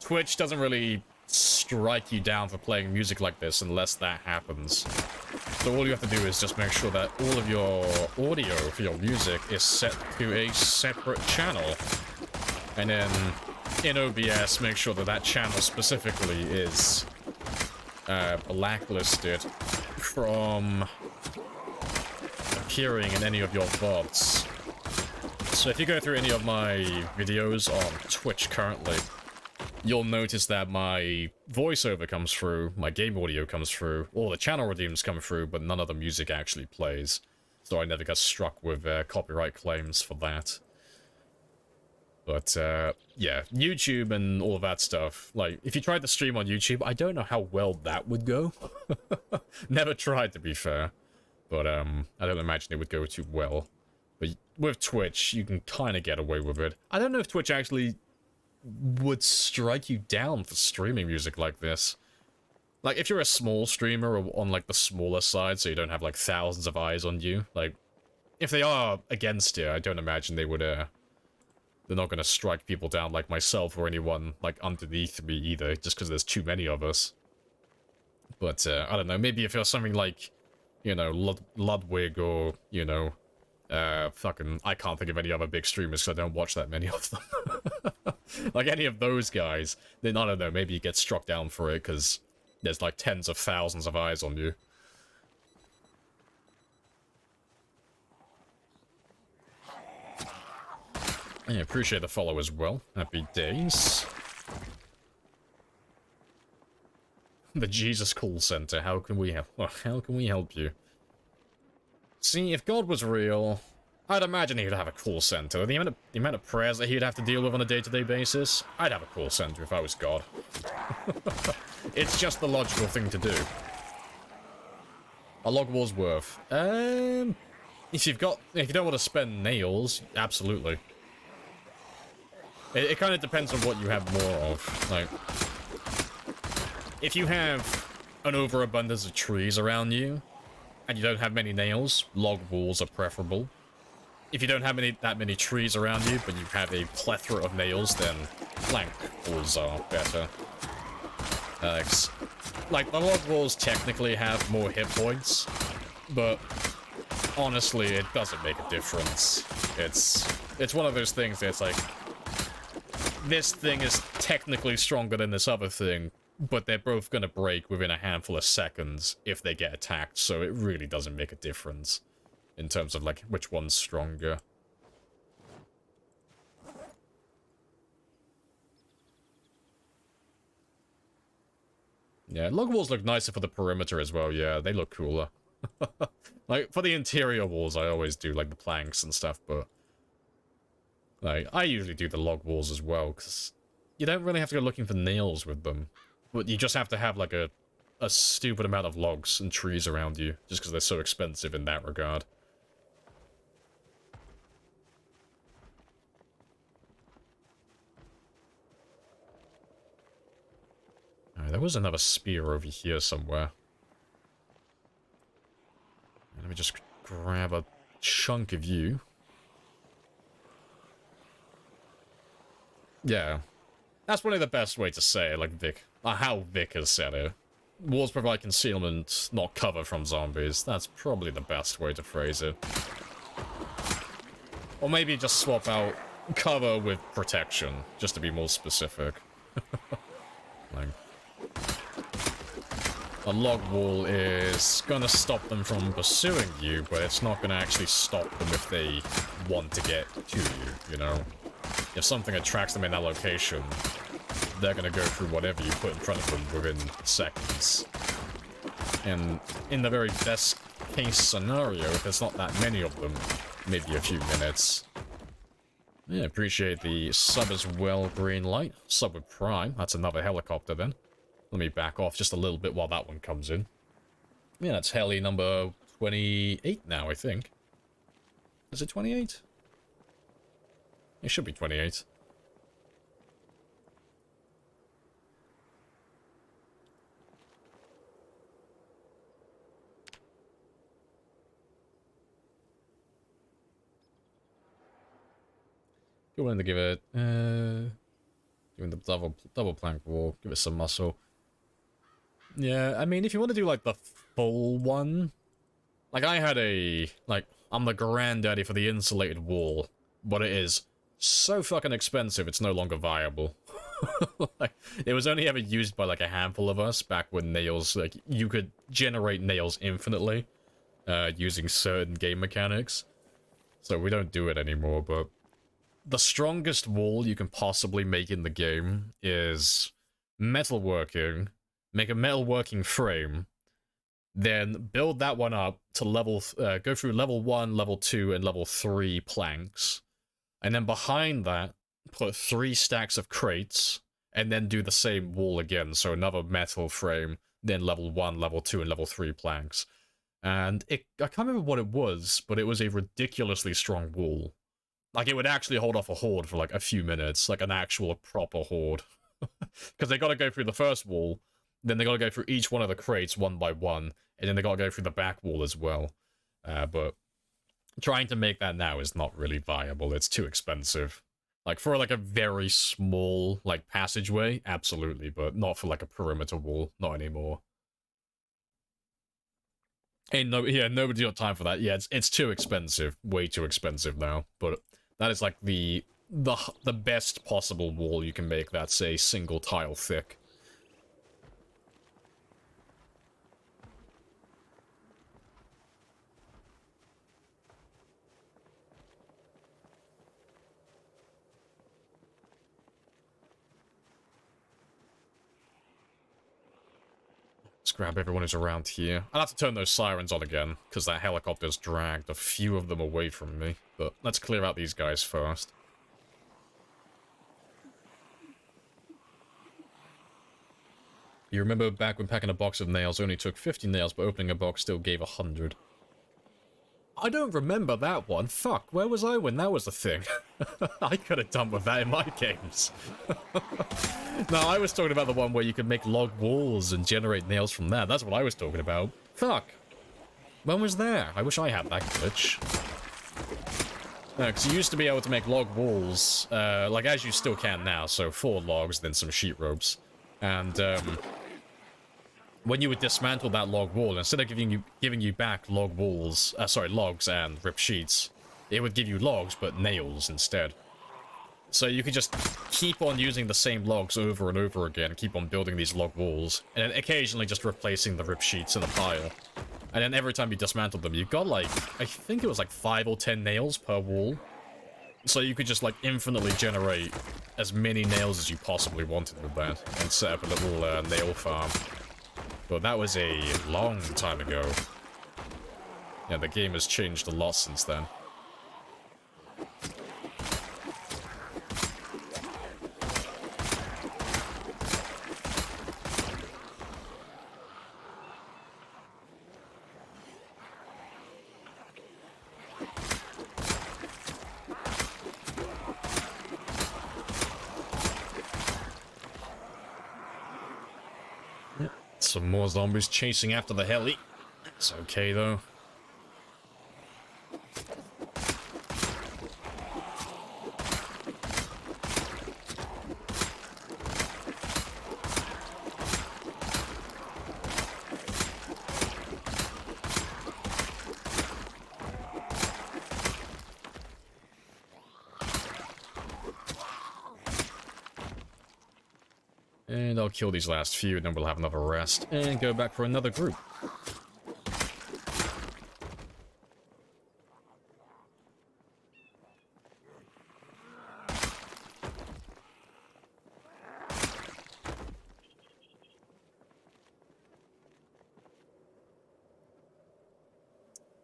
Twitch doesn't really strike you down for playing music like this unless that happens. So all you have to do is just make sure that all of your audio for your music is set to a separate channel. And then in OBS, make sure that that channel specifically is blacklisted from appearing in any of your VODs. So if you go through any of my videos on Twitch currently, you'll notice that my voiceover comes through, my game audio comes through, all the channel redeems come through, but none of the music actually plays. So I never got struck with copyright claims for that. But, yeah, YouTube and all of that stuff. Like, if you tried to stream on YouTube, I don't know how well that would go. Never tried, to be fair. But, I don't imagine it would go too well. But with Twitch, you can kind of get away with it. I don't know if Twitch actually would strike you down for streaming music like this. Like, if you're a small streamer or on, like, the smaller side, so you don't have, like, thousands of eyes on you, like, if they are against you, I don't imagine they would, they're not gonna strike people down like myself or anyone, like, underneath me either, just because there's too many of us. But, I don't know, maybe if you're something like, you know, Ludwig or, you know, fucking, I can't think of any other big streamers because I don't watch that many of them. Like, any of those guys, then, I don't know, maybe you get struck down for it because there's, like, tens of thousands of eyes on you. I appreciate the follow as well. Happy days. The Jesus Call Center, how can we help? Well, how can we help you? See, if God was real, I'd imagine he'd have a call center. The amount of prayers that he'd have to deal with on a day-to-day basis, I'd have a call center if I was God. It's just the logical thing to do. A log wall's worth. If you don't want to spend nails, absolutely. It kind of depends on what you have more of. Like, if you have an overabundance of trees around you, and you don't have many nails, log walls are preferable. If you don't have that many trees around you, but you have a plethora of nails, then plank walls are better. Like, the log walls technically have more hit points, but honestly, it doesn't make a difference. It's one of those things that's like, this thing is technically stronger than this other thing, but they're both gonna break within a handful of seconds if they get attacked, so it really doesn't make a difference in terms of, like, which one's stronger. Yeah, log walls look nicer for the perimeter as well, yeah, they look cooler. Like, for the interior walls, I always do, like, the planks and stuff, but like, I usually do the log walls as well, because you don't really have to go looking for nails with them. But you just have to have, like, a stupid amount of logs and trees around you, just because they're so expensive in that regard. There was another spear over here somewhere. Let me just grab a chunk of you. Yeah. That's probably the best way to say it, like how Vic has said it. Walls provide concealment, not cover from zombies. That's probably the best way to phrase it. Or maybe just swap out cover with protection, just to be more specific. Like, a log wall is gonna stop them from pursuing you, but it's not gonna actually stop them if they want to get to you, you know? If something attracts them in that location, they're gonna go through whatever you put in front of them within seconds. And in the very best case scenario, if there's not that many of them, maybe a few minutes. Yeah, appreciate the sub as well, Green Light. Sub with Prime. That's another helicopter then. Let me back off just a little bit while that one comes in. Yeah, that's heli number 28 now, I think. Is it 28? It should be 28. You're willing to give it, doing the double plank wall, give it some muscle. Yeah, I mean, if you want to do, like, the full one, like, I had I'm the granddaddy for the insulated wall, but it is so fucking expensive, it's no longer viable. Like, it was only ever used by, like, a handful of us back when nails, like, you could generate nails infinitely, using certain game mechanics. So we don't do it anymore, but the strongest wall you can possibly make in the game is metalworking, make a metalworking frame, then build that one up to go through level 1, level 2, and level 3 planks, and then behind that, put 3 stacks of crates, and then do the same wall again, so another metal frame, then level 1, level 2, and level 3 planks. And I can't remember what it was, but it was a ridiculously strong wall. Like, it would actually hold off a horde for, like, a few minutes, like an actual proper horde. Because they gotta go through the first wall, then they gotta go through each one of the crates one by one, and then they gotta go through the back wall as well. But trying to make that now is not really viable, it's too expensive. Like, for, like, a very small, like, passageway, absolutely, but not for, like, a perimeter wall, not anymore. Nobody's got time for that. Yeah, it's too expensive, way too expensive now, but that is, like, the best possible wall you can make that's a single tile thick. Let's grab everyone who's around here. I'll have to turn those sirens on again, because that helicopter's dragged a few of them away from me. But let's clear out these guys first. You remember back when packing a box of nails only took 50 nails, but opening a box still gave 100? I don't remember that one. Fuck, where was I when that was a thing? I could have done with that in my games. No, I was talking about the one where you could make log walls and generate nails from that. That's what I was talking about. Fuck. When was that? I wish I had that glitch. Because you used to be able to make log walls, like as you still can now, so 4 logs, then some sheet ropes. And, when you would dismantle that log wall, instead of giving you back log walls, logs and ripped sheets, it would give you logs, but nails instead. So you could just keep on using the same logs over and over again, keep on building these log walls, and then occasionally just replacing the ripped sheets in a pile. And then every time you dismantled them, you got like, I think it was like 5 or 10 nails per wall. So you could just like infinitely generate as many nails as you possibly wanted with that, and set up a little nail farm. But that was a long time ago. Yeah, the game has changed a lot since then. Some more zombies chasing after the heli. It's okay though. And I'll kill these last few, and then we'll have another rest, and go back for another group.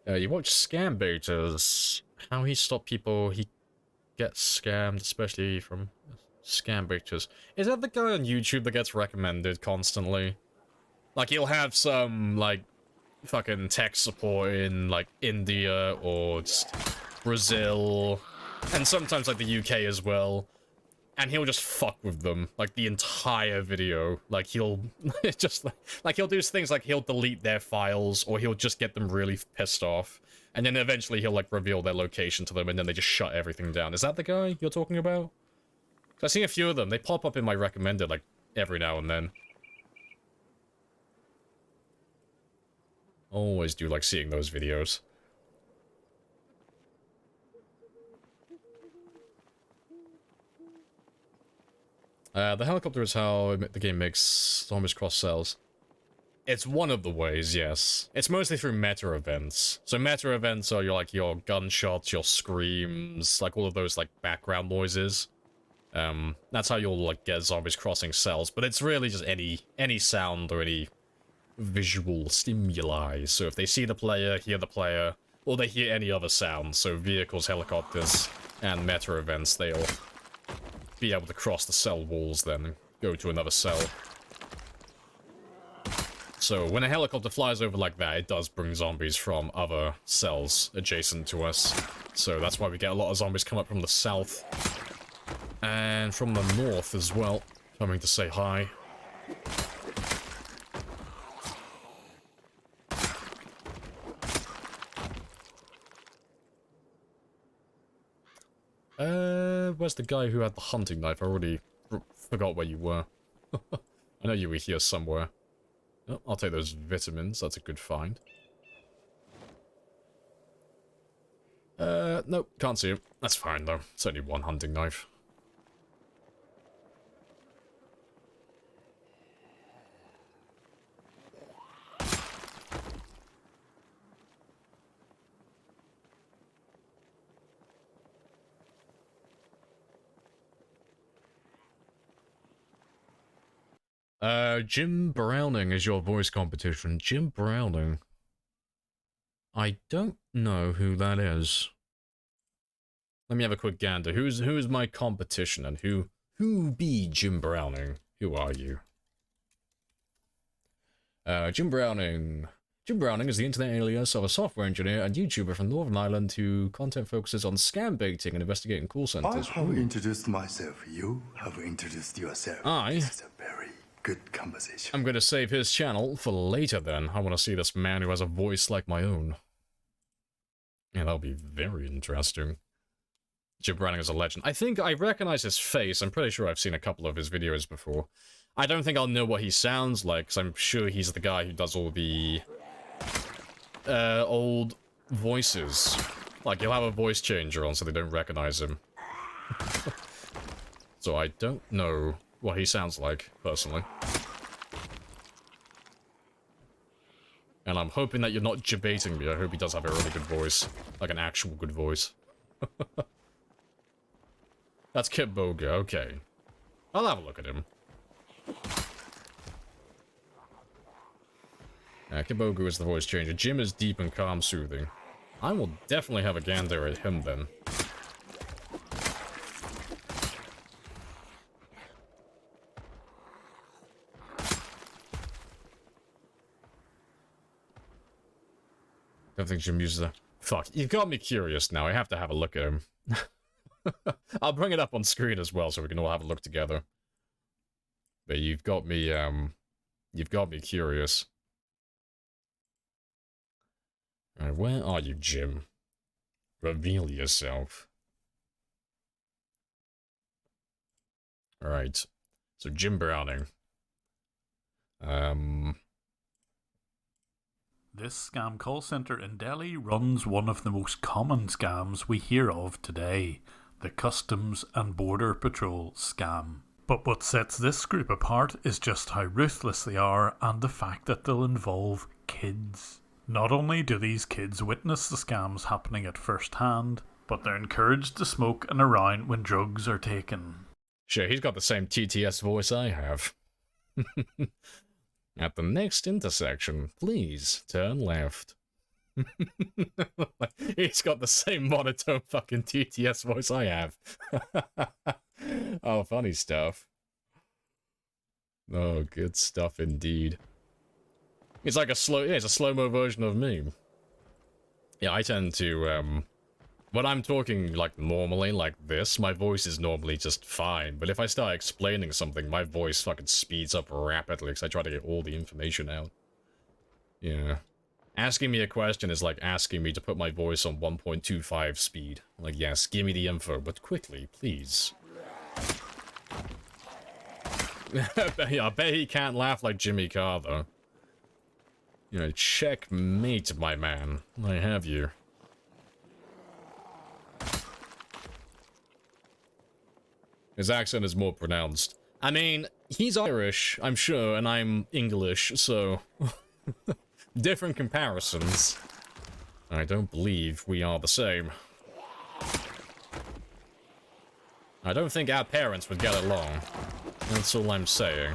You watch Scam Baiters. How he stopped people, he gets scammed, especially from Scam Baiters. Is that the guy on YouTube that gets recommended constantly? Like, he'll have some, like, fucking tech support in, like, India or just Brazil, and sometimes, like, the UK as well. And he'll just fuck with them, like, the entire video. Like, he'll just, like, he'll do things like he'll delete their files, or he'll just get them really pissed off. And then eventually he'll, like, reveal their location to them, and then they just shut everything down. Is that the guy you're talking about? I've seen a few of them. They pop up in my recommended, like, every now and then. Always do like seeing those videos. The helicopter is how the game makes zombies cross cells. It's one of the ways, yes. It's mostly through meta events. So meta events are your gunshots, your screams, like all of those like background noises. That's how you'll like get zombies crossing cells, but it's really just any sound or any visual stimuli. So if they see the player, hear the player, or they hear any other sound, so vehicles, helicopters, and meta events, they'll be able to cross the cell walls then and go to another cell. So when a helicopter flies over like that, it does bring zombies from other cells adjacent to us. So that's why we get a lot of zombies come up from the south. And from the north as well, coming to say hi. Where's the guy who had the hunting knife? I already forgot where you were. I know you were here somewhere. Oh, I'll take those vitamins, that's a good find. Nope, can't see him. That's fine though, it's only one hunting knife. Jim Browning is your voice competition. Jim Browning. I don't know who that is. Let me have a quick gander. Who is my competition and who be Jim Browning? Who are you? Jim Browning. Jim Browning is the internet alias of a software engineer and YouTuber from Northern Ireland who content focuses on scam baiting and investigating call I centers. have introduced myself. You have introduced yourself. This is a very good conversation. I'm gonna save his channel for later then. I want to see this man who has a voice like my own. Yeah, that'll be very interesting. Jim Browning is a legend. I think I recognize his face. I'm pretty sure I've seen a couple of his videos before. I don't think I'll know what he sounds like, because I'm sure he's the guy who does all the old voices. Like, he'll have a voice changer on so they don't recognize him. So I don't know what he sounds like, personally. And I'm hoping that you're not debating me. I hope he does have a really good voice. Like an actual good voice. That's Kip Boga, okay. I'll have a look at him. Kibogu is the voice changer. Jim is deep and calm soothing. I will definitely have a gander at him then. Don't think Jim uses that. Fuck, you've got me curious now. I have to have a look at him. I'll bring it up on screen as well so we can all have a look together. But you've got me curious. Alright, where are you, Jim? Reveal yourself. Alright. So, Jim Browning. This scam call center in Delhi runs one of the most common scams we hear of today, the Customs and Border Patrol scam. But what sets this group apart is just how ruthless they are and the fact that they'll involve kids. Not only do these kids witness the scams happening at first hand, but they're encouraged to smoke and around when drugs are taken. Sure, he's got the same TTS voice I have. At the next intersection, please turn left. He's got the same monotone fucking TTS voice I have. Oh, funny stuff. Oh, good stuff indeed. It's like it's a slow-mo version of me. Yeah, I tend to, when I'm talking, like, normally, like this, my voice is normally just fine. But if I start explaining something, my voice fucking speeds up rapidly because I try to get all the information out. Yeah. Asking me a question is like asking me to put my voice on 1.25 speed. Like, yes, give me the info, but quickly, please. Yeah, I bet he can't laugh like Jimmy Carr, though. You know, checkmate, my man. I have you. His accent is more pronounced. I mean, he's Irish, I'm sure, and I'm English, so... different comparisons. I don't believe we are the same. I don't think our parents would get along. That's all I'm saying.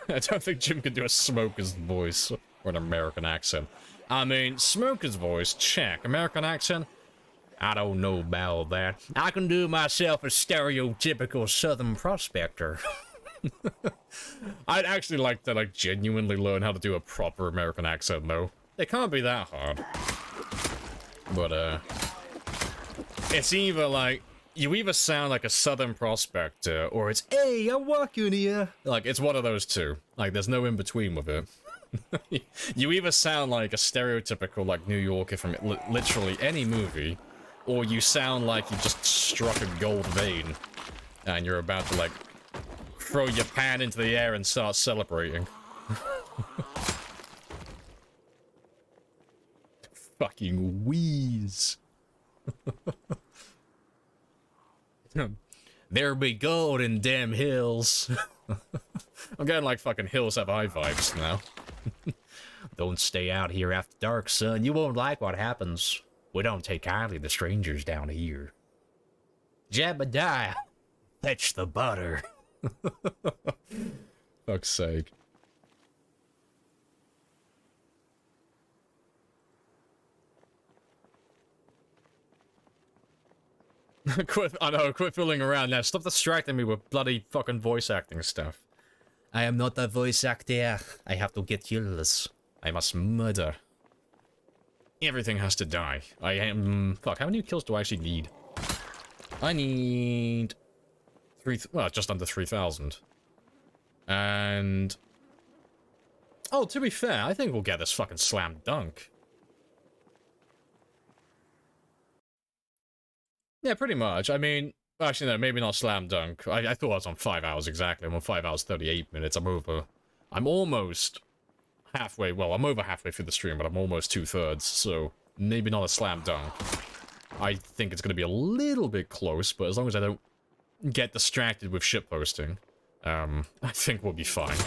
I don't think Jim can do a smoker's voice or an American accent. I mean, smoker's voice, check. American accent? I don't know about that. I can do myself a stereotypical Southern prospector. I'd actually like to, like, genuinely learn how to do a proper American accent, though. It can't be that hard. But, it's either, like, you either sound like a Southern prospector, or it's, hey, I'm working here. Like, it's one of those two. Like, there's no in-between with it. You either sound like a stereotypical, like, New Yorker from literally any movie, or you sound like you just struck a gold vein, and you're about to, like, throw your pan into the air and start celebrating. Fucking wheeze. There be gold in damn hills. I'm getting like fucking Hills Have Eye vibes now. Don't stay out here after dark, son. You won't like what happens. We don't take kindly to strangers down here. Jebediah, fetch the butter. Fuck's sake. I know, quit fooling around now. Stop distracting me with bloody fucking voice acting stuff. I am not a voice actor. I have to get kills. I must murder. Everything has to die. I am... Fuck, how many kills do I actually need? I need... well, just under 3,000. And... Oh, to be fair, I think we'll get this fucking slam dunk. Yeah, pretty much. I mean, actually, no, maybe not slam dunk. I thought I was on 5 hours exactly. I'm on 5 hours, 38 minutes. I'm almost halfway. Well, I'm over halfway through the stream, but I'm almost 2/3. So maybe not a slam dunk. I think it's going to be a little bit close, but as long as I don't get distracted with shitposting, I think we'll be fine.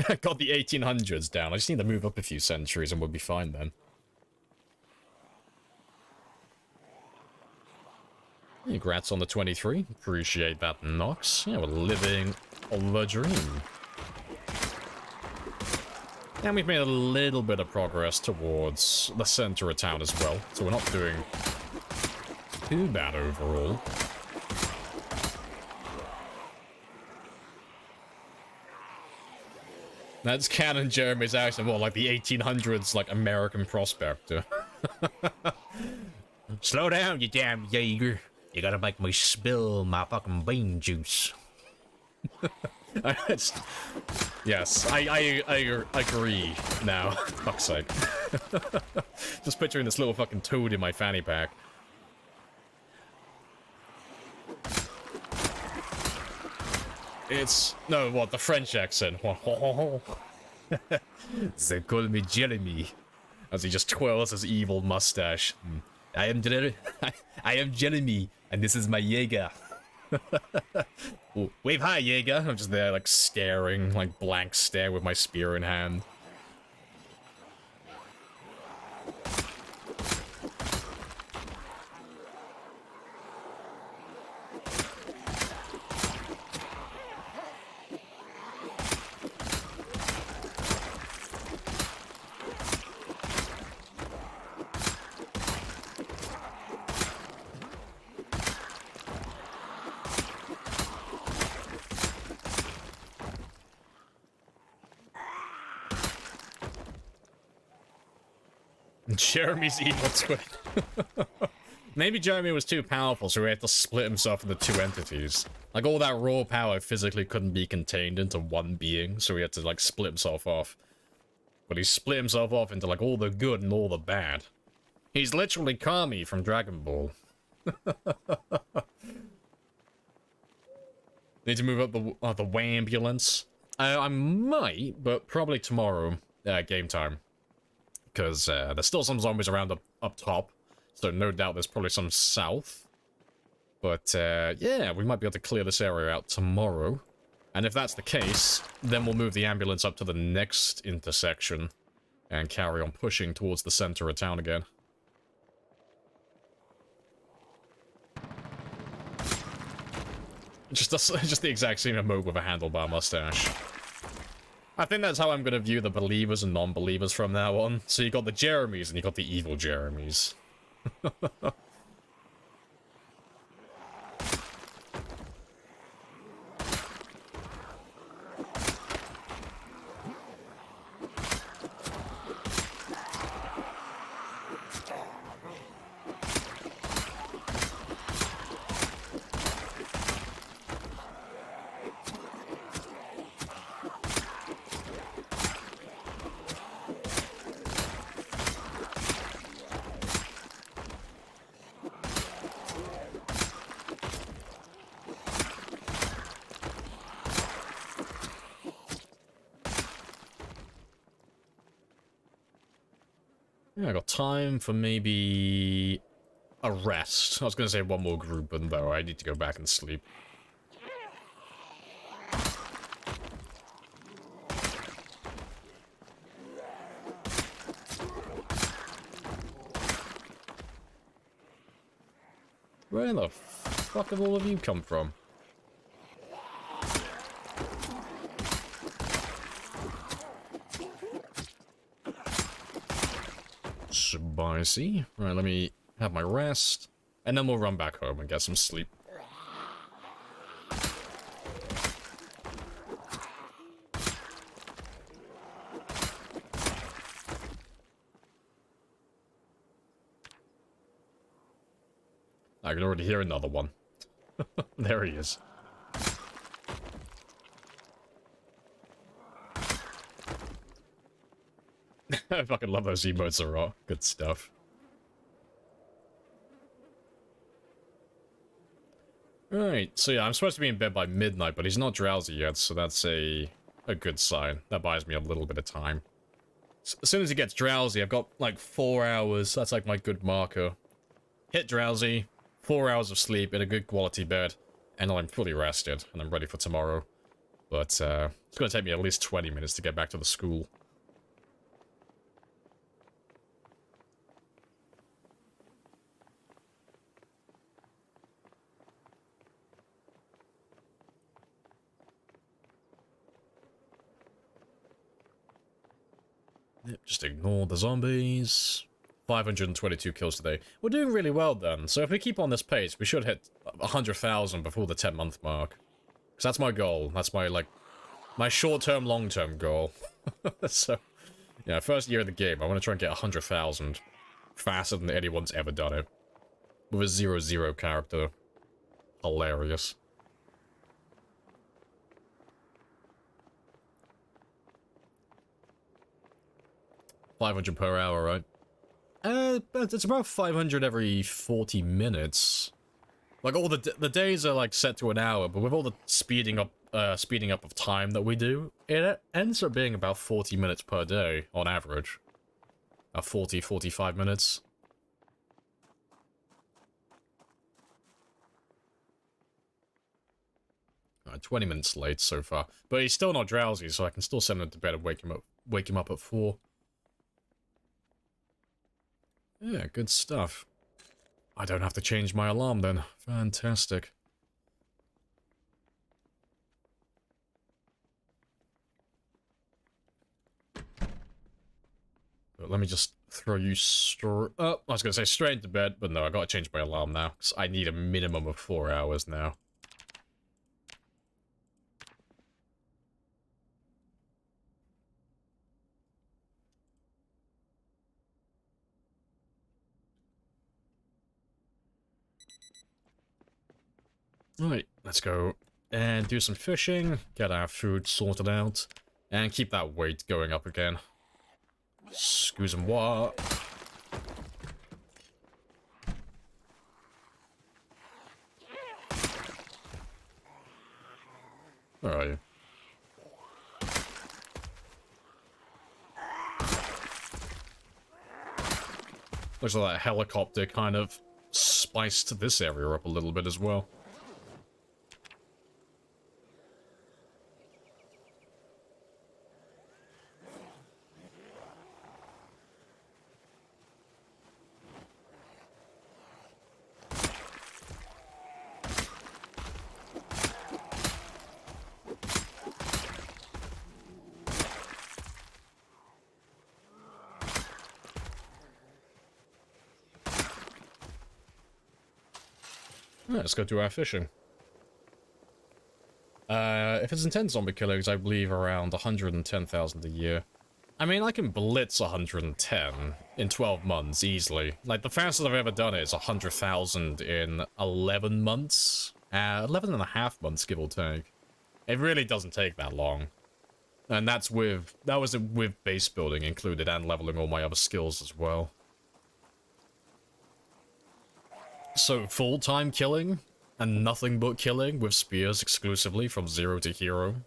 I got the 1800s down. I just need to move up a few centuries and we'll be fine then. Congrats on the 23. Appreciate that, Nox. Yeah, we're living the dream. And we've made a little bit of progress towards the center of town as well. So we're not doing too bad overall. That's canon Jeremy's accent, more like the 1800s, like American prospector. Slow down, you damn Jaeger. You gotta make me spill my fucking bean juice. Yes, I agree now. Fuck's sake. Just picturing this little fucking toad in my fanny pack. It's... No, what, the French accent. They call me Jeremy. As he just twirls his evil mustache. I am Jeremy, and this is my Jaeger. Wave hi, Jaeger. I'm just there, like, staring, like, blank stare with my spear in hand. Jeremy's evil twin. Maybe Jeremy was too powerful, so he had to split himself into two entities. Like, all that raw power physically couldn't be contained into one being, so he had to, like, split himself off. But he split himself off into, like, all the good and all the bad. He's literally Kami from Dragon Ball. Need to move up the Wambulance. I might, but probably tomorrow, game time. Because there's still some zombies around up top, so no doubt there's probably some south. But yeah, we might be able to clear this area out tomorrow. And if that's the case, then we'll move the ambulance up to the next intersection and carry on pushing towards the center of town again. Just the exact same emote with a handlebar mustache. I think that's how I'm going to view the believers and non-believers from now on. So you got the Jeremys and you got the evil Jeremys. Yeah, I got time for maybe a rest. I was gonna say one more group, but no, I need to go back and sleep. Where the fuck have all of you come from? Spicy. Right, let me have my rest. And then we'll run back home and get some sleep. I can already hear another one. There he is. I fucking love those emotes are raw. Good stuff. Right, so yeah, I'm supposed to be in bed by midnight, but he's not drowsy yet, so that's a good sign. That buys me a little bit of time. As soon as he gets drowsy, I've got like 4 hours. That's like my good marker. Hit drowsy, 4 hours of sleep in a good quality bed, and I'm fully rested, and I'm ready for tomorrow. But it's going to take me at least 20 minutes to get back to the school. Yep, just ignore the zombies. 522 kills today. We're doing really well then, so if we keep on this pace, we should hit 100,000 before the 10-month mark. Because that's my goal. That's my, like, my short-term, long-term goal. So, yeah, first year of the game, I want to try and get 100,000 faster than anyone's ever done it. With a 0-0 character. Hilarious. $500 per hour, right? But it's about 500 every 40 minutes. Like, all the days are, like, set to an hour, but with all the speeding up of time that we do, it ends up being about 40 minutes per day, on average. 45 minutes. Alright, 20 minutes late so far. But he's still not drowsy, so I can still send him to bed and wake him up at 4. Yeah, good stuff. I don't have to change my alarm then. Fantastic. But let me just throw you I was gonna say straight into bed, but no, I gotta change my alarm now, because I need a minimum of 4 hours now. Right, let's go and do some fishing, get our food sorted out, and keep that weight going up again. Excuse me, what? Where are you? Looks like that helicopter kind of spiced this area up a little bit as well. Let's go do our fishing. If it's intense zombie killings, I believe around 110,000 a year. I mean, I can blitz 110 in 12 months, easily. Like, the fastest I've ever done it is 100,000 in 11 months. 11 and a half months, give or take. It really doesn't take that long. And that was with base building included and leveling all my other skills as well. So, full-time killing, and nothing but killing with spears exclusively from 0 to hero.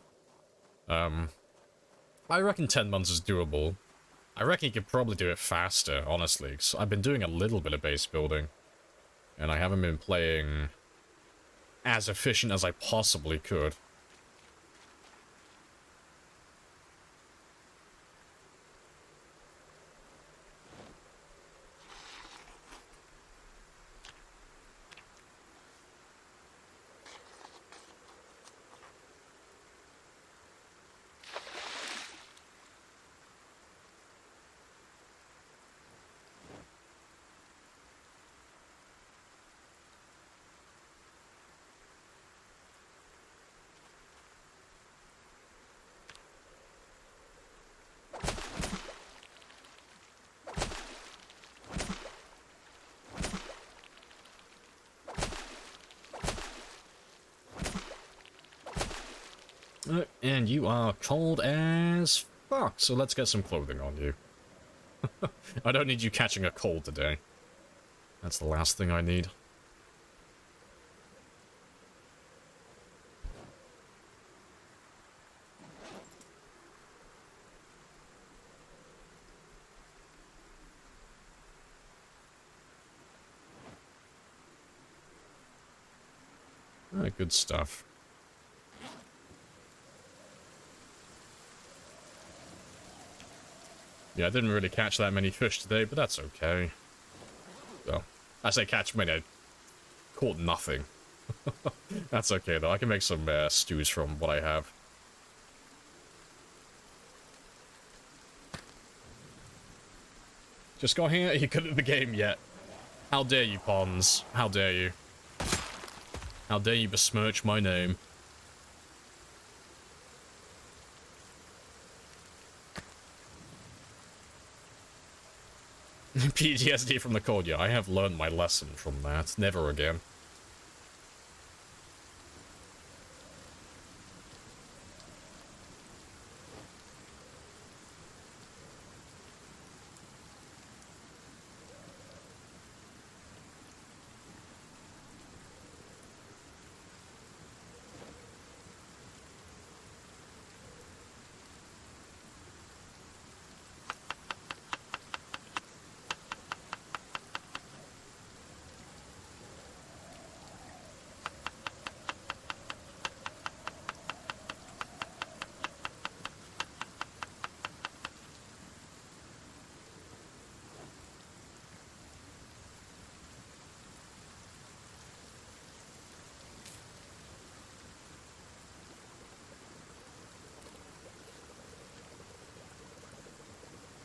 I reckon 10 months is doable. I reckon you could probably do it faster, honestly, 'cause I've been doing a little bit of base building. And I haven't been playing as efficient as I possibly could. And you are cold as fuck, so let's get some clothing on you. I don't need you catching a cold today. That's the last thing I need. Alright, good stuff. Yeah, I didn't really catch that many fish today, but that's okay. Well, I say catch many, I caught nothing. That's okay though, I can make some stews from what I have. Just got here, you good at the game yet? How dare you, Pons? How dare you? How dare you besmirch my name? PTSD from the cold, yeah, I have learned my lesson from that. Never again.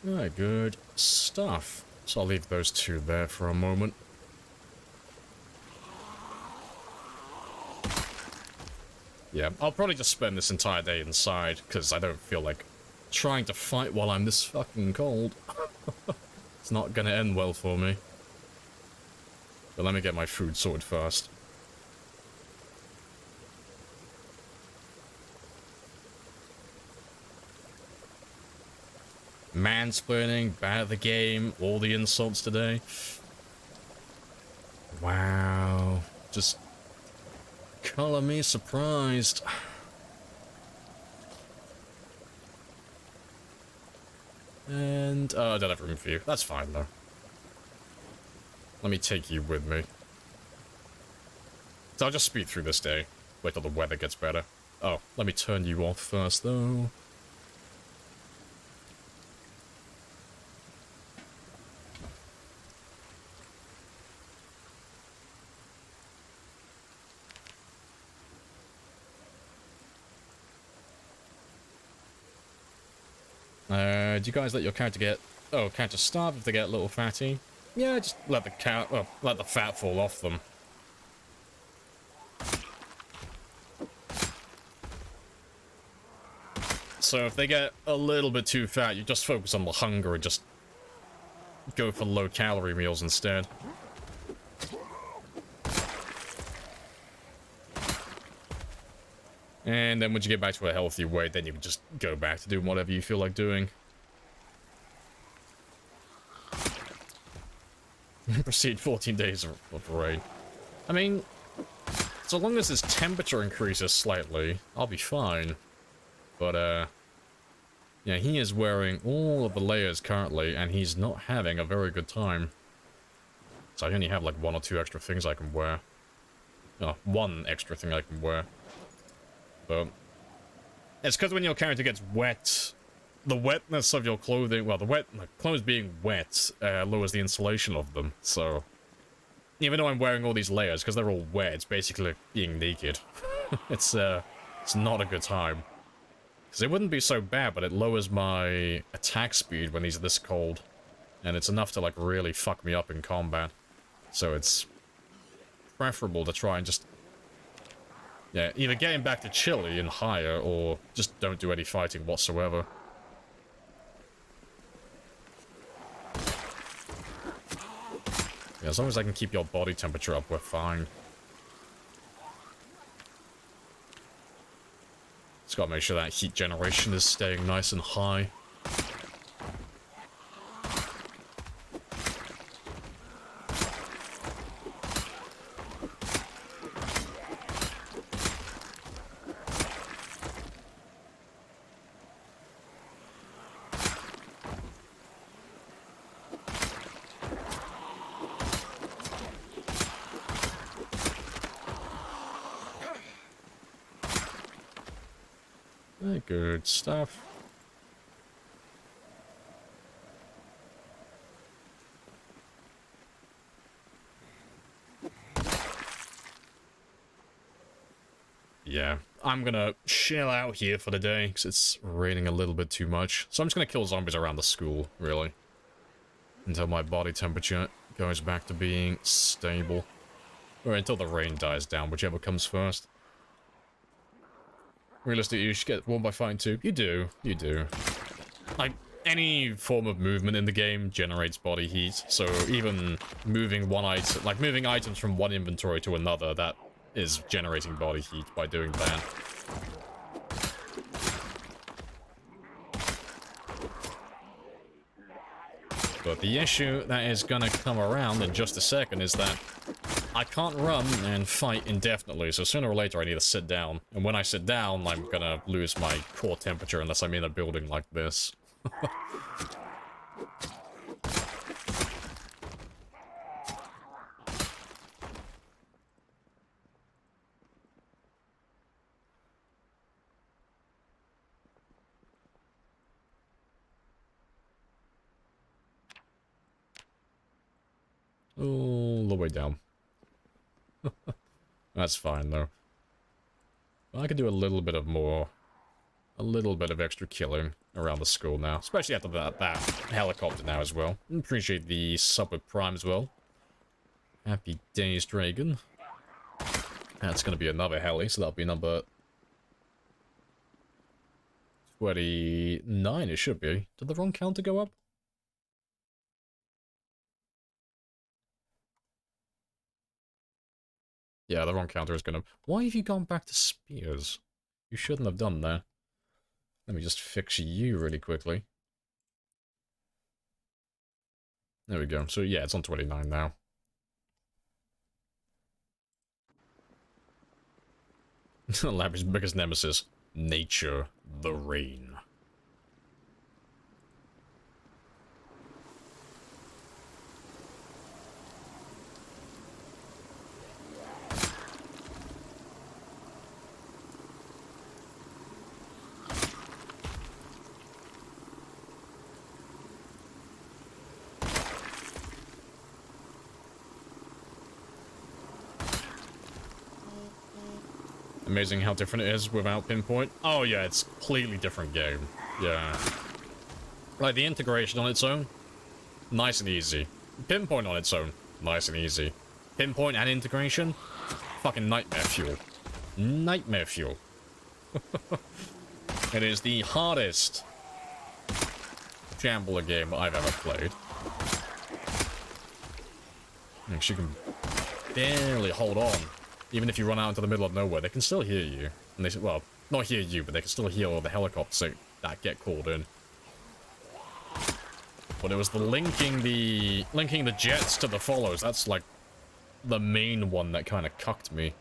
Alright, good stuff. So I'll leave those two there for a moment. Yeah, I'll probably just spend this entire day inside, because I don't feel like trying to fight while I'm this fucking cold. It's not gonna end well for me. But let me get my food sorted first. Mansplaining, bad at the game, all the insults today. Wow. Just color me surprised. And, I don't have room for you. That's fine, though. Let me take you with me. So I'll just speed through this day. Wait till the weather gets better. Oh, let me turn you off first, though. Do you guys let your character get... Oh, character starve if they get a little fatty? Yeah, just let the cat... Well, let the fat fall off them. So if they get a little bit too fat, you just focus on the hunger and just go for low-calorie meals instead. And then once you get back to a healthy weight, then you can just go back to doing whatever you feel like doing. Proceed 14 days of rain. I mean, so long as his temperature increases slightly, I'll be fine. But, yeah, he is wearing all of the layers currently, and he's not having a very good time. So I only have, like, one or two extra things I can wear. No, one extra thing I can wear. But it's because when your character gets wet, the wetness of your clothing, well, the clothes being wet lowers the insulation of them. So even though I'm wearing all these layers, because they're all wet, it's basically like being naked. It's not a good time. Because it wouldn't be so bad, but it lowers my attack speed when he's this cold. And it's enough to, like, really fuck me up in combat. So it's preferable to try and just... Yeah, either get him back to chilly and higher, or just don't do any fighting whatsoever. Yeah, as long as I can keep your body temperature up, we're fine. Just gotta make sure that heat generation is staying nice and high. Good stuff. Yeah, I'm gonna chill out here for the day, because it's raining a little bit too much. So I'm just gonna kill zombies around the school, really. Until my body temperature goes back to being stable. Or until the rain dies down, whichever comes first. Realistically, you should get warm by fighting too. You do. You do. Like, any form of movement in the game generates body heat, so even moving one item, like moving items from one inventory to another, that is generating body heat by doing that. But the issue that is gonna come around in just a second is that I can't run and fight indefinitely, so sooner or later I need to sit down. And when I sit down, I'm gonna lose my core temperature unless I'm in a building like this. All the way down. That's fine, though. I could do a little bit of extra killing around the school now. Especially after that helicopter now as well. Appreciate the sub with Prime as well. Happy days, Dragon. That's going to be another heli, so that'll be number 29, it should be. Did the wrong counter go up? Yeah, the wrong counter is gonna... Why have you gone back to spears? You shouldn't have done that. Let me just fix you really quickly. There we go. So yeah, it's on 29 now. Larry's biggest nemesis. Nature. The rain. Amazing how different it is without pinpoint. Oh yeah, it's a completely different game. Yeah. Like, the integration on its own, nice and easy. Pinpoint on its own, nice and easy. Pinpoint and integration, fucking nightmare fuel. Nightmare fuel. It is the hardest Shambler game I've ever played. And she can barely hold on. Even if you run out into the middle of nowhere, they can still hear you. And they, well, not hear you, but they can still hear all the helicopters that get called in. But it was the linking the jets to the follows. That's like the main one that kind of cucked me.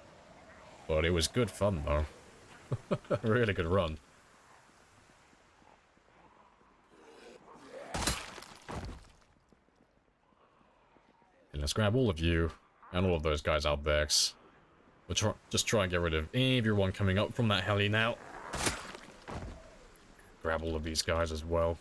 But it was good fun though. Really good run. And let's grab all of you and all of those guys out there. We'll just try and get rid of everyone coming up from that heli now. Grab all of these guys as well.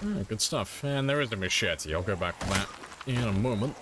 Oh, good stuff. And there is a machete. I'll go back to that in a moment.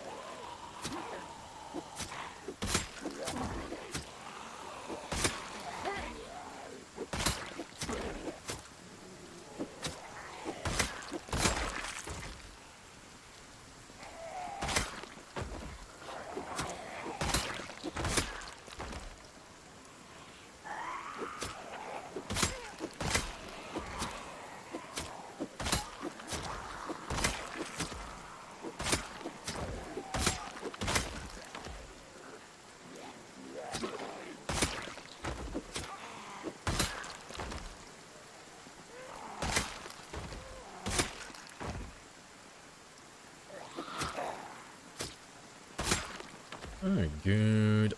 Oh, good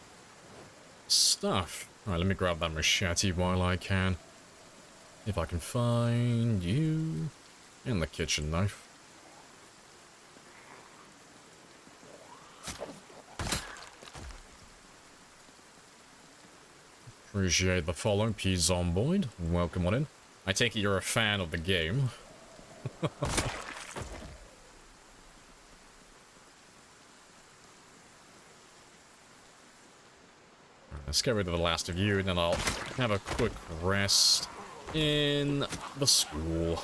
stuff. Alright, let me grab that machete while I can. If I can find you. And the kitchen knife. Appreciate the follow, P-Zomboid. Welcome on in. I take it you're a fan of the game. Let's get rid of the last of you, and then I'll have a quick rest in the school.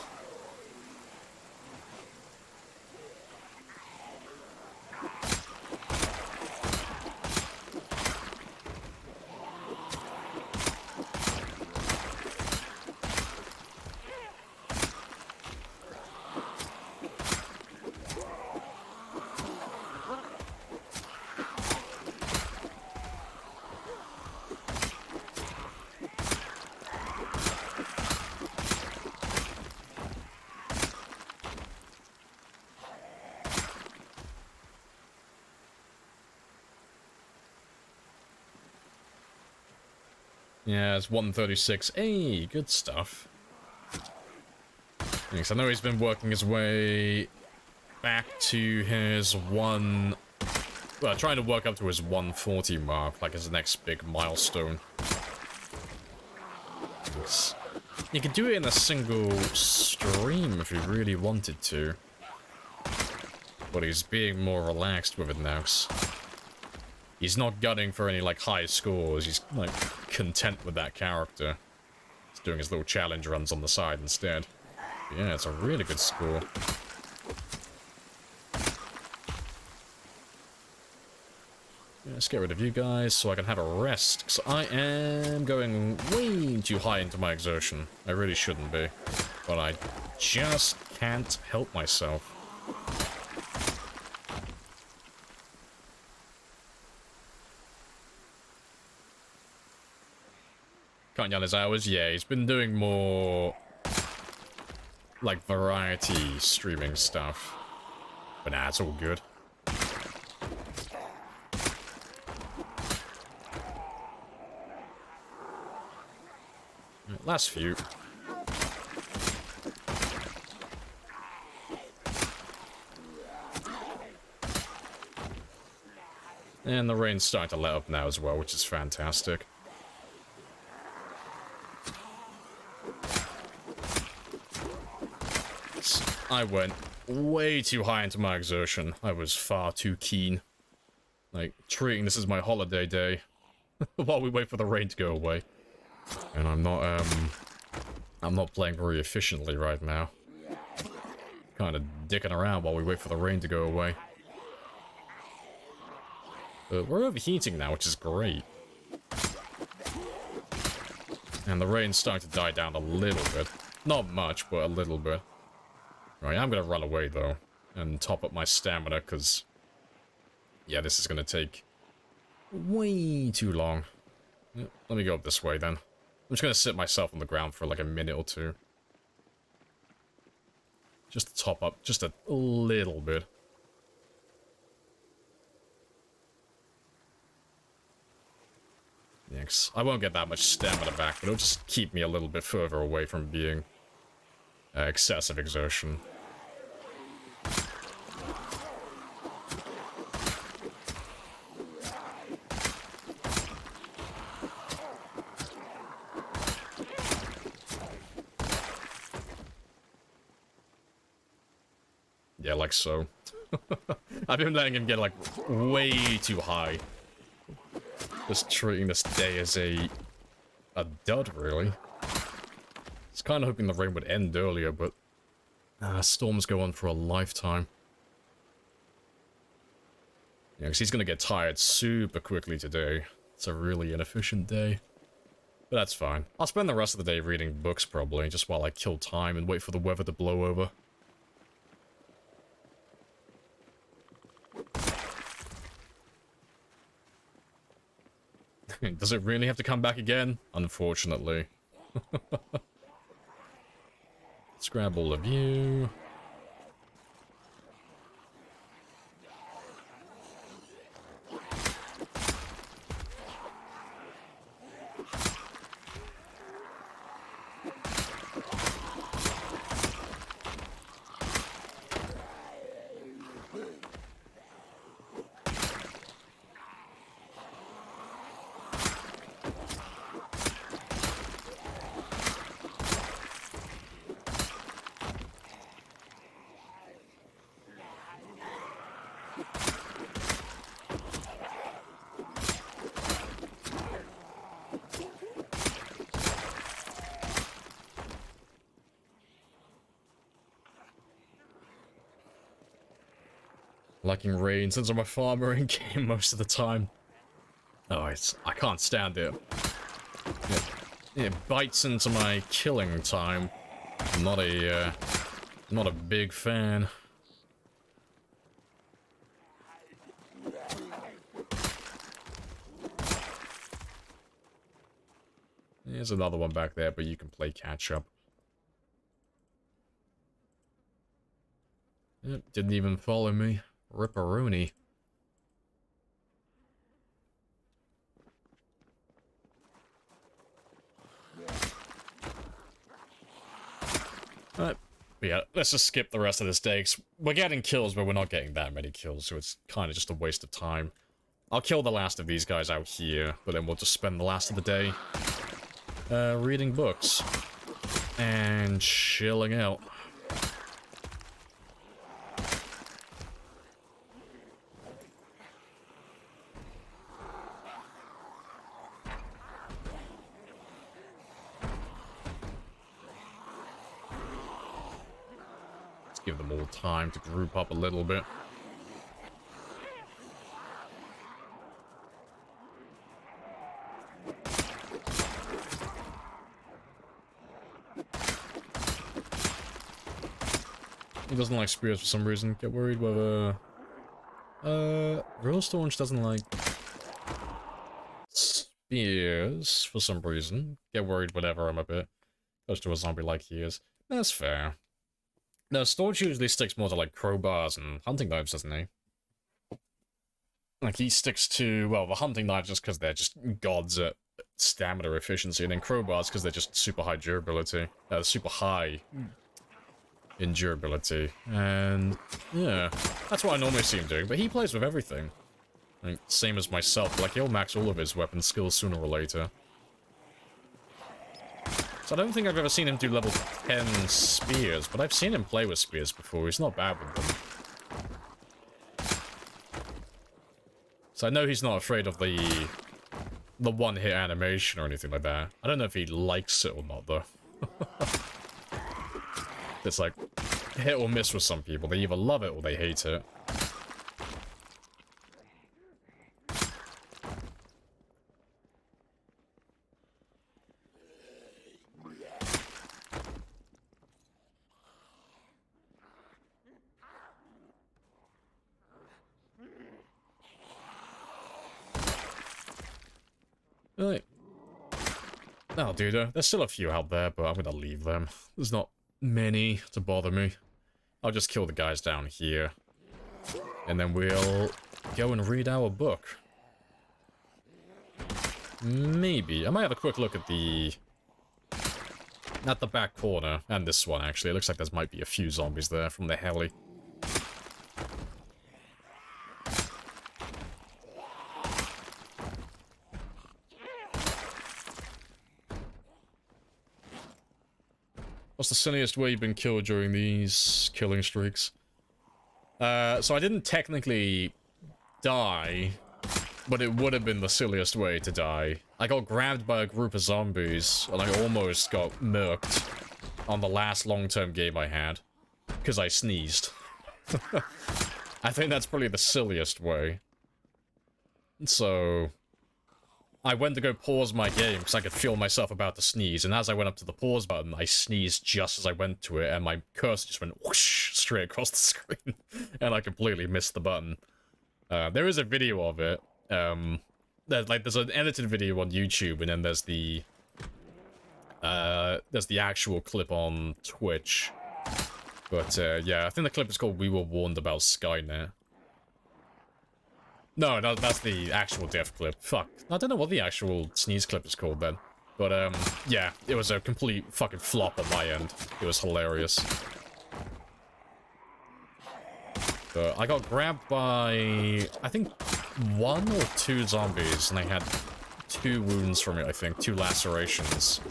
Yeah, it's 136. Hey, good stuff. Thanks. I know he's been working his way back to his well, trying to work up to his 140 mark, like his next big milestone. You could do it in a single stream if you really wanted to. But he's being more relaxed with it now. He's not gunning for any, like, high scores. He's, like, content with that character. He's doing his little challenge runs on the side instead. Yeah, it's a really good score. Yeah, let's get rid of you guys so I can have a rest. Because I am going way too high into my exertion. I really shouldn't be. But I just can't help myself. Cutting down his hours? Yeah, he's been doing more, like, variety streaming stuff. But nah, it's all good. Right, last few. And the rain's starting to let up now as well, which is fantastic. I went way too high into my exertion. I was far too keen. Like, treating this as my holiday day while we wait for the rain to go away. And I'm not playing very efficiently right now. Kind of dicking around while we wait for the rain to go away. But we're overheating now, which is great. And the rain's starting to die down a little bit. Not much, but a little bit. Right, I'm gonna run away, though, and top up my stamina, because, yeah, this is gonna take way too long. Yep, let me go up this way, then. I'm just gonna sit myself on the ground for, like, a minute or two. Just to top up, just a little bit. Yes, I won't get that much stamina back, but it'll just keep me a little bit further away from being excessive exertion. like so. I've been letting him get like way too high. Just treating this day as a dud, really. I was kind of hoping the rain would end earlier, but storms go on for a lifetime. Yeah, because he's going to get tired super quickly today. It's a really inefficient day. But that's fine. I'll spend the rest of the day reading books, probably, just while I kill time and wait for the weather to blow over. Does it really have to come back again? Unfortunately. Let's grab all of you. Liking rain since I'm a farmer in game most of the time. Oh, I can't stand it. It bites into my killing time. I'm not a big fan. There's another one back there, but you can play catch up. Yep, didn't even follow me. Ripperoonie. But yeah, let's just skip the rest of this day, 'cause we're getting kills, but we're not getting that many kills, so it's kind of just a waste of time. I'll kill the last of these guys out here, but then we'll just spend the last of the day reading books and chilling out. Give them all time to group up a little bit. He doesn't like spears for some reason. Get worried whether... Real Staunch doesn't like... spears for some reason. Get worried whenever I'm a bit close to a zombie like he is. That's fair. No, Staunch usually sticks more to, like, crowbars and hunting knives, doesn't he? Like, he sticks to, well, the hunting knives just because they're just gods at stamina efficiency, and then crowbars because they're just super high durability. Super high in durability. And, yeah, that's what I normally see him doing, but he plays with everything. Like, same as myself, like, he'll max all of his weapon skills sooner or later. So I don't think I've ever seen him do level 10 spears, but I've seen him play with spears before. He's not bad with them. So I know he's not afraid of the one-hit animation or anything like that. I don't know if he likes it or not, though. It's like hit or miss with some people. They either love it or they hate it. Right. That'll do though. There's still a few out there, but I'm gonna leave them. There's not many to bother me. I'll just kill the guys down here. And then we'll go and read our book. Maybe. I might have a quick look at the back corner. And this one, actually. It looks like there might be a few zombies there from the heli. What's the silliest way you've been killed during these killing streaks? So I didn't technically die, but it would have been the silliest way to die. I got grabbed by a group of zombies, and I almost got murked on the last long-term game I had, because I sneezed. I think that's probably the silliest way. So I went to go pause my game because I could feel myself about to sneeze, and as I went up to the pause button, I sneezed just as I went to it, and my cursor just went whoosh straight across the screen, and I completely missed the button. There is a video of it. There's an edited video on YouTube, and then there's the actual clip on Twitch. But yeah, I think the clip is called "We Were Warned About Skynet." No, that's the actual death clip. Fuck. I don't know what the actual sneeze clip is called then. But, yeah, it was a complete fucking flop on my end. It was hilarious. But I got grabbed by, I think, 1 or 2 zombies, and they had 2 wounds from it, I think. 2 lacerations.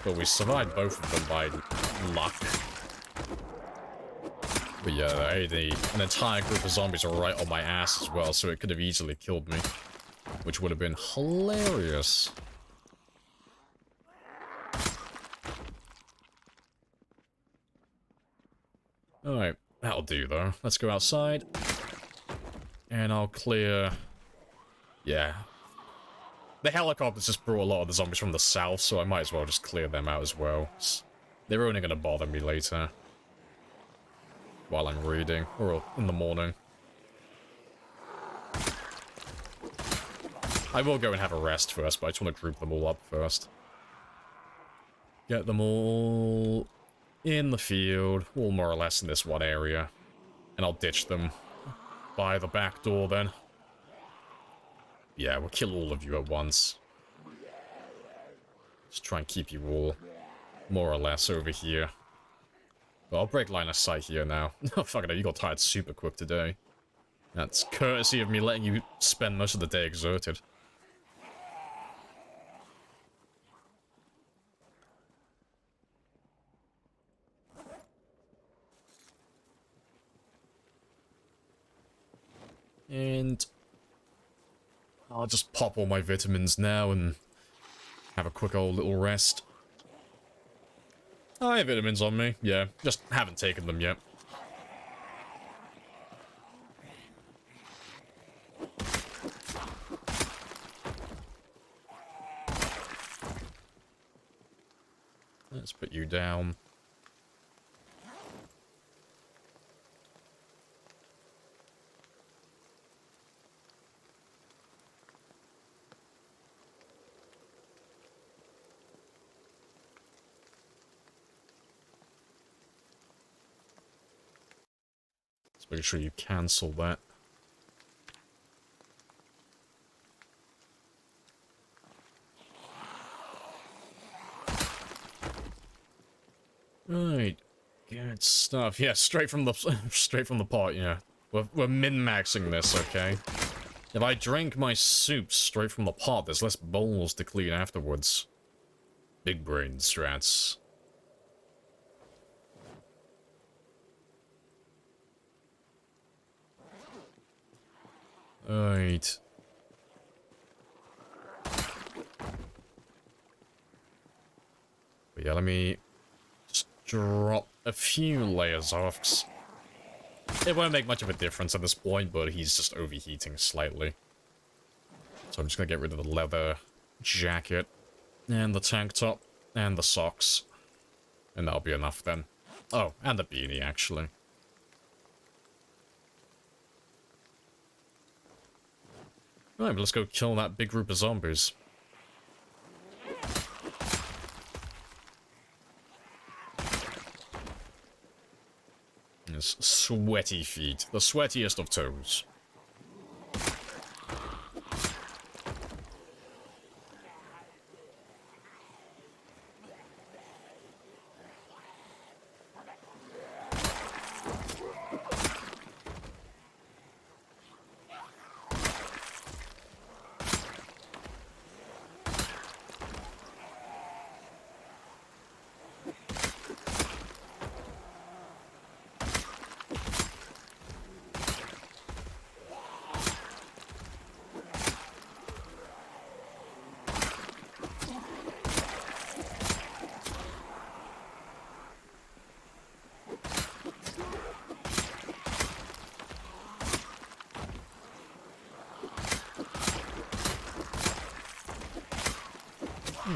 But we survived both of them by luck. But yeah, an entire group of zombies are right on my ass as well, so it could have easily killed me. Which would have been hilarious. Alright, that'll do though. Let's go outside. And I'll clear... Yeah. The helicopters just brought a lot of the zombies from the south, so I might as well just clear them out as well. They're only gonna bother me later. While I'm reading, or in the morning. I will go and have a rest first, but I just want to group them all up first. Get them all in the field, all more or less in this one area. And I'll ditch them by the back door then. Yeah, we'll kill all of you at once. Just try and keep you all more or less over here. But I'll break line of sight here now. Oh, fuck it, you got tired super quick today. That's courtesy of me letting you spend most of the day exerted. And I'll just pop all my vitamins now and have a quick old little rest. I have vitamins on me, yeah, just haven't taken them yet. Let's put you down. Make sure you cancel that. Right, good stuff. Yeah, straight from the pot. Yeah, we're min-maxing this, okay? If I drink my soup straight from the pot, there's less bowls to clean afterwards. Big brain strats. Alright. But yeah, let me just drop a few layers off. It won't make much of a difference at this point, but he's just overheating slightly. So I'm just gonna get rid of the leather jacket, and the tank top, and the socks. And that'll be enough then. Oh, and the beanie, actually. Right, but let's go kill that big group of zombies. His sweaty feet. The sweatiest of toes.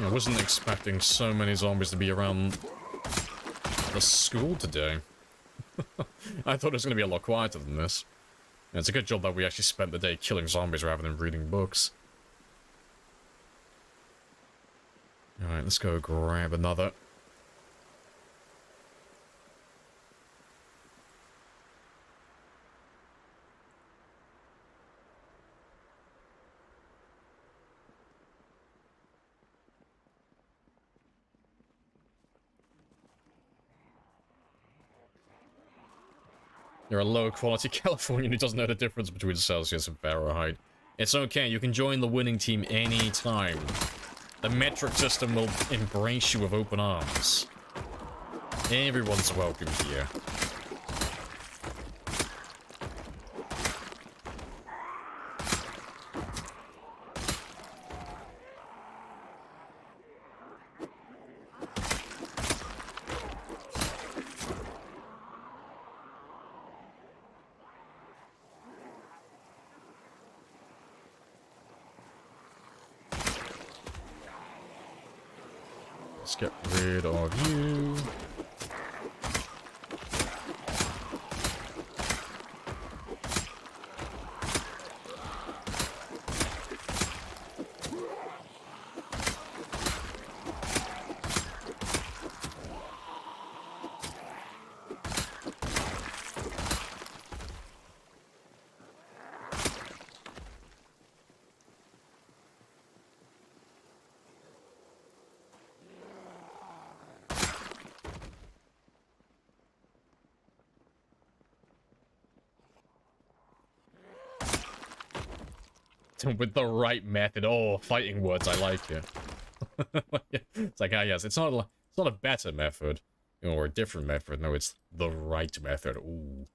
I wasn't expecting so many zombies to be around the school today. I thought it was going to be a lot quieter than this. And it's a good job that we actually spent the day killing zombies rather than reading books. Alright, let's go grab another. You're a low quality Californian who doesn't know the difference between Celsius and Fahrenheit. It's okay, you can join the winning team anytime. The metric system will embrace you with open arms. Everyone's welcome here. Let's get rid of you. With the right method. Oh, fighting words, I like it. It's like, ah, yes, it's not a better method or a different method. No, it's the right method. Ooh,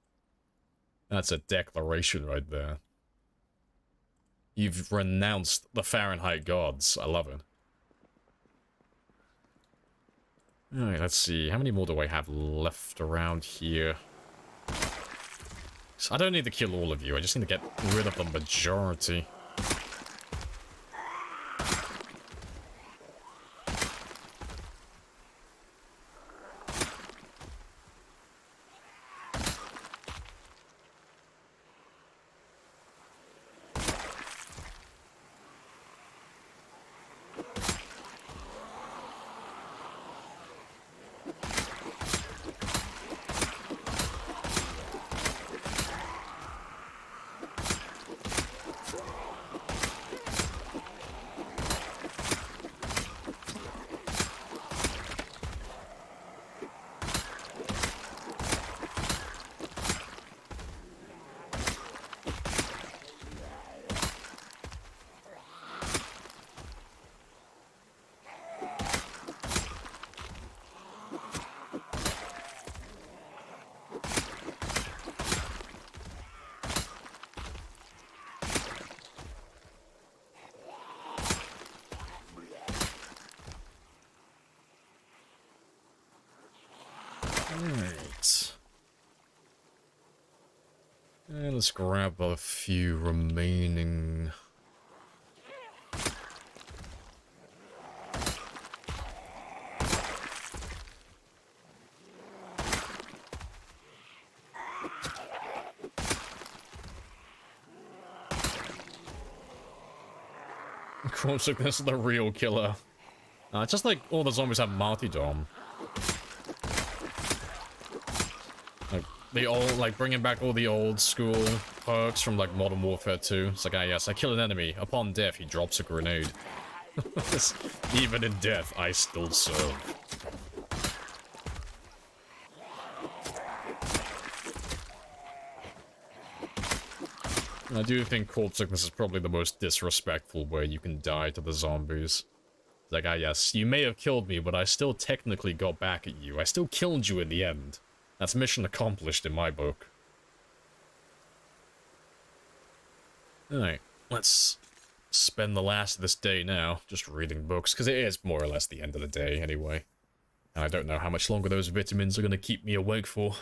that's a declaration right there. You've renounced the Fahrenheit gods. I love it. Alright, let's see. How many more do I have left around here? So I don't need to kill all of you. I just need to get rid of the majority. Alright. And let's grab a few remaining. Corpse Sickness is the real killer. Just like all the zombies have martyrdom. Like, they all, like, bringing back all the old school perks from, like, Modern Warfare 2. It's like, ah, yes, I kill an enemy. Upon death, he drops a grenade. Even in death, I still serve. I do think Corpse Sickness is probably the most disrespectful way you can die to the zombies. It's like, ah, yes, you may have killed me, but I still technically got back at you. I still killed you in the end. That's mission accomplished in my book. Alright, let's spend the last of this day now just reading books, because it is more or less the end of the day anyway. And I don't know how much longer those vitamins are going to keep me awake for.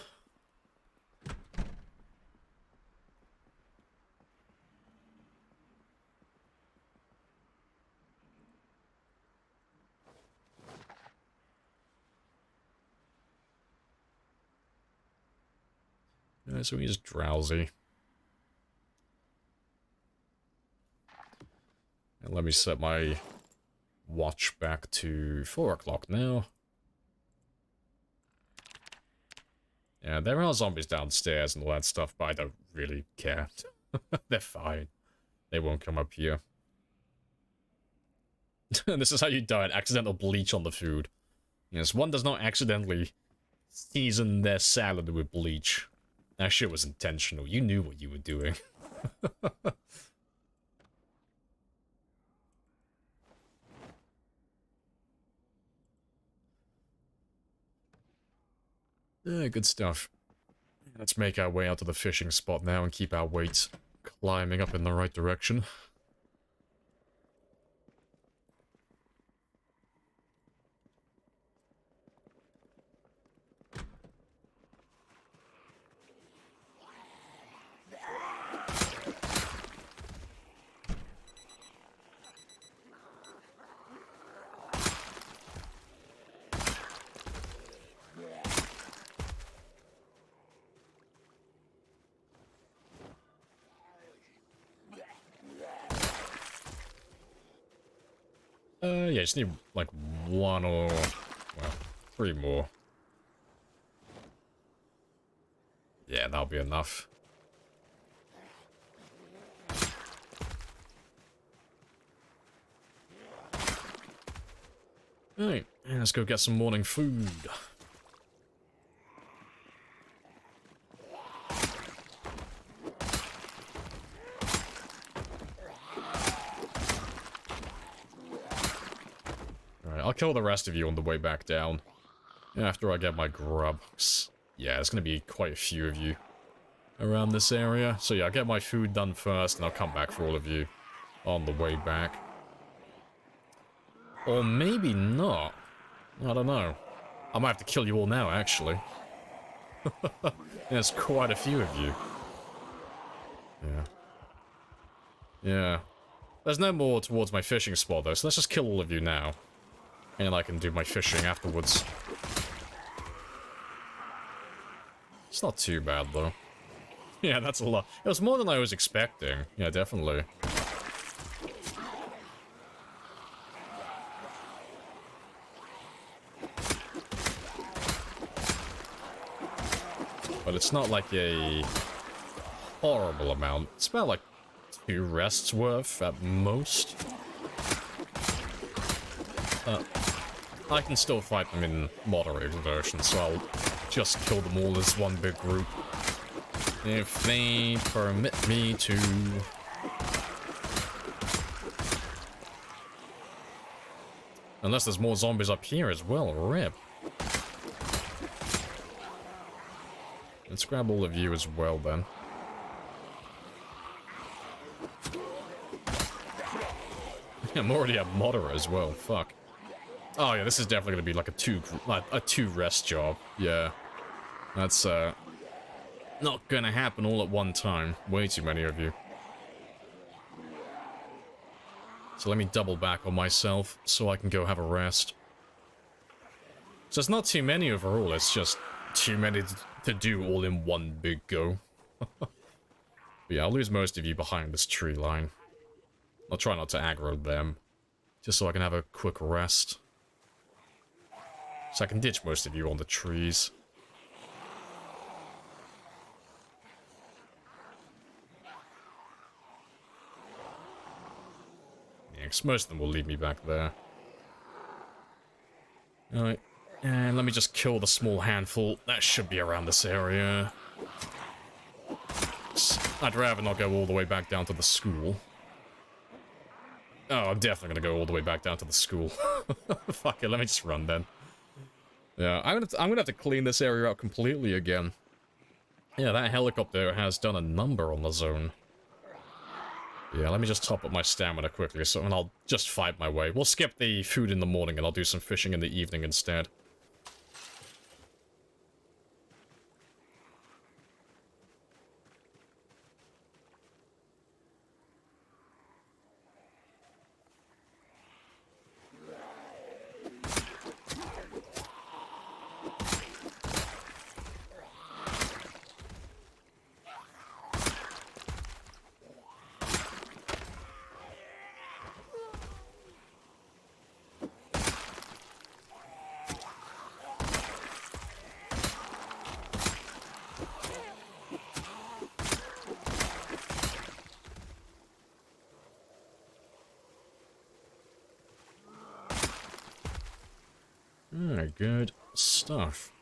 So he's drowsy. And let me set my watch back to 4 o'clock now. Yeah, there are zombies downstairs and all that stuff, but I don't really care. They're fine. They won't come up here. This is how you die, an accidental bleach on the food. Yes, one does not accidentally season their salad with bleach. That shit was intentional. You knew what you were doing. Yeah, good stuff. Let's make our way out to the fishing spot now and keep our weights climbing up in the right direction. Yeah, just need, like, 1 or, well, 3 more. Yeah, that'll be enough. Alright, let's go get some morning food. I'll kill the rest of you on the way back down. After I get my grub. Yeah, there's gonna be quite a few of you around this area. So yeah, I'll get my food done first, and I'll come back for all of you on the way back. Or maybe not. I don't know. I might have to kill you all now, actually. There's quite a few of you. Yeah. Yeah. There's no more towards my fishing spot, though, so let's just kill all of you now. And I can do my fishing afterwards. It's not too bad, though. Yeah, that's a lot. It was more than I was expecting. Yeah, definitely. But it's not like a horrible amount. It's about like 2 rests worth at most. I can still fight them in moderated version, so I'll just kill them all as one big group. If they permit me to. Unless there's more zombies up here as well, rip. Let's grab all of you as well, then. I'm already at moderate as well, fuck. Oh yeah, this is definitely gonna be like a two rest job. Yeah. That's not gonna happen all at one time. Way too many of you. So let me double back on myself so I can go have a rest. So it's not too many overall, it's just too many to do all in one big go. But yeah, I'll lose most of you behind this tree line. I'll try not to aggro them, just so I can have a quick rest. So I can ditch most of you on the trees. Yeah, 'cause most of them will leave me back there. Alright, and let me just kill the small handful. That should be around this area. I'd rather not go all the way back down to the school. Oh, I'm definitely gonna go all the way back down to the school. Fuck it, let me just run then. Yeah, I'm gonna have to clean this area up completely again. Yeah, that helicopter has done a number on the zone. Yeah, let me just top up my stamina quickly, and I'll just fight my way. We'll skip the food in the morning, and I'll do some fishing in the evening instead. Alright, good stuff.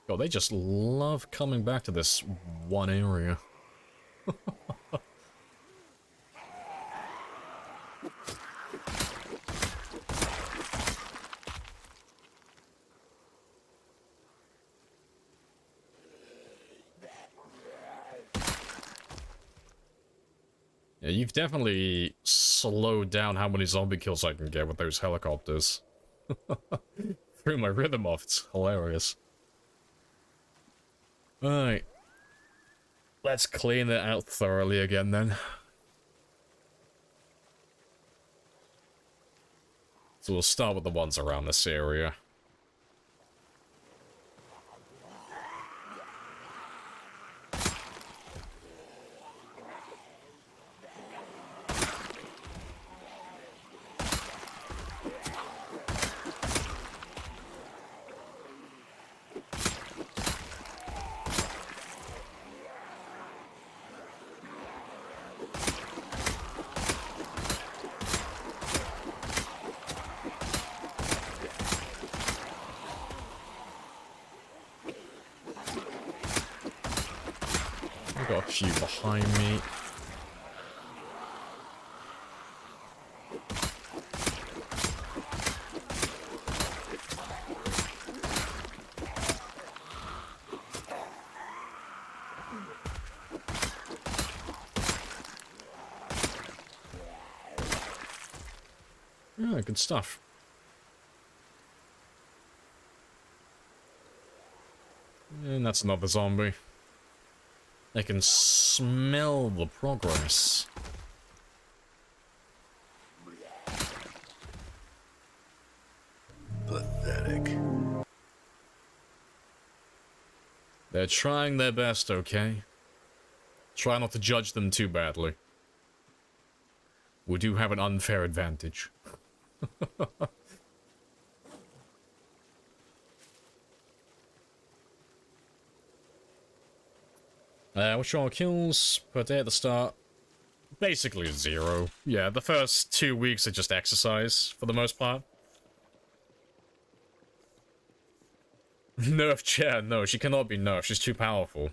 God, they just love coming back to this one area. Yeah, you've definitely slowed down how many zombie kills I can get with those helicopters. Threw my rhythm off, it's hilarious. Alright. Let's clean it out thoroughly again then. So we'll start with the ones around this area. Got a few behind me. Yeah, good stuff. And that's another zombie. I can smell the progress. Pathetic. They're trying their best, okay? Try not to judge them too badly. We do have an unfair advantage. What's your kills per day at the start? Basically 0. Yeah, the first 2 weeks are just exercise, for the most part. Nerf Chair, no, she cannot be nerfed, she's too powerful.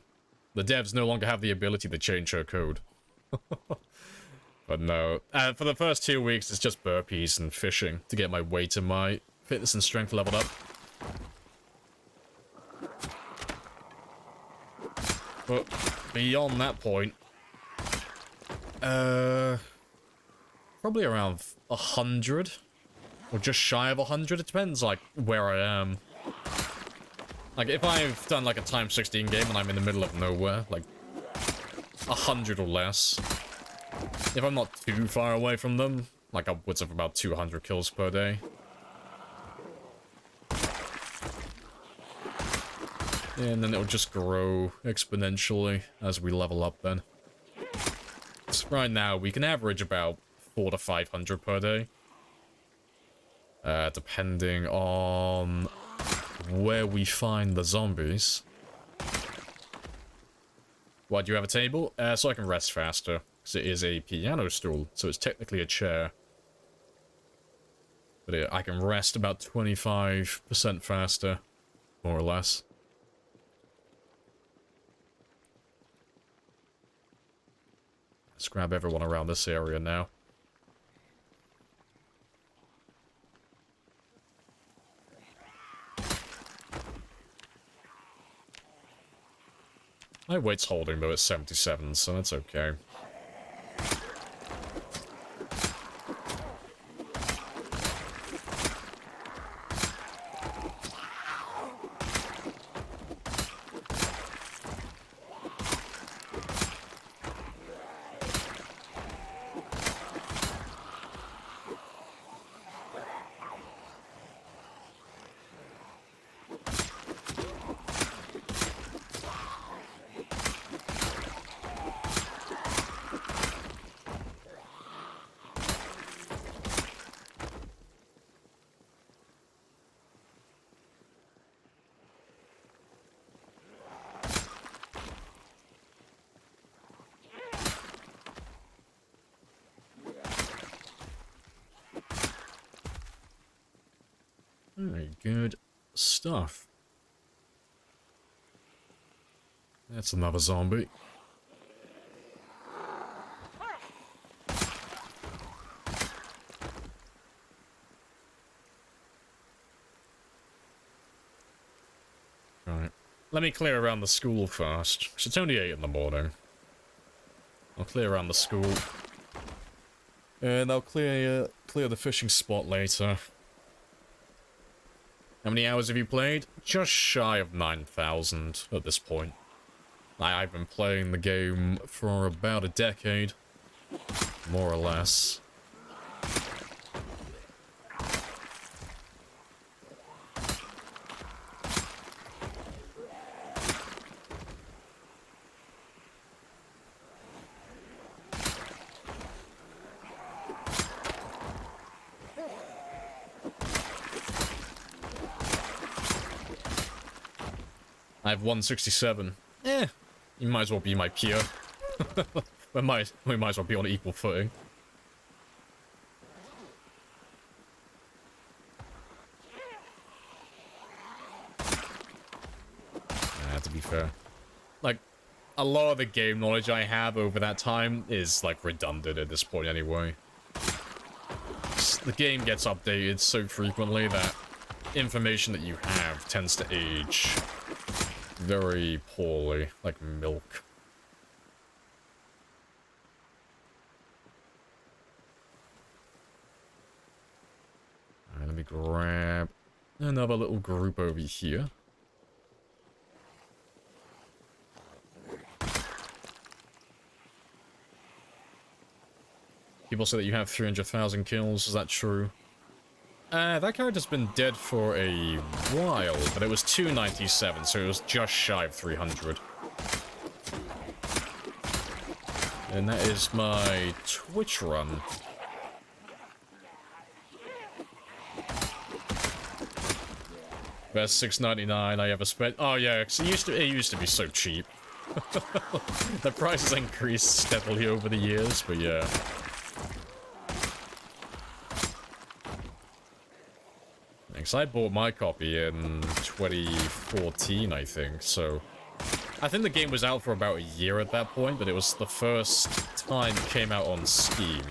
The devs no longer have the ability to change her code. But no, for the first 2 weeks it's just burpees and fishing to get my weight and my fitness and strength leveled up. But beyond that point, probably around 100, or just shy of 100. It depends, like, where I am. Like, if I've done, like, a times 16 game and I'm in the middle of nowhere, like, 100 or less. If I'm not too far away from them, like, upwards of about 200 kills per day. And then it'll just grow exponentially as we level up then. So right now, we can average about 400 to 500 per day. Depending on where we find the zombies. Why do you have a table? So I can rest faster. Because it is a piano stool, so it's technically a chair. But I can rest about 25% faster, more or less. Let's grab everyone around this area now. My weight's holding though at 77, so that's okay. Very good stuff. That's another zombie. Right. Let me clear around the school first. It's only 8 in the morning. I'll clear around the school. And I'll clear the fishing spot later. How many hours have you played? Just shy of 9,000 at this point. I've been playing the game for about a decade. More or less. I have 167. You might as well be my peer. we might as well be on equal footing. To be fair. Like, a lot of the game knowledge I have over that time is, like, redundant at this point anyway. The game gets updated so frequently that information that you have tends to age very poorly, like milk. Alright, let me grab another little group over here. People say that you have 300,000 kills, is that true? That character's been dead for a while, but it was 297, so it was just shy of 300. And that is my Twitch run. Best $6.99 I ever spent. Oh yeah, 'cause it used to be so cheap. The price has increased steadily over the years, but yeah. Because I bought my copy in 2014, I think, so... I think the game was out for about a year at that point, but it was the first time it came out on Steam.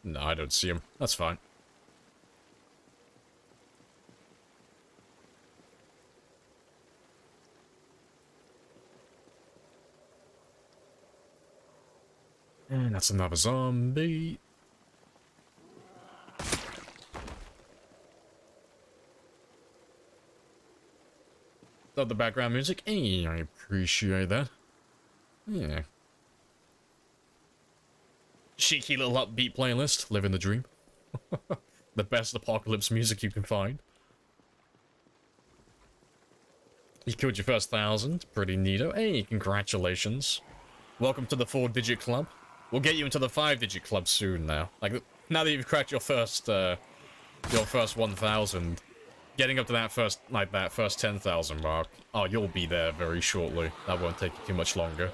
No, I don't see him. That's fine. And that's another zombie. Love the background music. Hey, I appreciate that. Yeah. Cheeky little upbeat playlist, living the dream. The best apocalypse music you can find. You killed your first 1,000, pretty neato. Hey, congratulations. Welcome to the 4-digit club. We'll get you into the 5-digit club soon now. Like, now that you've cracked your first 1,000, getting up to that first 10,000 mark, oh, you'll be there very shortly. That won't take you too much longer.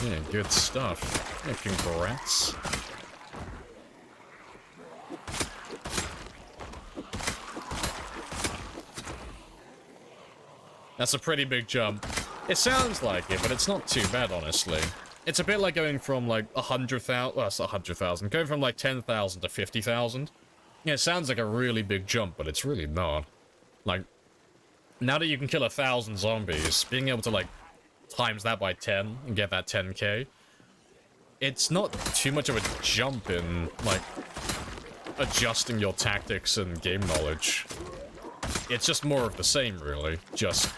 Yeah, good stuff. Yeah, congrats. That's a pretty big jump. It sounds like it, but it's not too bad, honestly. It's a bit like going from, like, 100,000... Well, it's not 100,000. Going from, like, 10,000 to 50,000. Yeah, it sounds like a really big jump, but it's really not. Like, now that you can kill 1,000 zombies, being able to, like, times that by 10 and get that 10k, it's not too much of a jump in, like, adjusting your tactics and game knowledge. It's just more of the same, really. Just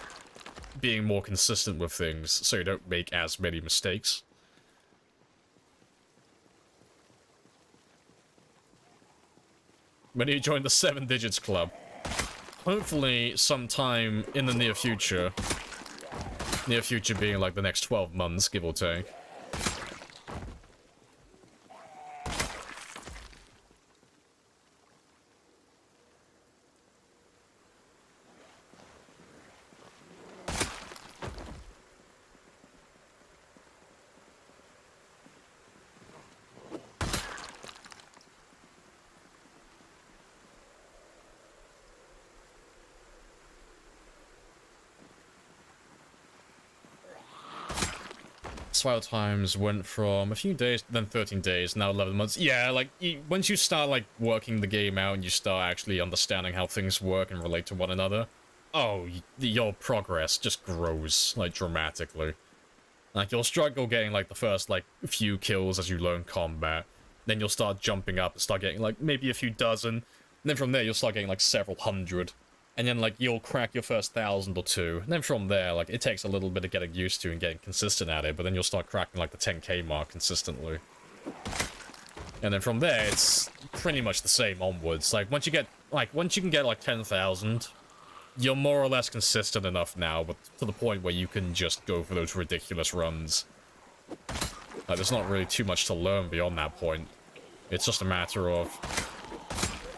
being more consistent with things so you don't make as many mistakes. When you join the 7 digits club. hopefully sometime in the near future. Near future being like the next 12 months, give or take. Trial times went from a few days, then 13 days, now 11 months. Yeah, like, once you start, like, working the game out and you start actually understanding how things work and relate to one another, oh, your progress just grows, like, dramatically. Like, you'll struggle getting, like, the first, like, few kills as you learn combat. Then you'll start jumping up and start getting, like, maybe a few dozen. And then from there, you'll start getting, like, several hundred. And then, like, you'll crack your first 1,000 or 2. And then from there, like, it takes a little bit of getting used to and getting consistent at it, but then you'll start cracking, like, the 10k mark consistently. And then from there, it's pretty much the same onwards. Like, once you can get, like, 10,000, you're more or less consistent enough now, but to the point where you can just go for those ridiculous runs. Like, there's not really too much to learn beyond that point. It's just a matter of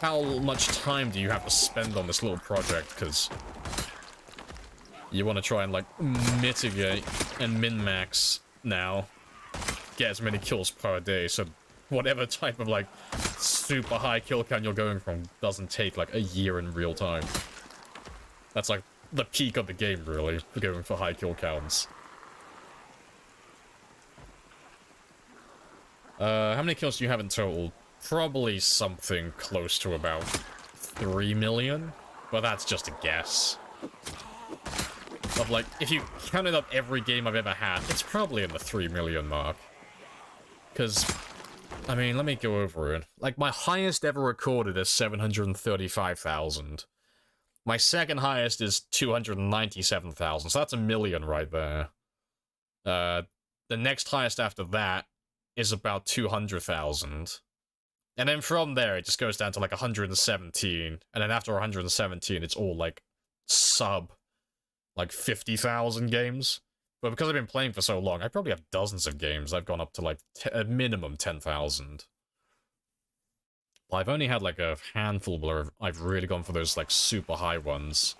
how much time do you have to spend on this little project, because you want to try and, like, mitigate and min-max now. Get as many kills per day, so whatever type of, like, super high kill count you're going from doesn't take, like, a year in real time. That's, like, the peak of the game, really, going for high kill counts. How many kills do you have in total? Probably something close to about 3 million, but that's just a guess. Of, like, if you counted up every game I've ever had, it's probably in the 3 million mark. Because, I mean, let me go over it. Like, my highest ever recorded is 735,000. My second highest is 297,000, so that's a million right there. The next highest after that is about 200,000. And then from there, it just goes down to, like, 117. And then after 117, it's all, like, sub, like, 50,000 games. But because I've been playing for so long, I probably have dozens of games I've gone up to, like, a minimum 10,000. Well, I've only had, like, a handful where I've really gone for those, like, super high ones.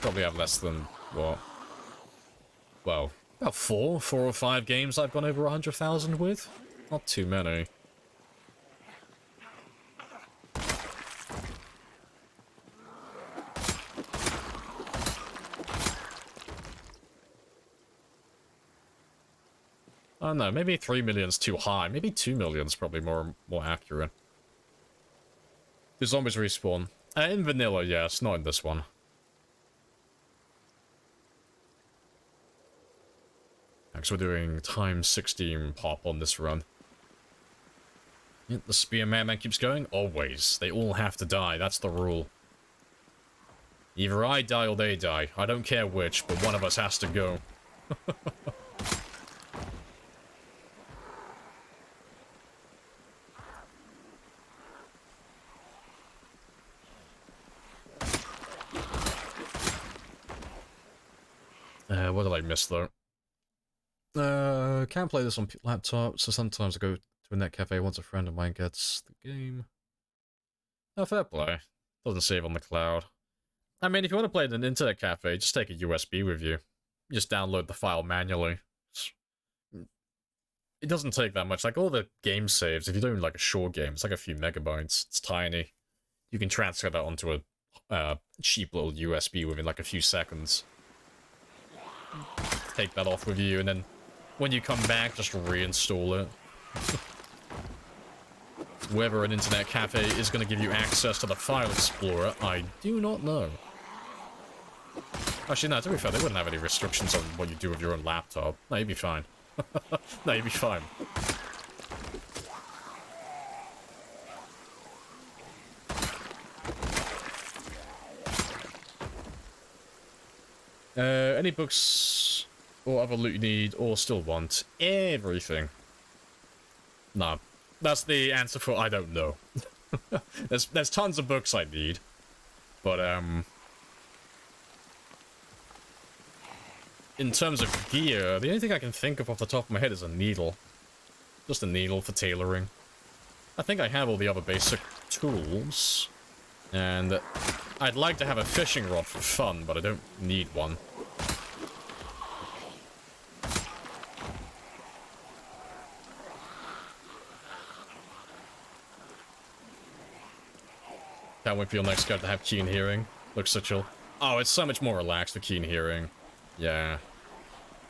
Probably have less than, what? Well, about 4 or 5 games I've gone over 100,000 with. Not too many. I don't know, maybe 3 million's too high. Maybe 2 million's probably more accurate. Do zombies respawn? In vanilla, yes, not in this one. Because we're doing times 16 pop on this run. The spear man keeps going? Always. They all have to die, that's the rule. Either I die or they die. I don't care which, but one of us has to go. What did I miss, though? Can't play this on laptop, so sometimes I go to a net cafe once a friend of mine gets the game. Oh, fair play. Doesn't save on the cloud. I mean, if you want to play it in an internet cafe, just take a USB with you. You just download the file manually. It doesn't take that much. Like, all the game saves, if you're doing, like, a short game, it's like a few megabytes. It's tiny. You can transfer that onto a cheap little USB within, like, a few seconds. Take that off with you, and then when you come back, just reinstall it. Whether an internet cafe is going to give you access to the file explorer, I do not know. Actually, no, to be fair, they wouldn't have any restrictions on what you do with your own laptop. No, you'd be fine. No, you'd be fine. Any books or other loot you need or still want? Everything. No. That's the answer for I don't know. There's tons of books I need. But, in terms of gear, the only thing I can think of off the top of my head is a needle. Just a needle for tailoring. I think I have all the other basic tools. And I'd like to have a fishing rod for fun, but I don't need one. Can't wait for your next guy to have keen hearing. Looks so chill. Oh, it's so much more relaxed with keen hearing. Yeah.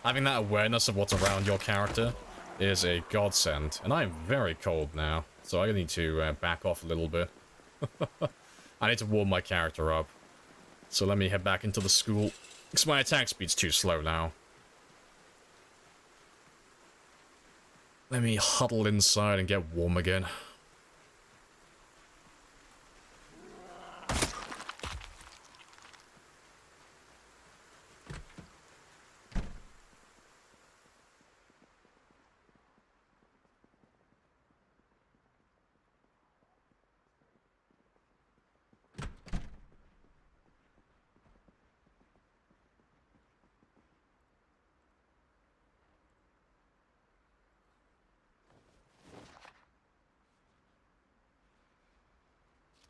Having that awareness of what's around your character is a godsend. And I am very cold now, so I need to back off a little bit. I need to warm my character up. So let me head back into the school. Because my attack speed's too slow now. Let me huddle inside and get warm again.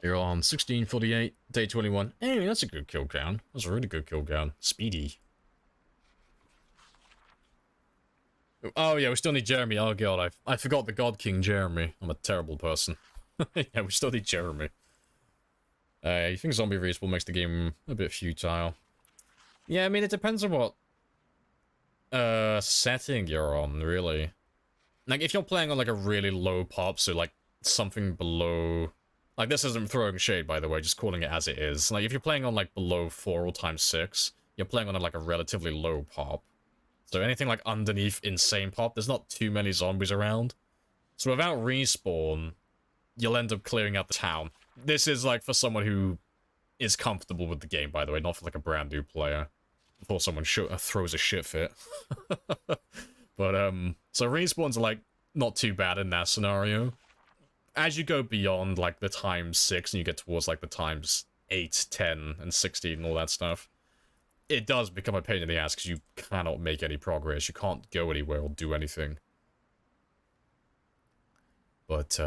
You're on 1648, day 21. Hey, that's a good kill count. That's a really good kill count. Speedy. Oh yeah, we still need Jeremy. Oh god, I forgot the God King Jeremy. I'm a terrible person. Yeah, we still need Jeremy. You think zombie respawn makes the game a bit futile? Yeah, I mean, it depends on what setting you're on, really. Like, if you're playing on, like, a really low pop, so, like, something below... Like, this isn't throwing shade, by the way, just calling it as it is. Like, if you're playing on, like, below 4 or times 6, you're playing on, like, a relatively low pop. So anything, like, underneath insane pop, there's not too many zombies around. So without respawn, you'll end up clearing out the town. This is, like, for someone who is comfortable with the game, by the way, not for, like, a brand new player. Before someone throws a shit fit. But, so respawns are, like, not too bad in that scenario. As you go beyond, like, the times 6 and you get towards, like, the times 8, 10, and 16 and all that stuff, it does become a pain in the ass because you cannot make any progress. You can't go anywhere or do anything. But,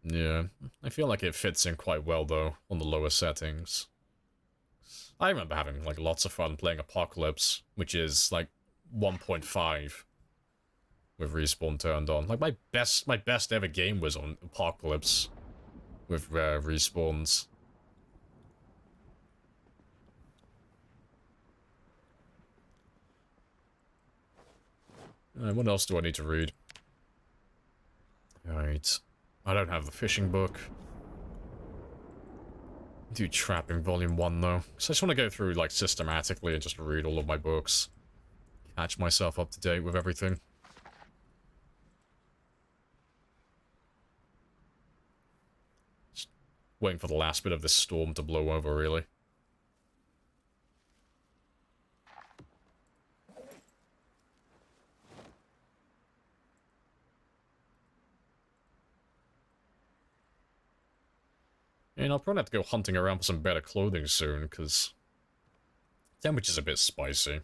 yeah. I feel like it fits in quite well, though, on the lower settings. I remember having, like, lots of fun playing Apocalypse, which is, like, 1.5 with respawn turned on. Like, my best ever game was on Apocalypse with respawns. What else do I need to read? Alright. I don't have the fishing book. Do Trapping Volume 1, though. So I just want to go through, like, systematically and just read all of my books. Catch myself up to date with everything. Just waiting for the last bit of this storm to blow over, really. And I'll probably have to go hunting around for some better clothing soon, because temperature's a bit spicy.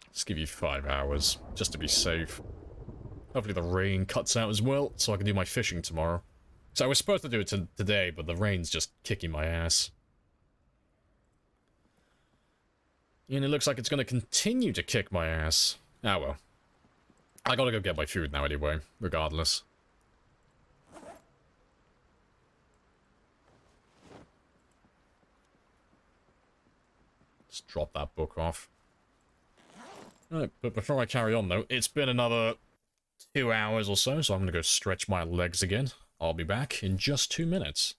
Let's give you 5 hours, just to be safe. Hopefully the rain cuts out as well, so I can do my fishing tomorrow. So I was supposed to do it today, but the rain's just kicking my ass. And it looks like it's going to continue to kick my ass. Ah well. I gotta go get my food now anyway, regardless. Just drop that book off. Alright, but before I carry on though, it's been another 2 hours or so, so I'm gonna go stretch my legs again. I'll be back in just 2 minutes.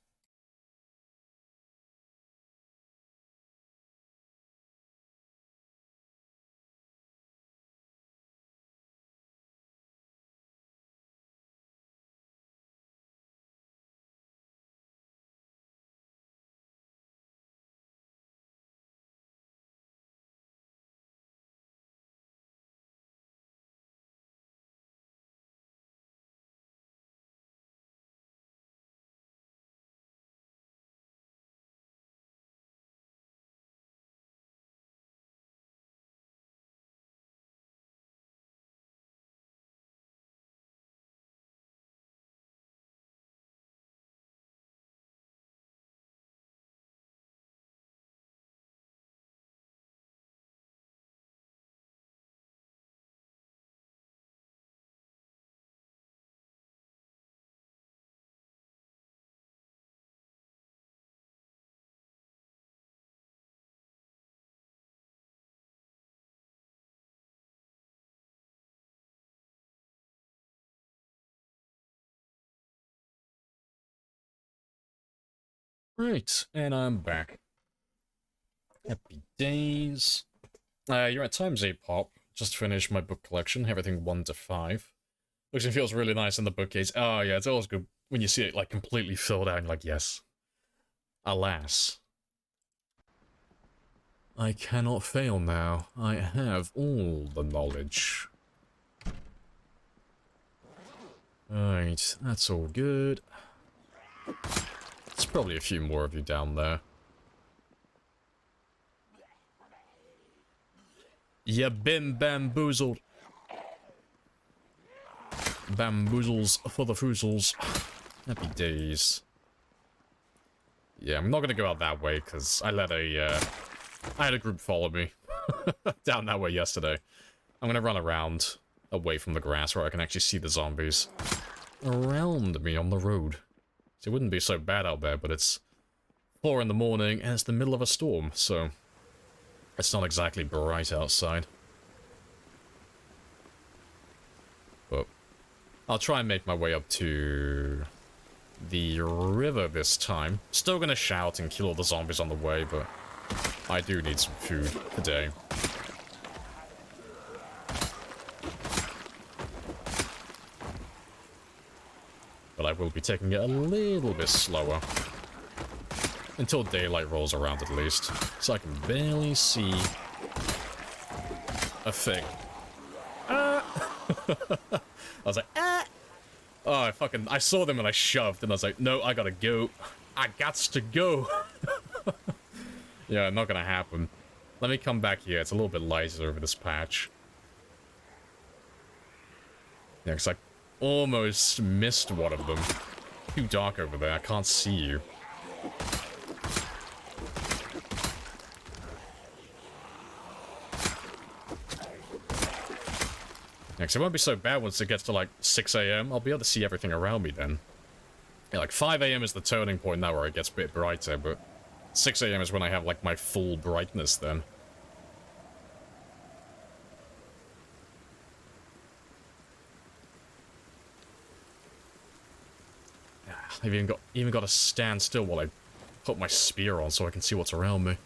Right, and I'm back. Happy days. You're at times 8 pop. Just finished my book collection, everything 1 to 5. Looks and feels really nice in the bookcase. Oh yeah, it's always good when you see it like completely filled out and like, yes. Alas. I cannot fail now. I have all the knowledge. Right, that's all good. There's probably a few more of you down there. You been bamboozled. Bamboozles for the foozles. Happy days. Yeah, I'm not gonna go out that way, because I had a group follow me down that way yesterday. I'm gonna run around away from the grass where I can actually see the zombies around me on the road. So it wouldn't be so bad out there, but it's 4 in the morning and it's the middle of a storm, so it's not exactly bright outside. But I'll try and make my way up to the river this time. Still gonna shout and kill all the zombies on the way, but I do need some food today. But I will be taking it a little bit slower. Until daylight rolls around at least. So I can barely see a thing. I was like, ah! Oh, I saw them and I shoved and I was like, no, I gotta go. I gots to go. Yeah, not gonna happen. Let me come back here. It's a little bit lighter over this patch. Yeah, because I almost missed one of them. Too dark over there. I can't see you. Yeah, because it won't be so bad once it gets to like 6 AM. I'll be able to see everything around me then. Yeah, like 5 AM is the turning point now where it gets a bit brighter, but 6 AM is when I have like my full brightness then. I've even got to stand still while I put my spear on so I can see what's around me.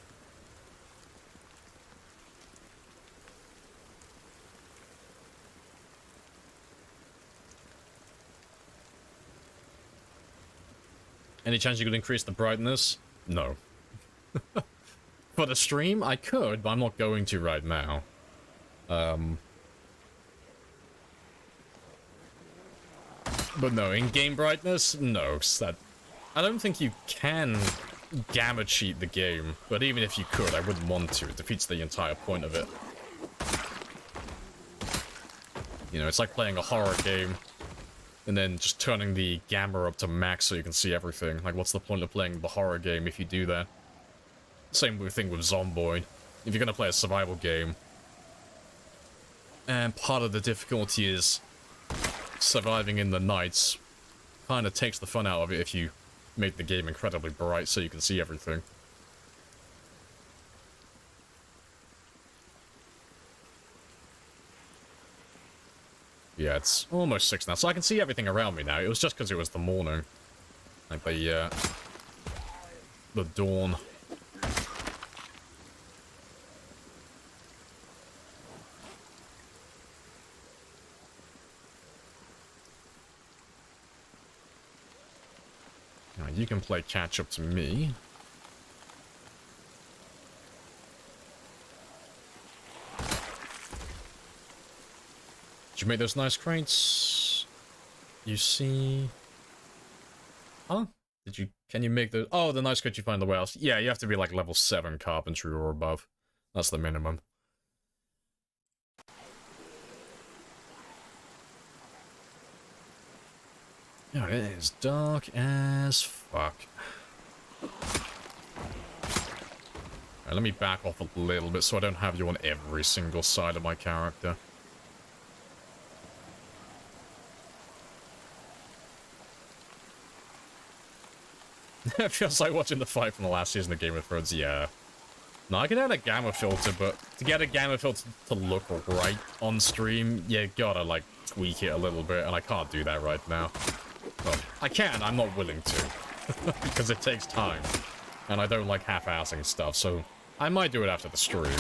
Any chance you could increase the brightness? No. For the stream, I could, but I'm not going to right now. But no, in-game brightness? No, I don't think you can gamma cheat the game, but even if you could, I wouldn't want to. It defeats the entire point of it. You know, it's like playing a horror game, and then just turning the gamma up to max so you can see everything. Like, what's the point of playing the horror game if you do that? Same thing with Zomboid. If you're gonna play a survival game, and part of the difficulty is surviving in the nights, kind of takes the fun out of it if you make the game incredibly bright so you can see everything. Yeah, it's almost 6 now, so I can see everything around me now. It was just because it was the morning. Like the dawn. Now you can play catch up to me. Did you make those nice crates? You see? Huh? Can you make those? Oh, the nice crate you find in the warehouse. Yeah, you have to be like level 7 carpentry or above. That's the minimum. Yeah, it is dark as fuck. Alright, let me back off a little bit so I don't have you on every single side of my character. It feels like watching the fight from the last season of Game of Thrones, yeah. No, I can add a gamma filter, but to get a gamma filter to look right on stream, you gotta, like, tweak it a little bit, and I can't do that right now. Well, I can, I'm not willing to. because it takes time. And I don't like half-assing stuff, so I might do it after the stream.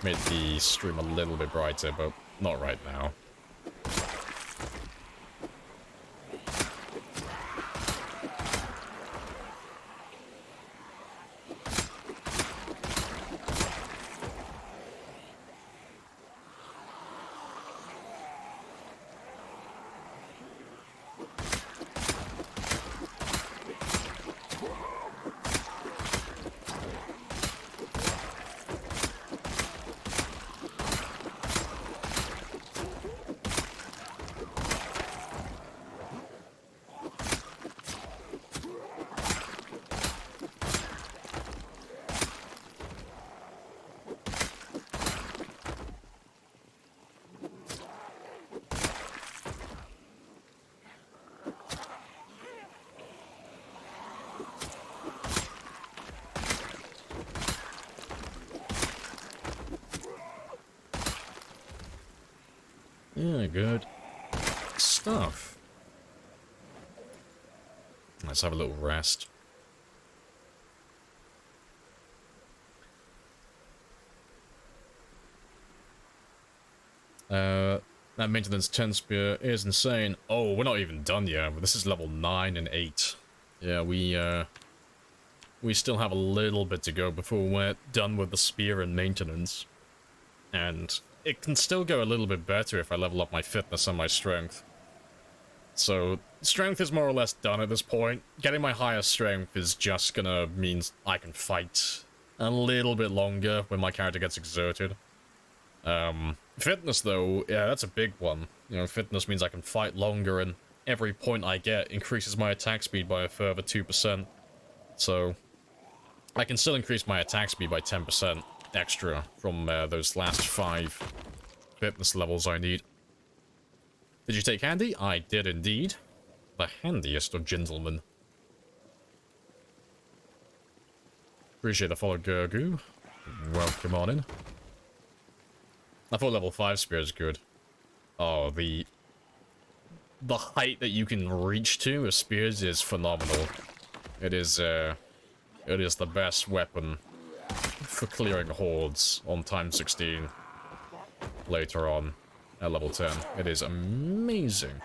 Make the stream a little bit brighter, but not right now. Yeah, good stuff. Let's have a little rest. That maintenance 10 spear is insane. Oh, we're not even done yet, but this is level 9 and 8. Yeah, we still have a little bit to go before we're done with the spear and maintenance. And it can still go a little bit better if I level up my fitness and my strength. So, strength is more or less done at this point. Getting my higher strength is just gonna mean I can fight a little bit longer when my character gets exerted. Fitness, though, yeah, that's a big one. You know, fitness means I can fight longer, and every point I get increases my attack speed by a further 2%. So, I can still increase my attack speed by 10% extra from those last 5 fitness levels I need. Did you take Handy? I did indeed. The handiest of gentlemen. Appreciate the follow, Gurgu. Welcome on in. I thought level 5 spear is good. Oh, the height that you can reach to with spears is phenomenal. It is the best weapon for clearing hordes on time 16 later on at level 10. It is amazing.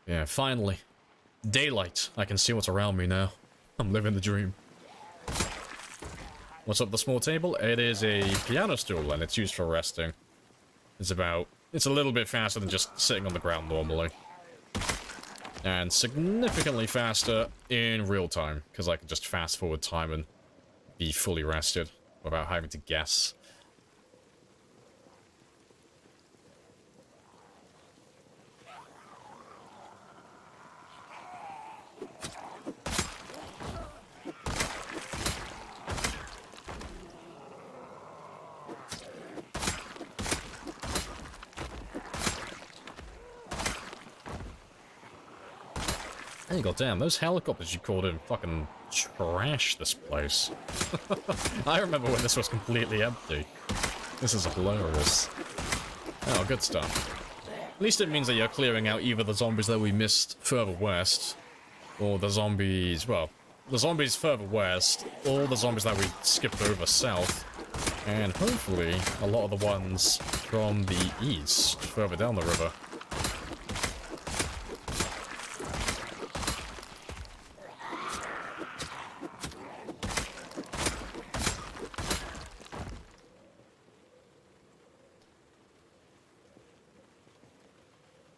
Yeah, finally. Daylight. I can see what's around me now. I'm living the dream. What's up the small table? It is a piano stool and it's used for resting. It's a little bit faster than just sitting on the ground normally. And significantly faster in real time, because I can just fast forward time and be fully rested without having to guess. Hey, goddamn, those helicopters you called in fucking trash this place. I remember when this was completely empty. This is hilarious. Oh, good stuff. At least it means that you're clearing out either the zombies that we missed further west, or the zombies, well, the zombies further west, or the zombies that we skipped over south, and hopefully a lot of the ones from the east, further down the river.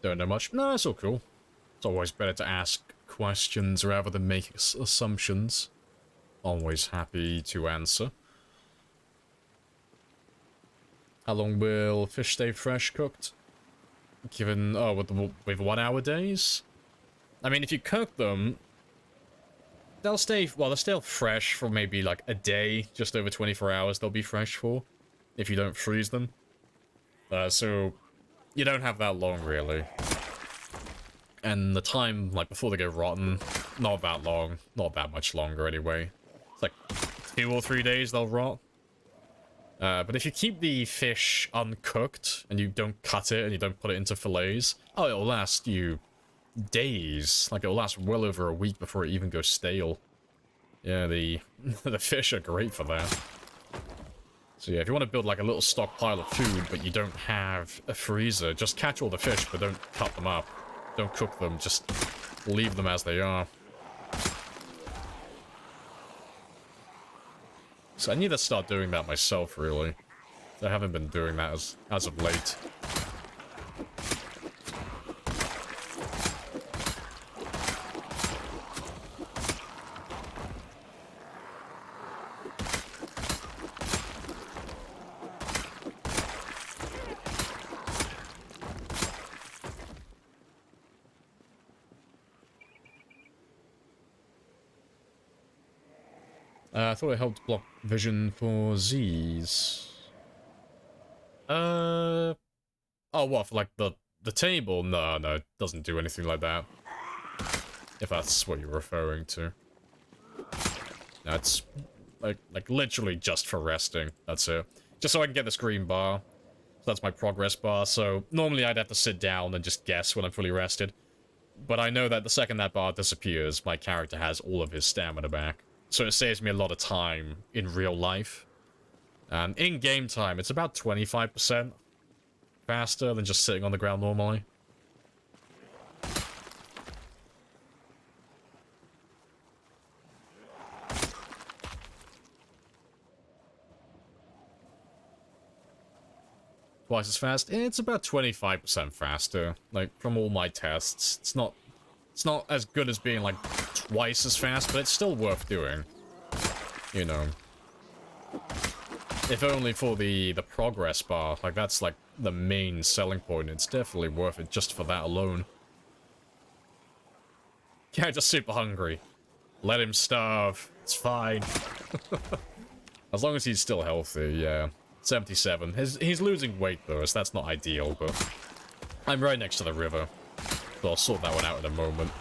Don't know much. No, it's all cool. It's always better to ask questions rather than make assumptions. Always happy to answer. How long will fish stay fresh cooked? Given, oh, with 1 hour days? I mean, if you cook them, they'll stay, well, they're still fresh for maybe like a day, just over 24 hours they'll be fresh for, if you don't freeze them. So, you don't have that long, really. And the time, like, before they go rotten, not that long. Not that much longer, anyway. It's like 2 or 3 days they'll rot. But if you keep the fish uncooked and you don't cut it and you don't put it into fillets, oh, it'll last you days. Like, it'll last well over a week before it even goes stale. Yeah, the the fish are great for that. So yeah, if you want to build like a little stockpile of food, but you don't have a freezer, just catch all the fish, but don't cut them up. Don't cook them, just leave them as they are. So I need to start doing that myself, really. I haven't been doing that as of late. I thought it helped block vision for Zs. Oh, what, for like the table? No, it doesn't do anything like that. If that's what you're referring to. That's like literally just for resting. That's it. Just so I can get this green bar. So that's my progress bar. So normally I'd have to sit down and just guess when I'm fully rested. But I know that the second that bar disappears, my character has all of his stamina back. So it saves me a lot of time in real life. And in game time, it's about 25% faster than just sitting on the ground normally. Twice as fast? It's about 25% faster. Like, from all my tests. It's not as good as being, like, twice as fast, but it's still worth doing. You know. If only for the progress bar. Like, that's, like, the main selling point. It's definitely worth it just for that alone. Yeah, just super hungry. Let him starve. It's fine. As long as he's still healthy, yeah. 77. He's losing weight, though, so that's not ideal, but... I'm right next to the river. So I'll sort that one out in a moment.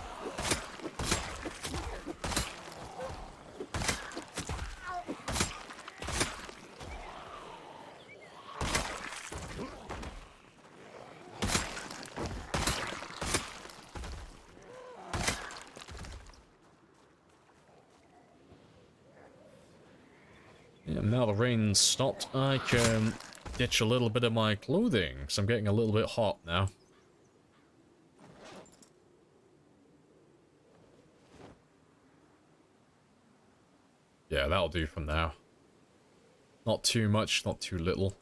Yeah, now the rain's stopped, I can ditch a little bit of my clothing, because I'm getting a little bit hot now. Yeah, that'll do for now. Not too much, not too little.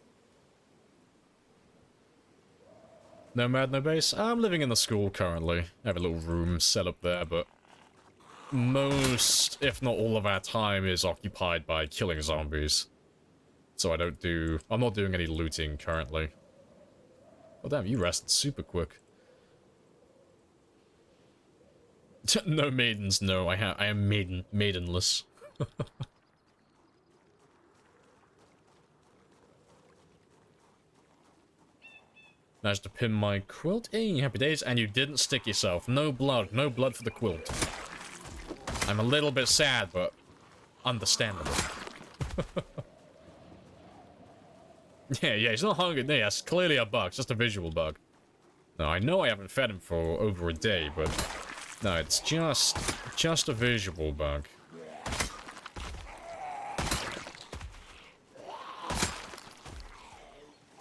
Nomad, no base? I'm living in the school currently. I have a little room set up there, but most, if not all of our time is occupied by killing zombies. So I'm not doing any looting currently. Oh damn, you rested super quick. No maidens, no, I am maidenless. Managed to pin my quilt. Hey, happy days. And you didn't stick yourself. No blood for the quilt. I'm a little bit sad, but understandable. yeah, he's not hungry. No, that's clearly a bug. It's just a visual bug. No, I know I haven't fed him for over a day, but no, it's just a visual bug.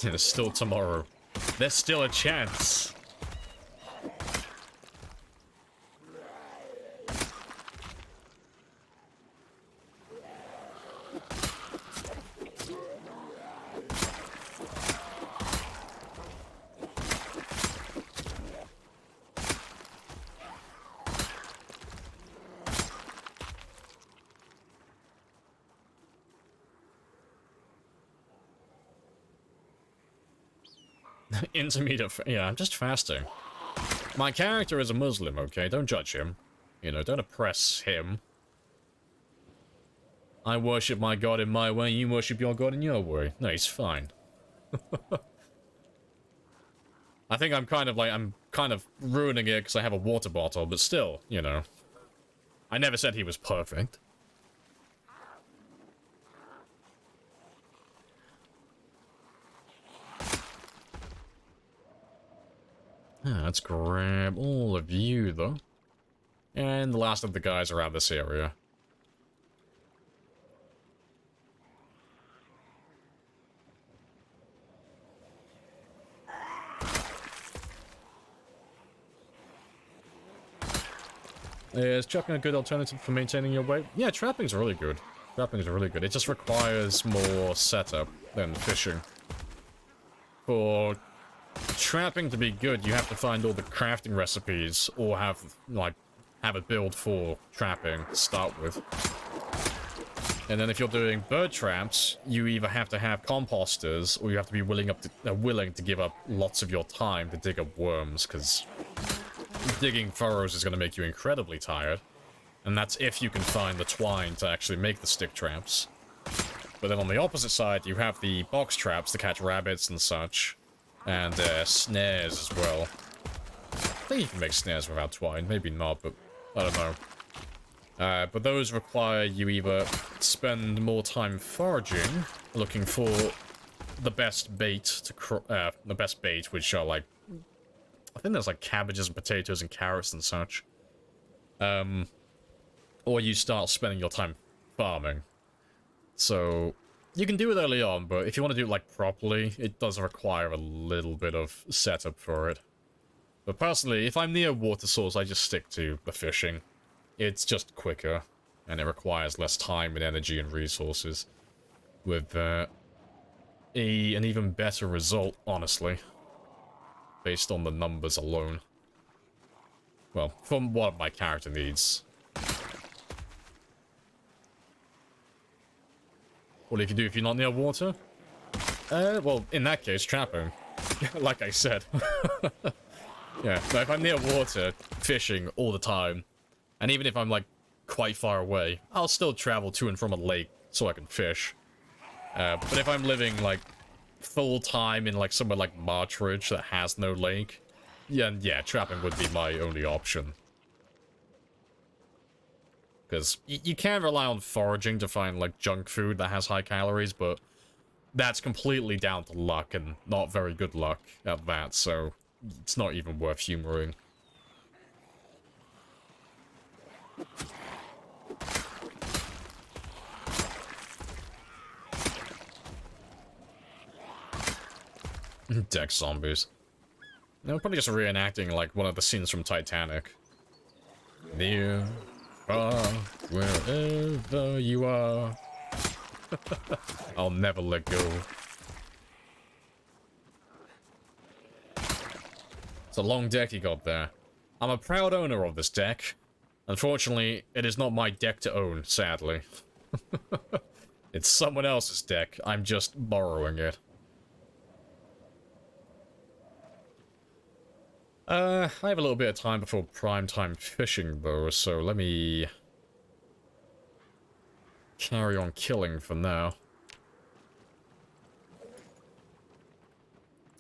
There's still tomorrow. There's still a chance. Intermediate, yeah, I'm just fasting. My character is a Muslim, okay? Don't judge him. You know, don't oppress him. I worship my god in my way, you worship your god in your way. No, he's fine. I think I'm kind of ruining it because I have a water bottle, but still, you know. I never said he was perfect. Let's grab all of you, though. And the last of the guys around this area. Is trapping a good alternative for maintaining your weight? Yeah, trapping's really good. Trapping's really good. It just requires more setup than fishing. For trapping to be good, you have to find all the crafting recipes, or have a build for trapping to start with. And then if you're doing bird traps, you either have to have composters, or you have to be willing to give up lots of your time to dig up worms, because digging furrows is going to make you incredibly tired. And that's if you can find the twine to actually make the stick traps. But then on the opposite side, you have the box traps to catch rabbits and such. And snares as well. I think you can make snares without twine. Maybe not, but I don't know. But those require you either spend more time foraging, looking for the best bait to the best bait, which are like, I think there's like cabbages and potatoes and carrots and such. Or you start spending your time farming. So you can do it early on, but if you want to do it like properly, it does require a little bit of setup for it. But personally, if I'm near a water source, I just stick to the fishing. It's just quicker, and it requires less time and energy and resources. With an even better result, honestly. Based on the numbers alone. Well, from what my character needs. What do you do if you're not near water? Well, in that case, trapping. Like I said. Yeah, but if I'm near water, fishing all the time, and even if I'm, like, quite far away, I'll still travel to and from a lake so I can fish. But if I'm living, like, full time in, like, somewhere like Marchridge that has no lake, yeah, trapping would be my only option. Because you can rely on foraging to find, like, junk food that has high calories, but that's completely down to luck, and not very good luck at that, so it's not even worth humoring. Deck zombies. No, probably just reenacting, like, one of the scenes from Titanic. Near, far, wherever you are. I'll never let go. It's a long deck you got there. I'm a proud owner of this deck. Unfortunately, it is not my deck to own, sadly. It's someone else's deck. I'm just borrowing it. I have a little bit of time before prime time fishing, though, so let me carry on killing for now.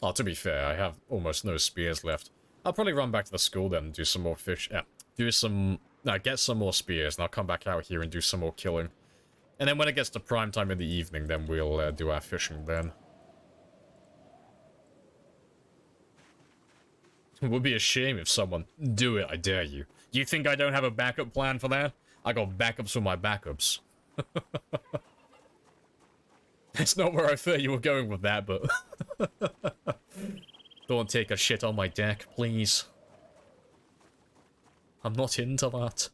Oh, to be fair, I have almost no spears left. I'll probably run back to the school then and do some more fish. Get some more spears, and I'll come back out here and do some more killing. And then when it gets to prime time in the evening, then we'll do our fishing then. It would be a shame if someone... Do it, I dare you. You think I don't have a backup plan for that? I got backups for my backups. That's not where I thought you were going with that, but... Don't take a shit on my deck, please. I'm not into that.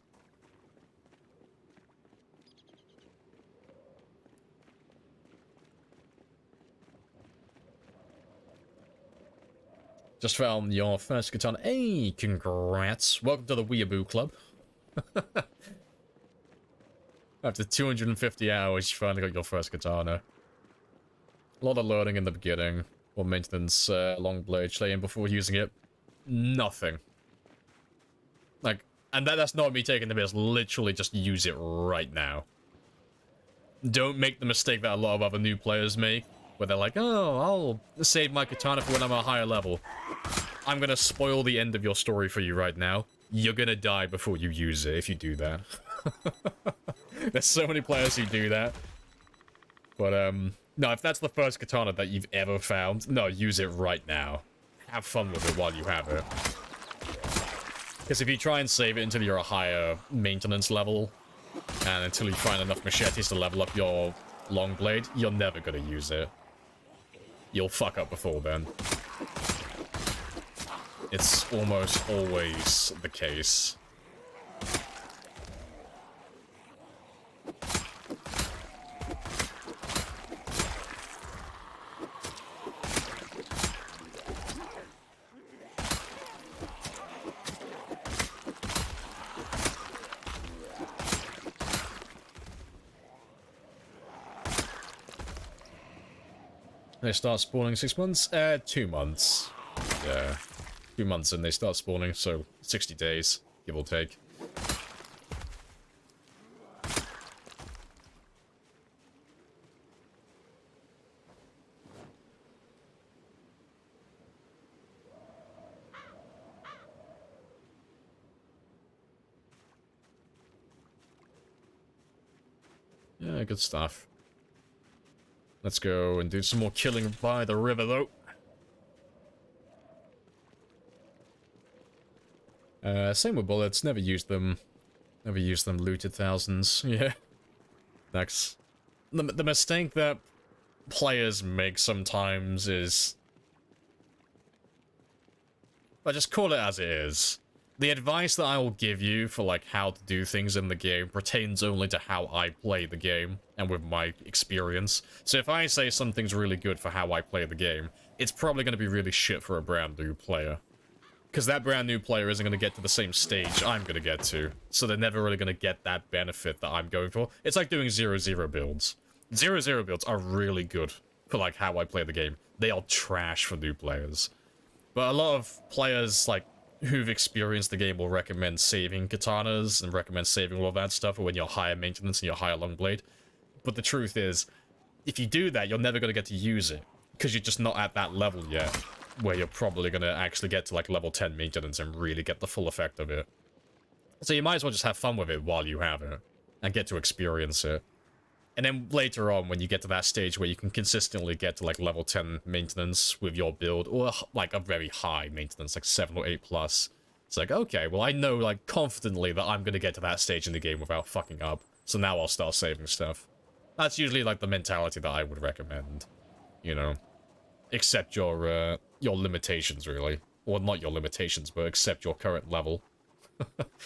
Just found your first katana. Hey, congrats. Welcome to the Weeaboo Club. After 250 hours, you finally got your first katana. A lot of learning in the beginning. What maintenance, long blade, slaying before using it. Nothing. Like, and that's not me taking the piss. Literally just use it right now. Don't make the mistake that a lot of other new players make. Where they're like, oh, I'll save my katana for when I'm a higher level. I'm gonna spoil the end of your story for you right now. You're gonna die before you use it if you do that. There's so many players who do that. But, no, if that's the first katana that you've ever found, no, use it right now. have fun with it while you have it. Because if you try and save it until you're a higher maintenance level, and until you find enough machetes to level up your long blade, you're never going to use it. You'll fuck up before then. It's almost always the case. They start spawning 6 months? 2 months. Yeah. 2 months and they start spawning, so 60 days, give or take. Yeah, good stuff. Let's go and do some more killing by the river, though. Same with bullets. Never used them. Never used them. Looted thousands. Yeah. Next. The mistake that players make sometimes is... I just call it as it is. The advice that I will give you for, like, how to do things in the game pertains only to how I play the game and with my experience. So if I say something's really good for how I play the game, it's probably going to be really shit for a brand new player. Because that brand new player isn't going to get to the same stage I'm going to get to. So they're never really going to get that benefit that I'm going for. It's like doing 0-0 builds. 0-0 builds are really good for, like, how I play the game. They are trash for new players. But a lot of players, like, who've experienced the game will recommend saving katanas and recommend saving all of that stuff when you're higher maintenance and you're higher long blade. But the truth is, if you do that, you're never going to get to use it. Because you're just not at that level yet, where you're probably going to actually get to like level 10 maintenance and really get the full effect of it. So you might as well just have fun with it while you have it, and get to experience it. And then later on, when you get to that stage where you can consistently get to like level 10 maintenance with your build, or like a very high maintenance, like 7 or 8 plus, it's like, okay, well I know like confidently that I'm going to get to that stage in the game without fucking up, so now I'll start saving stuff. That's usually like the mentality that I would recommend, you know. Accept your limitations, really. Or not your limitations, but accept your current level.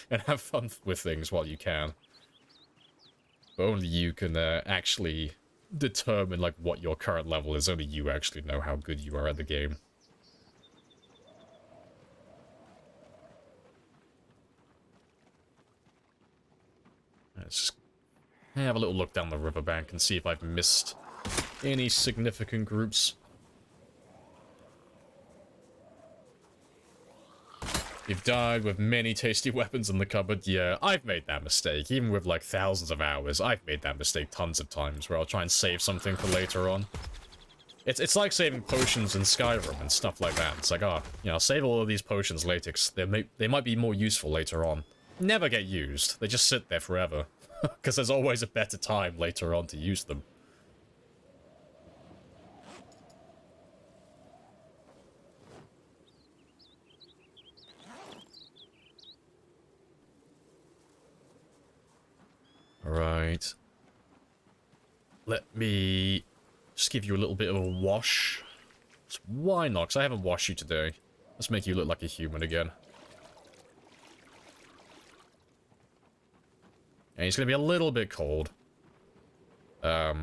And have fun with things while you can. But only you can actually determine like what your current level is. Only you actually know how good you are at the game. Let's just have a little look down the riverbank and see if I've missed any significant groups. You've died with many tasty weapons in the cupboard. Yeah, I've made that mistake. Even with like thousands of hours, I've made that mistake tons of times where I'll try and save something for later on. It's like saving potions in Skyrim and stuff like that. It's like, oh, you know, save all of these potions later, 'cause they might be more useful later on. Never get used. They just sit there forever. Because there's always a better time later on to use them. Alright. Let me just give you a little bit of a wash. So why not? Because I haven't washed you today. Let's make you look like a human again. And he's going to be a little bit cold. Yeah,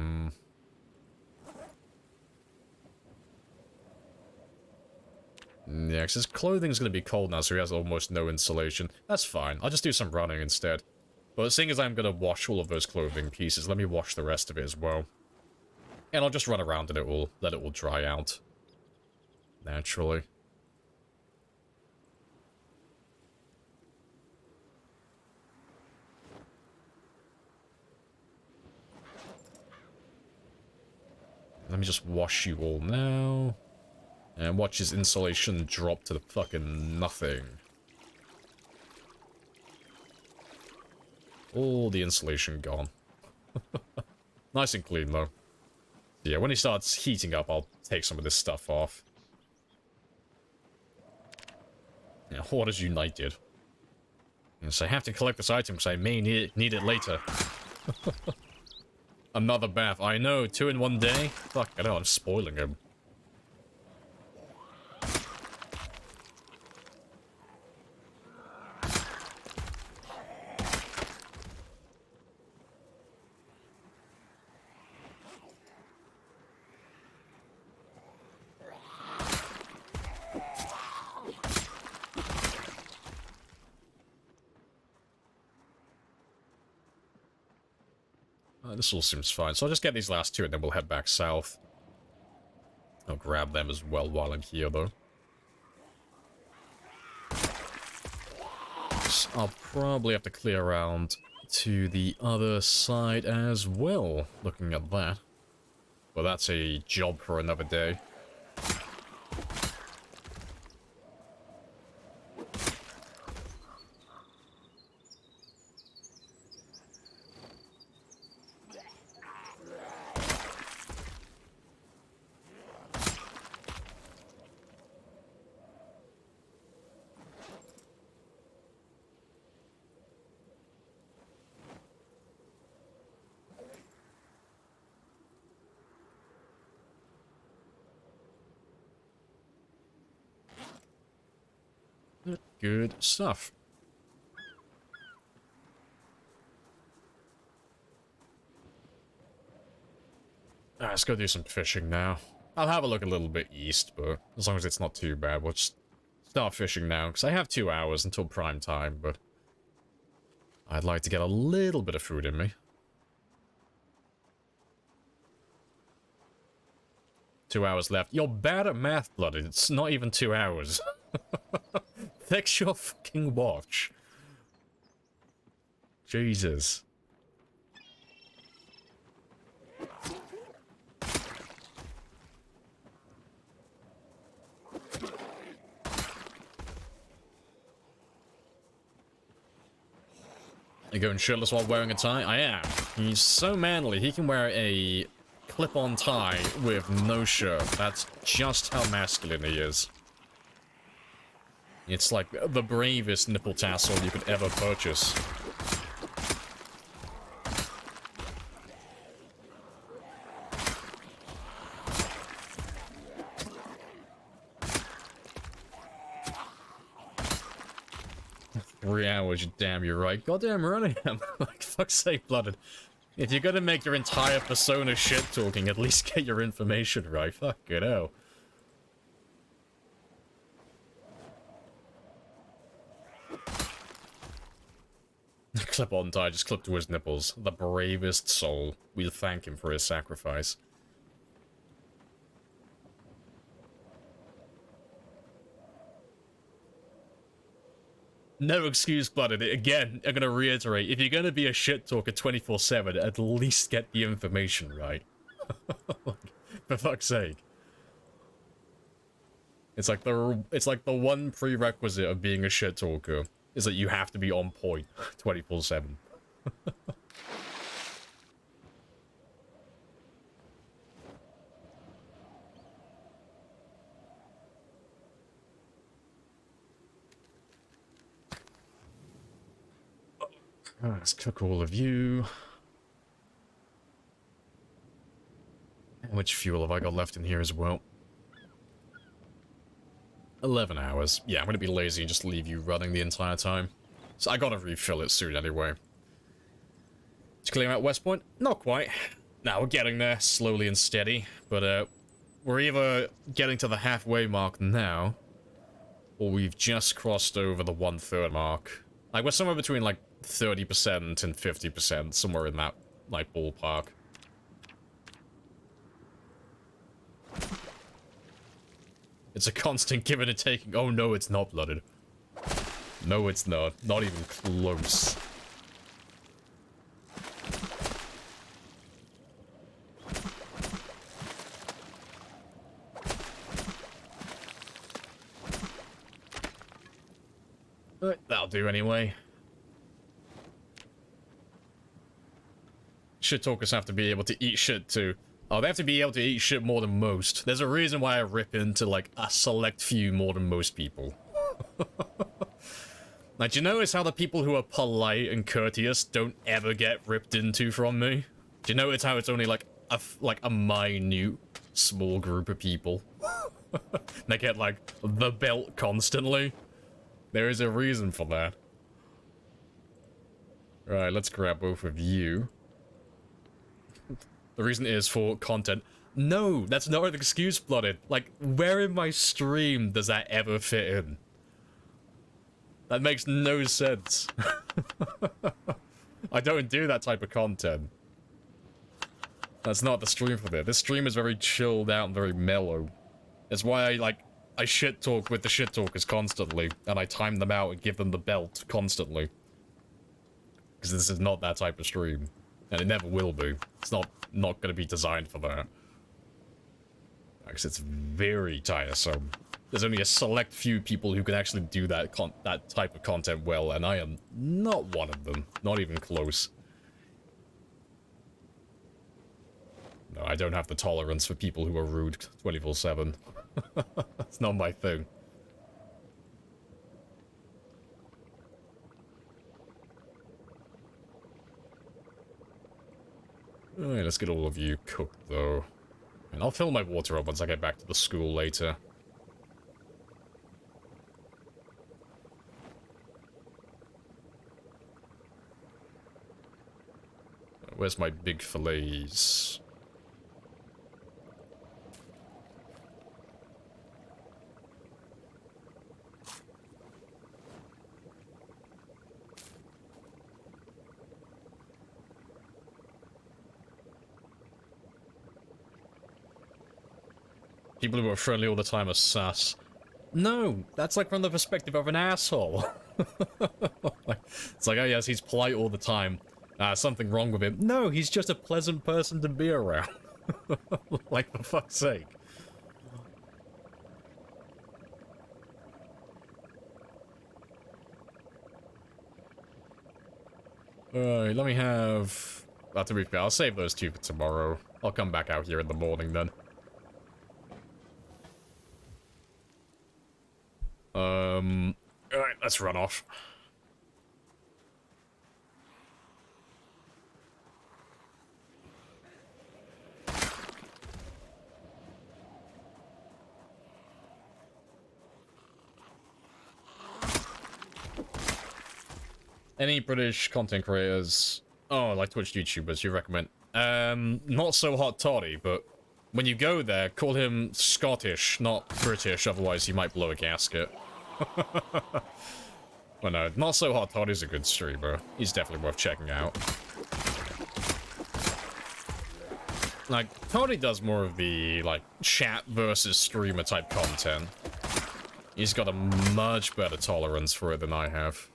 because his clothing's going to be cold now, so he has almost no insulation. That's fine. I'll just do some running instead. But seeing as I'm going to wash all of those clothing pieces, let me wash the rest of it as well. And I'll just run around and it will let it all dry out. Naturally. Let me just wash you all now. And watch his insulation drop to the fucking nothing. All the insulation gone. Nice and clean, though. Yeah, when he starts heating up, I'll take some of this stuff off. Yeah, Orders United. Yes, I have to collect this item because I may need it later. Another bath. I know, 2 in 1 day. Fuck, I know, I'm spoiling him. This all seems fine. So I'll just get these last 2 and then we'll head back south. I'll grab them as well while I'm here, though. So I'll probably have to clear around to the other side as well, looking at that. Well, that's a job for another day. Good stuff. Alright, let's go do some fishing now. I'll have a look a little bit east, but as long as it's not too bad, we'll just start fishing now, because I have 2 hours until prime time, but I'd like to get a little bit of food in me. 2 hours left. You're bad at math, Blooded. It's not even 2 hours. Fix your fucking watch. Jesus. You going shirtless while wearing a tie? I am. He's so manly, he can wear a clip-on tie with no shirt. That's just how masculine he is. It's like the bravest nipple tassel you could ever purchase. Three hours, damn, you're right. Goddamn right I am. Like, fuck's sake, Blooded. If you're gonna make your entire persona shit-talking, at least get your information right. Fuck it out. Clip-on tie just clipped to his nipples. The bravest soul. We'll thank him for his sacrifice. No excuse, Blooded. Again, I'm gonna reiterate, if you're gonna be a shit-talker 24/7, at least get the information right. For fuck's sake. It's like the one prerequisite of being a shit-talker is that you have to be on point 24/7. Let's cook all of you. How much fuel have I got left in here as well? 11 hours. Yeah, I'm gonna be lazy and just leave you running the entire time. So I gotta refill it soon anyway. To clear out West Point? Not quite. Now we're getting there, slowly and steady. But we're either getting to the halfway mark now, or we've just crossed over the 1/3 mark. Like, we're somewhere between, like, 30% and 50%, somewhere in that, like, ballpark. It's a constant giving and taking. Oh no, it's not, Blooded. No, it's not. Not even close. That'll do anyway. Shit talkers have to be able to eat shit too. Oh, they have to be able to eat shit more than most. There's a reason why I rip into, like, a select few more than most people. Like, do you notice how the people who are polite and courteous don't ever get ripped into from me? Do you notice how it's only like a minute, small group of people? They get like the belt constantly. There is a reason for that. Right, let's grab both of you. The reason is for content. No, that's not an excuse, Blooded. Like, where in my stream does that ever fit in? That makes no sense. I don't do that type of content. That's not the stream for this. This stream is very chilled out and very mellow. That's why I shit talk with the shit talkers constantly, and I time them out and give them the belt constantly. Because this is not that type of stream. And it never will be. It's not going to be designed for that. Because it's very tiresome. There's only a select few people who can actually do that type of content well, and I am not one of them. Not even close. No, I don't have the tolerance for people who are rude 24/7. It's not my thing. Alright, let's get all of you cooked, though. And I'll fill my water up once I get back to the school later. Where's my big fillets? People who are friendly all the time are sus. No, that's like from the perspective of an asshole. It's like, oh yes, he's polite all the time. Something wrong with him. No, he's just a pleasant person to be around. Like, for fuck's sake. Alright, let me have... to be fair, I'll save those two for tomorrow. I'll come back out here in the morning then. Alright, let's run off. Any British content creators, like Twitch YouTubers, you recommend? Not so hot toddy, but when you go there, call him Scottish, not British, otherwise he might blow a gasket. Well, no, not so hot toddy's a good streamer. He's definitely worth checking out. Like, Toddy does more of the, like, chat versus streamer type content. He's got a much better tolerance for it than I have.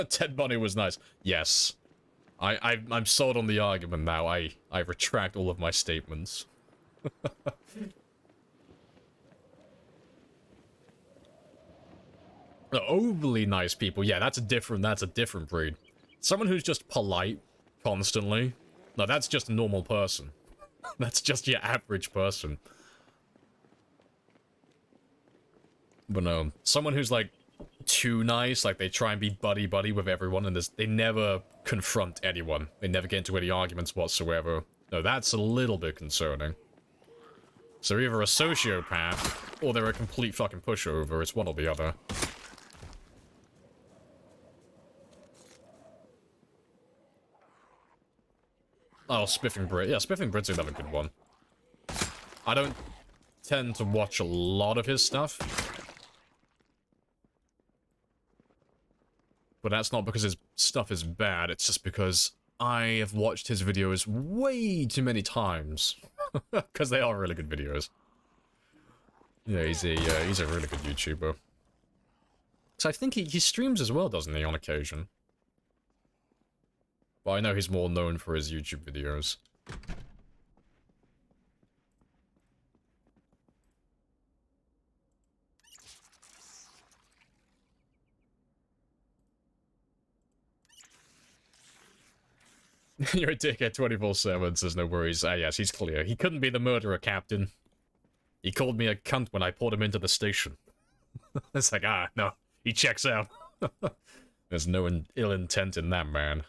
Ted Bunny was nice. Yes. I'm sold on the argument now. I retract all of my statements. The overly nice people, yeah, that's a different breed. Someone who's just polite constantly. No, that's just a normal person. That's just your average person. But no, someone who's like too nice, like they try and be buddy-buddy with everyone, and they never confront anyone. They never get into any arguments whatsoever. No, that's a little bit concerning. So either a sociopath, or they're a complete fucking pushover. It's one or the other. Oh, Spiffing Brit. Yeah, Spiffing Brit's another good one. I don't tend to watch a lot of his stuff. But that's not because his stuff is bad, it's just because I have watched his videos way too many times. Because they are really good videos. Yeah, he's a really good YouTuber. So I think he streams as well, doesn't he, on occasion? But I know he's more known for his YouTube videos. You're a dickhead 24/7, says no worries. Ah, yes, he's clear. He couldn't be the murderer, Captain. He called me a cunt when I pulled him into the station. It's like, no. He checks out. There's no ill intent in that, man.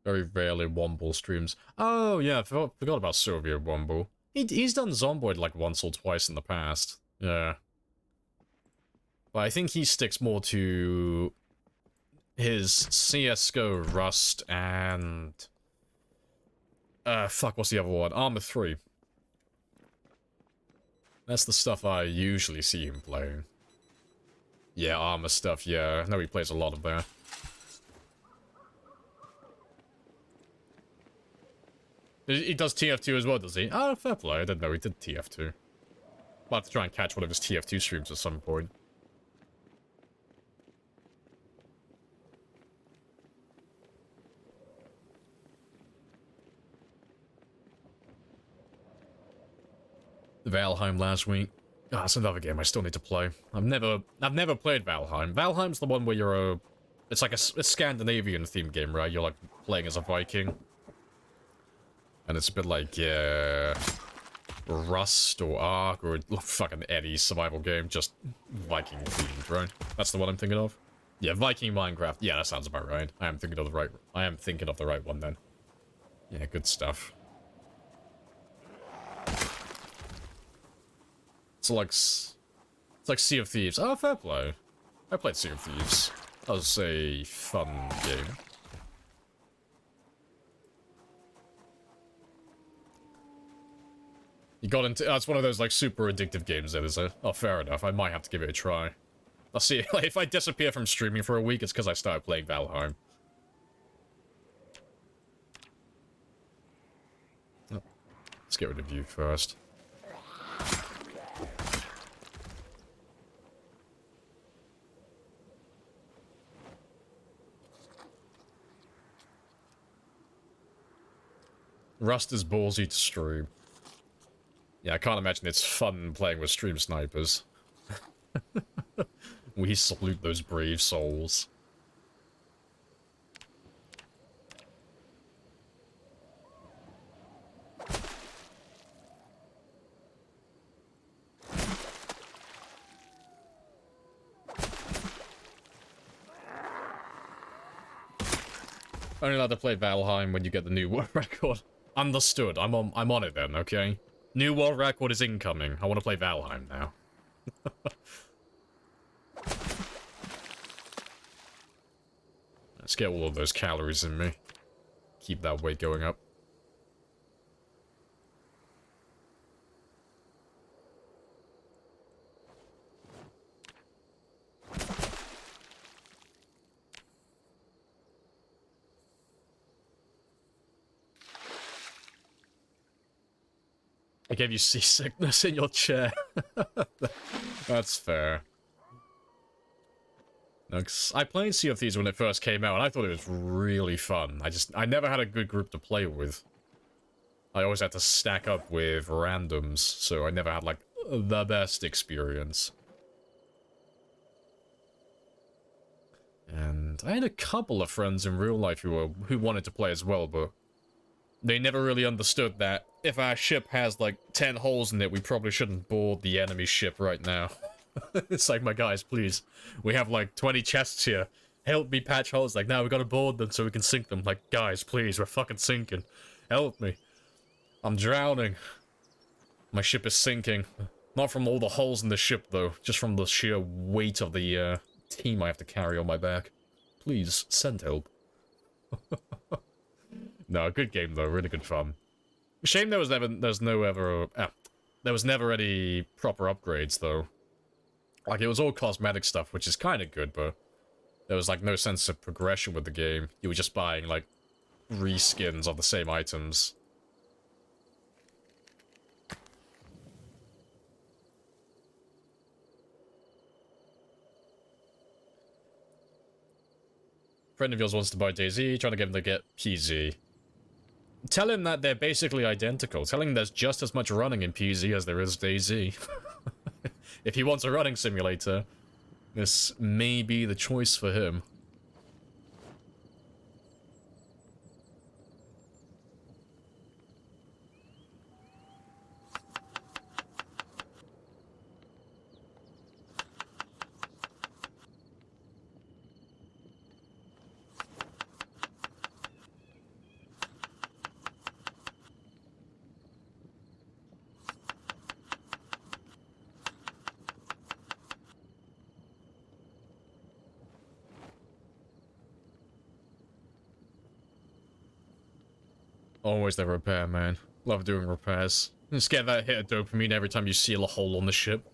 Very rarely Womble streams. Oh, yeah, forgot about Soviet Womble. He's done Zomboid like once or twice in the past. Yeah. But I think he sticks more to his CSGO, Rust, and... fuck, what's the other one? Arma 3. That's the stuff I usually see him playing. Yeah, Arma stuff, yeah. I know he plays a lot of that. He does TF2 as well, does he? Oh, fair play. I didn't know he did TF2. I'll have to try and catch one of his TF2 streams at some point. Valheim last week. Ah, that's another game I still need to play. I've never played Valheim. Valheim's the one where you're it's like a Scandinavian themed game, right? You're like playing as a Viking. And it's a bit like, Rust or Ark or fucking Eddie's survival game, just Viking themed, right? That's the one I'm thinking of? Yeah, Viking Minecraft. Yeah, that sounds about right. I am thinking of the right one then. Yeah, good stuff. It's like Sea of Thieves. Oh, fair play. I played Sea of Thieves. That was a fun game. You got into... it's one of those, like, super addictive games that is a... Oh, fair enough. I might have to give it a try. I'll see. Like, if I disappear from streaming for a week, it's because I started playing Valheim. Oh, let's get rid of you first. Rust is ballsy to stream. Yeah, I can't imagine it's fun playing with stream snipers. We salute those brave souls. Only allowed to play Valheim when you get the new world record. Understood. I'm on it then, okay? New world record is incoming. I want to play Valheim now. Let's get all of those calories in me. Keep that weight going up. I gave you seasickness in your chair. That's fair. No, 'cause I played Sea of Thieves when it first came out, and I thought it was really fun. I never had a good group to play with. I always had to stack up with randoms, so I never had, like, the best experience. And I had a couple of friends in real life who wanted to play as well, but they never really understood that if our ship has, like, 10 holes in it, we probably shouldn't board the enemy ship right now. It's like, my guys, please. We have, like, 20 chests here. Help me patch holes. Like, now we gotta board them so we can sink them. Like, guys, please, we're fucking sinking. Help me. I'm drowning. My ship is sinking. Not from all the holes in the ship, though. Just from the sheer weight of the, team I have to carry on my back. Please, send help. No, good game, though. Really good fun. Shame there was never any proper upgrades, though. Like, it was all cosmetic stuff, which is kind of good, but there was, like, no sense of progression with the game. You were just buying, like, reskins of the same items. Friend of yours wants to buy DayZ, trying to get him to get PZ. Tell him that they're basically identical. Tell him there's just as much running in PZ as there is DayZ. If he wants a running simulator, this may be the choice for him. Always the repair, man. Love doing repairs. Just get that hit of dopamine every time you seal a hole on the ship.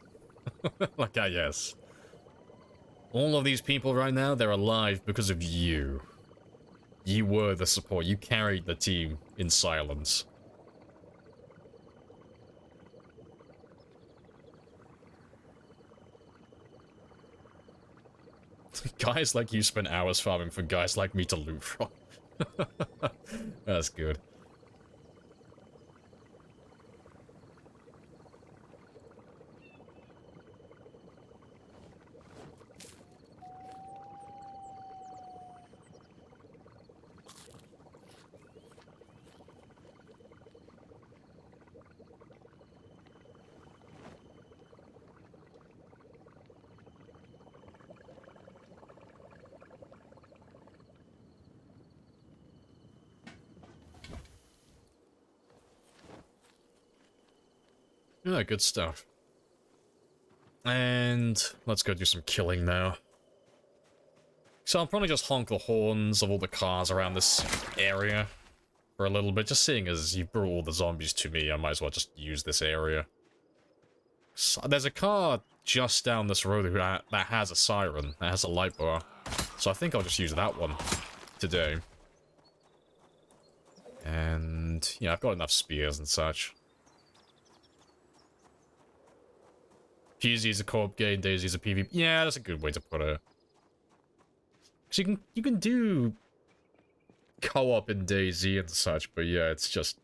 Like, ah, yes. All of these people right now, they're alive because of you. You were the support. You carried the team in silence. Guys like you spend hours farming for guys like me to loot from. That's good. Yeah, good stuff. And let's go do some killing now. So I'll probably just honk the horns of all the cars around this area for a little bit. Just seeing as you brought all the zombies to me, I might as well just use this area. So there's a car just down this road that has a siren, that has a light bar. So I think I'll just use that one today. And yeah, I've got enough spears and such. PZ is a co-op game, DayZ is a PvP. Yeah, that's a good way to put it. So you can do co-op in DayZ and such, but yeah, it's just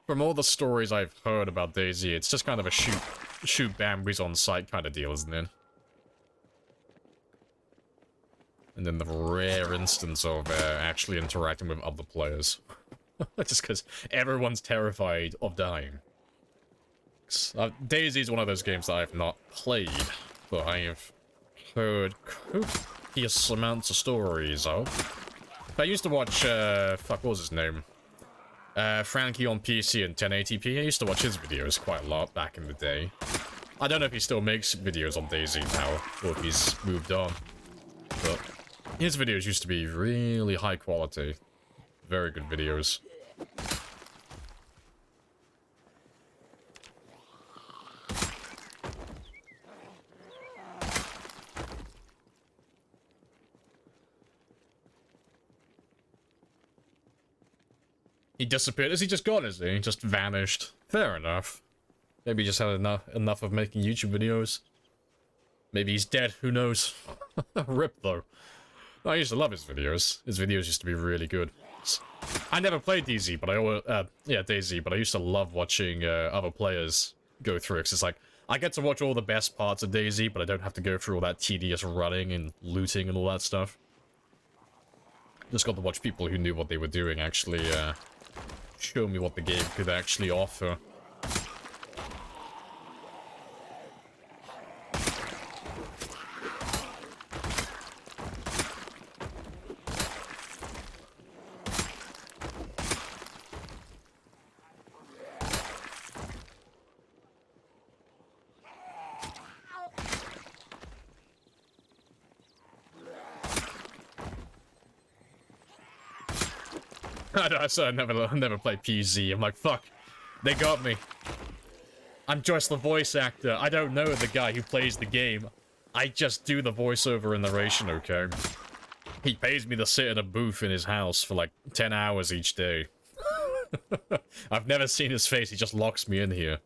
from all the stories I've heard about DayZ, it's just kind of a shoot Bambies on sight kind of deal, isn't it? And then the rare instance of actually interacting with other players. Just because everyone's terrified of dying. DayZ is one of those games that I've not played, but I have heard copious amounts of stories of. I used to watch, fuck, what was his name? Frankie on PC in 1080p. I used to watch his videos quite a lot back in the day. I don't know if he still makes videos on DayZ now, or if he's moved on. But his videos used to be really high quality. Very good videos. He disappeared. Is he just gone, is he? Just vanished. Fair enough. Maybe he just had enough of making YouTube videos. Maybe he's dead, who knows? Rip, though. I used to love his videos. His videos used to be really good. I never played DayZ, but DayZ, but I used to love watching other players go through it. 'Cause it's like, I get to watch all the best parts of DayZ, but I don't have to go through all that tedious running and looting and all that stuff. Just got to watch people who knew what they were doing actually, show me what the game could actually offer. I said I never played PZ. I'm like, fuck, they got me. I'm just the voice actor. I don't know the guy who plays the game. I just do the voiceover and narration, okay? He pays me to sit in a booth in his house for like 10 hours each day. I've never seen his face. He just locks me in here.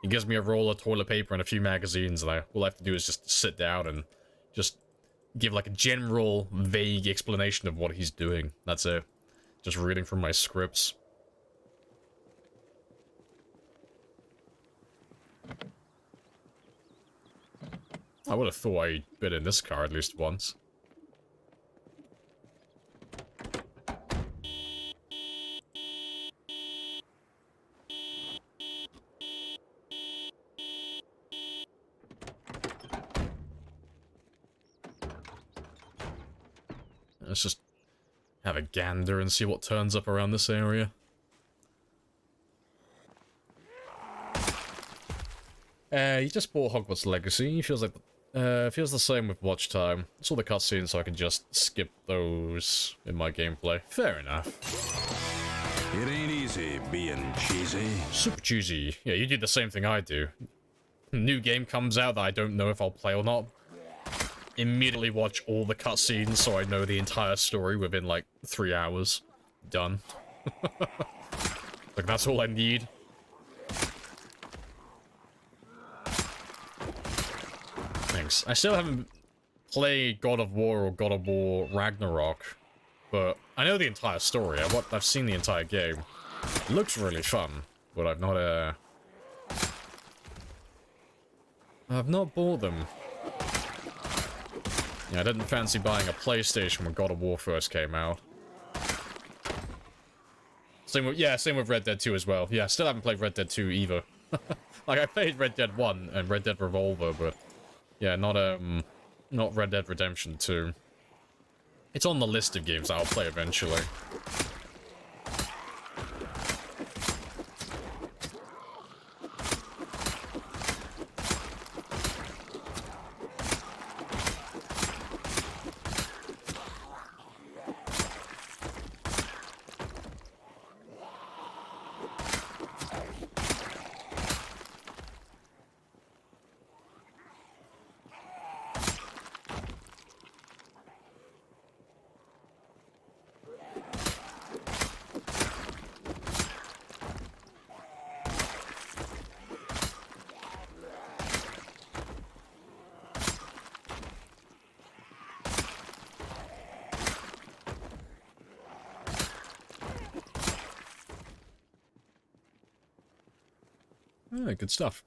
He gives me a roll of toilet paper and a few magazines, and all I have to do is just sit down and just give like a general, vague explanation of what he's doing. That's it. Just reading from my scripts. I would have thought I'd been in this car at least once. Let's just have a gander and see what turns up around this area. You just bought Hogwarts Legacy. Feels like feels the same with watch time. It's all the cutscenes, so I can just skip those in my gameplay. Fair enough. It ain't easy being cheesy. Super cheesy. Yeah, you do the same thing I do. New game comes out that I don't know if I'll play or not. Immediately watch all the cutscenes so I know the entire story within like 3 hours. Done. Like, that's all I need. Thanks. I still haven't played God of War or God of War Ragnarok, but I know the entire story. I've seen the entire game. It looks really fun, but I've not bought them. Yeah, I didn't fancy buying a PlayStation when God of War first came out. Same with Red Dead 2 as well. Yeah, still haven't played Red Dead 2 either. Like, I played Red Dead 1 and Red Dead Revolver, but yeah, not Red Dead Redemption 2. It's on the list of games I'll play eventually. Yeah, good stuff.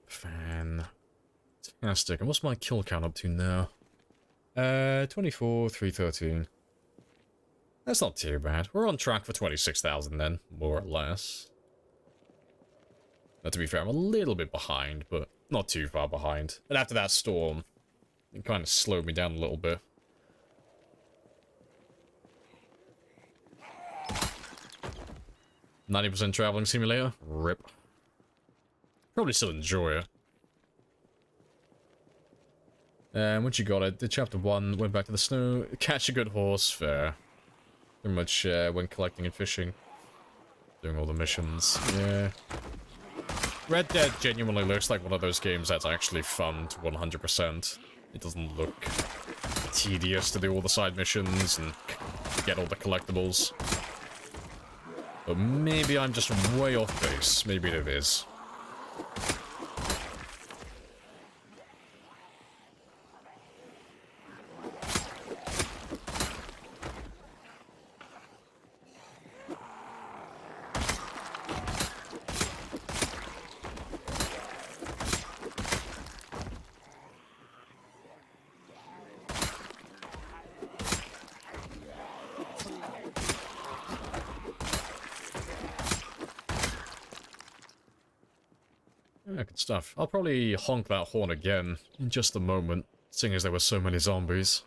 Fantastic. And what's my kill count up to now? 24, 313. That's not too bad. We're on track for 26,000 then, more or less. Now, to be fair, I'm a little bit behind, but not too far behind. And after that storm, it kind of slowed me down a little bit. %traveling simulator? RIP. Probably still enjoy it. And once you got it, did chapter 1, went back to the snow, catch a good horse, fair. Pretty much went collecting and fishing. Doing all the missions, yeah. Red Dead genuinely looks like one of those games that's actually fun to 100%. It doesn't look tedious to do all the side missions and get all the collectibles. But maybe I'm just way off base. Maybe it is. Yeah, good stuff. I'll probably honk that horn again in just a moment, seeing as there were so many zombies.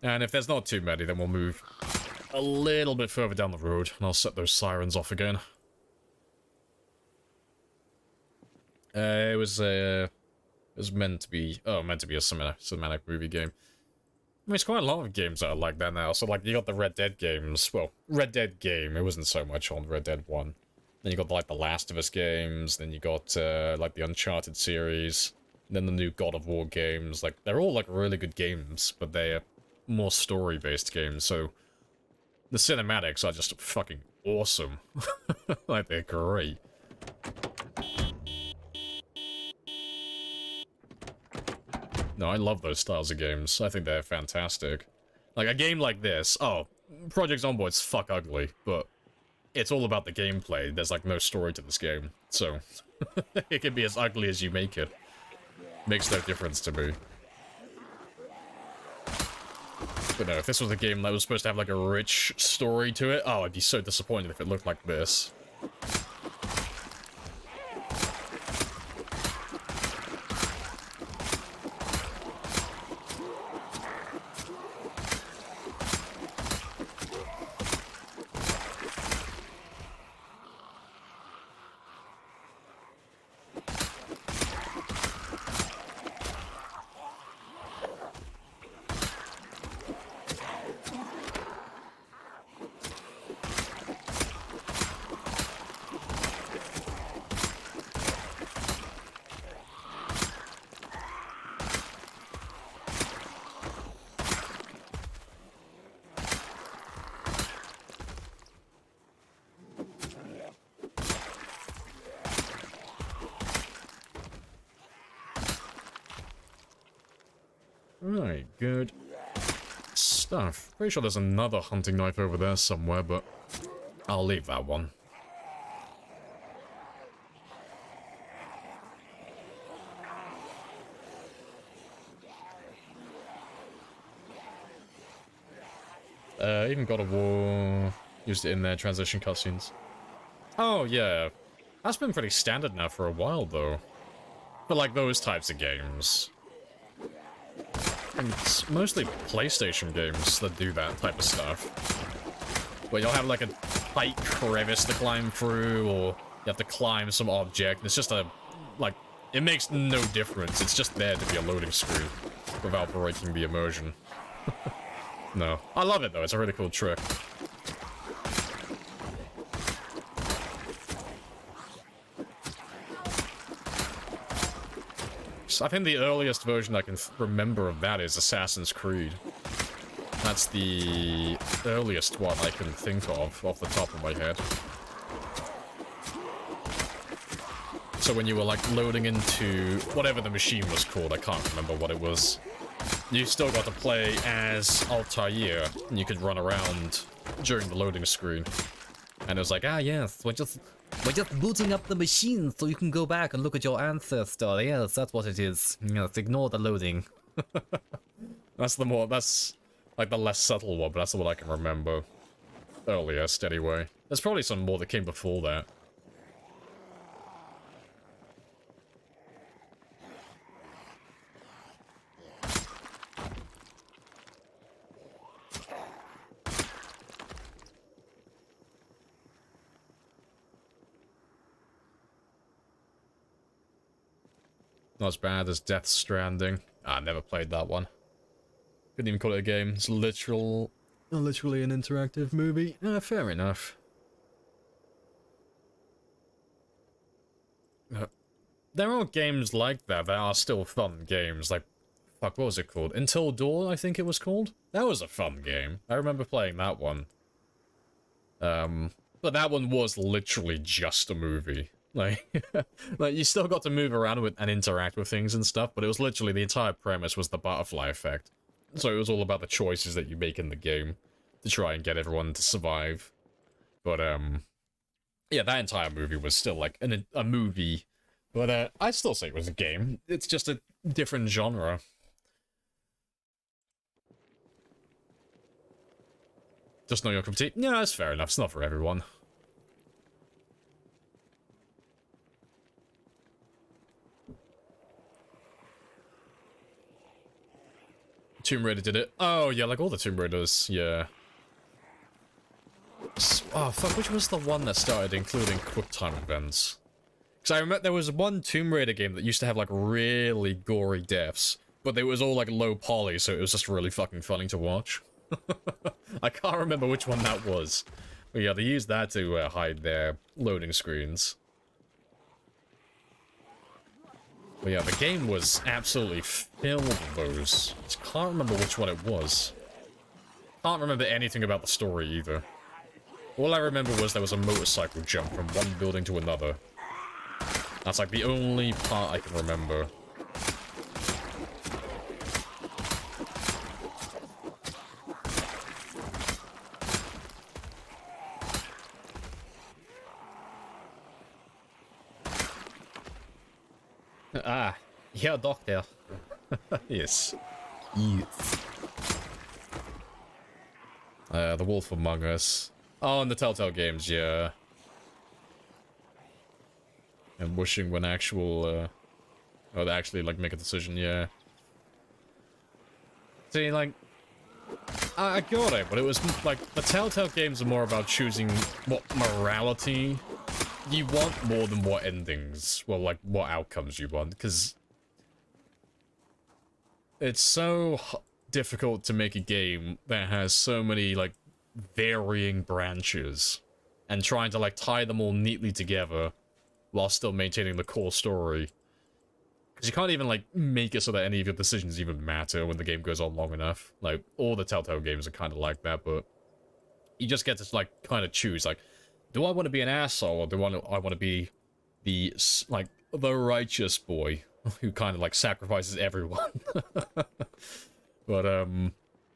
And if there's not too many, then we'll move a little bit further down the road, and I'll set those sirens off again. It was meant to be a cinematic movie game. I mean, it's quite a lot of games that are like that now. So, like, you got the Red Dead games. Well, Red Dead game, it wasn't so much on Red Dead 1. Then you got, like, the Last of Us games. Then you got, like, the Uncharted series. And then the new God of War games. Like, they're all, like, really good games, but they're more story-based games. So, the cinematics are just fucking awesome. Like, they're great. No, I love those styles of games. I think they're fantastic. Like, a game like this, oh, Project Zomboid's fuck ugly, but it's all about the gameplay. There's like no story to this game, so it can be as ugly as you make it. Makes no difference to me. But no, if this was a game that was supposed to have like a rich story to it, oh, I'd be so disappointed if it looked like this. Right, good stuff. Pretty sure there's another hunting knife over there somewhere, but I'll leave that one. Even God of War used it in their transition cutscenes. Oh, yeah. That's been pretty standard now for a while, though. For, like, those types of games. And it's mostly PlayStation games that do that type of stuff. Where you'll have, like, a tight crevice to climb through, or you have to climb some object. It's just a, like, it makes no difference. It's just there to be a loading screen without breaking the immersion. No. I love it, though. It's a really cool trick. I think the earliest version I can remember of that is Assassin's Creed. That's the earliest one I can think of off the top of my head. So when you were like loading into whatever the machine was called, I can't remember what it was. You still got to play as Altair, and you could run around during the loading screen. And it was like, ah yes, we're just booting up the machine so you can go back and look at your ancestor. Yes, that's what it is. Yes, ignore the loading. That's like the less subtle one, but that's the one I can remember. Earliest, anyway. There's probably some more that came before that. Not as bad as Death Stranding. I never played that one. Couldn't even call it a game. It's literally an interactive movie. Fair enough. There are games like that are still fun games. Like, fuck, what was it called? Until Dawn, I think it was called? That was a fun game. I remember playing that one. But that one was literally just a movie. Like, like, you still got to move around with and interact with things and stuff, but it was literally, the entire premise was the butterfly effect. So it was all about the choices that you make in the game to try and get everyone to survive. But, yeah, that entire movie was still, like, a movie. But, I'd still say it was a game. It's just a different genre. Just not your cup of tea? Yeah, that's fair enough. It's not for everyone. Tomb Raider did it. Oh, yeah, like all the Tomb Raiders, yeah. Oh, fuck, which was the one that started including QuickTime events? Because I remember there was one Tomb Raider game that used to have, like, really gory deaths, but it was all, like, low poly, so it was just really fucking funny to watch. I can't remember which one that was. But yeah, they used that to hide their loading screens. But yeah, the game was absolutely filled with those. Just can't remember which one it was. Can't remember anything about the story either. All I remember was there was a motorcycle jump from one building to another. That's like the only part I can remember. Yeah, doctor. Yes. Yes. The Wolf Among Us. Oh, and the Telltale games, yeah. And wishing when actual, oh, they actually, like, make a decision, yeah. See, like, I got it, but it was, like, the Telltale games are more about choosing what morality you want more than what endings, well, like, what outcomes you want, because it's so difficult to make a game that has so many, like, varying branches, and trying to, like, tie them all neatly together while still maintaining the core story. Because you can't even, like, make it so that any of your decisions even matter when the game goes on long enough. Like, all the Telltale games are kind of like that, but you just get to, like, kind of choose, like, do I want to be an asshole, or do I want to be the, like, the righteous boy who kind of, like, sacrifices everyone? But,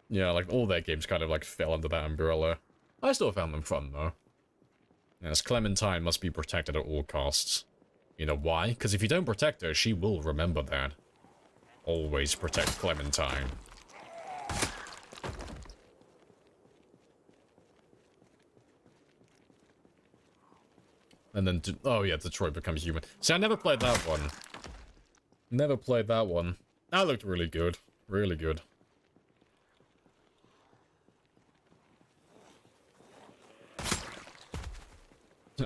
yeah, like, all their games kind of, like, fell under that umbrella. I still found them fun, though. Yes, Clementine must be protected at all costs. You know why? Because if you don't protect her, she will remember that. Always protect Clementine. And then, oh yeah, Detroit Becomes Human. See, I never played that one. Never played that one. That looked really good. Really good.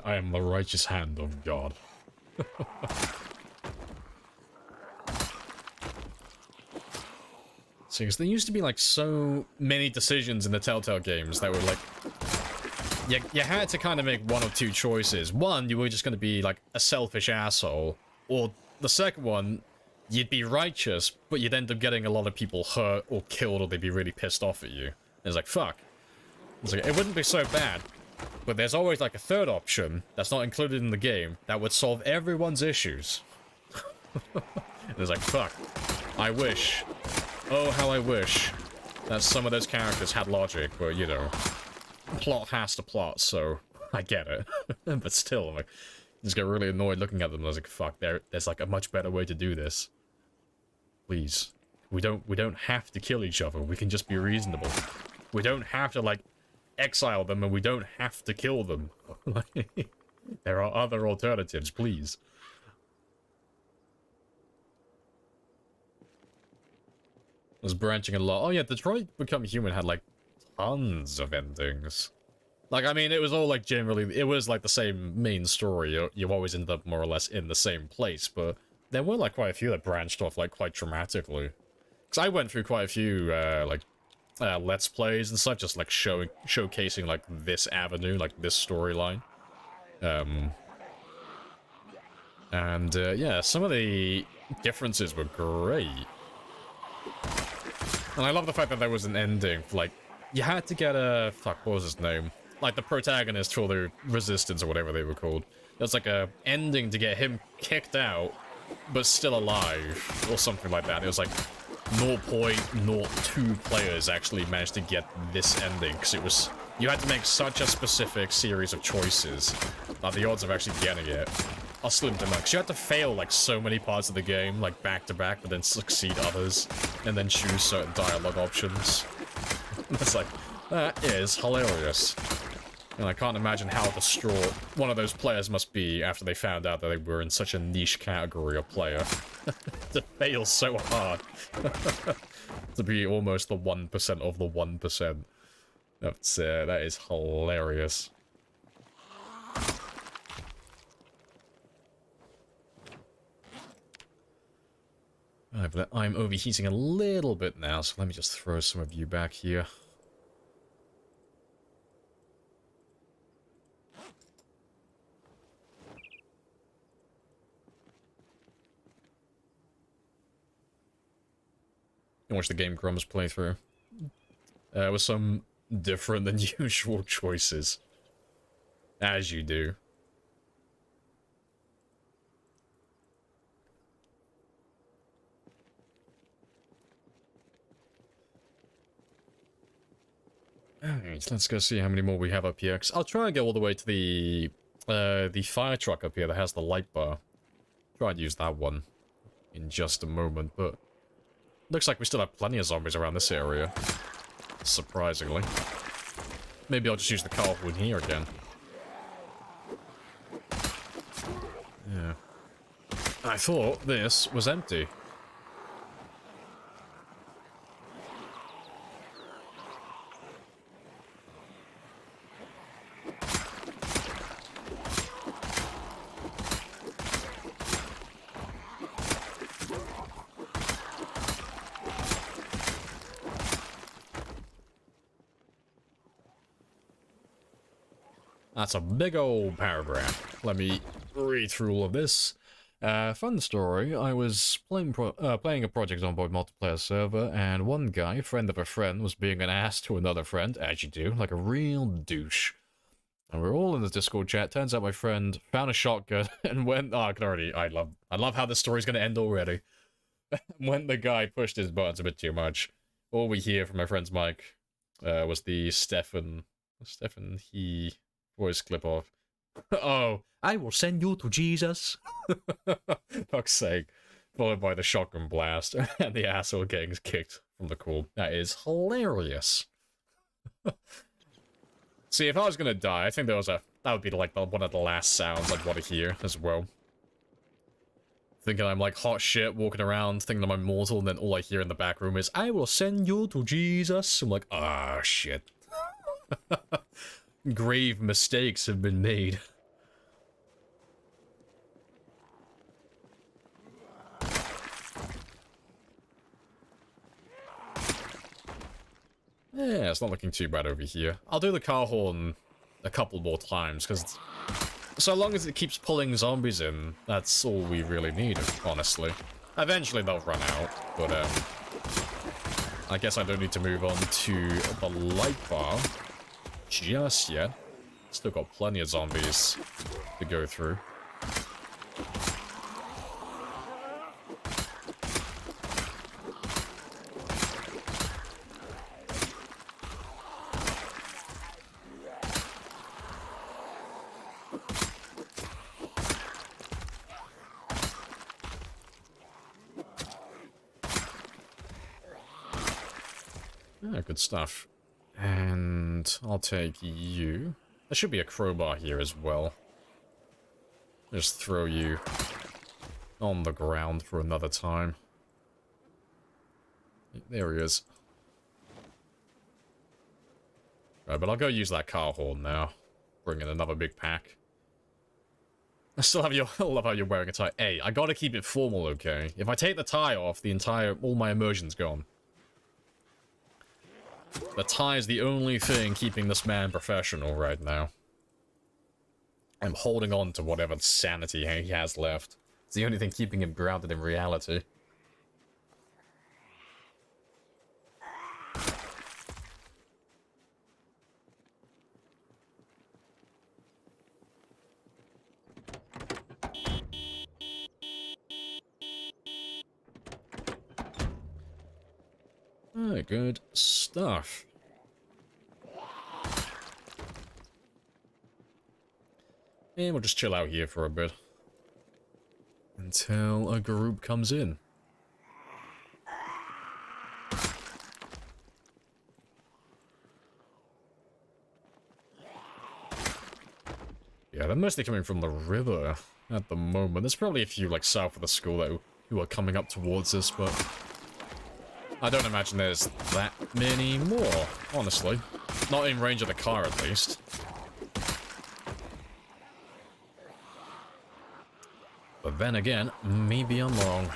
I am the righteous hand of God. See, because there used to be, like, so many decisions in the Telltale games that were, like... You had to kind of make one of two choices. One, you were just going to be, like, a selfish asshole. Or the second one, you'd be righteous, but you'd end up getting a lot of people hurt or killed, or they'd be really pissed off at you. And it's like, fuck. It's like, it wouldn't be so bad. But there's always, like, a third option that's not included in the game that would solve everyone's issues. And it's like, fuck. I wish. Oh, how I wish that some of those characters had logic, but, you know, plot has to plot, so I get it. But still, I'm like, I just get really annoyed looking at them. I was like, fuck, there's, like, a much better way to do this. Please. We don't have to kill each other. We can just be reasonable. We don't have to, like, exile them, and we don't have to kill them. There are other alternatives, please. I was branching a lot. Oh yeah, Detroit Become Human had, like, tons of endings. Like, I mean, it was all, like, generally, it was, like, the same main story. You always end up more or less in the same place, but there were, like, quite a few that branched off, like, quite dramatically. Because I went through quite a few, like, Let's Plays and stuff, just, like, showcasing, like, this avenue, like, this storyline. Yeah, some of the differences were great. And I love the fact that there was an ending. Like, you had to get a... Fuck, what was his name? Like, the protagonist for the Resistance, or whatever they were called. There's, like, a ending to get him kicked out, but still alive, or something like that. It was, like, 0.02 players actually managed to get this ending, because it was... You had to make such a specific series of choices that the odds of actually getting it are slim to none. Because you had to fail, like, so many parts of the game, like, back-to-back, but then succeed others, and then choose certain dialogue options. It's like, that is hilarious. And I can't imagine how distraught one of those players must be after they found out that they were in such a niche category of player. To fail so hard. To be almost the 1% of the 1%. That is hilarious. But I'm overheating a little bit now, so let me just throw some of you back here. And watch the Game Grumps playthrough. With some different than usual choices. As you do. Alright, let's go see how many more we have up here. 'Cause I'll try and get all the way to the fire truck up here that has the light bar. Try and use that one. in just a moment, but looks like we still have plenty of zombies around this area. Surprisingly. Maybe I'll just use the car horn here again. Yeah. I thought this was empty. That's a big old paragraph. Let me read through all of this. Fun story. I was playing a project on board multiplayer server, and one guy, friend of a friend, was being an ass to another friend, as you do, like a real douche. And we're all in the Discord chat. Turns out my friend found a shotgun and went. Oh, I love how this story's gonna end already. When the guy pushed his buttons a bit too much, all we hear from my friend's mic was the Stefan he voice clip of, "Oh, I will send you to Jesus." Fuck's sake. Followed by the shotgun blast and the asshole getting kicked from the call. That is hilarious. See, if I was gonna die, I think that would be like one of the last sounds I'd want to hear as well. Thinking I'm like hot shit, walking around, thinking I'm immortal, and then all I hear in the back room is, "I will send you to Jesus." I'm like, ah, shit. Grave mistakes have been made. Yeah, it's not looking too bad over here. I'll do the car horn a couple more times, because so long as it keeps pulling zombies in, that's all we really need, honestly. Eventually they'll run out, but I guess I don't need to move on to the light bar just yet. Still got plenty of zombies to go through. Yeah, good stuff. And I'll take you. There should be a crowbar here as well. Just throw you on the ground for another time. There he is. Right, but I'll go use that car horn now. Bring in another big pack. I still have your. I love how you're wearing a tie. Hey, I gotta keep it formal, okay? If I take the tie off, all my immersion's gone. The tie is the only thing keeping this man professional right now. I'm holding on to whatever sanity he has left. It's the only thing keeping him grounded in reality. Oh, good stuff. And we'll just chill out here for a bit. Until a group comes in. Yeah, they're mostly coming from the river at the moment. There's probably a few, like, south of the school who are coming up towards us, but I don't imagine there's that many more, honestly. Not in range of the car, at least. But then again, maybe I'm wrong.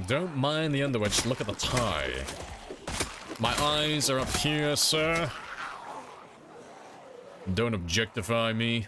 Don't mind the underwear, just look at the tie. My eyes are up here, sir. Don't objectify me.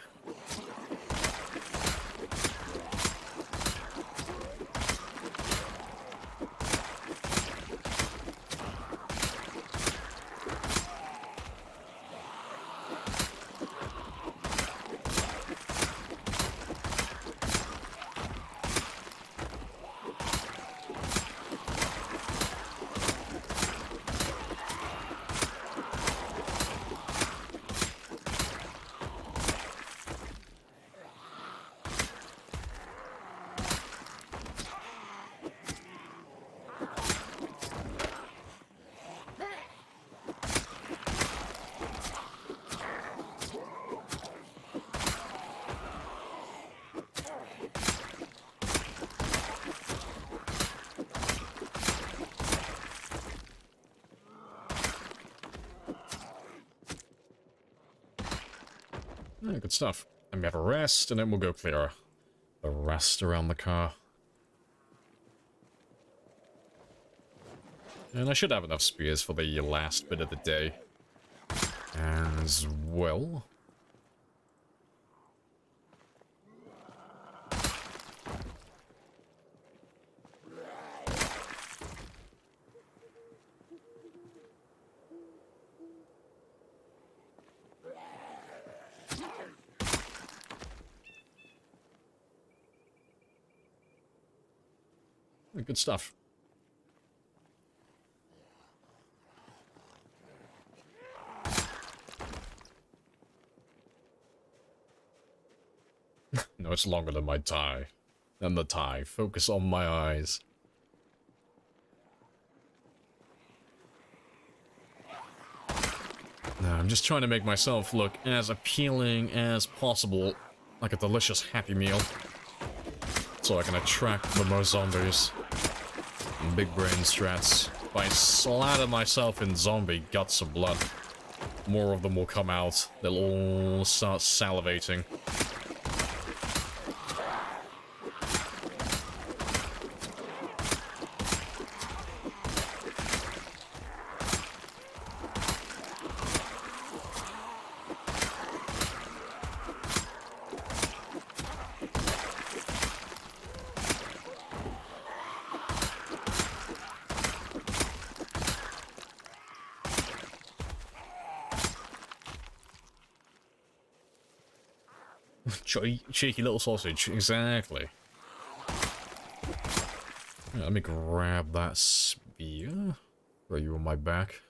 Yeah, good stuff. And we have a rest, and then we'll go clear the rest around the car. And I should have enough spears for the last bit of the day as well. Good stuff. No, it's longer than my tie. Than the tie. Focus on my eyes. No, I'm just trying to make myself look as appealing as possible. Like a delicious Happy Meal. So I can attract the most zombies. And big brain strats. If I slather myself in zombie guts and blood, more of them will come out. They'll all start salivating. Cheeky little sausage, exactly. Yeah, let me grab that spear. Throw you on my back.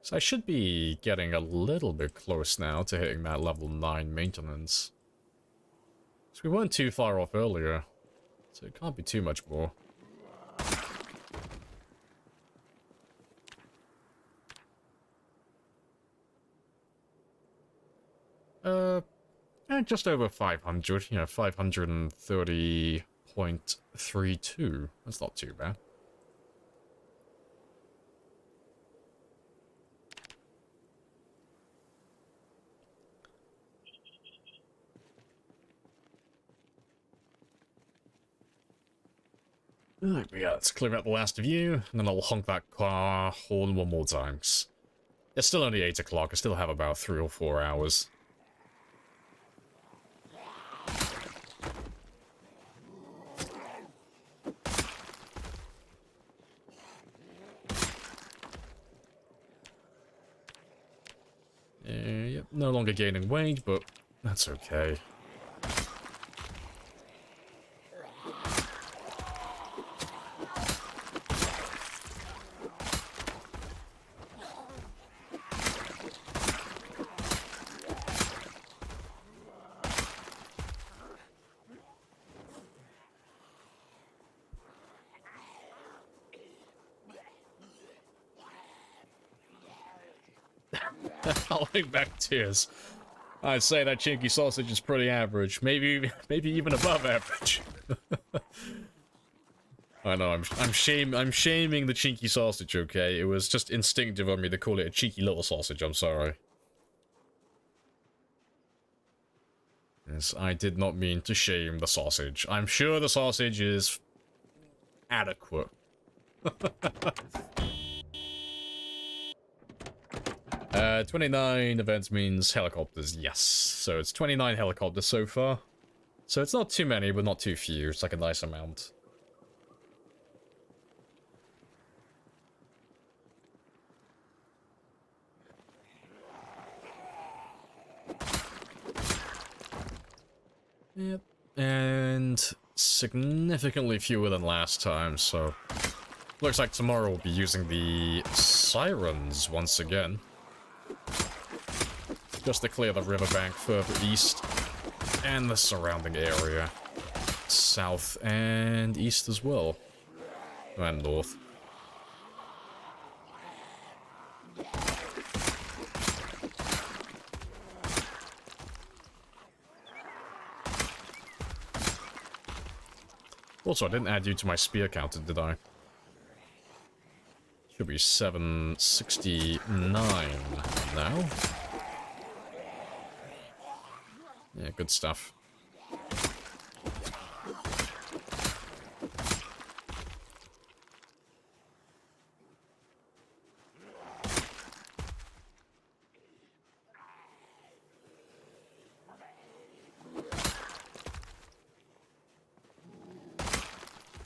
So I should be getting a little bit close now to hitting that level 9 maintenance. So we weren't too far off earlier, so it can't be too much more. Just over 500, you know, 530.32. That's not too bad. Right, yeah, let's clear out the last view, and then I'll honk that car horn one more time. It's still only 8 o'clock, I still have about 3 or 4 hours. Yep, no longer gaining weight, but that's okay. Holding back tears. I'd say that chinky sausage is pretty average. Maybe even above average. I know, I'm shaming the chinky sausage, okay? It was just instinctive of me to call it a cheeky little sausage, I'm sorry. Yes, I did not mean to shame the sausage. I'm sure the sausage is adequate. 29 events means helicopters, yes. So it's 29 helicopters so far. So it's not too many, but not too few. It's like a nice amount. Yep. And significantly fewer than last time, so... Looks like tomorrow we'll be using the sirens once again. Just to clear the riverbank further east and the surrounding area. South and east as well. And north. Also, I didn't add you to my spear counter, did I? Should be 769 now. Yeah, good stuff.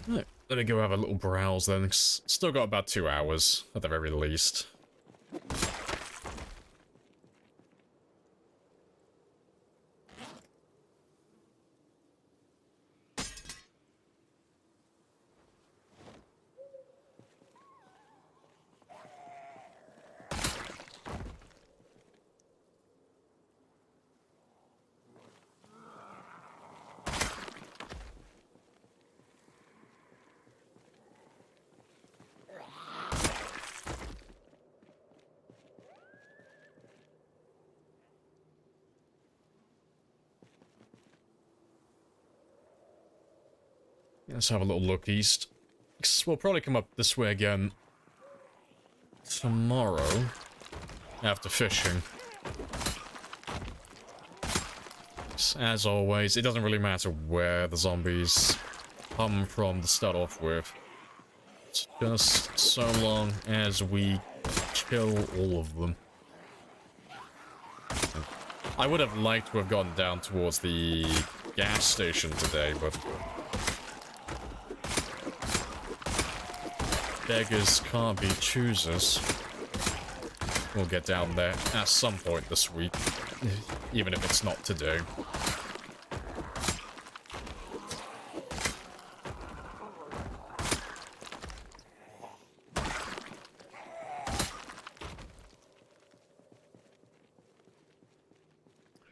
Right, let me go have a little browse then. Still got about 2 hours at the very least. Let's have a little look east. We'll probably come up this way again tomorrow after fishing. As always, it doesn't really matter where the zombies come from to start off with. It's just so long as we kill all of them. I would have liked to have gone down towards the gas station today, but beggars can't be choosers. We'll get down there at some point this week, even if it's not today.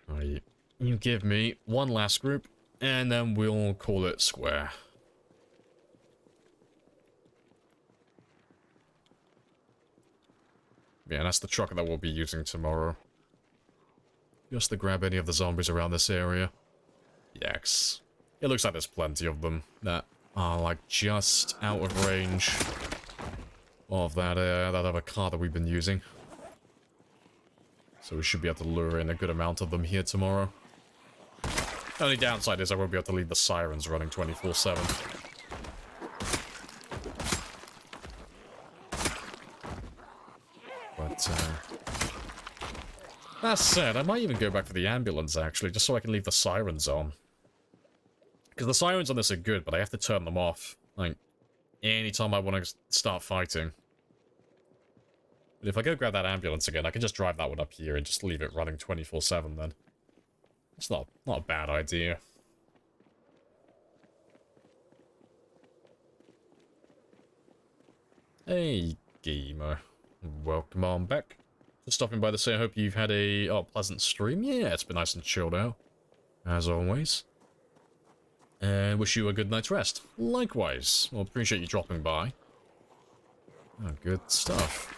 Right, you give me one last group, and then we'll call it square. Yeah, that's the truck that we'll be using tomorrow. Just to grab any of the zombies around this area. Yes. It looks like there's plenty of them that are, like, just out of range of that other car that we've been using. So we should be able to lure in a good amount of them here tomorrow. The only downside is I won't be able to leave the sirens running 24/7. But, that said, I might even go back for the ambulance, actually, just so I can leave the sirens on. Because the sirens on this are good, but I have to turn them off, like, anytime I want to start fighting. But if I go grab that ambulance again, I can just drive that one up here and just leave it running 24/7 then. It's not a bad idea. Hey, gamer. Welcome on back. Just stopping by to say I hope you've had a pleasant stream. Yeah, it's been nice and chilled out, as always. And wish you a good night's rest. Likewise. Well, appreciate you dropping by. Oh, good stuff.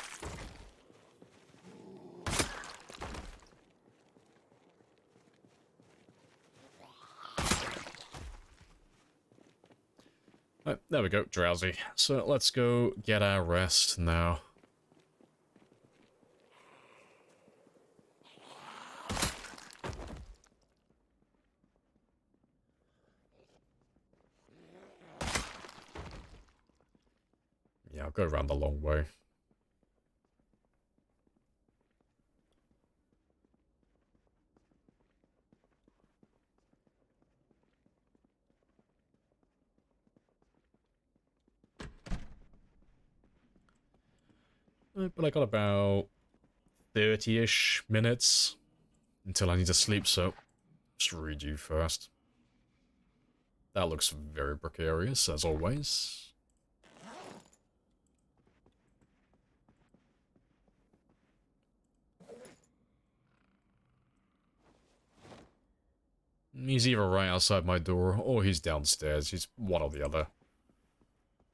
Right, there we go, drowsy. So let's go get our rest now. Yeah, I'll go around the long way. But I got about 30-ish minutes until I need to sleep, so just read you first. That looks very precarious, as always. He's either right outside my door, or he's downstairs. He's one or the other.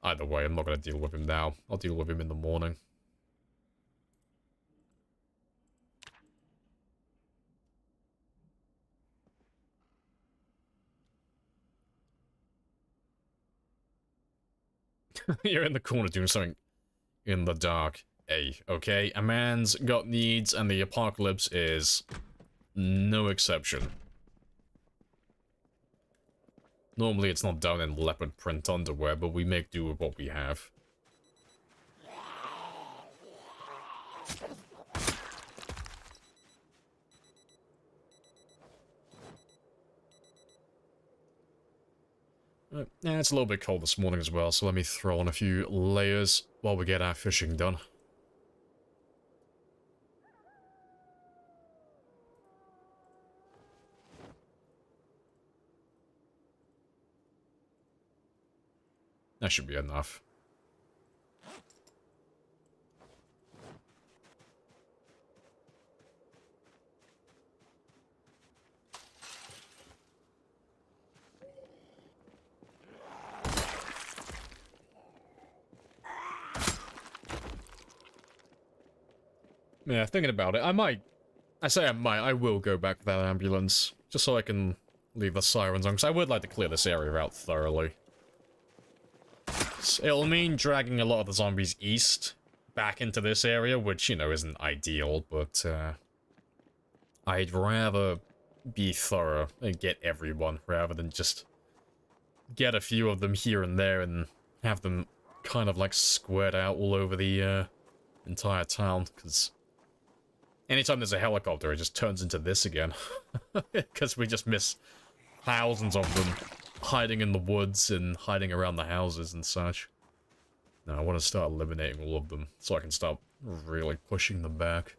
Either way, I'm not going to deal with him now. I'll deal with him in the morning. You're in the corner doing something in the dark. Okay? A man's got needs, and the apocalypse is no exception. Normally it's not done in leopard print underwear, but we make do with what we have. Yeah, it's a little bit cold this morning as well, so let me throw on a few layers while we get our fishing done. That should be enough. Yeah, thinking about it, I will go back to that ambulance, just so I can leave the sirens on, because I would like to clear this area out thoroughly. It'll mean dragging a lot of the zombies east, back into this area, which, you know, isn't ideal, but, I'd rather be thorough and get everyone, rather than just get a few of them here and there and have them kind of, like, squared out all over the, entire town, because anytime there's a helicopter, it just turns into this again. Because we just miss thousands of them hiding in the woods and hiding around the houses and such. No, I want to start eliminating all of them so I can start really pushing them back.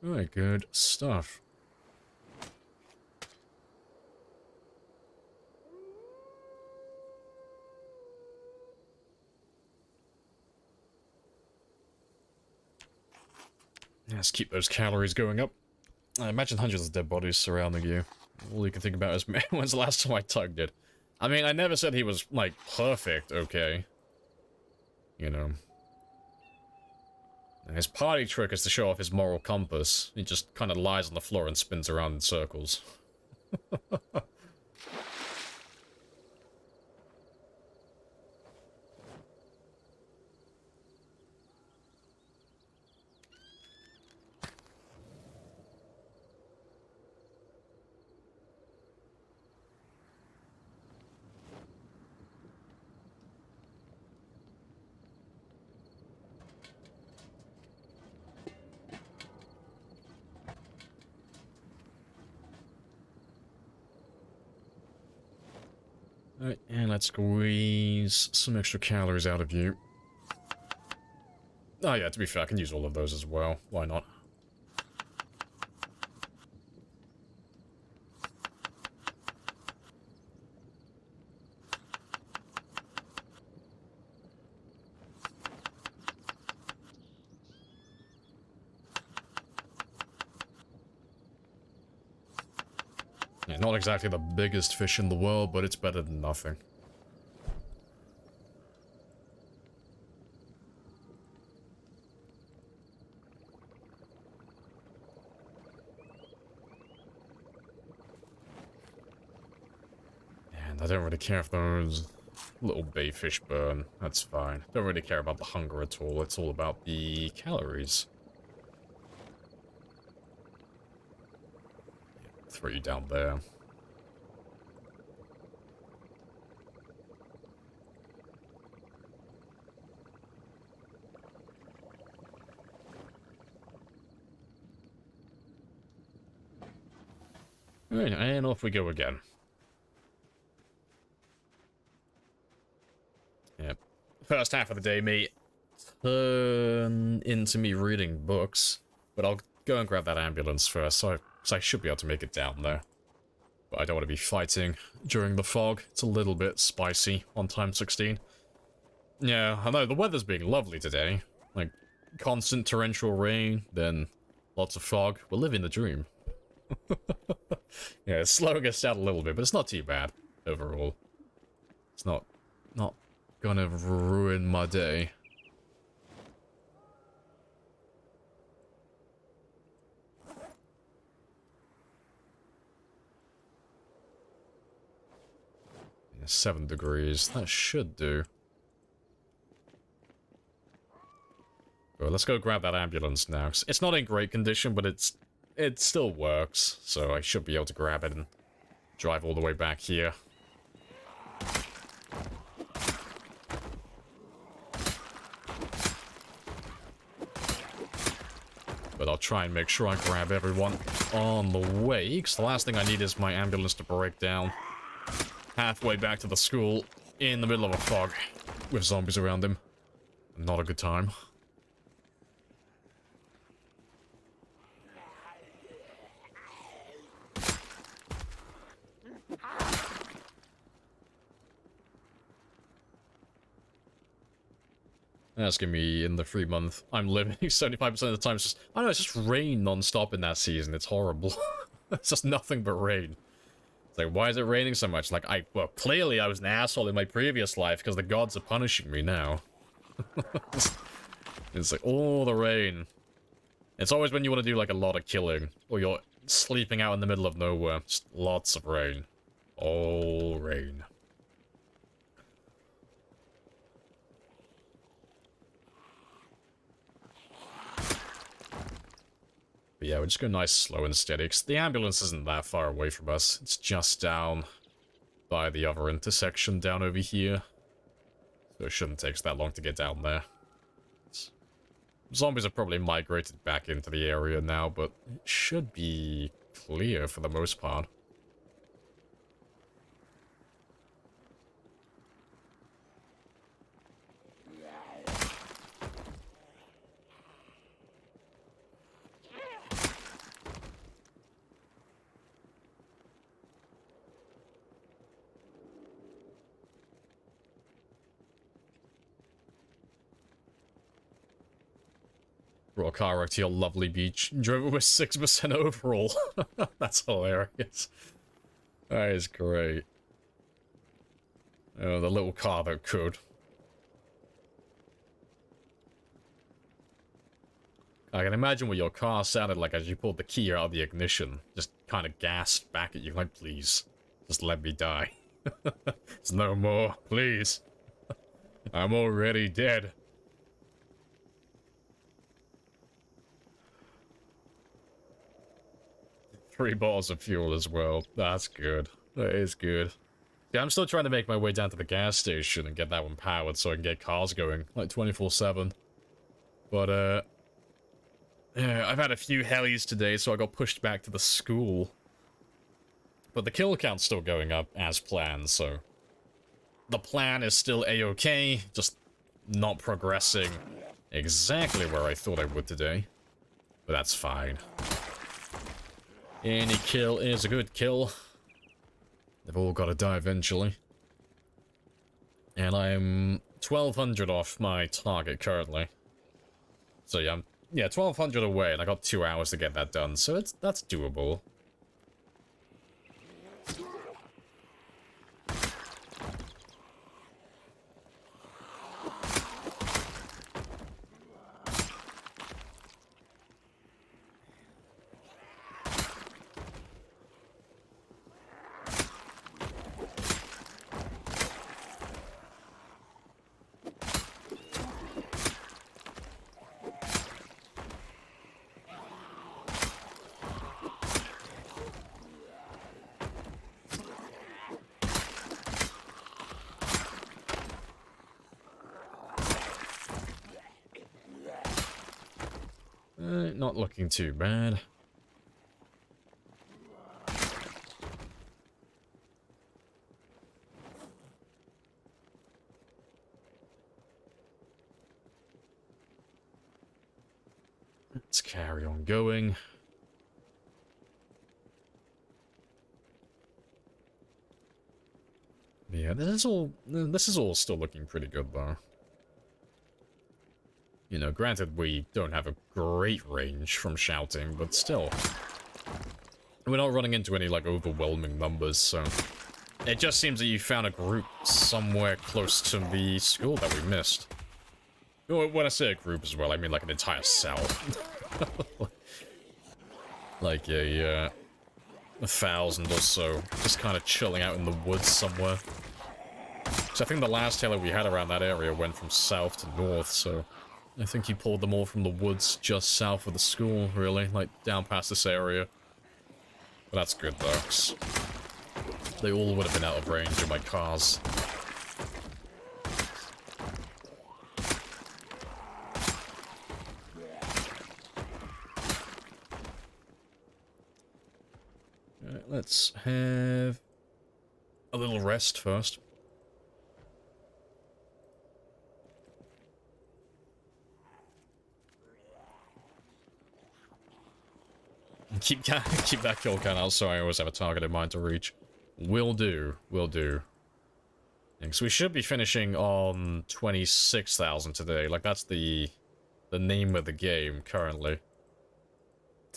Alright, good stuff. Let's keep those calories going up. I imagine hundreds of dead bodies surrounding you. All you can think about is, man, when's the last time I tugged it? I mean, I never said he was, like, perfect, okay? You know. And his party trick is to show off his moral compass. He just kind of lies on the floor and spins around in circles. Alright, and let's squeeze some extra calories out of you. Oh yeah, to be fair, I can use all of those as well. Why not? Yeah, not exactly the biggest fish in the world, but it's better than nothing. And I don't really care if those little bayfish burn. That's fine. Don't really care about the hunger at all. It's all about the calories. Throw you down there. Alright, and off we go again. Yep. First half of the day may turn into me reading books, but I'll go and grab that ambulance first, so I should be able to make it down there. But I don't want to be fighting during the fog. It's a little bit spicy on time 16. Yeah, I know, the weather's being lovely today. Like, constant torrential rain, then lots of fog. We're living the dream. Yeah, it's slowing us down a little bit, but it's not too bad overall. It's not gonna ruin my day. Yeah, 7 degrees. That should do. Well, let's go grab that ambulance now. It's not in great condition, but it still works, so I should be able to grab it and drive all the way back here. But I'll try and make sure I grab everyone on the way, because the last thing I need is my ambulance to break down halfway back to the school in the middle of a fog with zombies around him. Not a good time. Asking me in the 3-month I'm living 75% of the time. It's just, I don't know, it's just rain non-stop in that season. It's horrible. It's just nothing but rain. It's like, why is it raining so much? Like, well, clearly I was an asshole in my previous life because the gods are punishing me now. It's like, all the rain. It's always when you want to do, like, a lot of killing. Or you're sleeping out in the middle of nowhere. Just lots of rain. All rain. But yeah, we're just going nice, slow, and steady, because the ambulance isn't that far away from us. It's just down by the other intersection down over here. So it shouldn't take us that long to get down there. Zombies have probably migrated back into the area now, but it should be clear for the most part. Brought a car to your lovely beach. Drove it with 6% overall. That's hilarious. That is great. Oh, the little car that could. I can imagine what your car sounded like as you pulled the key out of the ignition. Just kind of gasped back at you like, please, just let me die. It's no more, please. I'm already dead. Three bottles of fuel as well. That's good. That is good. Yeah, I'm still trying to make my way down to the gas station and get that one powered so I can get cars going, like 24/7. But, yeah, I've had a few helis today, so I got pushed back to the school. But the kill count's still going up as planned, so the plan is still a-okay, just not progressing exactly where I thought I would today. But that's fine. Any kill is a good kill. They've all got to die eventually. And I'm 1,200 off my target currently. So yeah, I'm 1,200 away, and I got 2 hours to get that done, so that's doable. Not looking too bad. Let's carry on going. yeah, this is all still looking pretty good, though. You know, granted, we don't have a great range from shouting, but still. We're not running into any, like, overwhelming numbers, so... It just seems that you found a group somewhere close to the school that we missed. When I say a group as well, I mean, like, an entire cell. Like a 1,000 or so, just kind of chilling out in the woods somewhere. So I think the last tailor we had around that area went from south to north, so... I think he pulled them all from the woods just south of the school, really, like, down past this area. But that's good, though, 'cause they all would have been out of range of my cars. Alright, let's have a little rest first. Keep that kill count out, so I always have a target in mind to reach. Will do, will do. So we should be finishing on 26,000 today. Like, that's the name of the game currently.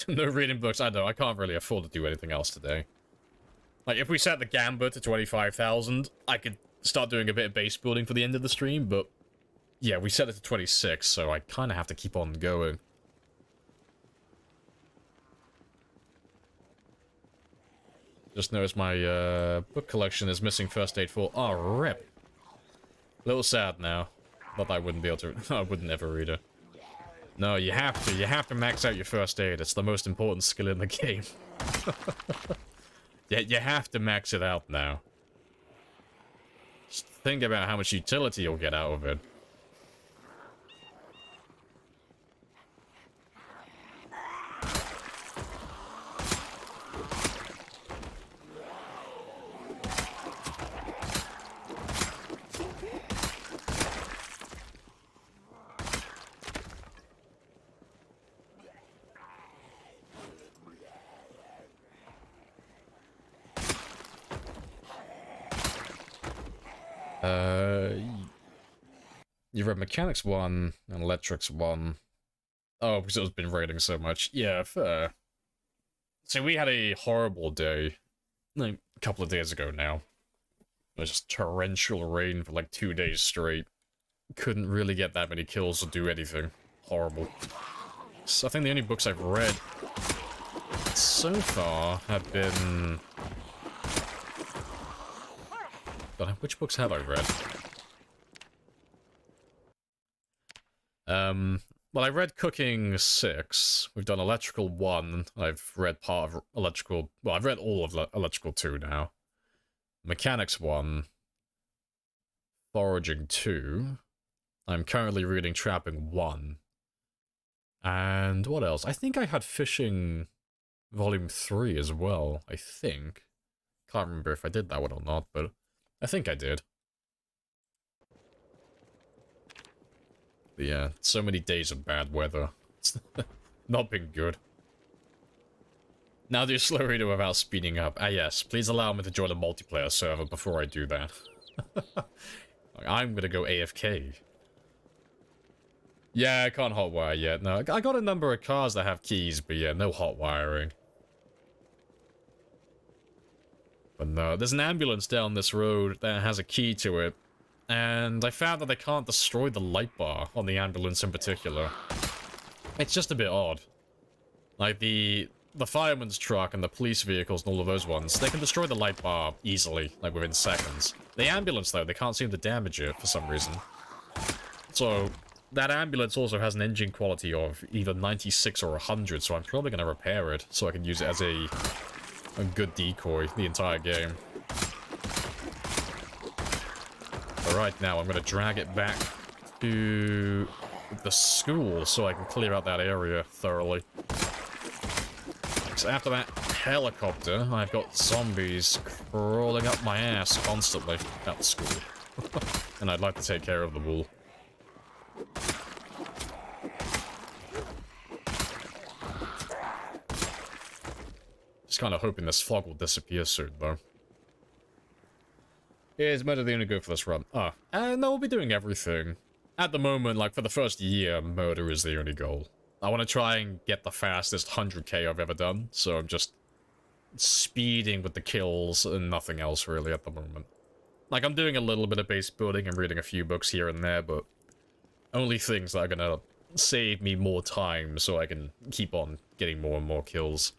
No reading books. I know, I can't really afford to do anything else today. Like, if we set the gambit to 25,000, I could start doing a bit of base building for the end of the stream, but... Yeah, we set it to 26, so I kind of have to keep on going. Just noticed my book collection is missing First Aid 4. Oh, rip. A little sad now. Not that I wouldn't be able to... I would never read it. No, you have to. You have to max out your First Aid. It's the most important skill in the game. Yeah, you have to max it out now. Just think about how much utility you'll get out of it. You read Mechanics 1 and Electrics 1. Oh, because it's been raining so much. Yeah, fair. So we had a horrible day, like, a couple of days ago now. It was just torrential rain for like 2 days straight. Couldn't really get that many kills or do anything. Horrible. So I think the only books I've read so far have been... God, which books have I read? Well, I read Cooking 6. We've done Electrical 1. I've read part of Electrical... Well, I've read all of Electrical 2 now. Mechanics 1. Foraging 2. I'm currently reading Trapping 1. And what else? I think I had Fishing Volume 3 as well, I think. Can't remember if I did that one or not, but I think I did. But yeah, so many days of bad weather. It's not been good. Now do slow reader without speeding up. Ah yes, please allow me to join a multiplayer server before I do that. I'm gonna go AFK. Yeah, I can't hotwire yet. No, I got a number of cars that have keys, but yeah, no hot wiring. But no, there's an ambulance down this road that has a key to it. And I found that they can't destroy the light bar on the ambulance in particular. It's just a bit odd. Like, the fireman's truck and the police vehicles and all of those ones, they can destroy the light bar easily, like within seconds. The ambulance, though, they can't seem to damage it for some reason. So, that ambulance also has an engine quality of either 96 or 100, so I'm probably going to repair it so I can use it as a good decoy the entire game. Alright, now I'm going to drag it back to the school so I can clear out that area thoroughly. So after that helicopter, I've got zombies crawling up my ass constantly at the school. And I'd like to take care of them all. Just kind of hoping this fog will disappear soon, though. Is murder the only go for this run? Oh, no, we'll be doing everything. At the moment, like, for the first year, murder is the only goal. I want to try and get the fastest 100k I've ever done, so I'm just speeding with the kills and nothing else really at the moment. Like, I'm doing a little bit of base building and reading a few books here and there, but only things that are gonna save me more time so I can keep on getting more and more kills.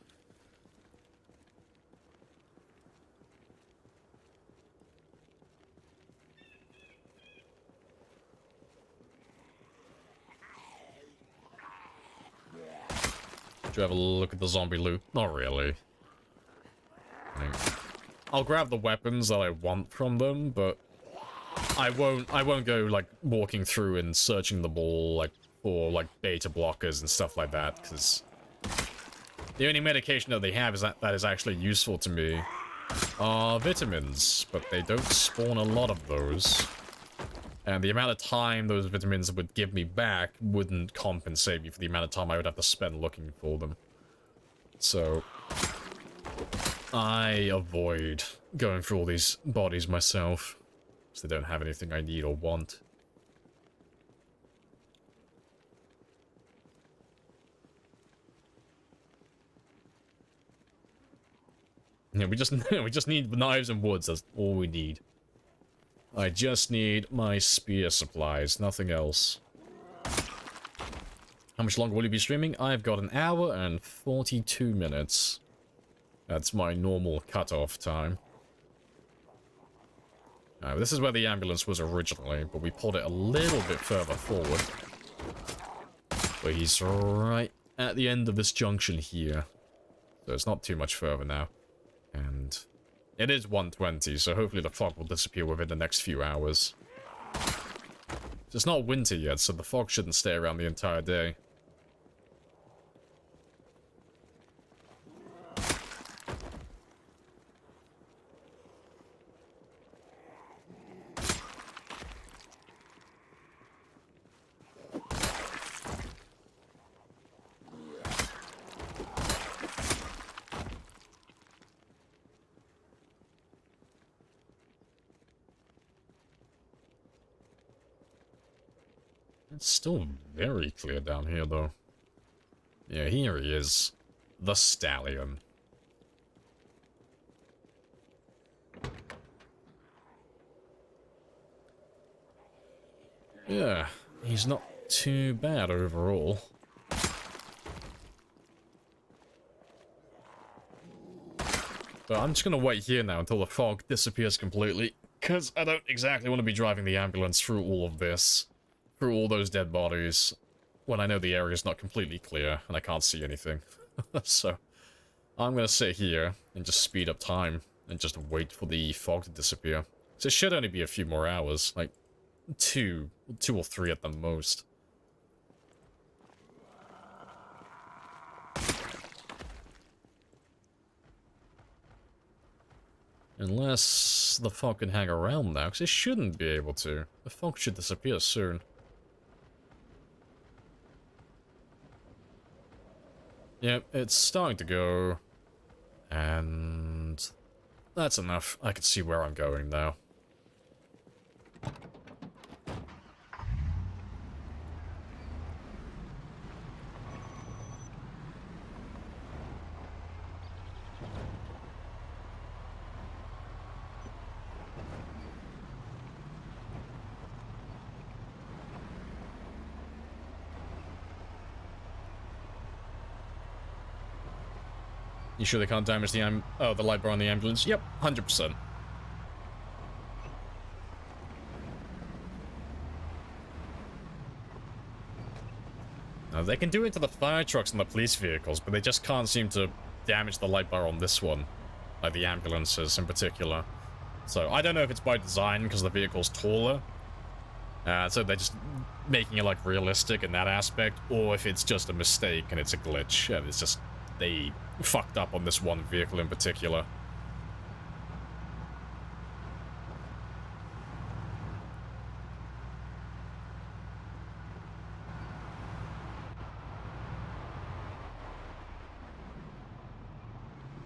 Do you have a look at the zombie loot? Not really. I'll grab the weapons that I want from them, but I won't go like walking through and searching the ball like for like beta blockers and stuff like that, because the only medication that they have is that is actually useful to me are vitamins, but they don't spawn a lot of those. And the amount of time those vitamins would give me back wouldn't compensate me for the amount of time I would have to spend looking for them. So I avoid going through all these bodies myself, because they don't have anything I need or want. Yeah, we just need knives and woods, that's all we need. I just need my spear supplies, nothing else. How much longer will you be streaming? I've got an hour and 42 minutes. That's my normal cutoff time. This is where the ambulance was originally, but we pulled it a little bit further forward. But he's right at the end of this junction here. So it's not too much further now. And it is 1:20, so hopefully the fog will disappear within the next few hours. It's not winter yet, so the fog shouldn't stay around the entire day. It's still very clear down here, though. Yeah, here he is. The Stallion. Yeah, he's not too bad overall. But I'm just gonna wait here now until the fog disappears completely, because I don't exactly want to be driving the ambulance through all of this. Through all those dead bodies, when I know the area is not completely clear and I can't see anything. So, I'm gonna sit here and just speed up time and just wait for the fog to disappear. So it should only be a few more hours, like two or three at the most. Unless the fog can hang around now, because it shouldn't be able to. The fog should disappear soon. Yep, it's starting to go, and that's enough. I can see where I'm going now. You sure they can't damage the the light bar on the ambulance? Yep, 100%. Now, they can do it to the fire trucks and the police vehicles, but they just can't seem to damage the light bar on this one. Like the ambulances in particular. So, I don't know if it's by design, because the vehicle's taller. So they're just making it, like, realistic in that aspect, or if it's just a mistake and it's a glitch, and it's just... they fucked up on this one vehicle in particular.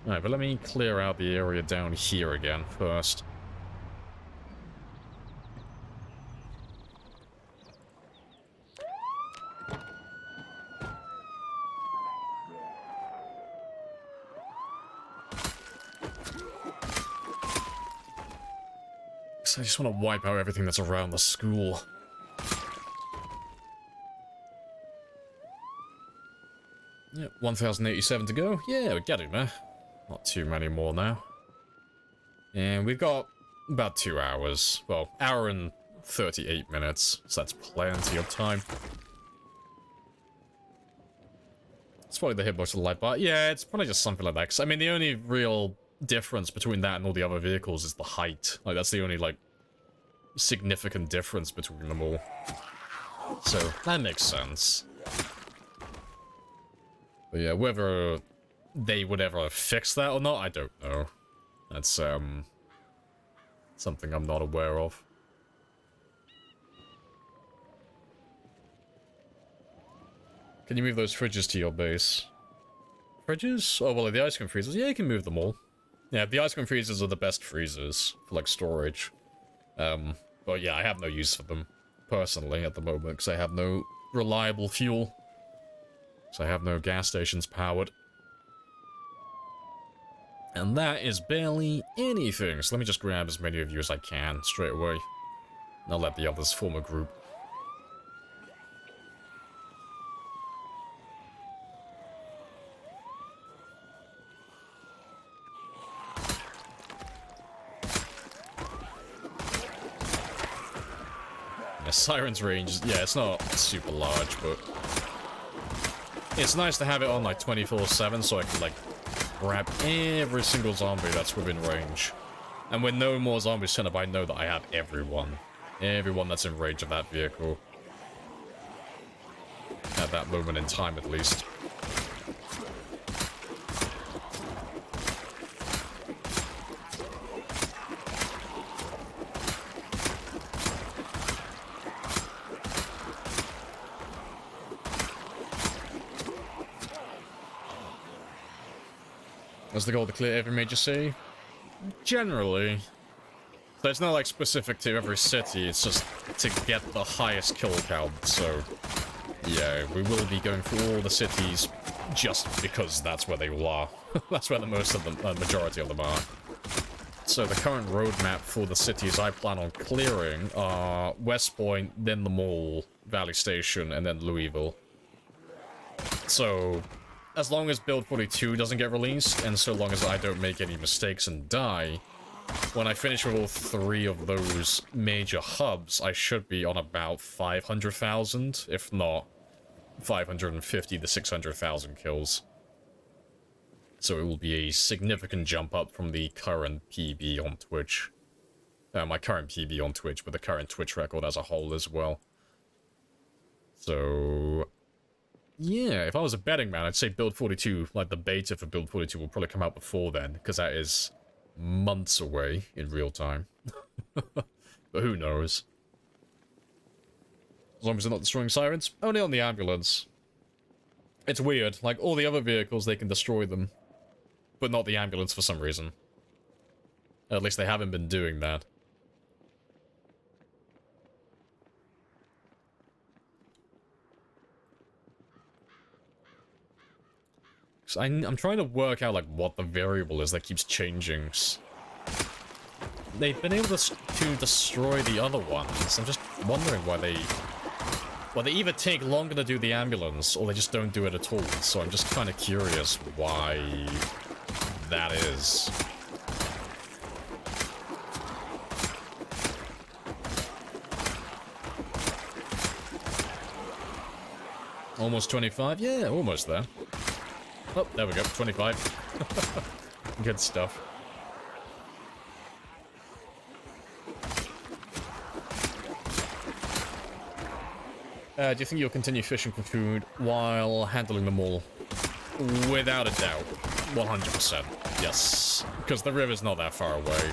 Alright, but let me clear out the area down here again first. 'Cause I just want to wipe out everything that's around the school. Yeah, 1,087 to go. Yeah, we're getting there. Not too many more now. And we've got about 2 hours. Well, hour and 38 minutes, so that's plenty of time. It's probably the hitbox of the light bar. Yeah, it's probably just something like that. 'Cause, I mean, the only real difference between that and all the other vehicles is the height. Like, that's the only, like, significant difference between them all. So, that makes sense. But yeah, whether they would ever fix that or not, I don't know. That's, something I'm not aware of. Can you move those fridges to your base? Fridges? Oh, well, the ice cream freezers. Yeah, you can move them all. Yeah, the ice cream freezers are the best freezers for, like, storage. But yeah, I have no use for them, personally, at the moment, because I have no reliable fuel. So I have no gas stations powered. And that is barely anything. So let me just grab as many of you as I can straight away. And I'll let the others form a group. Yeah, Siren's range, yeah, it's not super large, but it's nice to have it on like 24/7 so I can like grab every single zombie that's within range. And when no more zombies turn up, I know that I have everyone. Everyone that's in range of that vehicle. At that moment in time, at least. Is the goal to clear every major city? Generally. So it's not like specific to every city, it's just to get the highest kill count, so yeah, we will be going through all the cities just because that's where they all are. That's where the majority of them are. So the current roadmap for the cities I plan on clearing are West Point, then the Mall, Valley Station, and then Louisville. So as long as Build 42 doesn't get released, and so long as I don't make any mistakes and die, when I finish with all 3 of those major hubs, I should be on about 500,000, if not 550 to 600,000 kills. So it will be a significant jump up from the current PB on Twitch. My current PB on Twitch, but the current Twitch record as a whole as well. So yeah, if I was a betting man, I'd say Build 42, like the beta for Build 42 will probably come out before then, because that is months away in real time. But who knows? As long as they're not destroying sirens, only on the ambulance. It's weird, like all the other vehicles they can destroy them, but not the ambulance for some reason. At least they haven't been doing that. So I'm trying to work out like what the variable is that keeps changing. They've been able to destroy the other ones. I'm just wondering why they... Well, they either take longer to do the ambulance, or they just don't do it at all. So I'm just kind of curious why that is. Almost 25? Yeah, almost there. Oh, there we go, 25. Good stuff. Do you think you'll continue fishing for food while handling them all? Without a doubt. 100%. Yes. Because the river's not that far away.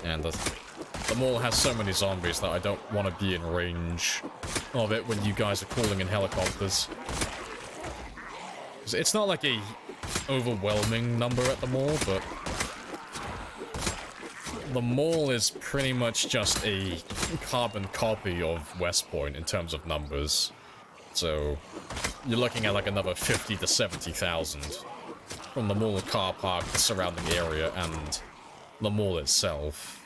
And the mall has so many zombies that I don't want to be in range of it when you guys are calling in helicopters. It's not like a overwhelming number at the mall, but the mall is pretty much just a carbon copy of West Point in terms of numbers. So you're looking at like another 50 to 70,000 from the mall car park, the surrounding area, and the mall itself.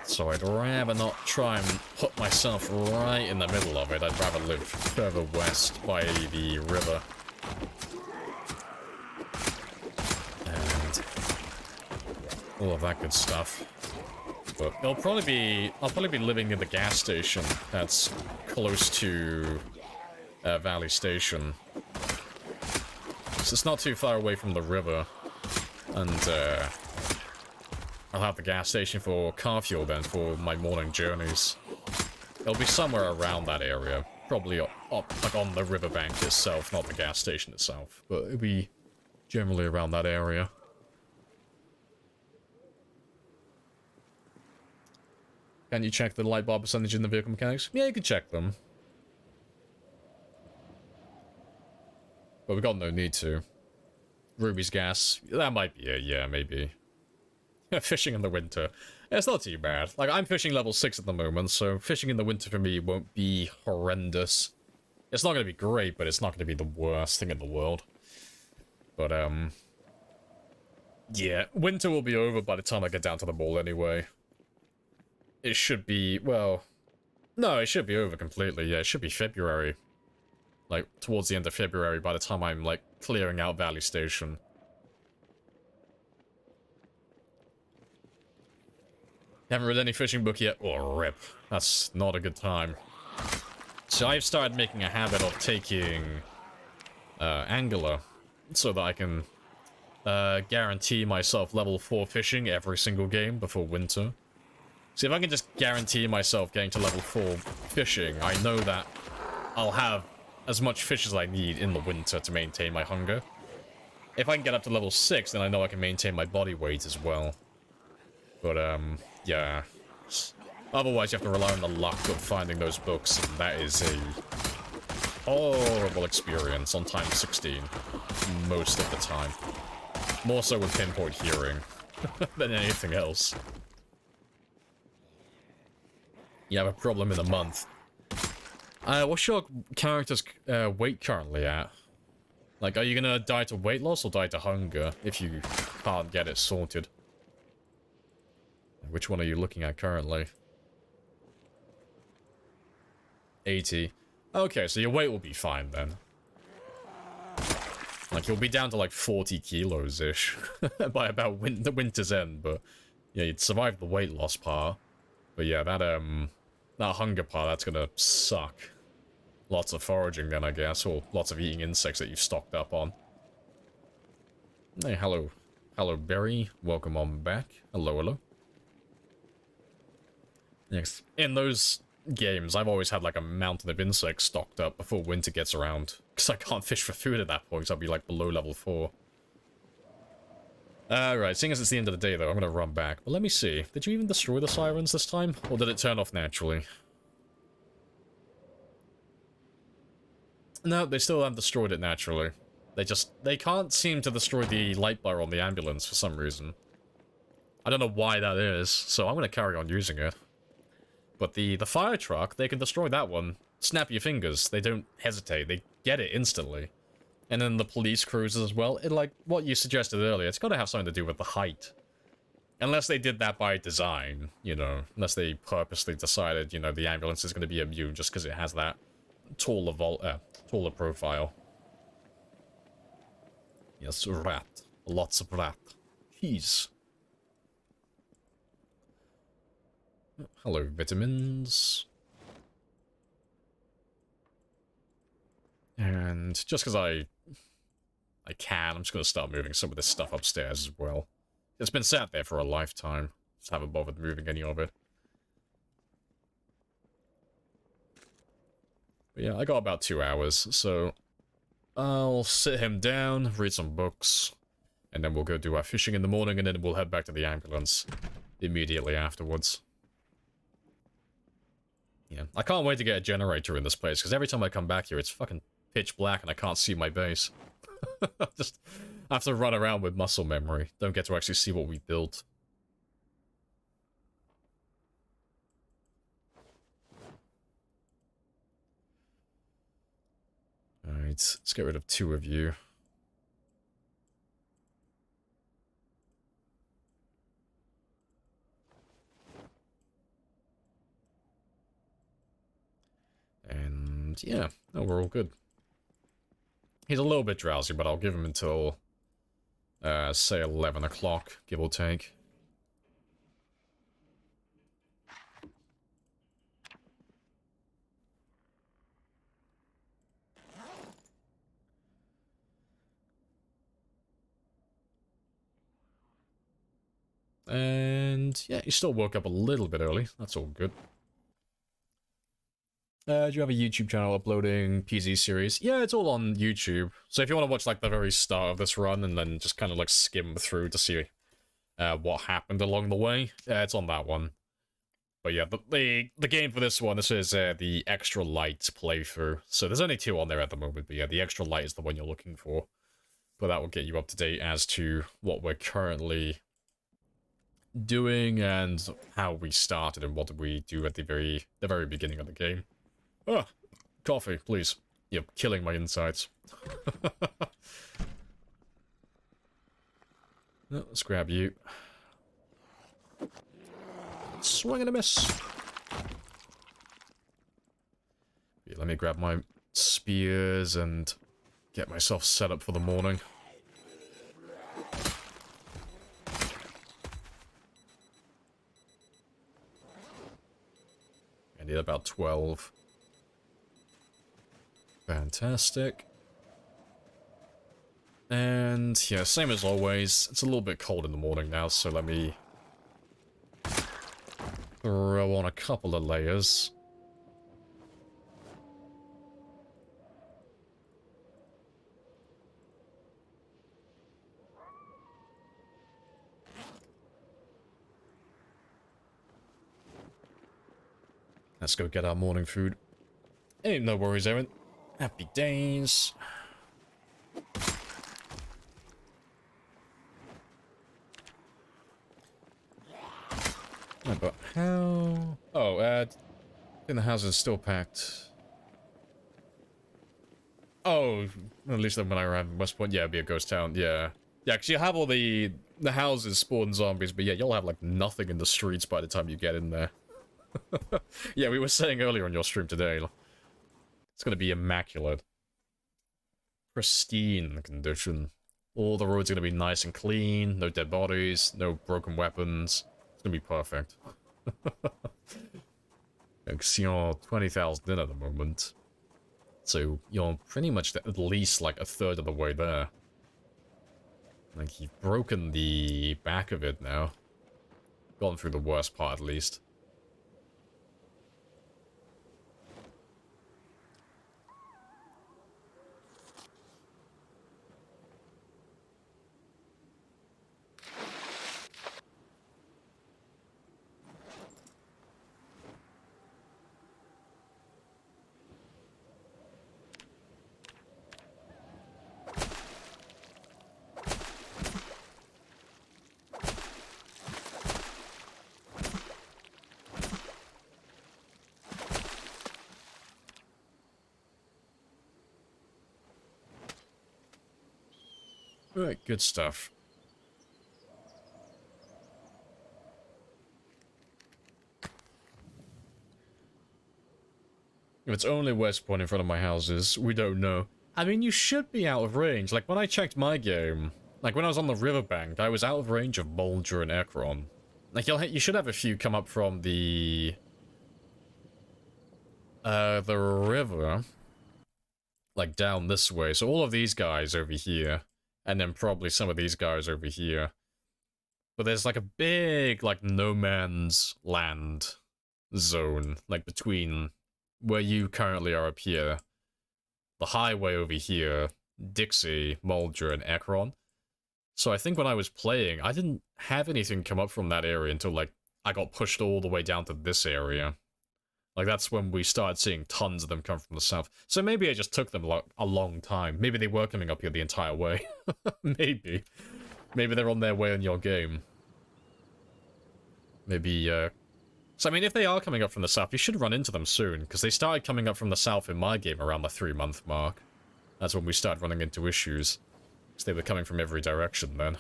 So I'd rather not try and put myself right in the middle of it. I'd rather live further west by the river. And all of that good stuff. But I'll probably be living near the gas station that's close to Valley Station. So it's not too far away from the river. And I'll have the gas station for car fuel then for my morning journeys. It'll be somewhere around that area. Probably up like on the riverbank itself, not the gas station itself. But it'll be generally around that area. Can you check the light bar percentage in the vehicle mechanics? Yeah, you can check them. But we got no need to. Ruby's gas. That might be it, yeah, maybe. Fishing in the winter. It's not too bad. Like, I'm fishing level 6 at the moment, so fishing in the winter for me won't be horrendous. It's not going to be great, but it's not going to be the worst thing in the world. But, yeah, winter will be over by the time I get down to the mall anyway. It should be, well... No, it should be over completely, yeah, it should be February. Like, towards the end of February by the time I'm, like, clearing out Valley Station. Haven't read any fishing book yet? Oh, rip. That's not a good time. So I've started making a habit of taking Angular so that I can guarantee myself level 4 fishing every single game before winter. See, if I can just guarantee myself getting to level 4 fishing, I know that I'll have as much fish as I need in the winter to maintain my hunger. If I can get up to level 6, then I know I can maintain my body weight as well. But, yeah. Otherwise, you have to rely on the luck of finding those books, and that is a horrible experience on time 16. Most of the time. More so with pinpoint hearing than anything else. You have a problem in a month. What's your character's weight currently at? Like, are you gonna die to weight loss or die to hunger if you can't get it sorted? Which one are you looking at currently? 80. Okay, so your weight will be fine then. Like, you'll be down to like 40 kilos-ish by about the winter's end, but yeah, you'd survive the weight loss part. But yeah, that hunger part, that's gonna suck. Lots of foraging then, I guess, or lots of eating insects that you've stocked up on. Hey, hello. Hello, Berry. Welcome on back. Hello, hello. Next. In those games, I've always had like a mountain of insects stocked up before winter gets around. Because I can't fish for food at that point, so I'll be like below level 4. Right, seeing as it's the end of the day though, I'm gonna run back. But let me see. Did you even destroy the sirens this time? Or did it turn off naturally? No, they still haven't destroyed it naturally. They can't seem to destroy the light bar on the ambulance for some reason. I don't know why that is, so I'm gonna carry on using it. But the fire truck, they can destroy that one. Snap your fingers. They don't hesitate. They get it instantly. And then the police cruisers as well. It, like what you suggested earlier, it's got to have something to do with the height. Unless they did that by design, you know. Unless they purposely decided, you know, the ambulance is going to be immune just because it has that taller profile. Yes, rat. Lots of rat. Jeez. Hello, vitamins. And just because I can, I'm just going to start moving some of this stuff upstairs as well. It's been sat there for a lifetime. Just haven't bothered moving any of it. But yeah, I got about 2 hours, so I'll sit him down, read some books, and then we'll go do our fishing in the morning, and then we'll head back to the ambulance immediately afterwards. Yeah, I can't wait to get a generator in this place, because every time I come back here, it's fucking pitch black and I can't see my base. Just have to run around with muscle memory. Don't get to actually see what we built. Alright, let's get rid of 2 of you. And yeah, no, we're all good. He's a little bit drowsy, but I'll give him until, say 11 o'clock, give or take. And yeah, he still woke up a little bit early. That's all good. Do you have a YouTube channel uploading PZ series? Yeah, it's all on YouTube. So if you want to watch like the very start of this run and then just kind of like skim through to see what happened along the way, it's on that one. But yeah, the game for this one, this is the extra light playthrough. So there's only 2 on there at the moment, but yeah, the extra light is the one you're looking for. But that will get you up to date as to what we're currently doing and how we started and what did we do at the very beginning of the game. Ah, coffee, please. You're killing my insides. No, let's grab you. Swing and a miss. Yeah, let me grab my spears and get myself set up for the morning. I need about 12. Fantastic. And yeah, same as always. It's a little bit cold in the morning now, so let me throw on a couple of layers. Let's go get our morning food. Ain't no worries, Aaron. Happy days. Oh, but how... Oh, I think the house is still packed. Oh, at least when I ran West Point, yeah, it'd be a ghost town, yeah. Yeah, because you have all the houses spawn zombies, but yeah, you'll have, like, nothing in the streets by the time you get in there. Yeah, we were saying earlier on your stream today, it's gonna be immaculate. Pristine condition. All the roads are gonna be nice and clean, no dead bodies, no broken weapons. It's gonna be perfect. You're 20,000 in at the moment. So you're pretty much at least like a third of the way there. Like, you've broken the back of it now. Gone through the worst part at least. Alright, good stuff. If it's only West Point in front of my houses, we don't know. I mean, you should be out of range. Like, when I checked my game, like, when I was on the riverbank, I was out of range of Mulder and Ekron. Like, you should have a few come up from the river. Like, down this way. So all of these guys over here. And then probably some of these guys over here. But there's like a big, like, no man's land zone, like, between where you currently are up here, the highway over here, Dixie, Mulder, and Ekron. So I think when I was playing, I didn't have anything come up from that area until, like, I got pushed all the way down to this area. Like, that's when we started seeing tons of them come from the south. So maybe it just took them a long time. Maybe they were coming up here the entire way. Maybe. Maybe they're on their way in your game. Maybe, So, I mean, if they are coming up from the south, you should run into them soon, because they started coming up from the south in my game around the 3-month mark. That's when we started running into issues. Because they were coming from every direction then.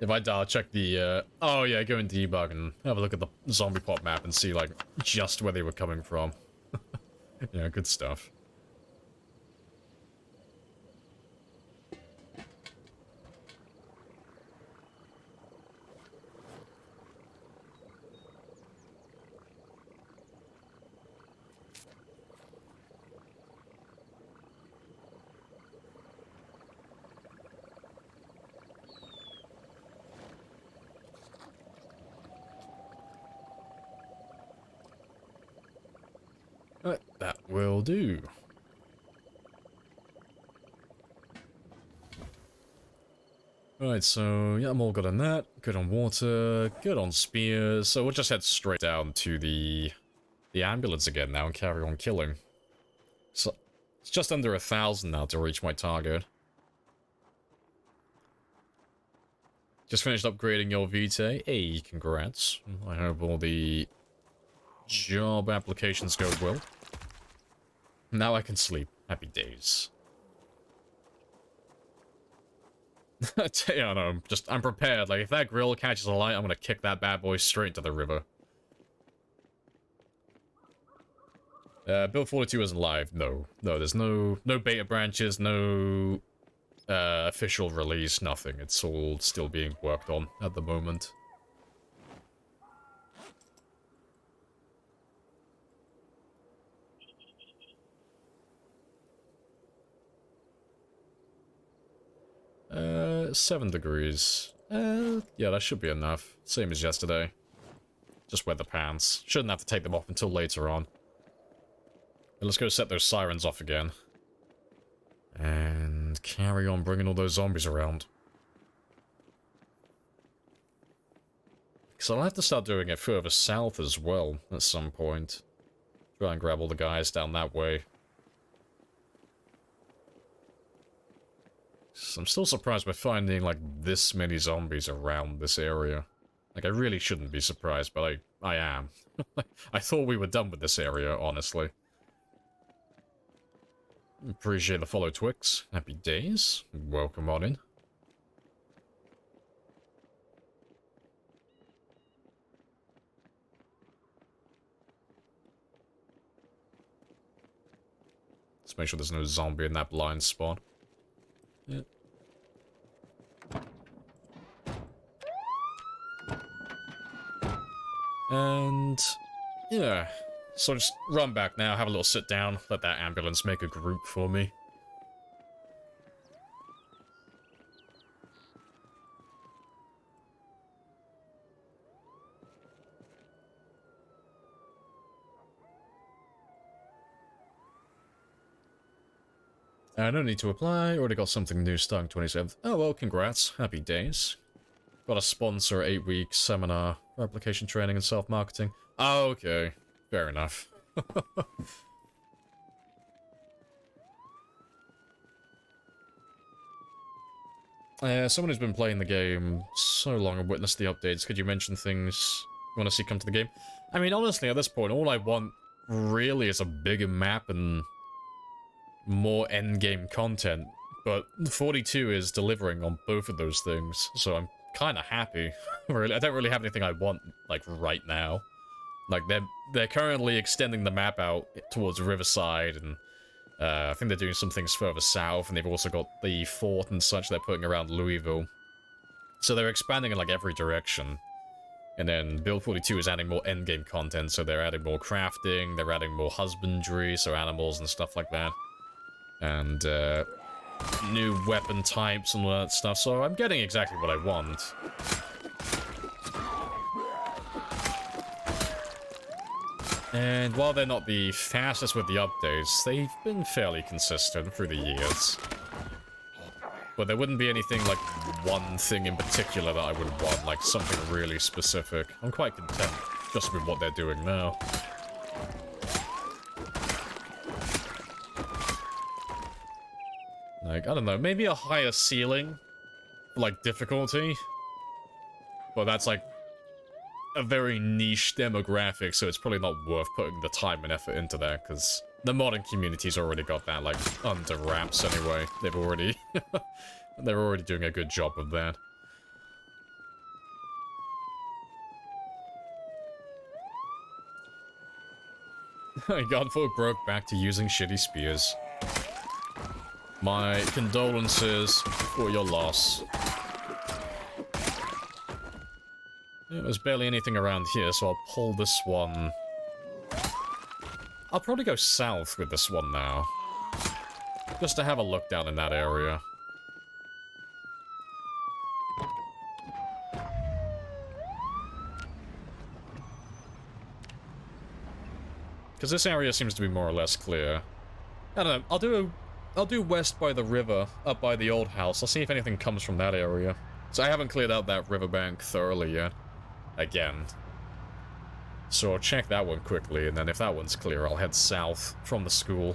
If I die, I'll check the, oh yeah, go and debug and have a look at the zombie pop map and see, like, just where they were coming from. Yeah, good stuff. Alright, that will do. Alright, so yeah, I'm all good on that. Good on water, good on spears. So we'll just head straight down to the ambulance again now and carry on killing. So it's just under 1,000 now to reach my target. Just finished upgrading your Vitae. Hey, congrats. I hope all the job applications go well. Now I can sleep. Happy days. Yeah, no, I'm prepared. Like, if that grill catches a light, I'm gonna kick that bad boy straight into the river. Build 42 isn't live. No, there's no beta branches, no official release, nothing. It's all still being worked on at the moment. Uh, 7 degrees. Yeah, that should be enough. Same as yesterday. Just wear the pants. Shouldn't have to take them off until later on. But let's go set those sirens off again. And carry on bringing all those zombies around. Because I'll have to start doing it further south as well at some point. Try and grab all the guys down that way. I'm still surprised by finding, like, this many zombies around this area. Like, I really shouldn't be surprised, but I am. I thought we were done with this area, honestly. Appreciate the follow, Twix. Happy days. Welcome on in. Let's make sure there's no zombie in that blind spot. Yeah. And yeah, so just run back now, have a little sit down, let that ambulance make a group for me. No need to apply, already got something new starting 27th. Oh well, congrats, happy days. Got a sponsor 8-week seminar for application training and self-marketing. Oh, okay, fair enough. Someone who's been playing the game so long and witnessed the updates, could you mention things you want to see come to the game? I mean, honestly, at this point, all I want really is a bigger map and more endgame content, but 42 is delivering on both of those things, so I'm kind of happy. Really, I don't really have anything I want, like, right now. Like, they're currently extending the map out towards Riverside, and I think they're doing some things further south, and they've also got the fort and such they're putting around Louisville. So they're expanding in, like, every direction. And then Build 42 is adding more endgame content, so they're adding more crafting, they're adding more husbandry, so animals and stuff like that. And, new weapon types and all that stuff, so I'm getting exactly what I want. And while they're not the fastest with the updates, they've been fairly consistent through the years. But there wouldn't be anything like one thing in particular that I would want, like something really specific. I'm quite content just with what they're doing now. Like, I don't know, maybe a higher ceiling, like, difficulty. But that's, like, a very niche demographic, so it's probably not worth putting the time and effort into that, because the modding community's already got that, like, under wraps anyway. They've already... they're already doing a good job of that. Godfolk broke back to using shitty spears. My condolences for your loss. There's barely anything around here, so I'll pull this one. I'll probably go south with this one now. Just to have a look down in that area. Because this area seems to be more or less clear. I don't know, I'll do west by the river, up by the old house. I'll see if anything comes from that area. So I haven't cleared out that riverbank thoroughly yet. Again. So I'll check that one quickly, and then if that one's clear, I'll head south from the school.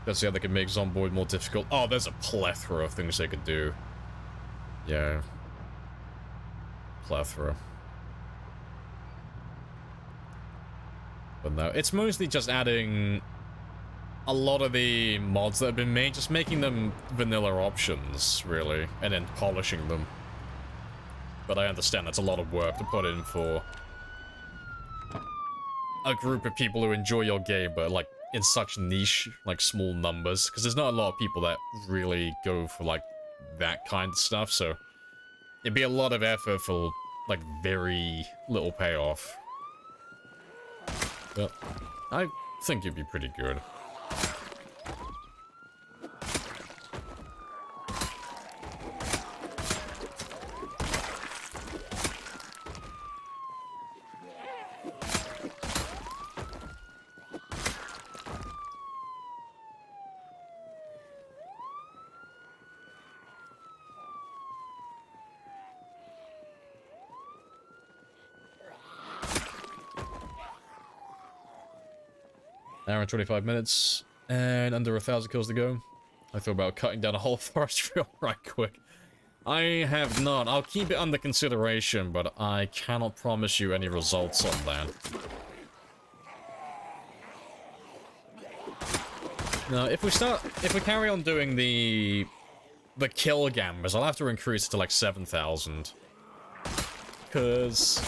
That's the other can make Zomboid more difficult. Oh, there's a plethora of things they could do. Yeah. Plethora. But no, it's mostly just adding a lot of the mods that have been made, just making them vanilla options, really, and then polishing them. But I understand that's a lot of work to put in for a group of people who enjoy your game, but like in such niche, like small numbers, because there's not a lot of people that really go for like that kind of stuff, so it'd be a lot of effort for like very little payoff. But I think it'd be pretty good. Hour and 25 minutes, and under 1,000 kills to go. I thought about cutting down a whole forest trail right quick. I have not. I'll keep it under consideration, but I cannot promise you any results on that. Now, if we carry on doing the kill gambers, I'll have to increase it to like 7,000. Because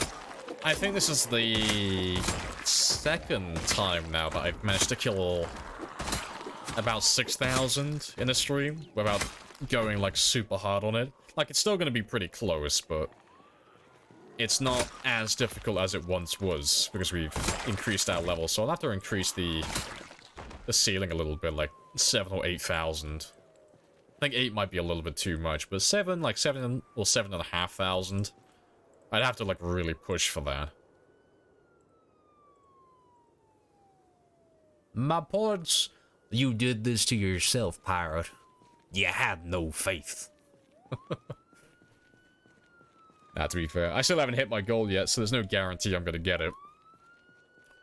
I think this is the second time now that I've managed to kill about 6,000 in a stream without going like super hard on it. Like, it's still going to be pretty close, but it's not as difficult as it once was because we've increased our level. So I'll have to increase the ceiling a little bit, like 7 or 8,000. I think 8 might be a little bit too much, but 7, like 7 or 7,500. I'd have to like really push for that. My ports, you did this to yourself, pirate. You had no faith. To be fair, I still haven't hit my goal yet, so there's no guarantee I'm gonna get it.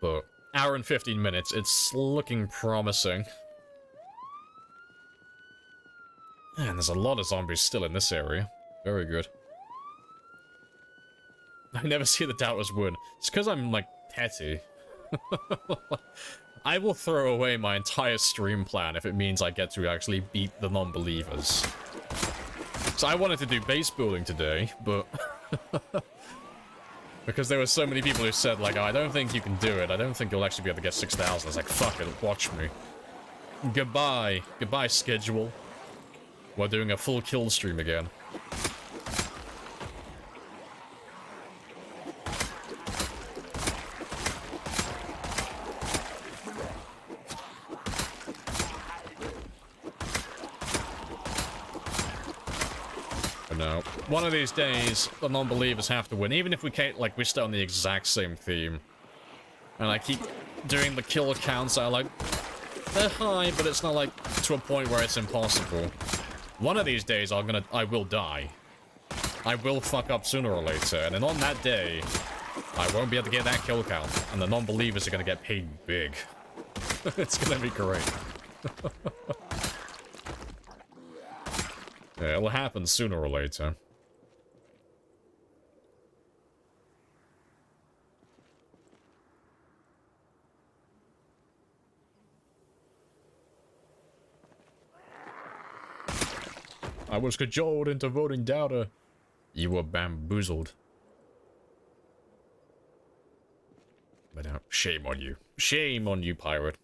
But hour and 15 minutes, it's looking promising. Man, there's a lot of zombies still in this area. Very good. I never see the doubters win. It's because I'm, like, petty. I will throw away my entire stream plan if it means I get to actually beat the non-believers. So I wanted to do base building today, but... because there were so many people who said, like, oh, I don't think you can do it. I don't think you'll actually be able to get 6,000. I was like, fuck it, watch me. Goodbye. Goodbye, schedule. We're doing a full kill stream again. No. One of these days, the non-believers have to win. Even if we can't, like, we're still on the exact same theme. And I keep doing the kill counts that are, like, they're high, but it's not, like, to a point where it's impossible. One of these days, I will die. I will fuck up sooner or later, and then on that day, I won't be able to get that kill count, and the non-believers are gonna get paid big. It's gonna be great. Yeah, it'll happen sooner or later. I was cajoled into voting doubter. You were bamboozled. But now, shame on you. Shame on you, pirate.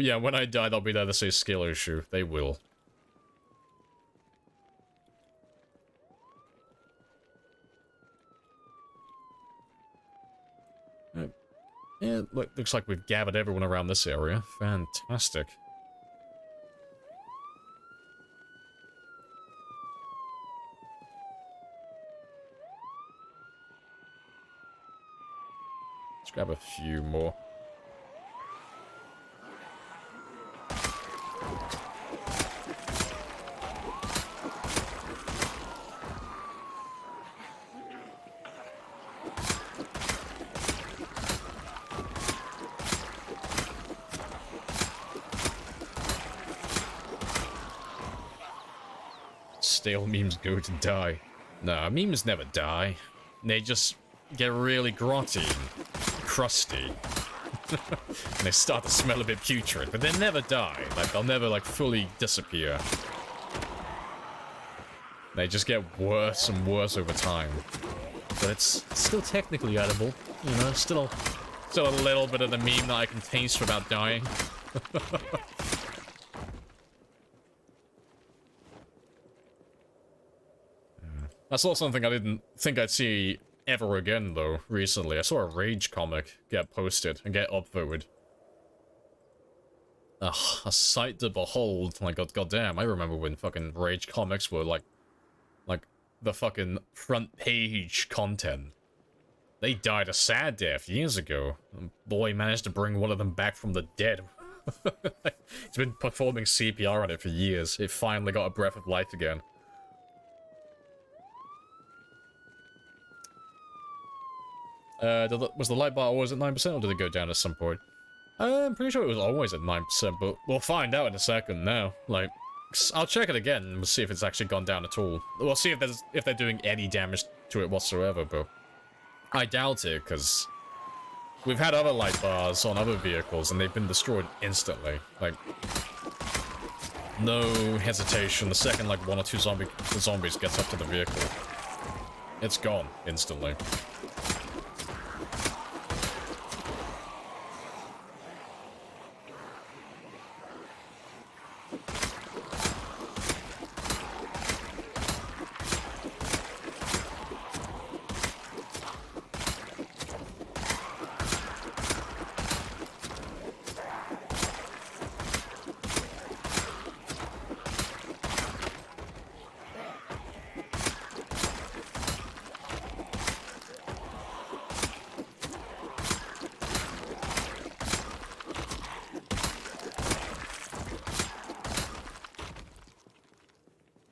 Yeah, when I die, they'll be there to say skill issue. They will. Yeah, looks like we've gathered everyone around this area. Fantastic. Let's grab a few more. Stale memes go to die. No, memes never die. They just get really grotty and crusty. And they start to smell a bit putrid, but they never die. Like, they'll never, like, fully disappear. They just get worse and worse over time. But it's still technically edible, you know? Still a little bit of the meme that I can taste without dying. I saw something I didn't think I'd see ever again, though, recently. I saw a Rage comic get posted and get upvoted. Ugh, a sight to behold. My god, goddamn, I remember when fucking Rage comics were like the fucking front page content. They died a sad death years ago. And boy managed to bring one of them back from the dead. He's been performing CPR on it for years. It finally got a breath of life again. Was the light bar always at 9% or did it go down at some point? I'm pretty sure it was always at 9%, but we'll find out in a second now. Like, I'll check it again and we'll see if it's actually gone down at all. We'll see if they're doing any damage to it whatsoever, but I doubt it, because we've had other light bars on other vehicles and they've been destroyed instantly. Like, no hesitation. The second, like, one or two zombies gets up to the vehicle, it's gone instantly.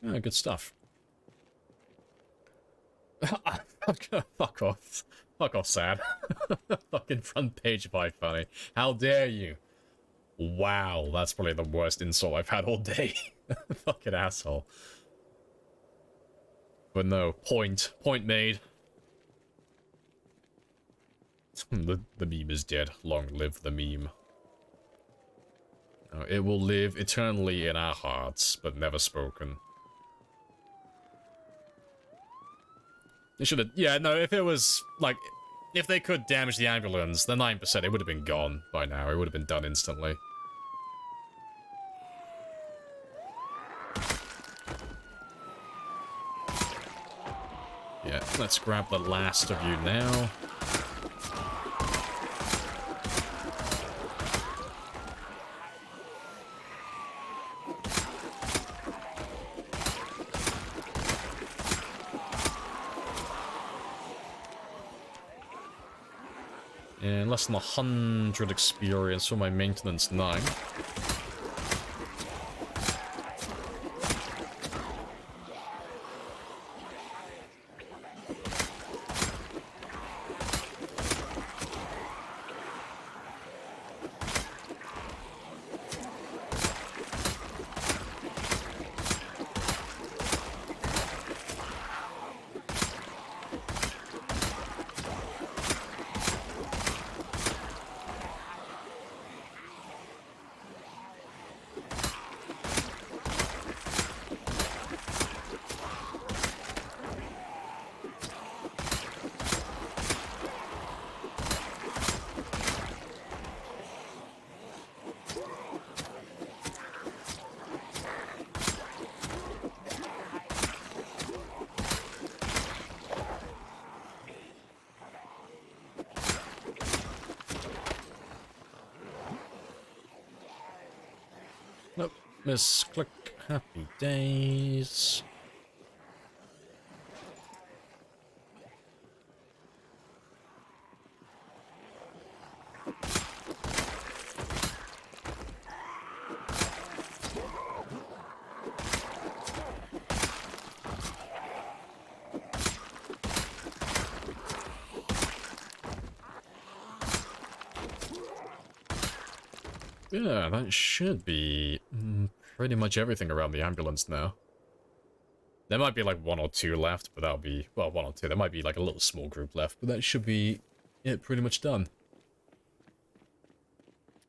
Yeah, good stuff. Fuck off. Fuck off, sad. Fucking front page vibe funny. How dare you? Wow, that's probably the worst insult I've had all day. Fucking asshole. But no, point made. The meme is dead. Long live the meme. It will live eternally in our hearts, but never spoken. They should have... Yeah, no, if it was, like... If they could damage the ambulance, the 9%, it would have been gone by now. It would have been done instantly. Yeah, let's grab the last of you now. And less than 100 experience for my maintenance 9. Misclick. Happy days. Yeah, that should be pretty much everything around the ambulance now. There might be like one or two left, but that'll be, well, one or two. There might be like a little small group left, but that should be it pretty much done.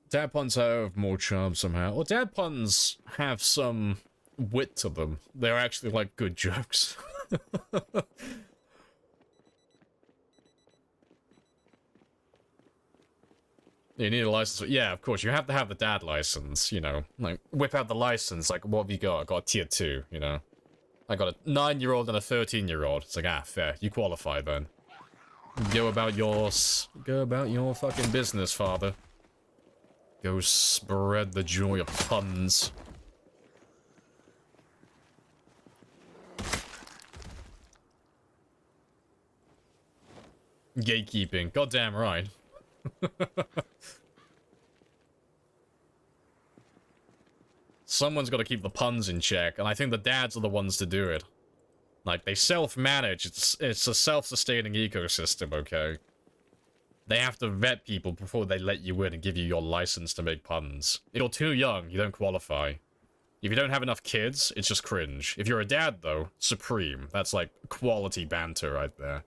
Dad puns have more charm somehow. Or dad puns have some wit to them. They're actually like good jokes. You need a license. Yeah, of course. You have to have the dad license, you know. Like, whip out the license. Like, what have you got? I got a tier 2, you know. I got a 9-year-old and a 13-year-old. It's like, ah, fair. You qualify then. Go about yours. Go about your fucking business, father. Go spread the joy of puns. Gatekeeping. Goddamn right. Someone's got to keep the puns in check, and I think the dads are the ones to do it. Like, they self-manage. It's a self-sustaining ecosystem, okay? They have to vet people before they let you in and give you your license to make puns. If you're too young, you don't qualify. If you don't have enough kids, it's just cringe. If you're a dad, though, supreme. That's like quality banter right there.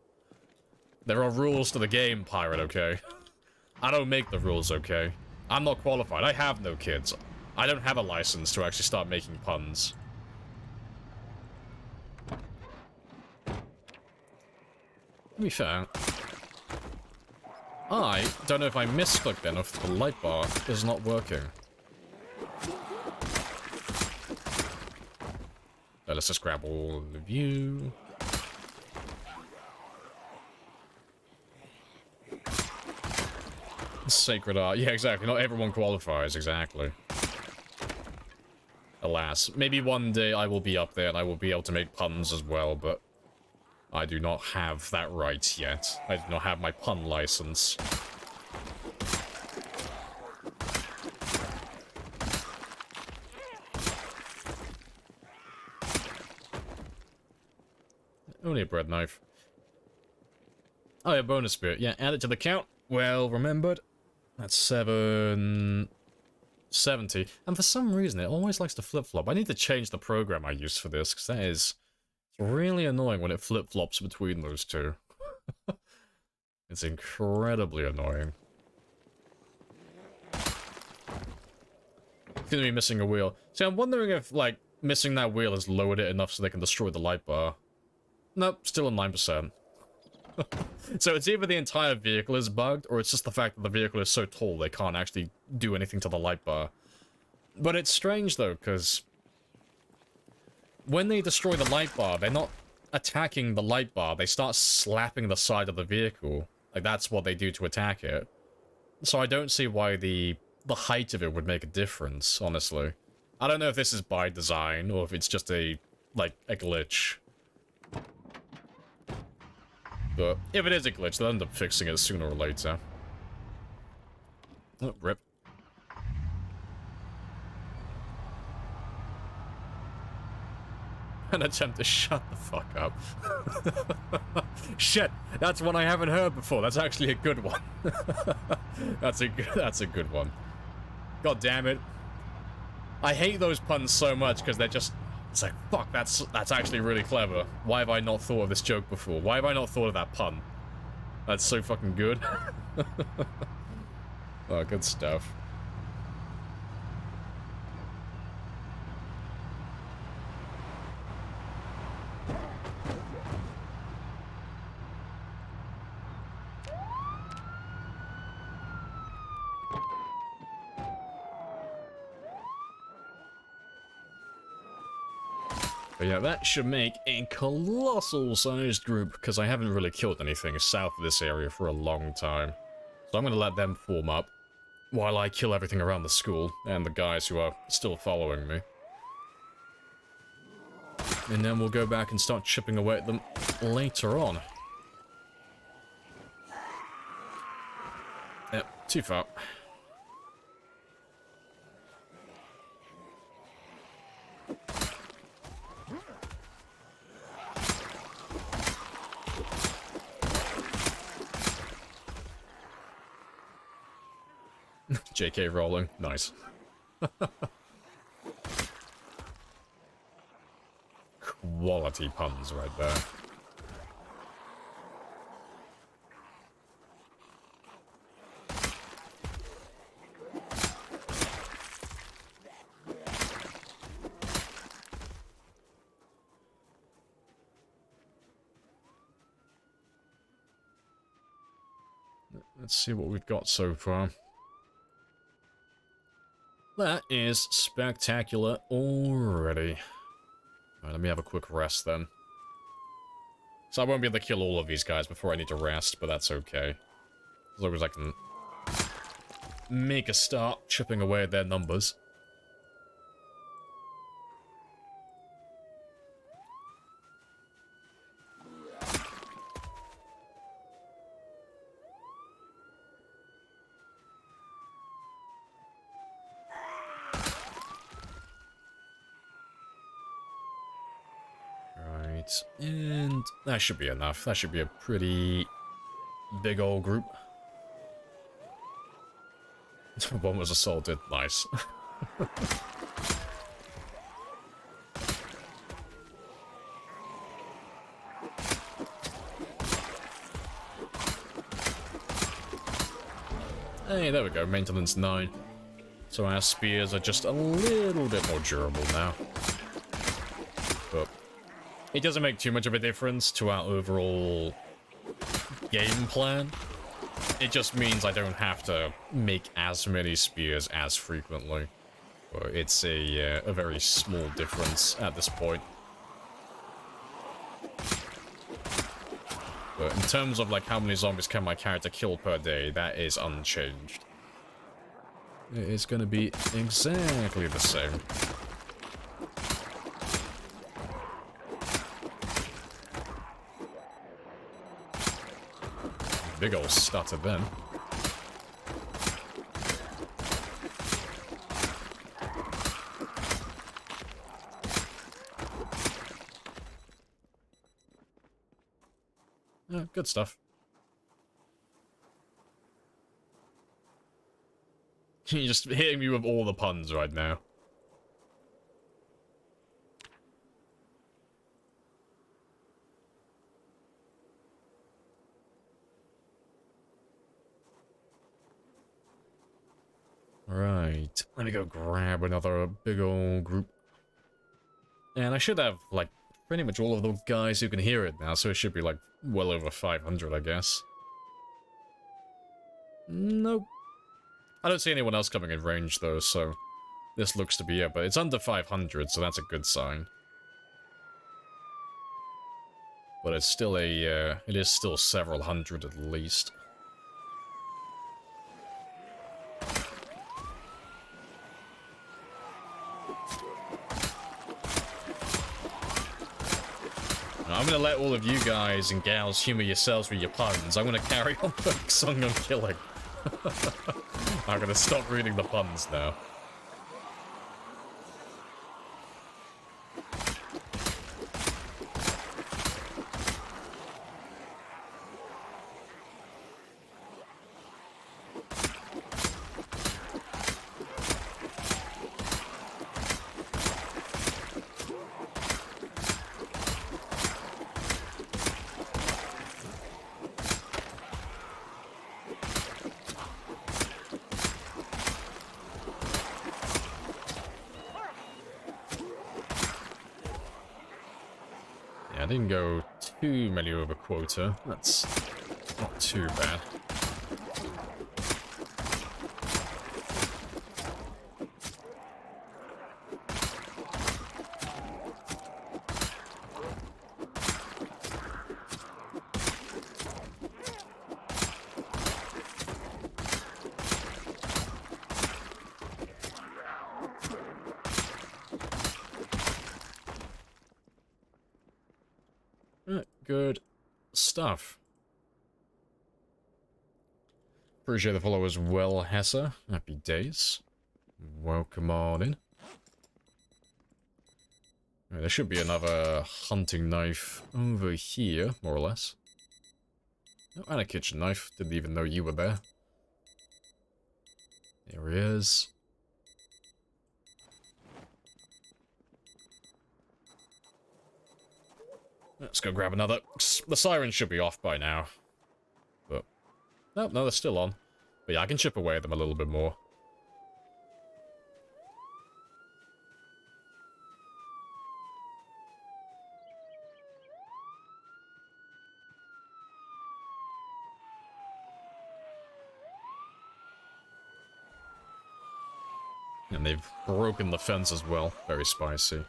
There are rules to the game, pirate, okay? I don't make the rules, okay? I'm not qualified. I have no kids. I don't have a license to actually start making puns. To be fair, I don't know if I misclicked then, or if the light bar is not working. So let's just grab all of you. Sacred art. Yeah, exactly. Not everyone qualifies, exactly. Alas. Maybe one day I will be up there and I will be able to make puns as well, but I do not have that right yet. I do not have my pun license. Only a bread knife. Oh yeah, bonus spirit. Yeah, add it to the count. Well remembered. That's 770. And for some reason, it always likes to flip-flop. I need to change the program I use for this, because that is really annoying when it flip-flops between those two. It's incredibly annoying. It's gonna be missing a wheel. See, I'm wondering if, like, missing that wheel has lowered it enough so they can destroy the light bar. Nope, still at 9%. So it's either the entire vehicle is bugged, or it's just the fact that the vehicle is so tall they can't actually do anything to the light bar. But it's strange, though, because when they destroy the light bar, they're not attacking the light bar, they start slapping the side of the vehicle. Like, that's what they do to attack it. So I don't see why the height of it would make a difference, honestly. I don't know if this is by design, or if it's just a glitch. But if it is a glitch, they'll end up fixing it sooner or later. Oh, rip. An attempt to shut the fuck up. Shit, that's one I haven't heard before. That's actually a good one. That's a good one. God damn it. I hate those puns so much because they're just... It's like, fuck, that's actually really clever. Why have I not thought of this joke before? Why have I not thought of that pun? That's so fucking good. Oh, good stuff. But yeah, that should make a colossal-sized group, because I haven't really killed anything south of this area for a long time. So I'm going to let them form up, while I kill everything around the school, and the guys who are still following me. And then we'll go back and start chipping away at them later on. Yep, too far. JK rolling. Nice. Quality puns right there. Let's see what we've got so far. That is spectacular already. Alright, let me have a quick rest then. So I won't be able to kill all of these guys before I need to rest, but that's okay. As long as I can make a start chipping away at their numbers. And that should be enough. That should be a pretty big old group. One was assaulted. Nice. Hey, there we go. Maintenance 9. So our spears are just a little bit more durable now. But it doesn't make too much of a difference to our overall game plan. It just means I don't have to make as many spears as frequently. But it's a very small difference at this point. But in terms of like how many zombies can my character kill per day, that is unchanged. It is going to be exactly the same. Big ol' stutter then. Yeah, good stuff. You're just hitting me with all the puns right now. Right, let me go grab another big old group. And I should have, like, pretty much all of the guys who can hear it now, so it should be, like, well over 500, I guess. Nope. I don't see anyone else coming in range, though, so this looks to be it, but it's under 500, so that's a good sign. But it's still it is still several hundred at least. I'm gonna let all of you guys and gals humor yourselves with your puns. I'm gonna carry on focusing on killing. I'm gonna stop reading the puns now. I didn't go too many over quota. That's not too bad. Good stuff. Appreciate the follow as well, Hessa. Happy days. Welcome on in. Right, there should be another hunting knife over here, more or less. Oh, and a kitchen knife. Didn't even know you were there. There he is. Let's go grab another. The sirens should be off by now. But, no, they're still on. But yeah, I can chip away at them a little bit more. And they've broken the fence as well. Very spicy.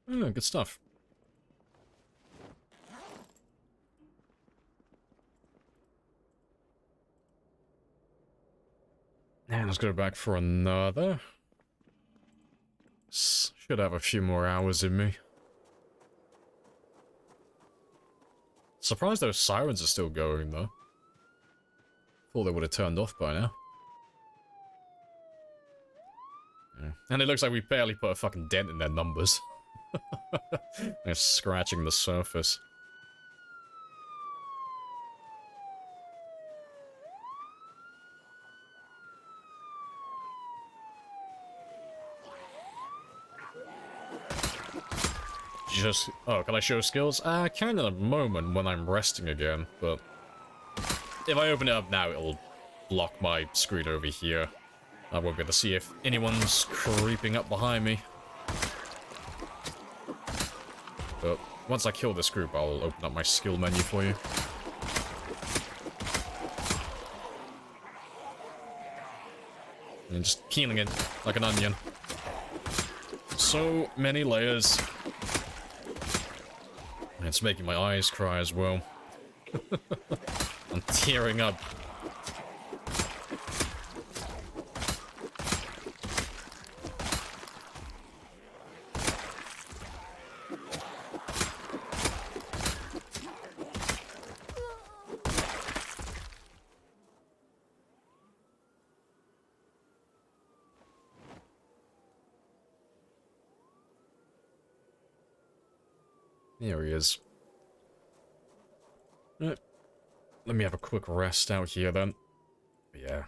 Oh, good stuff. And let's go back for another. Should have a few more hours in me. Surprised those sirens are still going, though. Thought they would have turned off by now. Yeah. And it looks like we barely put a fucking dent in their numbers. They're scratching the surface. Oh, can I show skills? I can in a moment when I'm resting again, but if I open it up now, it'll block my screen over here. I won't be able to see if anyone's creeping up behind me. But once I kill this group, I'll open up my skill menu for you. And just peeling it like an onion. So many layers. It's making my eyes cry as well. I'm tearing up. There he is. Let me have a quick rest out here then. Yeah,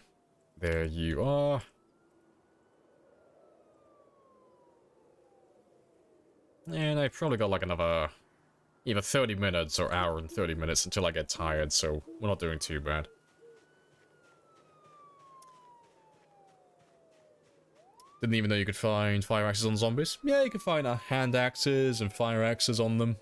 there you are. And I probably got like another either 30 minutes or hour and 30 minutes until I get tired, so we're not doing too bad. Didn't even know you could find fire axes on zombies. Yeah, you can find hand axes and fire axes on them.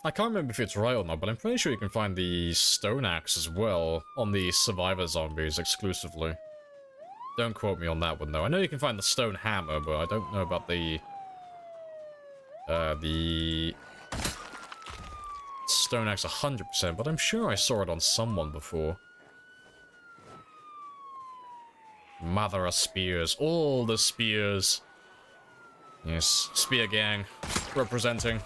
I can't remember if it's right or not, but I'm pretty sure you can find the stone axe as well on the survivor zombies exclusively. Don't quote me on that one though. I know you can find the stone hammer, but I don't know about the stone axe 100%, but I'm sure I saw it on someone before. Mother of spears. All the spears. Yes, spear gang. Representing.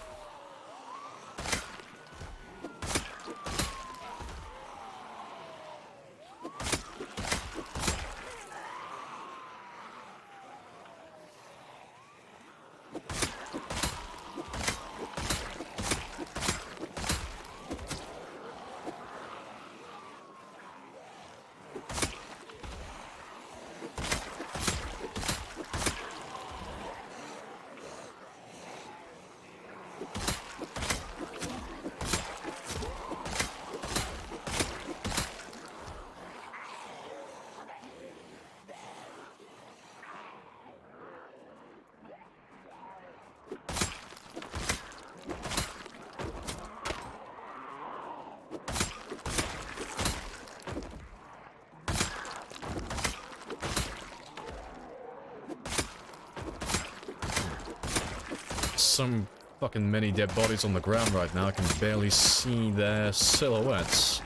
Some fucking many dead bodies on the ground right now. I can barely see their silhouettes.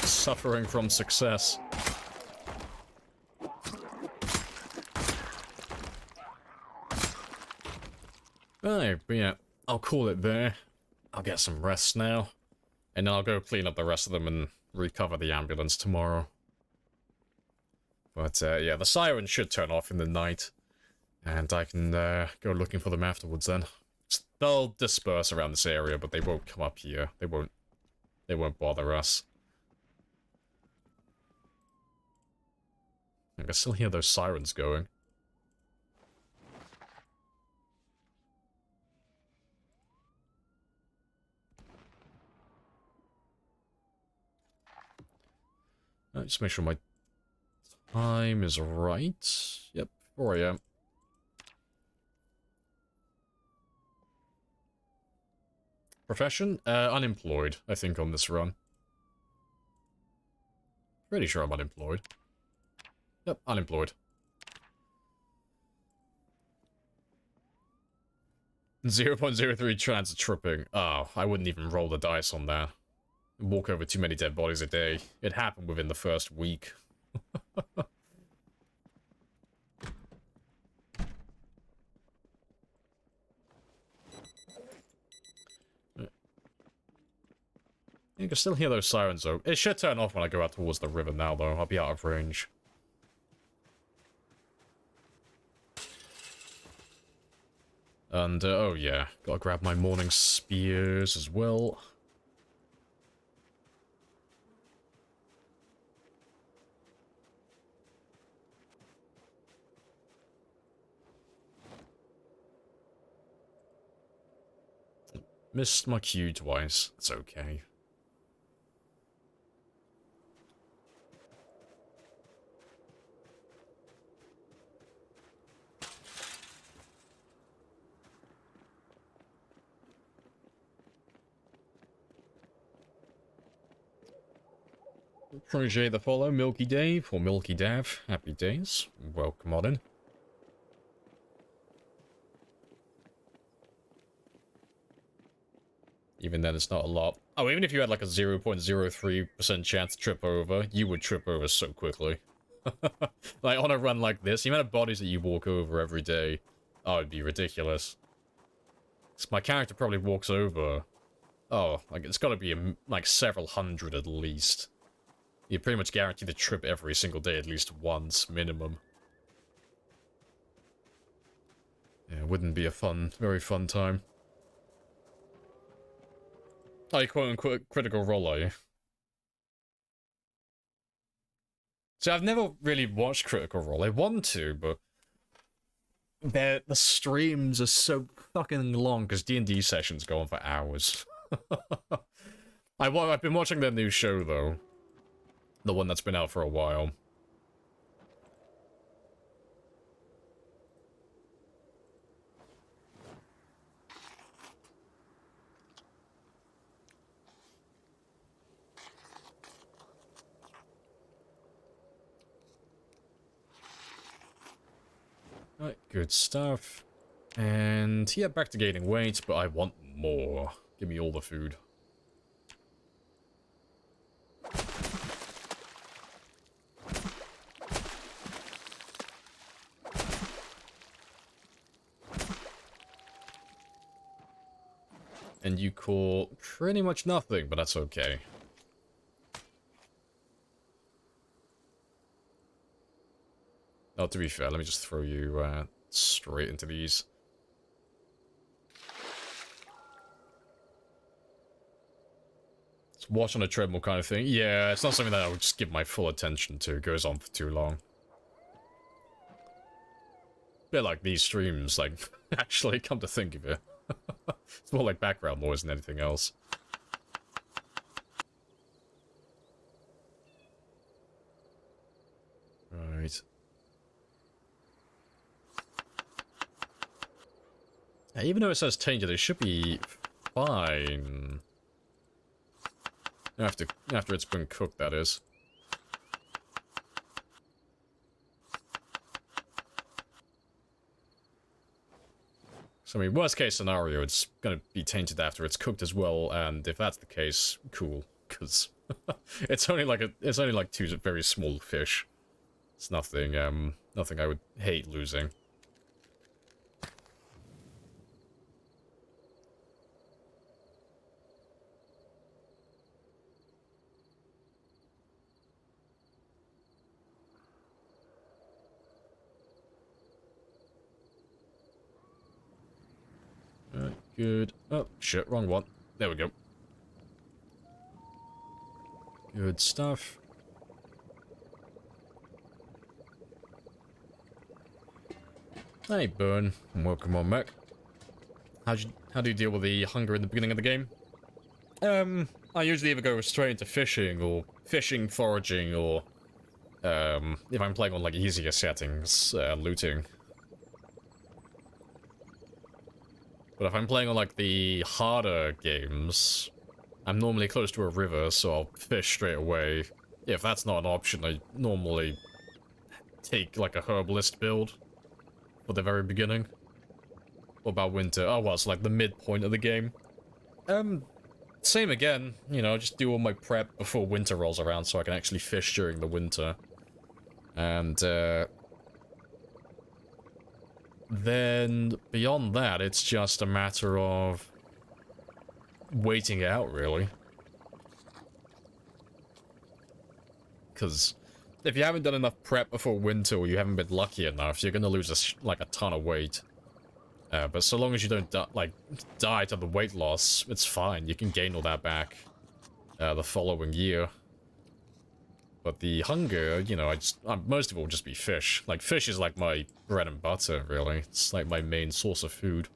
Suffering from success. Alright, but yeah, I'll call it there. I'll get some rest now. And then I'll go clean up the rest of them and recover the ambulance tomorrow. But yeah, the siren should turn off in the night. And I can go looking for them afterwards then. They'll disperse around this area, but they won't come up here. They won't bother us. I can still hear those sirens going. Just make sure my time is right. Yep, 4 AM. Profession? Unemployed, I think, on this run. Pretty sure I'm unemployed. Yep, unemployed. 0.03 chance of tripping. Oh, I wouldn't even roll the dice on that. Walk over too many dead bodies a day. It happened within the first week. You can still hear those sirens though. It should turn off when I go out towards the river now though. I'll be out of range. And, oh yeah. Gotta grab my morning spears as well. Missed my cue twice. It's okay. Appreciate the follow, Milky Dave, or Milky Dav. Happy days. Welcome on in. Even then, it's not a lot. Oh, even if you had like a 0.03% chance to trip over, you would trip over so quickly. Like, on a run like this, the amount of bodies that you walk over every day, oh, it'd be ridiculous. So my character probably walks over, oh, like, it's gotta be, like, several hundred at least. You're pretty much guaranteed to trip every single day at least once, minimum. Yeah, it wouldn't be a fun, very fun time. Oh, you quote-unquote critical role, are you? So I've never really watched Critical Role. I want to, but the streams are so fucking long because D&D sessions go on for hours. I've been watching their new show though. The one that's been out for a while. Right, good stuff. And yeah, back to gaining weight, but I want more. Give me all the food. And you call pretty much nothing, but that's okay. Oh, to be fair, let me just throw you straight into these. It's watch on a treadmill kind of thing. Yeah, it's not something that I would just give my full attention to. It goes on for too long. Bit like these streams, like, actually, come to think of it. It's more like background noise than anything else. Right. Yeah, even though it says tainted, it should be fine. After it's been cooked, that is. So, I mean, worst case scenario, it's gonna be tainted after it's cooked as well, and if that's the case, cool, because it's only like two very small fish. It's nothing, nothing I would hate losing. Good. Oh, shit, wrong one. There we go. Good stuff. Hey, Burn. Welcome on back. How do you deal with the hunger in the beginning of the game? I usually either go straight into fishing, or fishing, foraging, or, if I'm playing on, like, easier settings, looting. But if I'm playing on, like, the harder games, I'm normally close to a river, so I'll fish straight away. If that's not an option, I normally take, like, a herbalist build for the very beginning. What about winter? Oh, well, it's like the midpoint of the game. Same again, you know, just do all my prep before winter rolls around so I can actually fish during the winter. And, then, beyond that, it's just a matter of waiting it out, really. Because if you haven't done enough prep before winter, or you haven't been lucky enough, you're gonna lose like a ton of weight. But so long as you don't die to the weight loss, it's fine. You can gain all that back the following year. But the hunger, you know, most of it will just be fish. Like, fish is like my bread and butter, really. It's like my main source of food.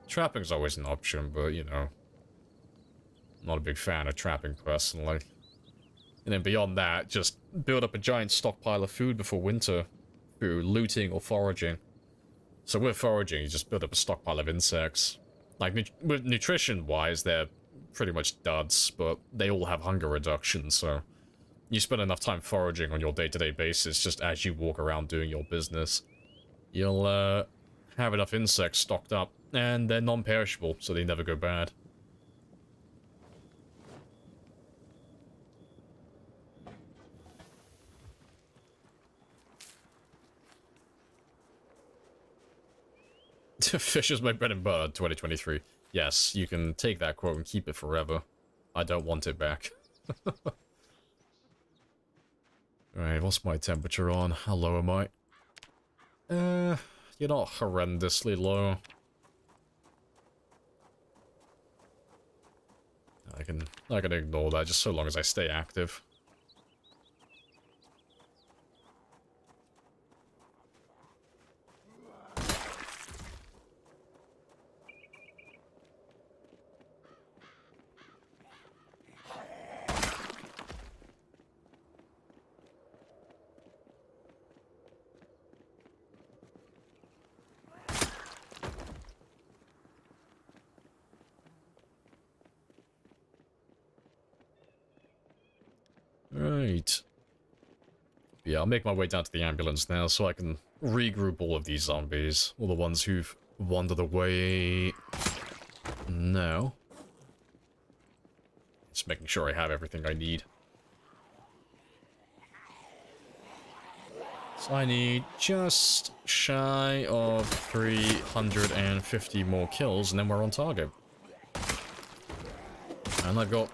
Trapping's always an option, but, you know, I'm not a big fan of trapping, personally. And then beyond that, just build up a giant stockpile of food before winter through looting or foraging. So with foraging, you just build up a stockpile of insects. Like, nutrition-wise, they're pretty much duds, but they all have hunger reduction, so you spend enough time foraging on your day-to-day basis just as you walk around doing your business. You'll, have enough insects stocked up, and they're non-perishable, so they never go bad. Fish is my bread and butter, 2023. Yes, you can take that quote and keep it forever. I don't want it back. Alright, what's my temperature on? How low am I? You're not horrendously low. I can ignore that just so long as I stay active. Right. Yeah, I'll make my way down to the ambulance now so I can regroup all of these zombies. All the ones who've wandered away now. Just making sure I have everything I need. So I need just shy of 350 more kills, and then we're on target. And I've got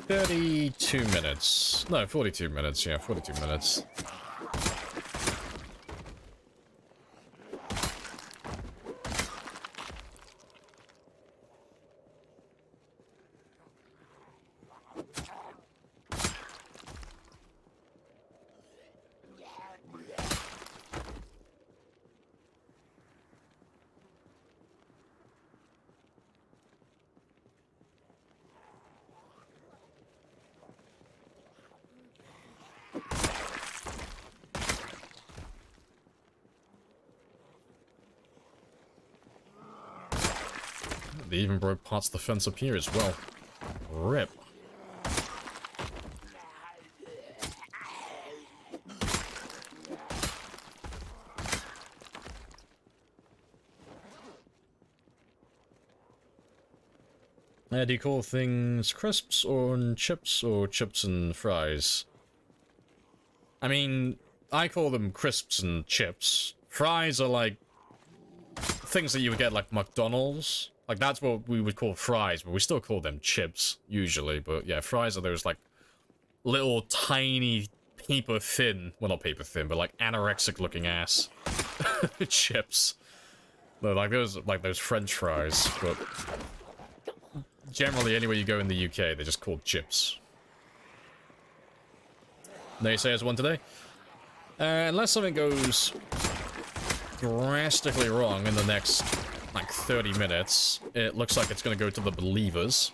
32 minutes. No, 42 minutes. Yeah, 42 minutes. They even broke parts of the fence up here as well. Rip. Do you call things crisps or chips and fries? I mean, I call them crisps and chips. Fries are like things that you would get like McDonald's. Like that's what we would call fries, but we still call them chips usually. But yeah, fries are those like little tiny paper thin, well not paper thin, but like anorexic looking ass chips. They're like those French fries, but generally anywhere you go in the UK, they're just called chips. Naysayers one today. Unless something goes drastically wrong in the next like 30 minutes, it looks like it's gonna go to the believers.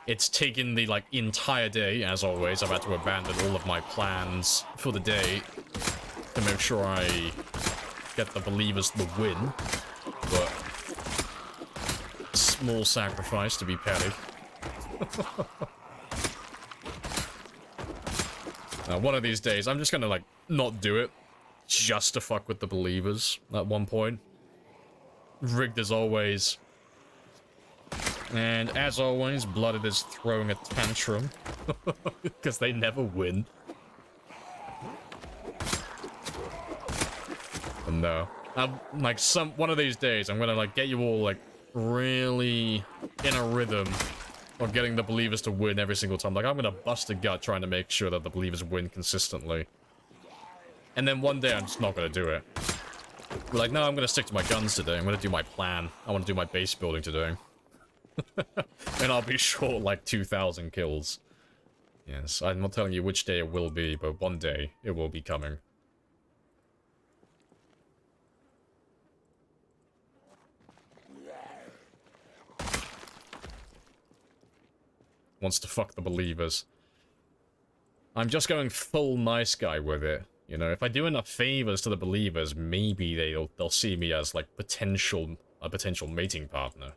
It's taken the like entire day, as always. I've had to abandon all of my plans for the day to make sure I get the believers the win. But small sacrifice to be petty. Now, one of these days, I'm just gonna like not do it just to fuck with the believers at one point. Rigged as always. And as always, Blooded is throwing a tantrum. Because they never win. But no. Like, one of these days, I'm gonna, like, get you all, like, really in a rhythm of getting the believers to win every single time. Like, I'm gonna bust a gut trying to make sure that the believers win consistently. And then one day, I'm just not gonna do it. We're like, no, I'm gonna stick to my guns today. I'm gonna do my plan. I want to do my base building today. And I'll be short like 2,000 kills. Yes, I'm not telling you which day it will be, but one day it will be coming. Wants to fuck the believers. I'm just going full nice guy with it. You know, if I do enough favors to the believers, maybe they'll see me as like a potential mating partner.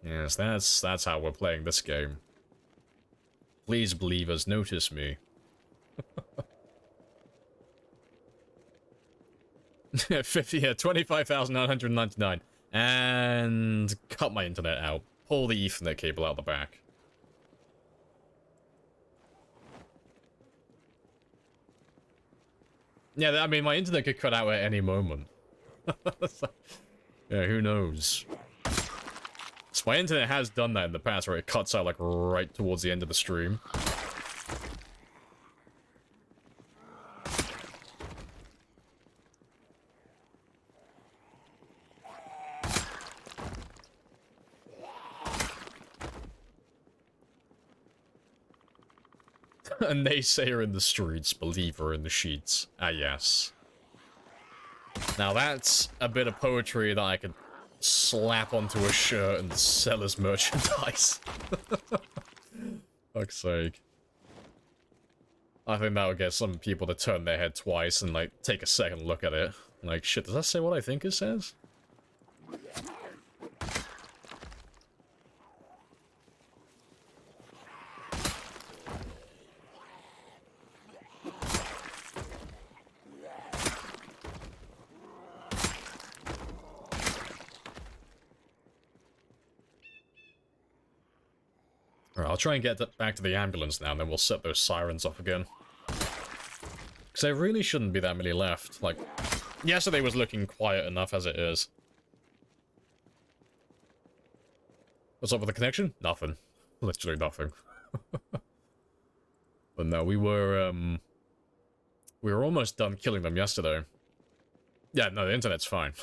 Yes, that's how we're playing this game. Please, believers, notice me. 50, yeah, 25,999. And cut my internet out. Pull the Ethernet cable out the back. Yeah, I mean, my internet could cut out at any moment. Yeah, who knows? So my internet has done that in the past, where it cuts out, like, right towards the end of the stream. A naysayer in the streets, believer in the sheets. Ah, yes. Now that's a bit of poetry that I could slap onto a shirt and sell as merchandise. Fuck's sake. I think that would get some people to turn their head twice and, like, take a second look at it. Like, shit, does that say what I think it says? Alright, I'll try and get back to the ambulance now, and then we'll set those sirens off again. Because there really shouldn't be that many left. Like, yesterday was looking quiet enough as it is. What's up with the connection? Nothing. Literally nothing. But no, we were almost done killing them yesterday. Yeah, no, the internet's fine.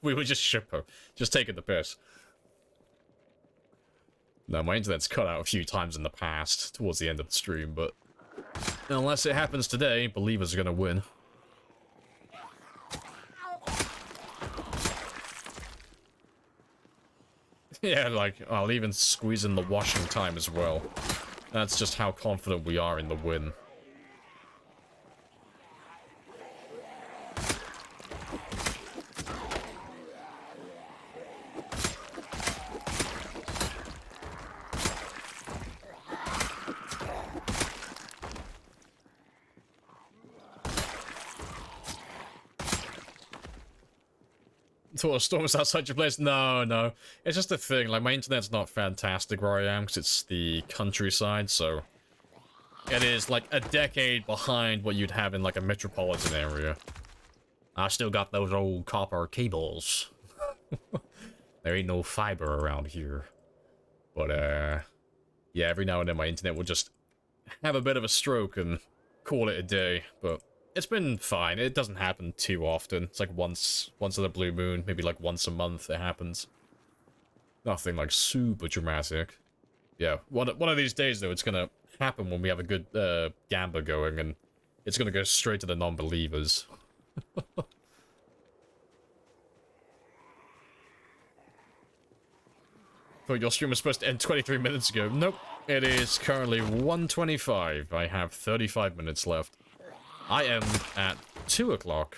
We were just just taking the piss. No, my internet's cut out a few times in the past, towards the end of the stream, but unless it happens today, believers are gonna win. Yeah, like, I'll even squeeze in the washing time as well. That's just how confident we are in the win. Thought a storm was outside your place? No, no. It's just a thing. Like, my internet's not fantastic where I am, because it's the countryside, so... It is, like, a decade behind what you'd have in, like, a metropolitan area. I still got those old copper cables. There ain't no fiber around here. But, yeah, every now and then my internet will just have a bit of a stroke and call it a day, but... It's been fine. It doesn't happen too often. It's like once in a blue moon, maybe like once a month it happens. Nothing like super dramatic. Yeah, one of these days though, it's gonna happen when we have a good gamba going, and it's gonna go straight to the non-believers. Thought your stream was supposed to end 23 minutes ago. Nope, it is currently 1:25. I have 35 minutes left. I am at 2 o'clock.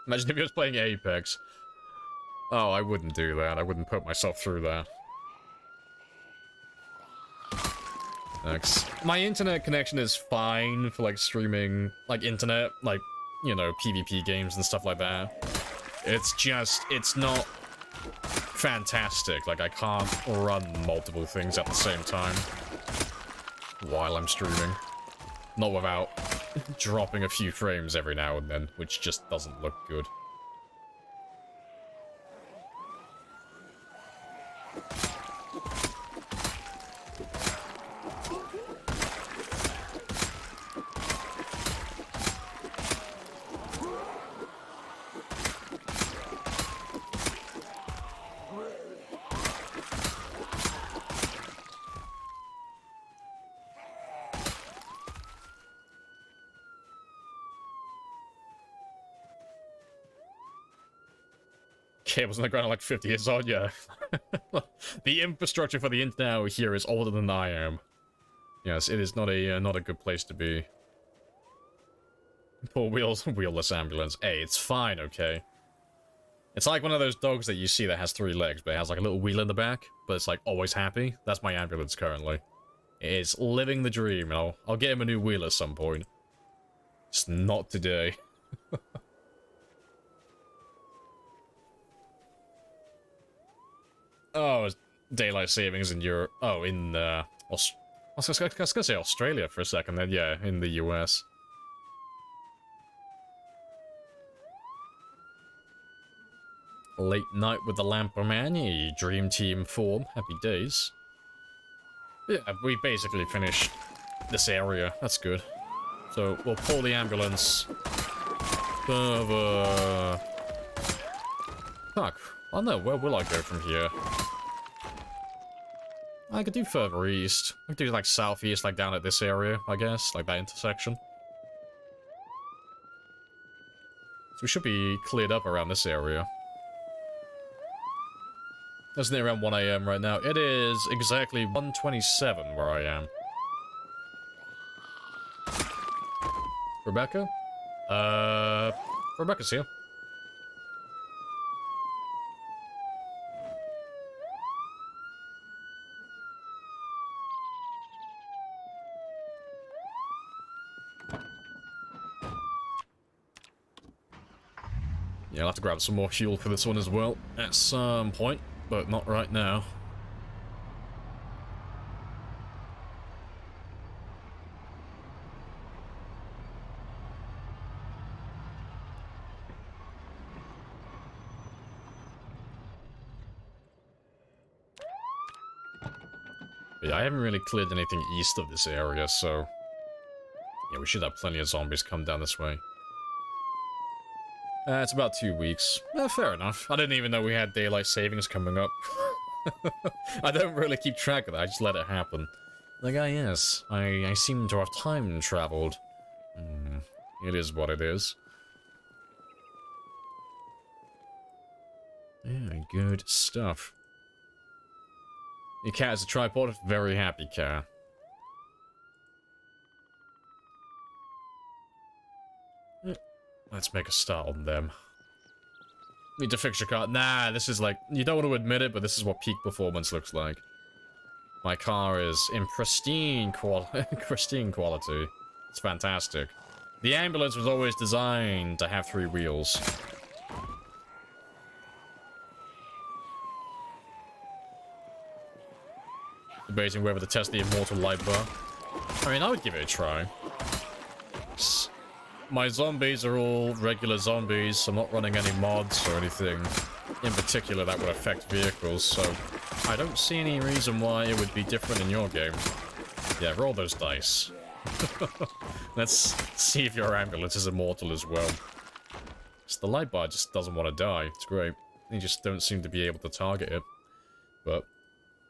Imagine if he was playing Apex. Oh, I wouldn't do that. I wouldn't put myself through that. My internet connection is fine for, like, streaming, like, internet, like, you know, PvP games and stuff like that. It's just, it's not fantastic. Like, I can't run multiple things at the same time while I'm streaming. Not without dropping a few frames every now and then, which just doesn't look good. Cables on the ground are like 50 years old, yeah. The infrastructure for the internet here is older than I am. Yes, it is not a good place to be. Poor wheelless ambulance. Hey, it's fine, okay? It's like one of those dogs that you see that has 3 legs, but it has like a little wheel in the back, but it's like always happy. That's my ambulance currently. It is living the dream, and I'll get him a new wheel at some point. Just not today. Oh, daylight savings in Europe. Oh, in I was gonna say Australia for a second, then yeah, in the US. Late night with the Lamper Man, yeah, dream team form, happy days. Yeah, we basically finished this area, that's good. So, we'll pull the ambulance. Fuck. Oh no, where will I go from here? I could do further east. I could do like southeast, like down at this area, I guess, like that intersection. So we should be cleared up around this area. Isn't it around 1 AM right now? It is exactly 1:27 where I am. Rebecca? Rebecca's here. Yeah, I'll have to grab some more fuel for this one as well at some point, but not right now. But yeah, I haven't really cleared anything east of this area, so... yeah, we should have plenty of zombies come down this way. It's about 2 weeks. Fair enough. I didn't even know we had daylight savings coming up. I don't really keep track of that, I just let it happen. Like, yes, I seem to have time traveled. It is what it is. Yeah, good stuff. Your cat is a tripod, very happy cat. Let's make a start on them. Need to fix your car. Nah, this is like... you don't want to admit it, but this is what peak performance looks like. My car is in pristine pristine quality. It's fantastic. The ambulance was always designed to have 3 wheels. Debating whether to test the immortal light bar. I mean, I would give it a try. My zombies are all regular zombies, so I'm not running any mods or anything in particular that would affect vehicles, so I don't see any reason why it would be different in your game. Yeah, roll those dice. Let's see if your ambulance is immortal as well. So the light bar just doesn't want to die. It's great. You just don't seem to be able to target it. But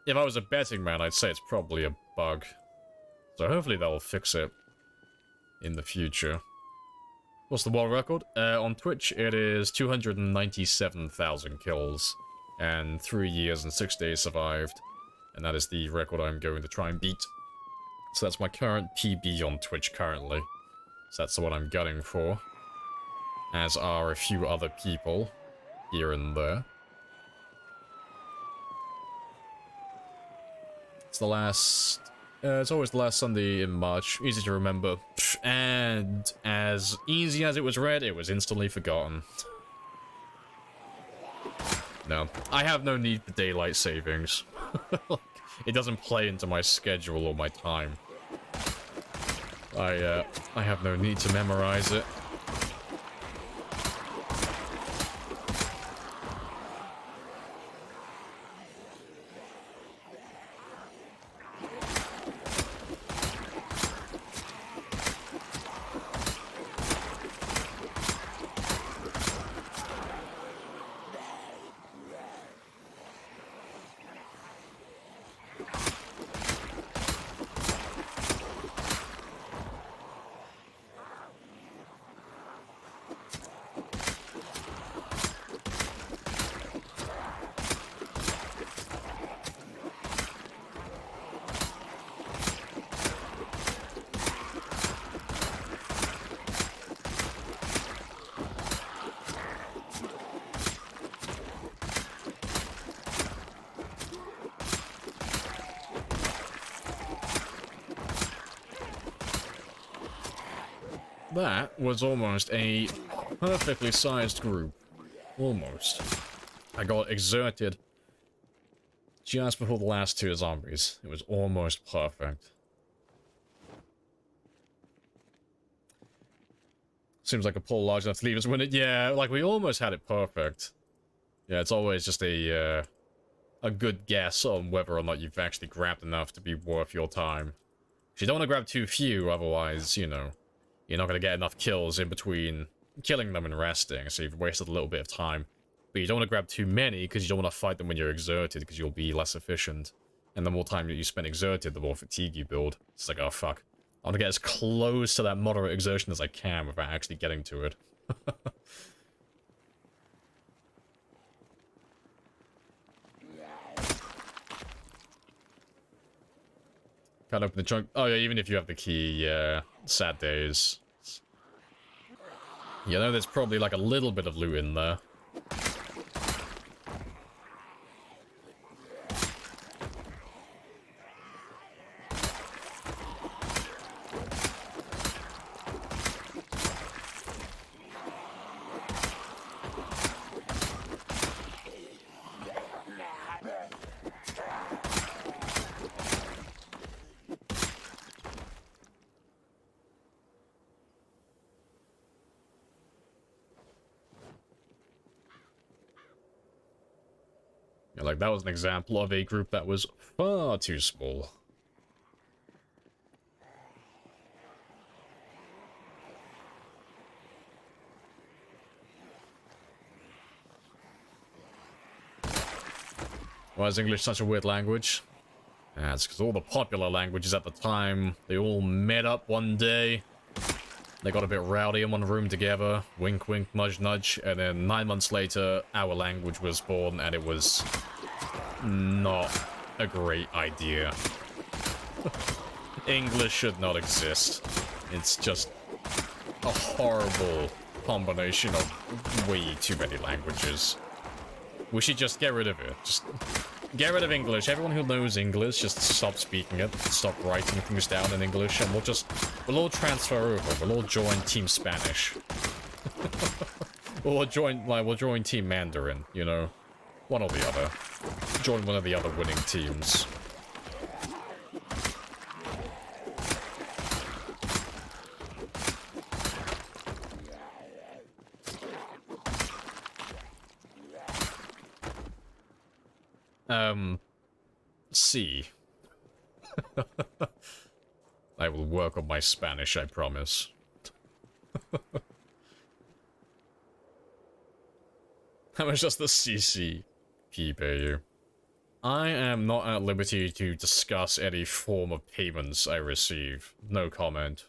if I was a betting man, I'd say it's probably a bug. So hopefully they'll fix it in the future. What's the world record? On Twitch, it is 297,000 kills. And 3 years and 6 days survived. And that is the record I'm going to try and beat. So that's my current PB on Twitch currently. So that's the one I'm gunning for. As are a few other people here and there. It's the last... it's always the last Sunday in March. Easy to remember. And as easy as it was read, it was instantly forgotten. No. I have no need for daylight savings. It doesn't play into my schedule or my time. I have no need to memorize it. That was almost a perfectly sized group. Almost. I got exerted just before the last 2 zombies. It was almost perfect. Seems like a pull large enough to leave us win it. Yeah, like we almost had it perfect. Yeah, it's always just a good guess on whether or not you've actually grabbed enough to be worth your time. 'Cause you don't want to grab too few, otherwise, you know, you're not going to get enough kills in between killing them and resting, so you've wasted a little bit of time. But you don't want to grab too many, because you don't want to fight them when you're exerted, because you'll be less efficient. And the more time that you spend exerted, the more fatigue you build. It's like, oh fuck. I want to get as close to that moderate exertion as I can without actually getting to it. Can't open the trunk. Oh yeah, even if you have the key, yeah. Sad days. You know, there's probably like a little bit of loot in there. Like, that was an example of a group that was far too small. Why is English such a weird language? Yeah, it's because all the popular languages at the time, they all met up one day. They got a bit rowdy in one room together. Wink, wink, nudge, nudge. And then 9 months later, our language was born, and it was not a great idea. English should not exist. It's just a horrible combination of way too many languages. We should just get rid of it. Just get rid of English. Everyone who knows English, just stop speaking it. Stop writing things down in English, and we'll all transfer over. We'll all join Team Spanish. We'll join Team Mandarin, you know? One or the other. Join one of the other winning teams. C. I will work on my Spanish, I promise. How much does the CCP pay you? I am not at liberty to discuss any form of payments I receive. No comment.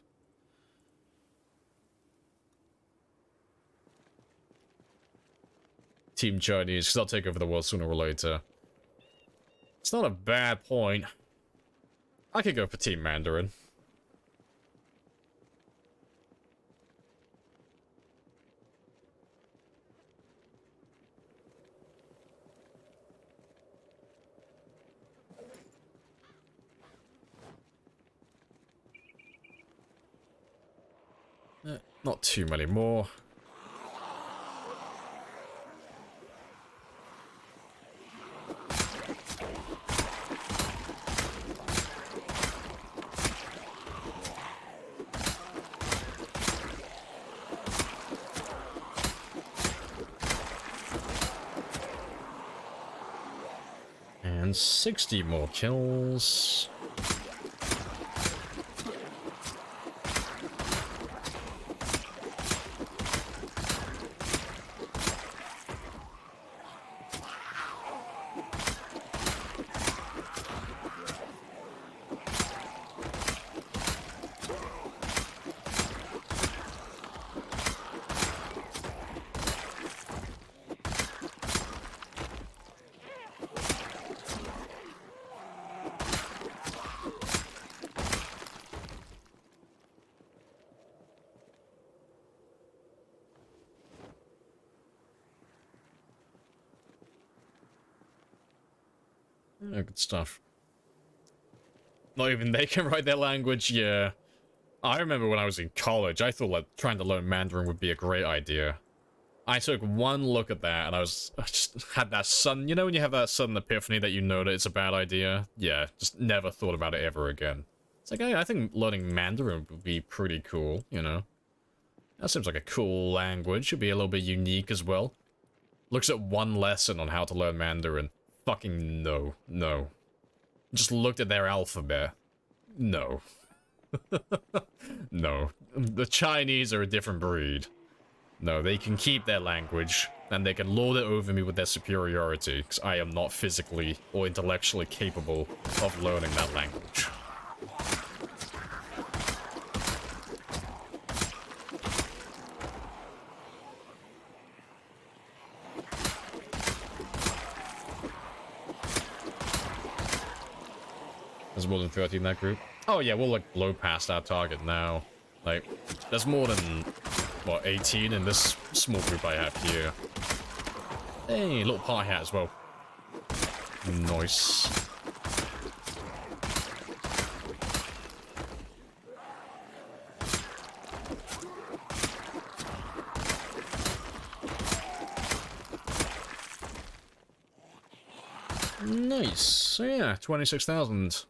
Team Chinese, because I'll take over the world sooner or later. It's not a bad point. I could go for Team Mandarin. Not too many more. And 60 more kills. Oh, good stuff. Not even they can write their language, yeah. I remember when I was in college, I thought like trying to learn Mandarin would be a great idea. I took one look at that and I just had that sudden, you know when you have that sudden epiphany that you know that it's a bad idea? Yeah, just never thought about it ever again. It's like, hey, I think learning Mandarin would be pretty cool, you know? That seems like a cool language, should be a little bit unique as well. Looks at one lesson on how to learn Mandarin. Fucking no. No. Just looked at their alphabet. No. No. The Chinese are a different breed. No, they can keep their language, and they can lord it over me with their superiority, because I am not physically or intellectually capable of learning that language. There's more than 30 in that group. Oh yeah, we'll like blow past our target now. Like, there's more than, what, 18 in this small group I have here. Hey, little pie hat as well. Nice. Nice. So yeah, 26,000.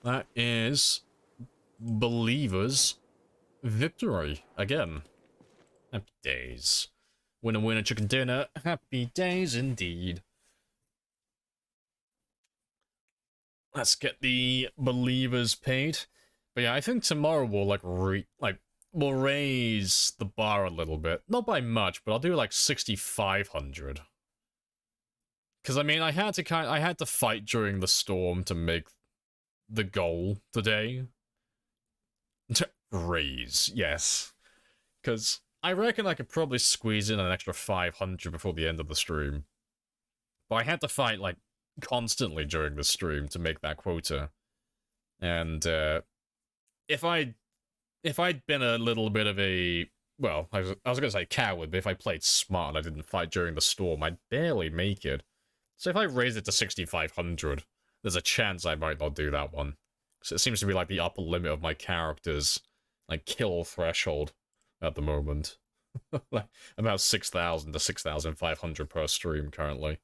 That is Believer's victory again. Happy days. Winner, winner, chicken dinner. Happy days indeed. Let's get the believers paid. But yeah, I think tomorrow we'll we'll raise the bar a little bit. Not by much, but I'll do like 6,500. Because I mean, I had to fight during the storm to make the goal today. Raise, yes. Because I reckon I could probably squeeze in an extra 500 before the end of the stream. But I had to fight, like, constantly during the stream to make that quota. And, if I'd been a little bit of a... Well, I was gonna say coward, but if I played smart and I didn't fight during the storm, I'd barely make it. So if I raise it to 6,500, there's a chance I might not do that one. So it seems to be like the upper limit of my character's like kill threshold at the moment. Like about 6,000 to 6,500 per stream currently.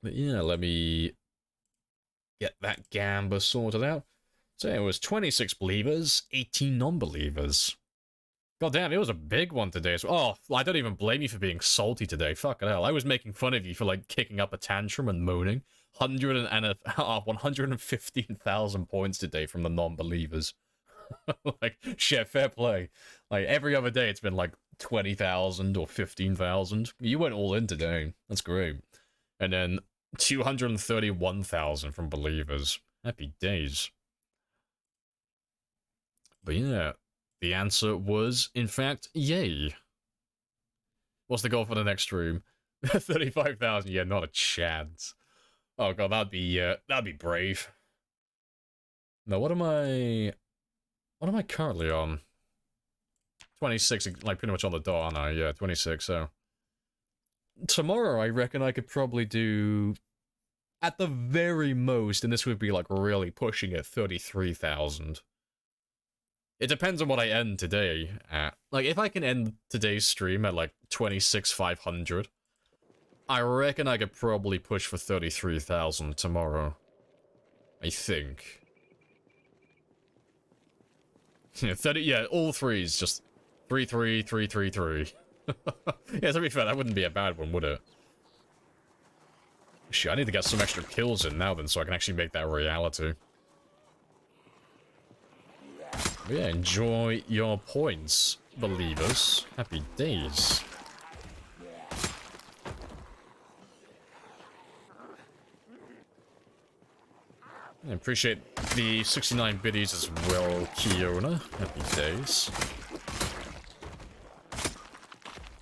But yeah, let me get that gamba sorted out. So it was 26 believers, 18 non-believers. God damn, it was a big one today. So, oh, I don't even blame you for being salty today. Fucking hell. I was making fun of you for, like, kicking up a tantrum and moaning. 115,000 points today from the non-believers. Like, shit, fair play. Like, every other day it's been, like, 20,000 or 15,000. You went all in today. That's great. And then 231,000 from believers. Happy days. But yeah. The answer was, in fact, yay. What's the goal for the next stream? 35,000, yeah, not a chance. Oh god, that'd be brave. No, what am I currently on? 26, like pretty much on the dot, aren't I? Yeah, 26, so. Tomorrow, I reckon I could probably do, at the very most, and this would be like really pushing it, 33,000. It depends on what I end today at. Like, if I can end today's stream at, like, 26,500, I reckon I could probably push for 33,000 tomorrow. I think. Yeah, yeah, all threes, just 3-3, 3-3-3. Yeah, to be fair, that wouldn't be a bad one, would it? Shit, I need to get some extra kills in now then, so I can actually make that a reality. Yeah, enjoy your points, believers. Happy days. I appreciate the 69 biddies as well, Kiona. Happy days.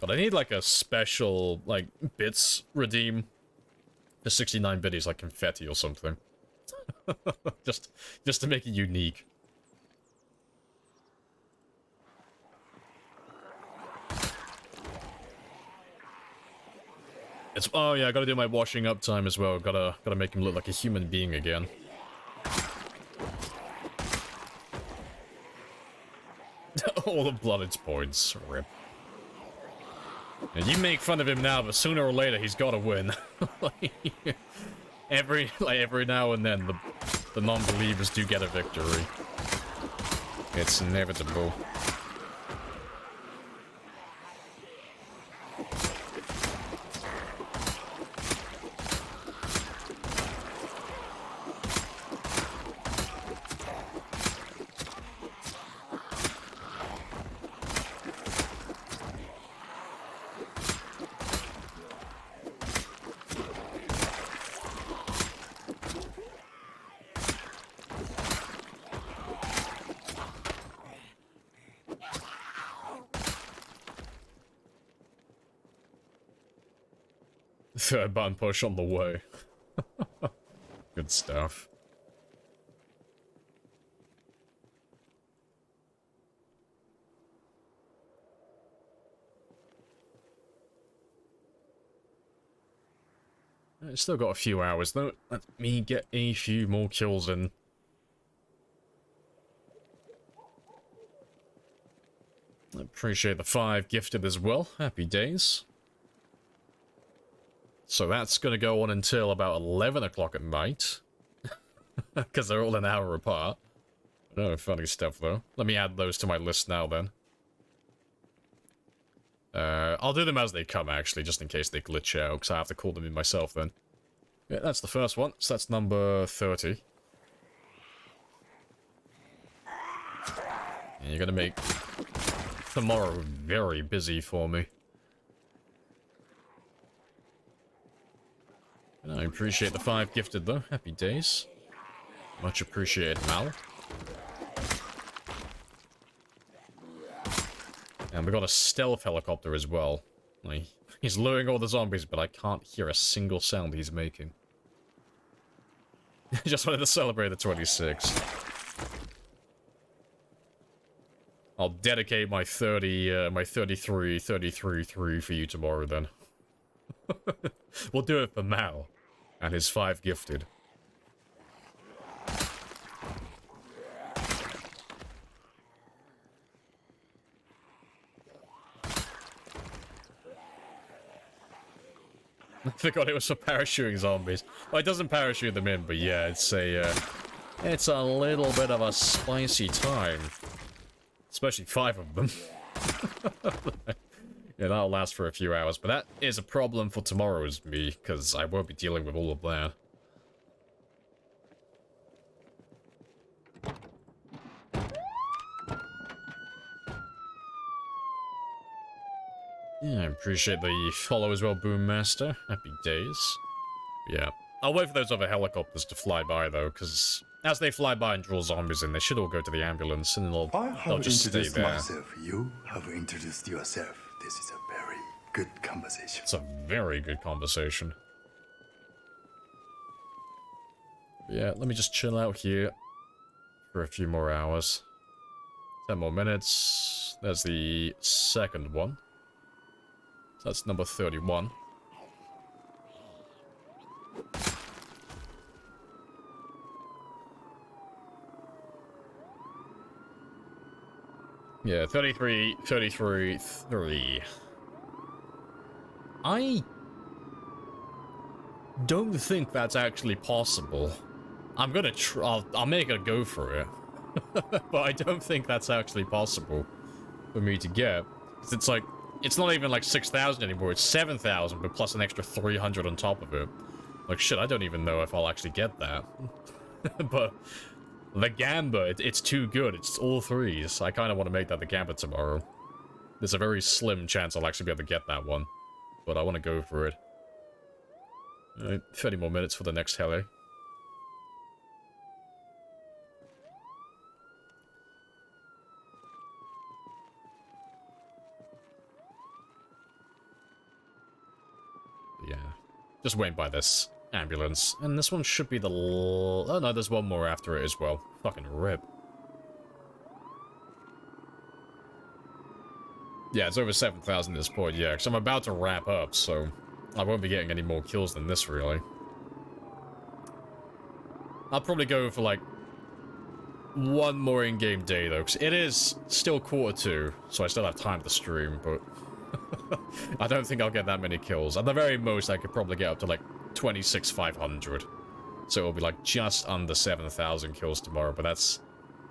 But I need like a special, like, bits redeem for 69 biddies, like confetti or something. just to make it unique. It's, oh yeah, I gotta do my washing up time as well. Gotta make him look like a human being again. All the blooded points. Rip. And you make fun of him now, but sooner or later he's gotta win. every now and then the non-believers do get a victory. It's inevitable. Third button push on the way. Good stuff. I still got a few hours though. Let me get a few more kills in. I appreciate the 5 gifted as well. Happy days. So that's going to go on until about 11 o'clock at night. Because they're all an hour apart. Oh, funny stuff, though. Let me add those to my list now, then. I'll do them as they come, actually, just in case they glitch out, because I have to call them in myself then. Yeah, that's the first one, so that's number 30. And you're gonna make tomorrow very busy for me. And I appreciate the 5 gifted, though. Happy days. Much appreciated, Mal. And we got a stealth helicopter as well. Like, he's luring all the zombies, but I can't hear a single sound he's making. Just wanted to celebrate the 26. I'll dedicate my 33 for you tomorrow then. We'll do it for Mal and his 5 gifted. I forgot it was for parachuting zombies. Well, it doesn't parachute them in, but yeah, it's a little bit of a spicy time. Especially 5 of them. Yeah, that'll last for a few hours, but that is a problem for tomorrow's me, because I won't be dealing with all of that. Yeah, I appreciate the follow as well, Boommaster. Happy days. Yeah. I'll wait for those other helicopters to fly by, though, because as they fly by and draw zombies in, they should all go to the ambulance, and they'll just stay introduced there. myself. You have introduced yourself. This is a very good conversation. It's a very good conversation. Yeah, let me just chill out here for a few more hours. 10 more minutes. There's the second one. So that's number 31. Yeah, 33, 3. I don't think that's actually possible. I'm gonna I'll make a go for it. But I don't think that's actually possible for me to get. 'Cause it's like, it's not even like 6,000 anymore, it's 7,000, but plus an extra 300 on top of it. Like, shit, I don't even know if I'll actually get that. But the Gamba, it's too good. It's all 3s. I kind of want to make that the Gamba tomorrow. There's a very slim chance I'll actually be able to get that one. But I want to go for it. Alright, 30 more minutes for the next heli. Yeah. Just waiting by this ambulance. And this one should be the oh no, there's one more after it as well. Fucking rip. Yeah, it's over 7,000 at this point, yeah, because I'm about to wrap up, so I won't be getting any more kills than this, really. I'll probably go for, like, one more in-game day, though, because it is still 1:45, so I still have time to stream, but I don't think I'll get that many kills. At the very most, I could probably get up to, like, 26,500. So it'll be, like, just under 7,000 kills tomorrow, but that's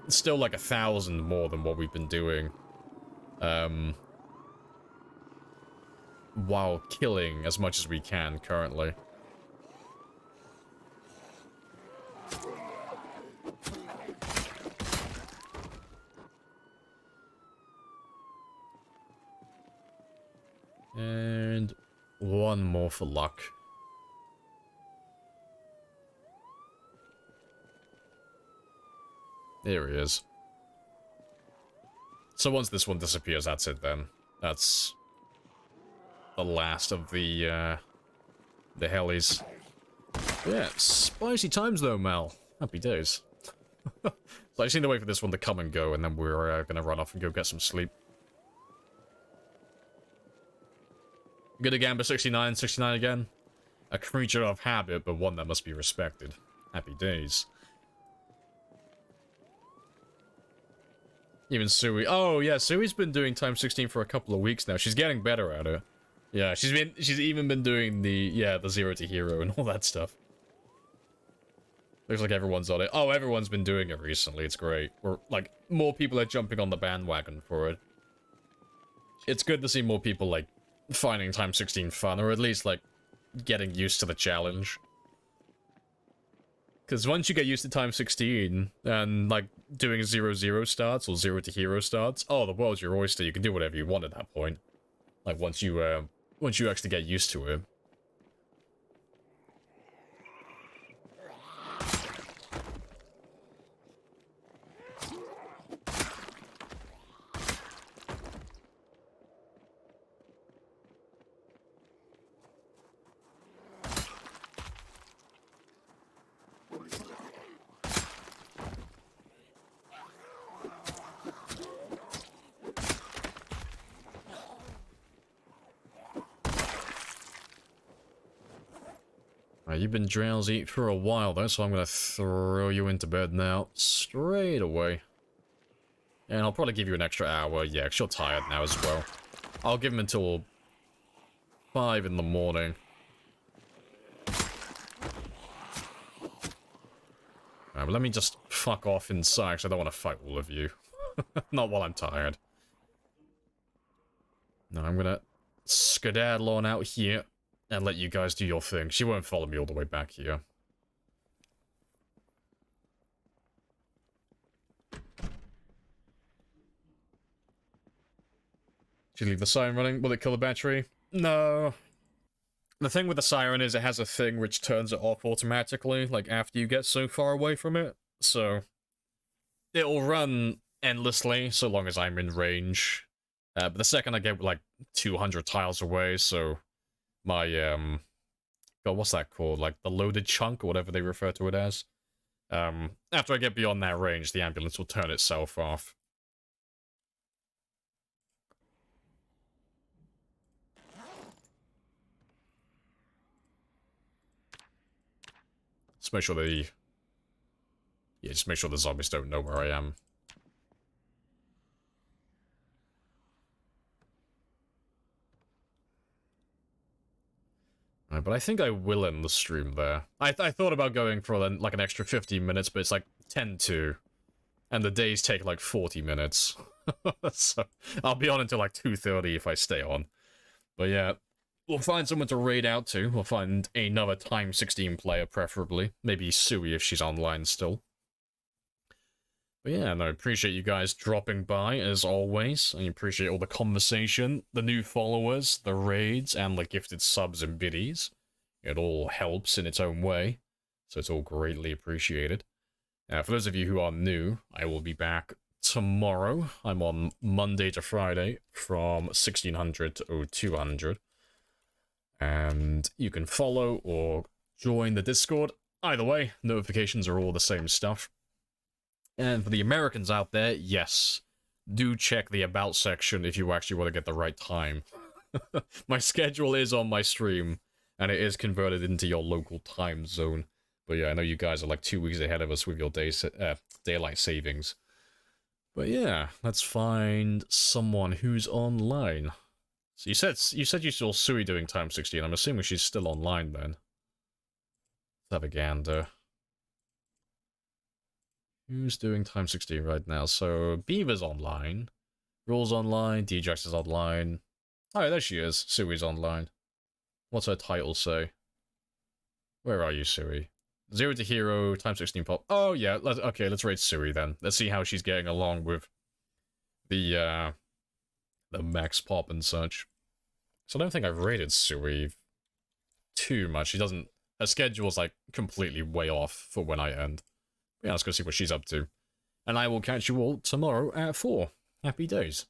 still, like, 1,000 more than what we've been doing. While killing as much as we can currently. And one more for luck. There he is. So once this one disappears, that's it then. That's the last of the helis. Yeah, spicy times though, Mal. Happy days. So I just need to wait for this one to come and go, and then we're gonna run off and go get some sleep. Good again, but 69 again. A creature of habit, but one that must be respected. Happy days. Even Sui. Oh yeah, Sui's been doing time 16 for a couple of weeks now. She's getting better at it. Yeah, she's even been doing the 0 to hero and all that stuff. Looks like everyone's on it. Oh, everyone's been doing it recently. It's great. Or like more people are jumping on the bandwagon for it. it's good to see more people, like, finding Time 16 fun, or at least, like, getting used to the challenge. Because once you get used to Time 16, and, like, doing 0-0 starts, or 0 to hero starts, oh, the world's your oyster, you can do whatever you want at that point. Like, once you actually get used to it. You've been drowsy for a while though, so I'm gonna throw you into bed now, straight away. And I'll probably give you an extra hour, yeah, 'cause you're tired now as well. I'll give him until 5 in the morning. But let me just fuck off inside, 'cause I don't want to fight all of you. Not while I'm tired. No, I'm gonna skedaddle on out here and let you guys do your thing. She won't follow me all the way back here. Did you leave the siren running? Will it kill the battery? No. The thing with the siren is it has a thing which turns it off automatically, like after you get so far away from it. So it'll run endlessly so long as I'm in range. But the second I get like 200 tiles away, so my God, what's that called? Like the loaded chunk or whatever they refer to it as. After I get beyond that range, the ambulance will turn itself off. Just make sure just make sure the zombies don't know where I am. But I think I will end the stream there. I thought about going for like an extra 15 minutes, but it's like 10 to. And the days take like 40 minutes. So I'll be on until like 2:30 if I stay on. But yeah, we'll find someone to raid out to. We'll find another Time 16 player, preferably. Maybe Sui if she's online still. But yeah, no, appreciate you guys dropping by, as always. I appreciate all the conversation, the new followers, the raids, and the gifted subs and biddies. It all helps in its own way, so it's all greatly appreciated. For those of you who are new, I will be back tomorrow. I'm on Monday to Friday from 1600 to 0200. And you can follow or join the Discord. Either way, notifications are all the same stuff. And for the Americans out there, yes, do check the About section if you actually want to get the right time. My schedule is on my stream, and it is converted into your local time zone. But yeah, I know you guys are like 2 weeks ahead of us with your daylight savings. But yeah, let's find someone who's online. So you said you saw Sui doing Time 16. I'm assuming she's still online then. Let's have a gander. Who's doing Time 16 right now? So, Beaver's online. Rule's online. Djax is online. Oh, there she is. Sui's online. What's her title say? Where are you, Sui? 0 to hero, Time 16 pop. Oh, yeah. Let's raid Sui then. Let's see how she's getting along with the max pop and such. So I don't think I've raided Sui too much. She doesn't... Her schedule's, like, completely way off for when I end. Yeah, let's go see what she's up to. And I will catch you all tomorrow at 4. Happy days.